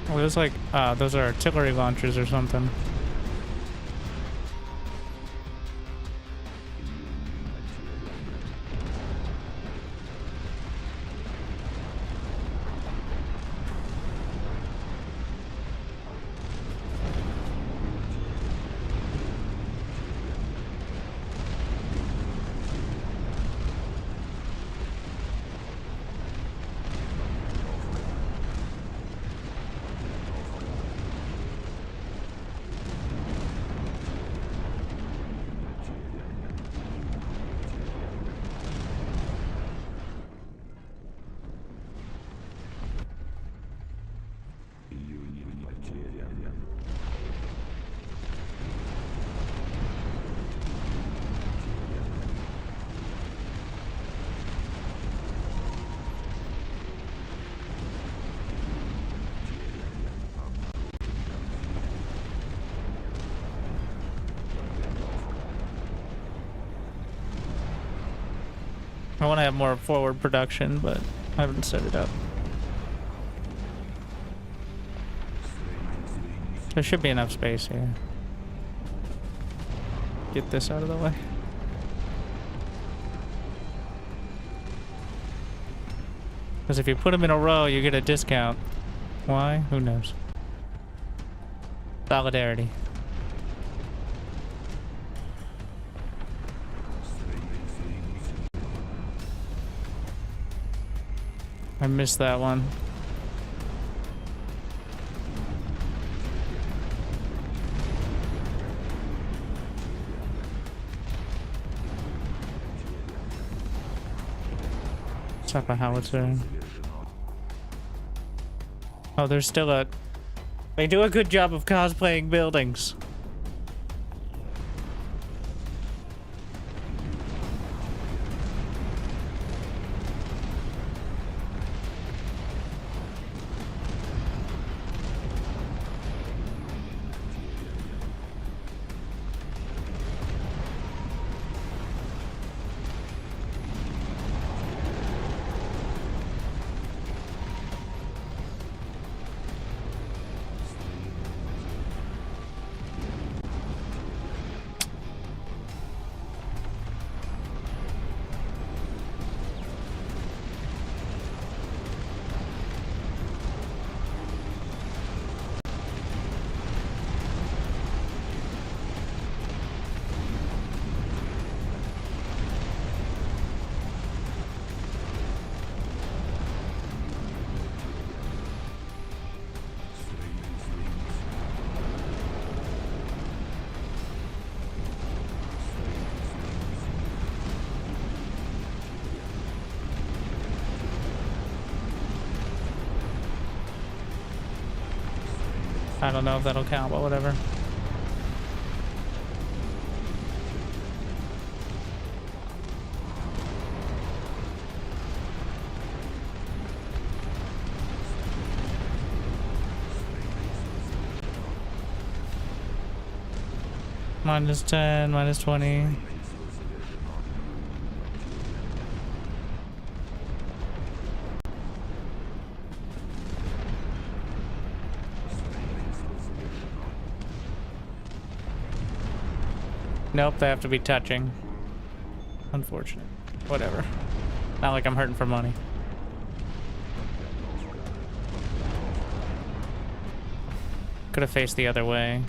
Well, there's like, those are artillery launchers or something. I want to have more forward production, but I haven't set it up. There should be enough space here. Get this out of the way. Because if you put them in a row, you get a discount. Why? Who knows? Solidarity. I missed that one. Type of howitzer. Oh, there's still a... They do a good job of cosplaying buildings. I don't know if that'll count, but whatever. Minus 10, minus 20. Nope, they have to be touching. Unfortunate. Whatever. Not like I'm hurting for money. Could have faced the other way.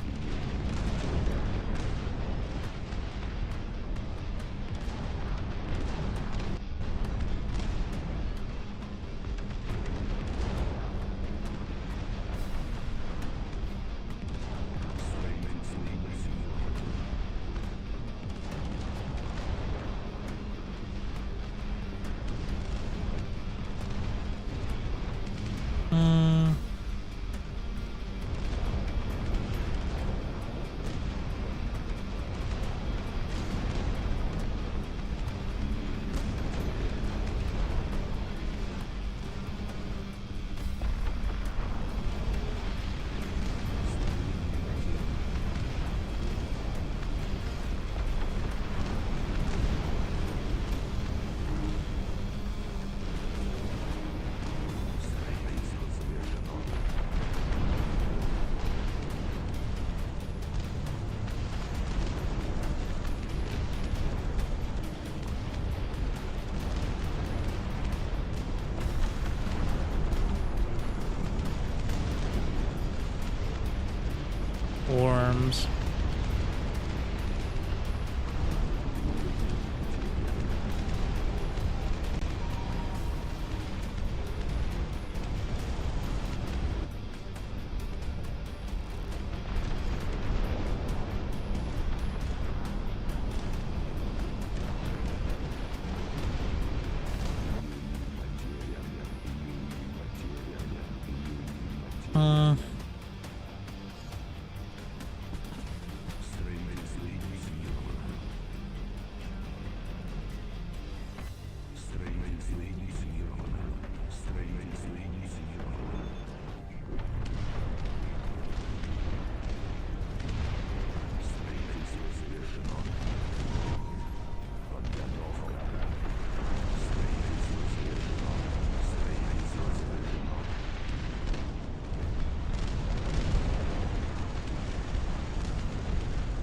Worms.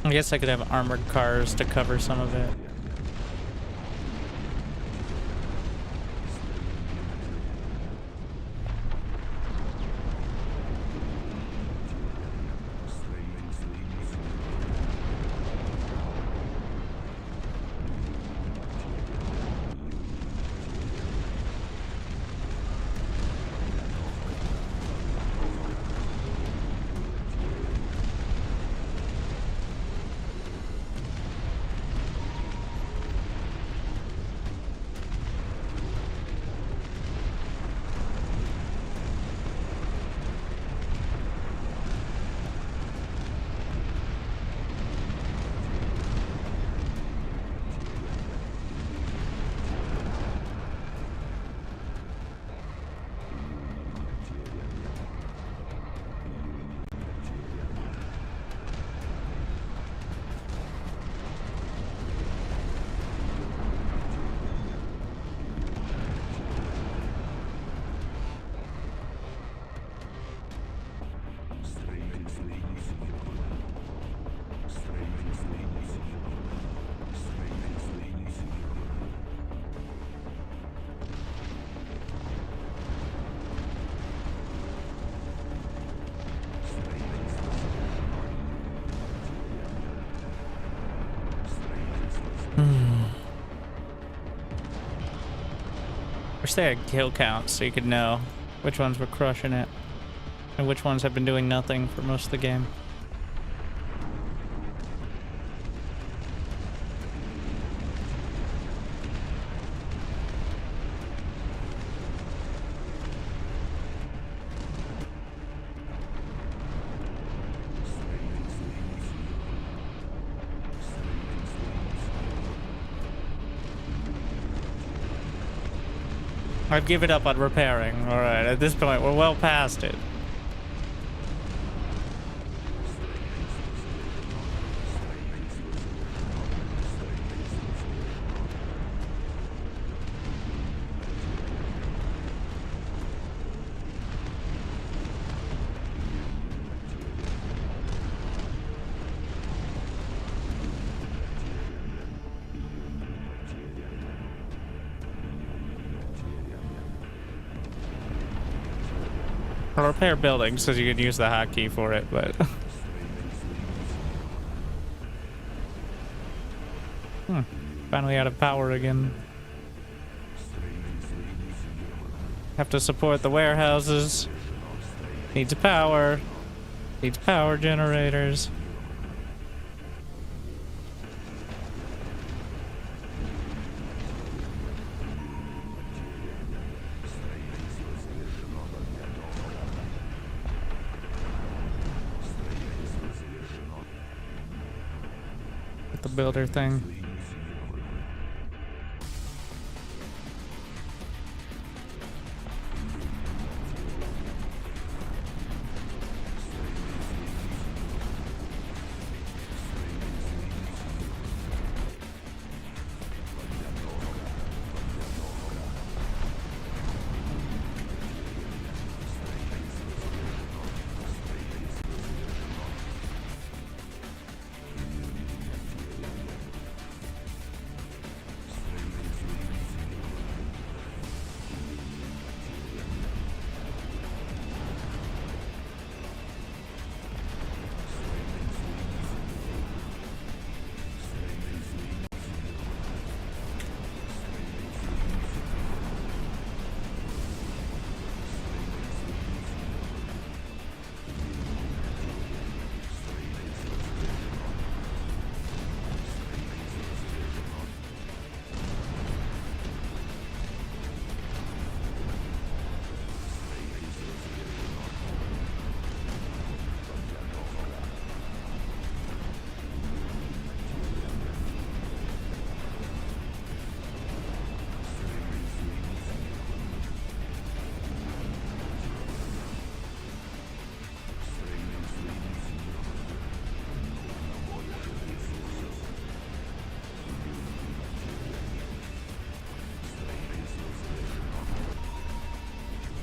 I guess I could have armored cars to cover some of it. Wish they had kill counts so you could know which ones were crushing it and which ones have been doing nothing for most of the game. I'd give it up on repairing. Alright, at this point, we're well past it. I'll repair buildings because you can use the hotkey for it, but finally out of power again. Have to support the warehouses. Needs power. Needs power generators. The builder thing.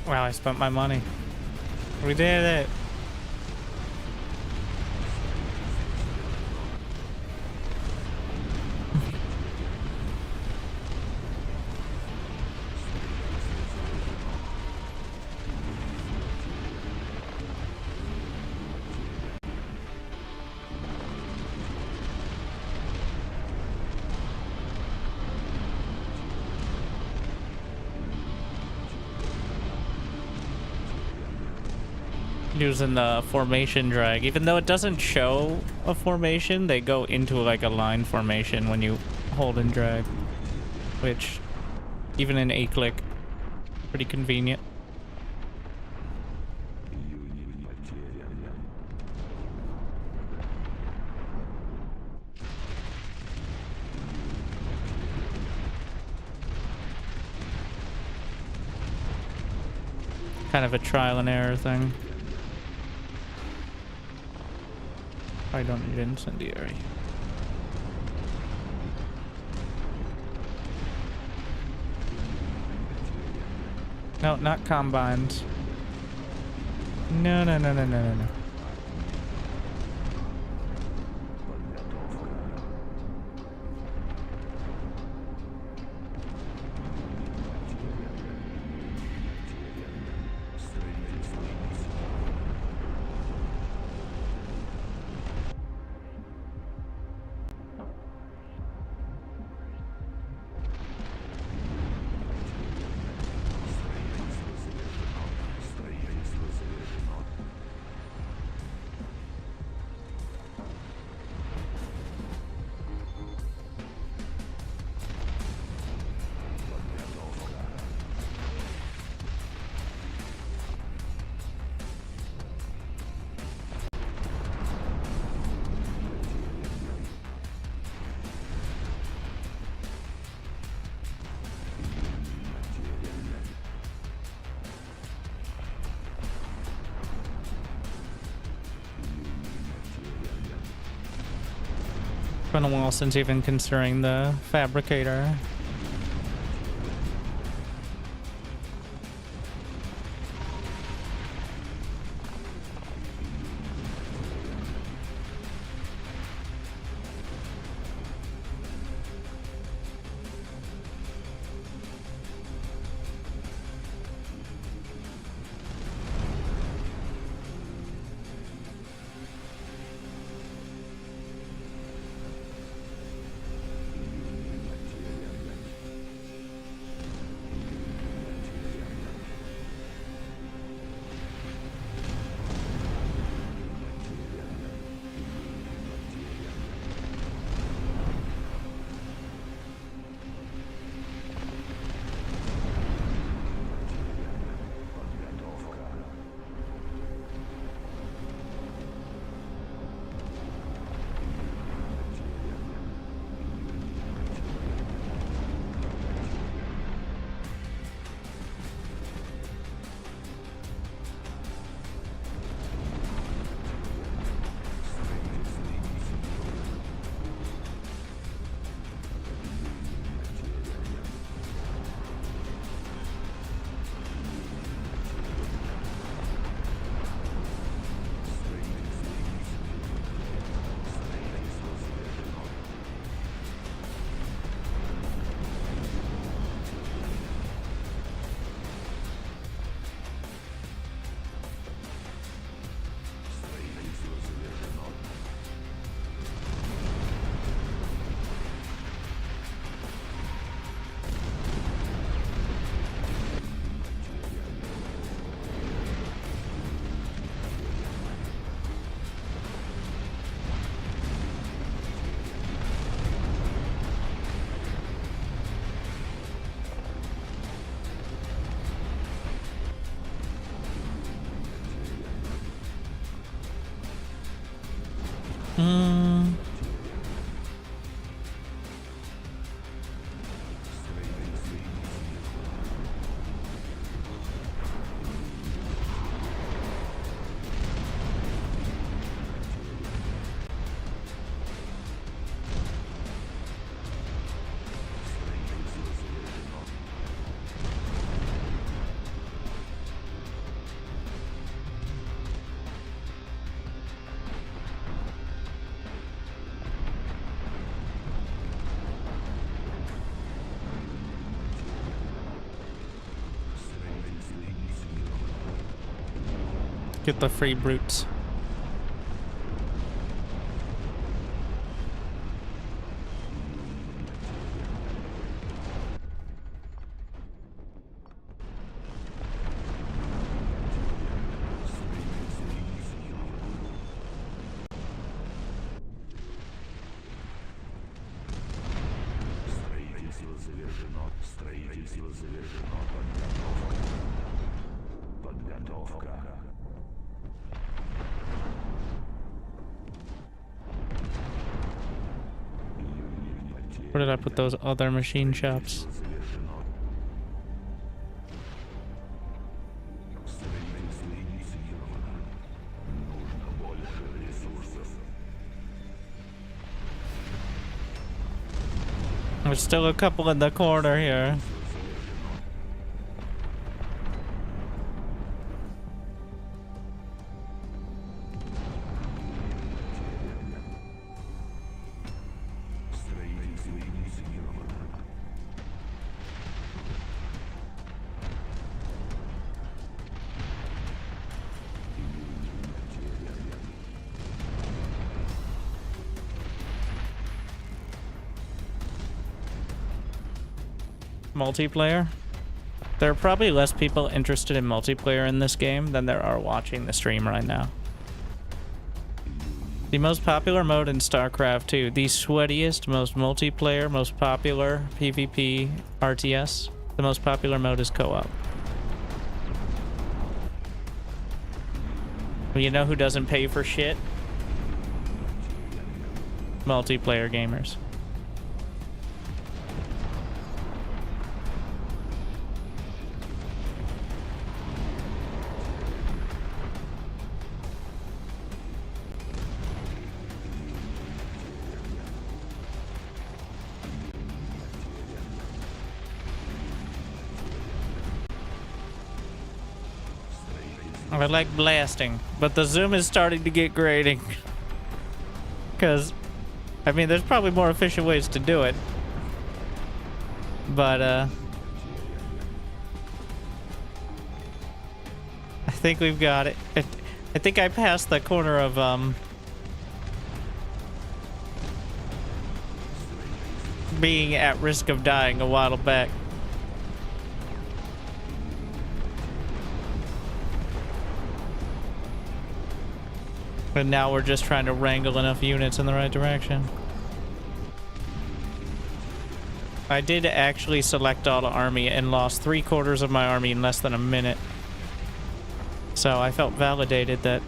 Wow, I spent my money. We did it. using the formation drag. Even though it doesn't show a formation, they go into like a line formation when you hold and drag, which even in a click, pretty convenient. Июнь потерян. Kind of a trial and error thing. I don't need incendiary. No, not combines. No, no, no, no, no, no, no. Been a while since even considering the fabricator. Get the free brutes. Строительство завершено. Подготовка. Where did I put those other machine shops? Завершено. Строительство инициировано. Нужно больше ресурсов. There's still a couple in the corner here. Строительство инициировано. Multiplayer. There are probably less people interested in multiplayer in this game than there are watching the stream right now. The most popular mode in StarCraft 2, the sweatiest, most multiplayer, most popular PvP RTS, the most popular mode is co-op. You know who doesn't pay for shit? Multiplayer gamers. I like blasting, but the zoom is starting to get grating. Because, I mean, there's probably more efficient ways to do it. But, I think we've got it. I think I passed the corner of, being at risk of dying a while back. But now we're just trying to wrangle enough units in the right direction. I did actually select all the army and lost 3/4 of my army in less than a minute. So I felt validated that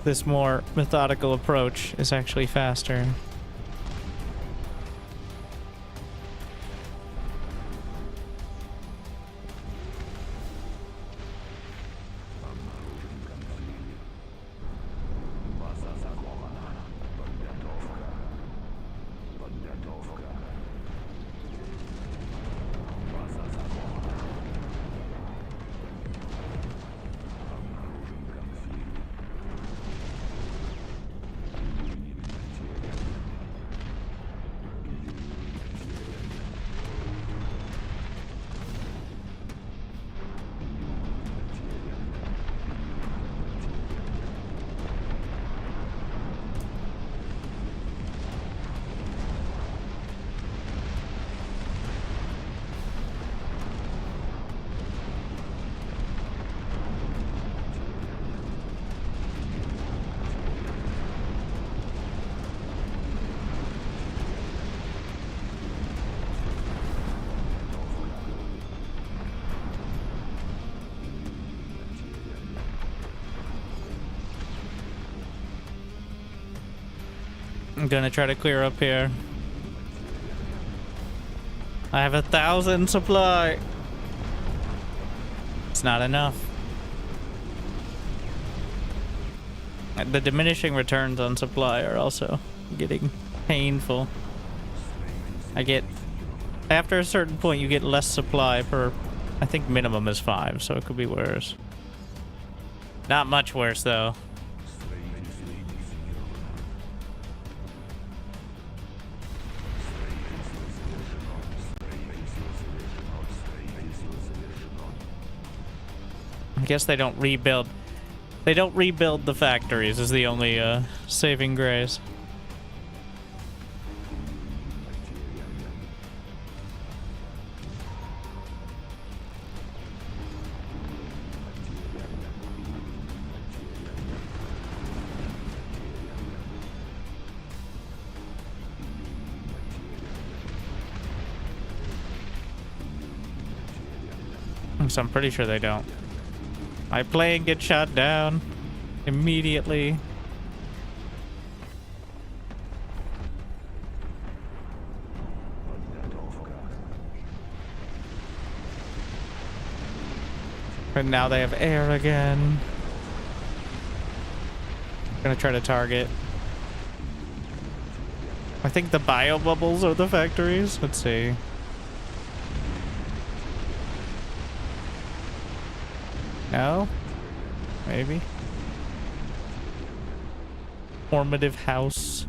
this more methodical approach is actually faster. I'm gonna try to clear up here. I have 1,000 supply. It's not enough. The diminishing returns on supply are also getting painful. After a certain point, you get less supply per, I think minimum is 5, so it could be worse. Not much worse, though. I guess they don't rebuild. They don't rebuild the factories is the only saving grace. So I'm pretty sure they don't. My plane gets shot down immediately. And now they have air again. Gonna try to target. I think the bio bubbles are the factories. Let's see. No? Maybe. Formative house.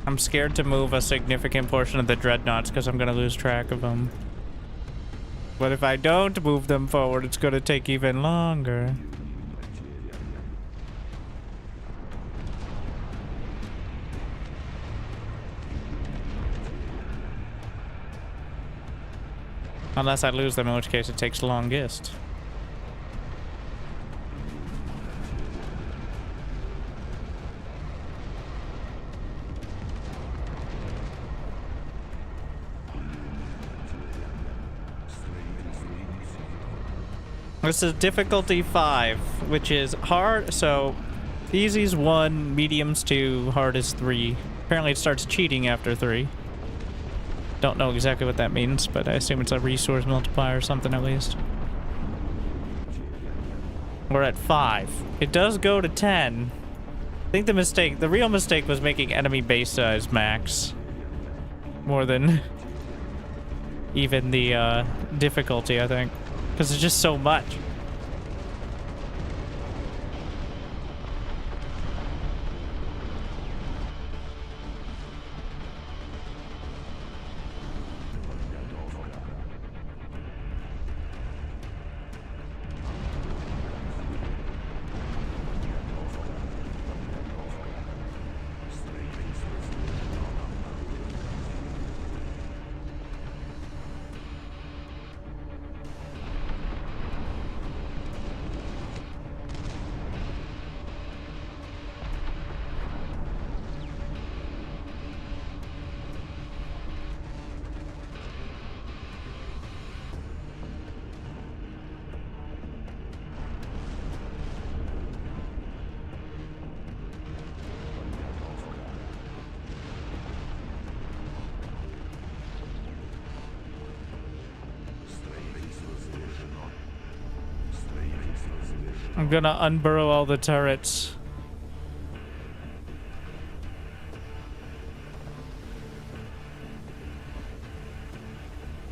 I'm scared to move a significant portion of the dreadnoughts because I'm going to lose track of them. But if I don't move them forward, it's going to take even longer. Unless I lose them, in which case it takes longest. This is difficulty 5, which is hard, so easy's 1, medium's 2, hard is 3. Apparently it starts cheating after 3. Don't know exactly what that means, but I assume it's a resource multiplier or something at least. We're at 5. It does go to 10. I think the real mistake was making enemy base size max. More than even the difficulty, I think. Because it's just so much. I'm gonna unburrow all the turrets.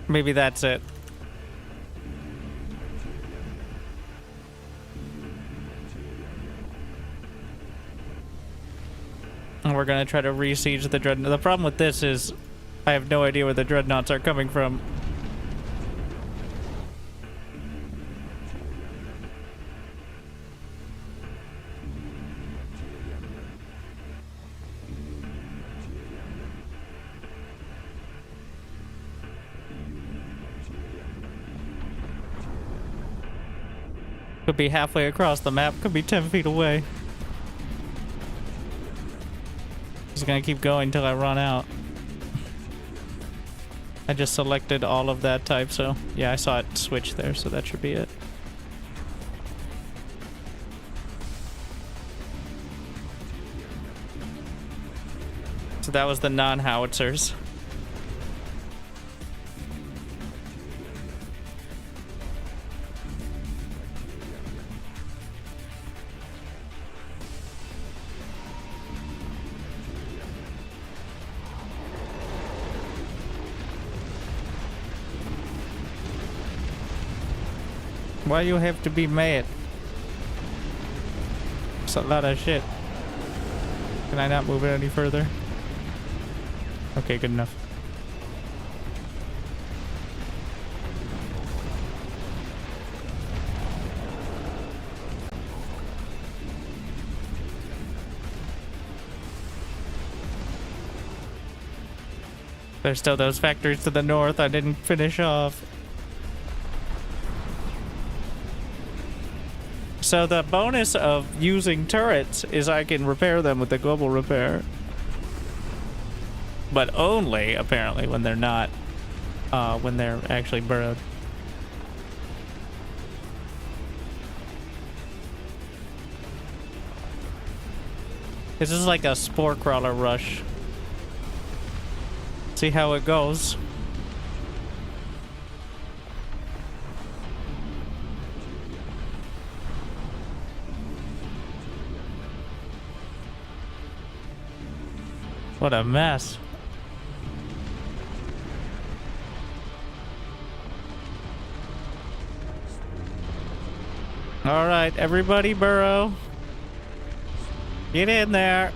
Maybe that's it. And we're gonna try to re-siege the dreadnought. The problem with this is I have no idea where the dreadnoughts are coming from. Could be halfway across the map, could be 10 feet away. Just gonna keep going till I run out. I just selected all of that type, so yeah, I saw it switch there, so that should be it. So that was the non-howitzers. Why you have to be mad? It's a lot of shit. Can I not move it any further? Okay, good enough. There's still those factories to the north I didn't finish off. So the bonus of using turrets is I can repair them with the global repair. But only, apparently, when they're not, when they're actually burrowed. This is like a spore crawler rush. See how it goes. What a mess. All right, everybody burrow. Get in there.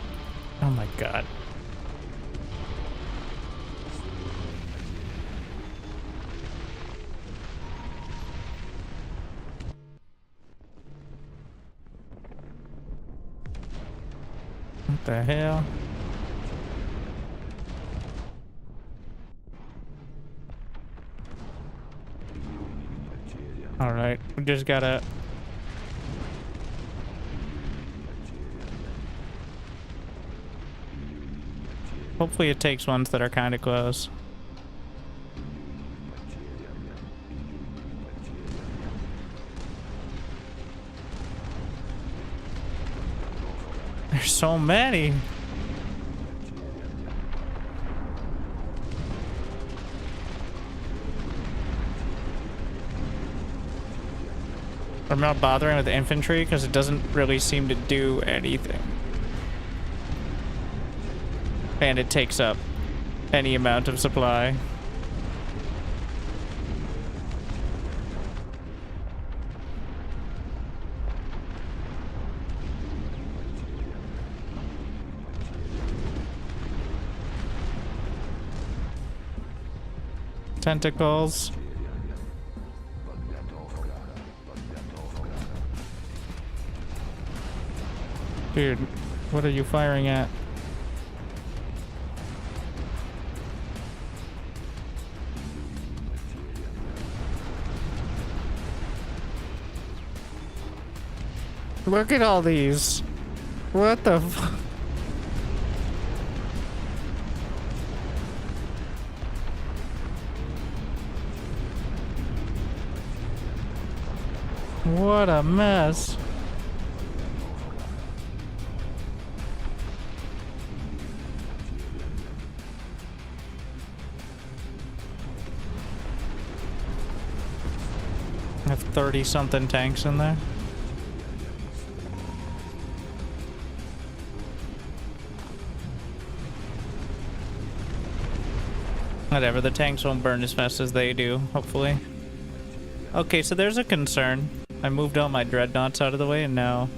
Oh my God. What the hell? All right, we just gotta. Hopefully it takes ones that are kind of close. There's so many. I'm not bothering with the infantry because it doesn't really seem to do anything. And it takes up any amount of supply. Tentacles. Dude, what are you firing at? Look at all these. What the fuck? What a mess. I have 30-something tanks in there. Whatever, the tanks won't burn as fast as they do, hopefully. Okay, so there's a concern. I moved all my dreadnoughts out of the way and now...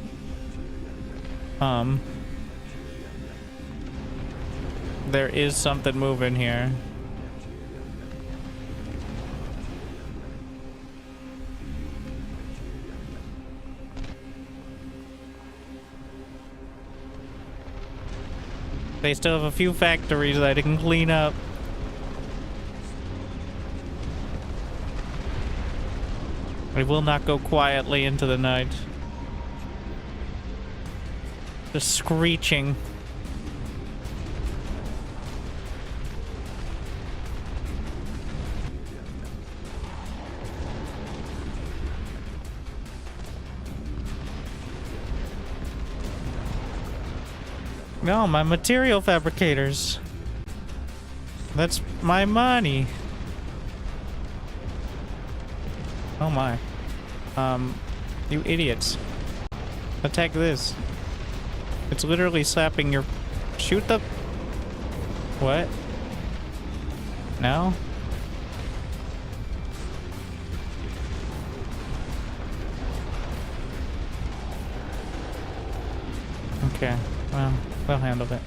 there is something moving here. They still have a few factories that I can clean up. I will not go quietly into the night. Just screeching. No, my material fabricators. That's my money. Oh my. You idiots. Attack this. It's literally slapping your... Shoot the... What? No? Okay, well, we'll handle it.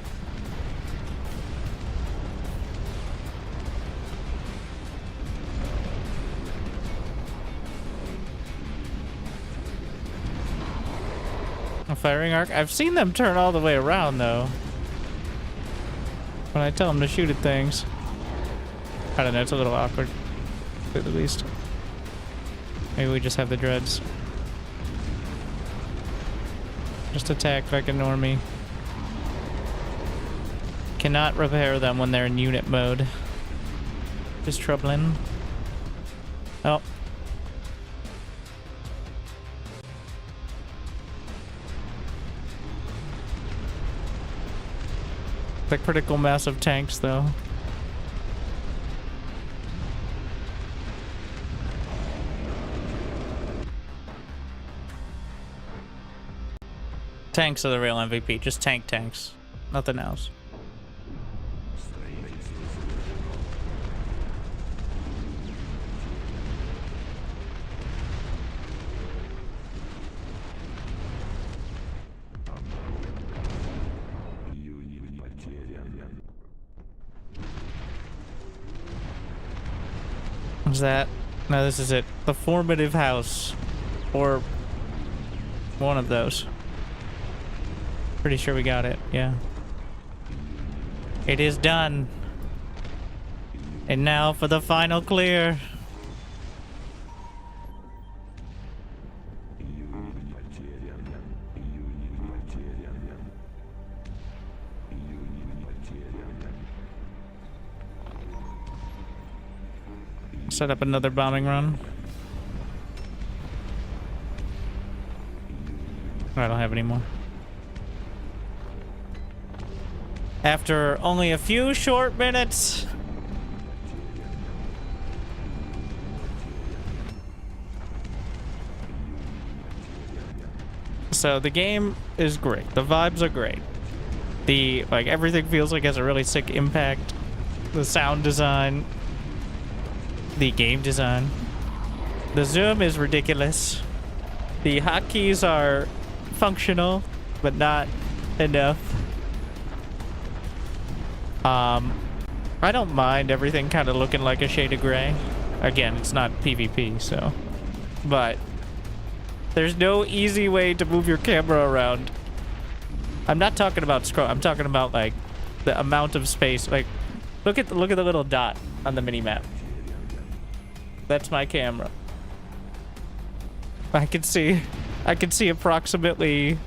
A firing arc? I've seen them turn all the way around, though. When I tell them to shoot at things. I don't know, it's a little awkward, at least. Maybe we just have the dreads. Just attack like a normie. Cannot repair them when they're in unit mode. Just troubling. Oh. The critical mass of tanks, though. Tanks are the real MVP. Just tanks. Nothing else. What's that? No, this is it. The formative house. Or one of those. Pretty sure we got it, yeah. It is done. And now for the final clear. Set up another bombing run. I don't have any more. After only a few short minutes. So the game is great. The vibes are great. Like everything feels like it has a really sick impact. The sound design. The game design. The zoom is ridiculous. The hotkeys are functional, but not enough. I don't mind everything kind of looking like a shade of gray. Again, it's not PvP, so. But there's no easy way to move your camera around. I'm not talking about scroll. I'm talking about like the amount of space. Like, look at the little dot on the minimap. That's my camera. I can see approximately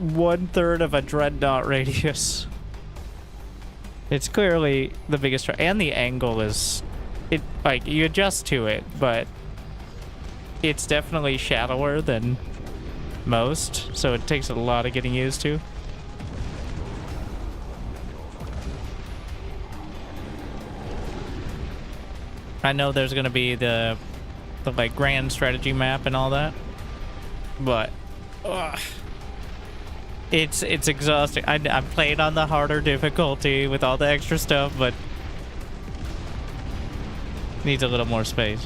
1/3 of a dreadnought radius. It's clearly the biggest, and the angle is, like you adjust to it, but it's definitely shallower than most, so it takes a lot of getting used to. I know there's gonna be the like grand strategy map and all that, but it's exhausting. I'm playing on the harder difficulty with all the extra stuff, but needs a little more space.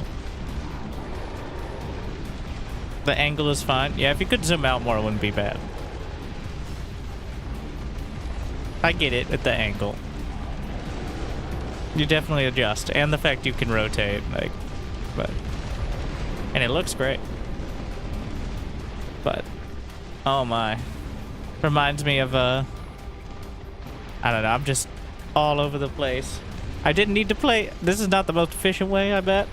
The angle is fine. Yeah, if you could zoom out more, it wouldn't be bad. I get it at the angle. You definitely adjust, and the fact you can rotate, like, but, and it looks great. But, oh my, reminds me of I don't know. I'm just all over the place. I didn't need to play. This is not the most efficient way, I bet,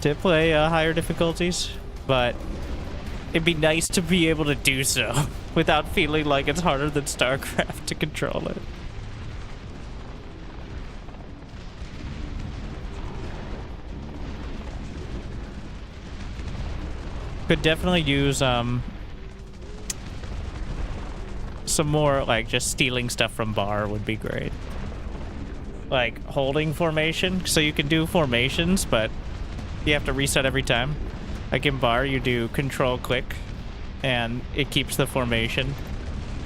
to play higher difficulties, but it'd be nice to be able to do so without feeling like it's harder than StarCraft to control it. Could definitely use some more, like, just stealing stuff from bar would be great. Like holding formation, so you can do formations, but you have to reset every time. Like in bar, you do control click and it keeps the formation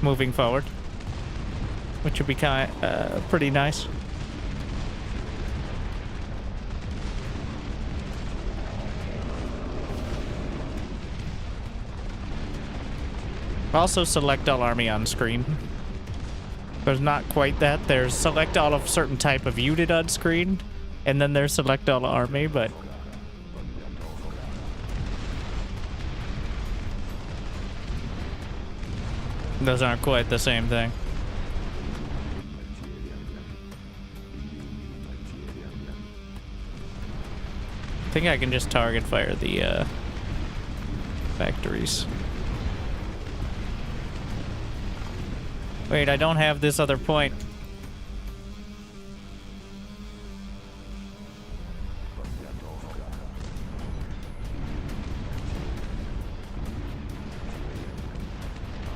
moving forward, which would be kind of pretty nice. Also select all army on screen. There's not quite that. There's select all of certain type of unit on screen, and then there's select all army, but those aren't quite the same thing. think I can just target fire the factories. Wait, I don't have this other point.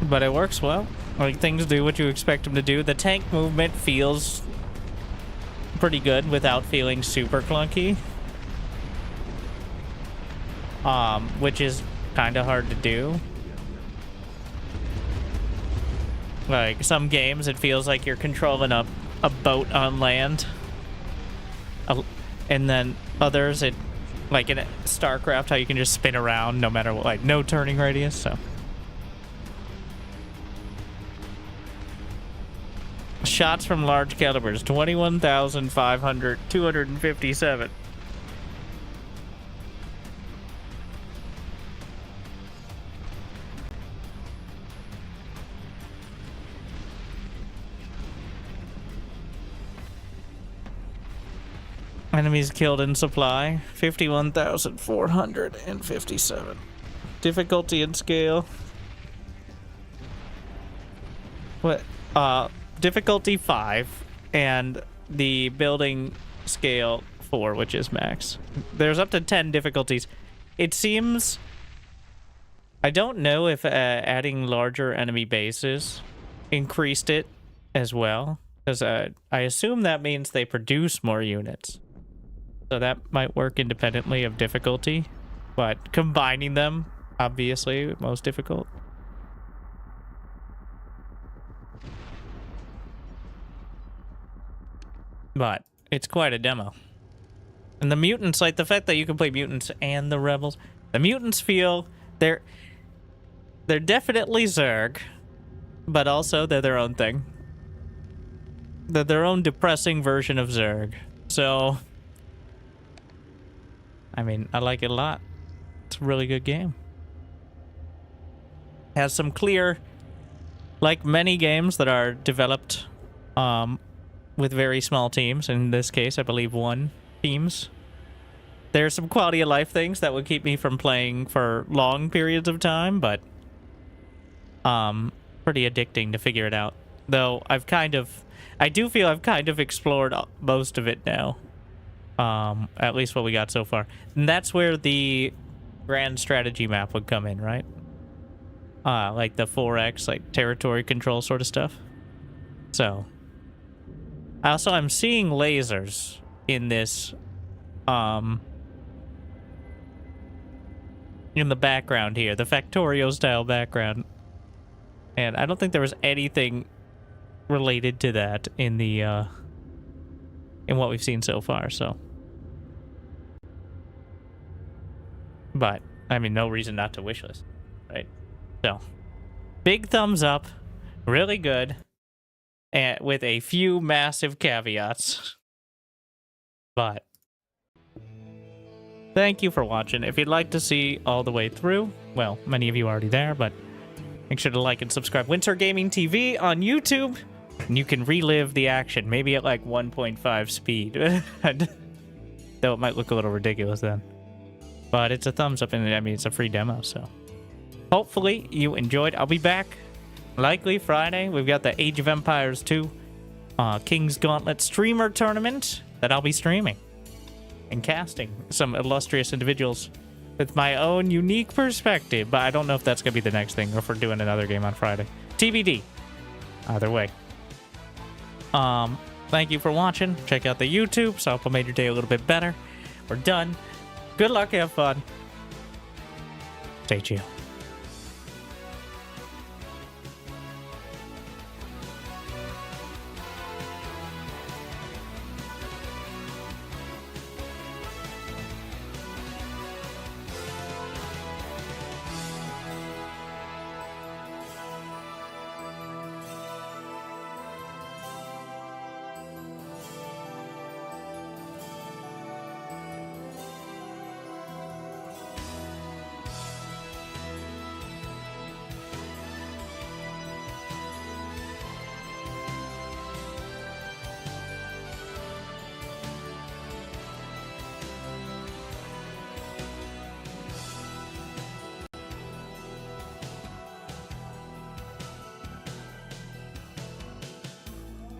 But it works well. Like, things do what you expect them to do. The tank movement feels pretty good without feeling super clunky. Which is kind of hard to do. Like, some games, it feels like you're controlling a boat on land. And then others, it, like in StarCraft, how you can just spin around no matter what, like, no turning radius, so. Shots from large calibers, 257. Enemies killed in supply, 51,457. Difficulty and scale. What? Difficulty 5, and the building scale 4, which is max. There's up to 10 difficulties. It seems... I don't know if adding larger enemy bases increased it as well, because I assume that means they produce more units. So that might work independently of difficulty, but combining them, obviously, most difficult. But it's quite a demo. And the mutants, like the fact that you can play mutants and the rebels, the mutants feel they're definitely Zerg, but also they're their own thing. They're their own depressing version of Zerg. So, I mean, I like it a lot. It's a really good game. Has some clear, like many games that are developed with very small teams. In this case, I believe 1 teams. There's some quality of life things that would keep me from playing for long periods of time, but pretty addicting to figure it out. Though I do feel I've kind of explored most of it now. At least what we got so far. And that's where the grand strategy map would come in, right? Like the 4X, like territory control sort of stuff. So, also I'm seeing lasers in this, in the background here, the Factorio style background. And I don't think there was anything related to that in the, in what we've seen so far, so. But, I mean, no reason not to wishlist, right? So, big thumbs up, really good, and with a few massive caveats. But, thank you for watching. If you'd like to see all the way through, well, many of you are already there, but make sure to like and subscribe. Wintergaming TV on YouTube, and you can relive the action, maybe at like 1.5 speed. Though it might look a little ridiculous then. But it's a thumbs up, and I mean, it's a free demo, so. Hopefully you enjoyed. I'll be back likely Friday. We've got the Age of Empires 2 King's Gauntlet streamer tournament that I'll be streaming and casting some illustrious individuals with my own unique perspective. But I don't know if that's going to be the next thing or if we're doing another game on Friday. TBD. Either way. Thank you for watching. Check out the YouTube, so I'll make your day a little bit better. We're done. Good luck, have fun. Stay chill.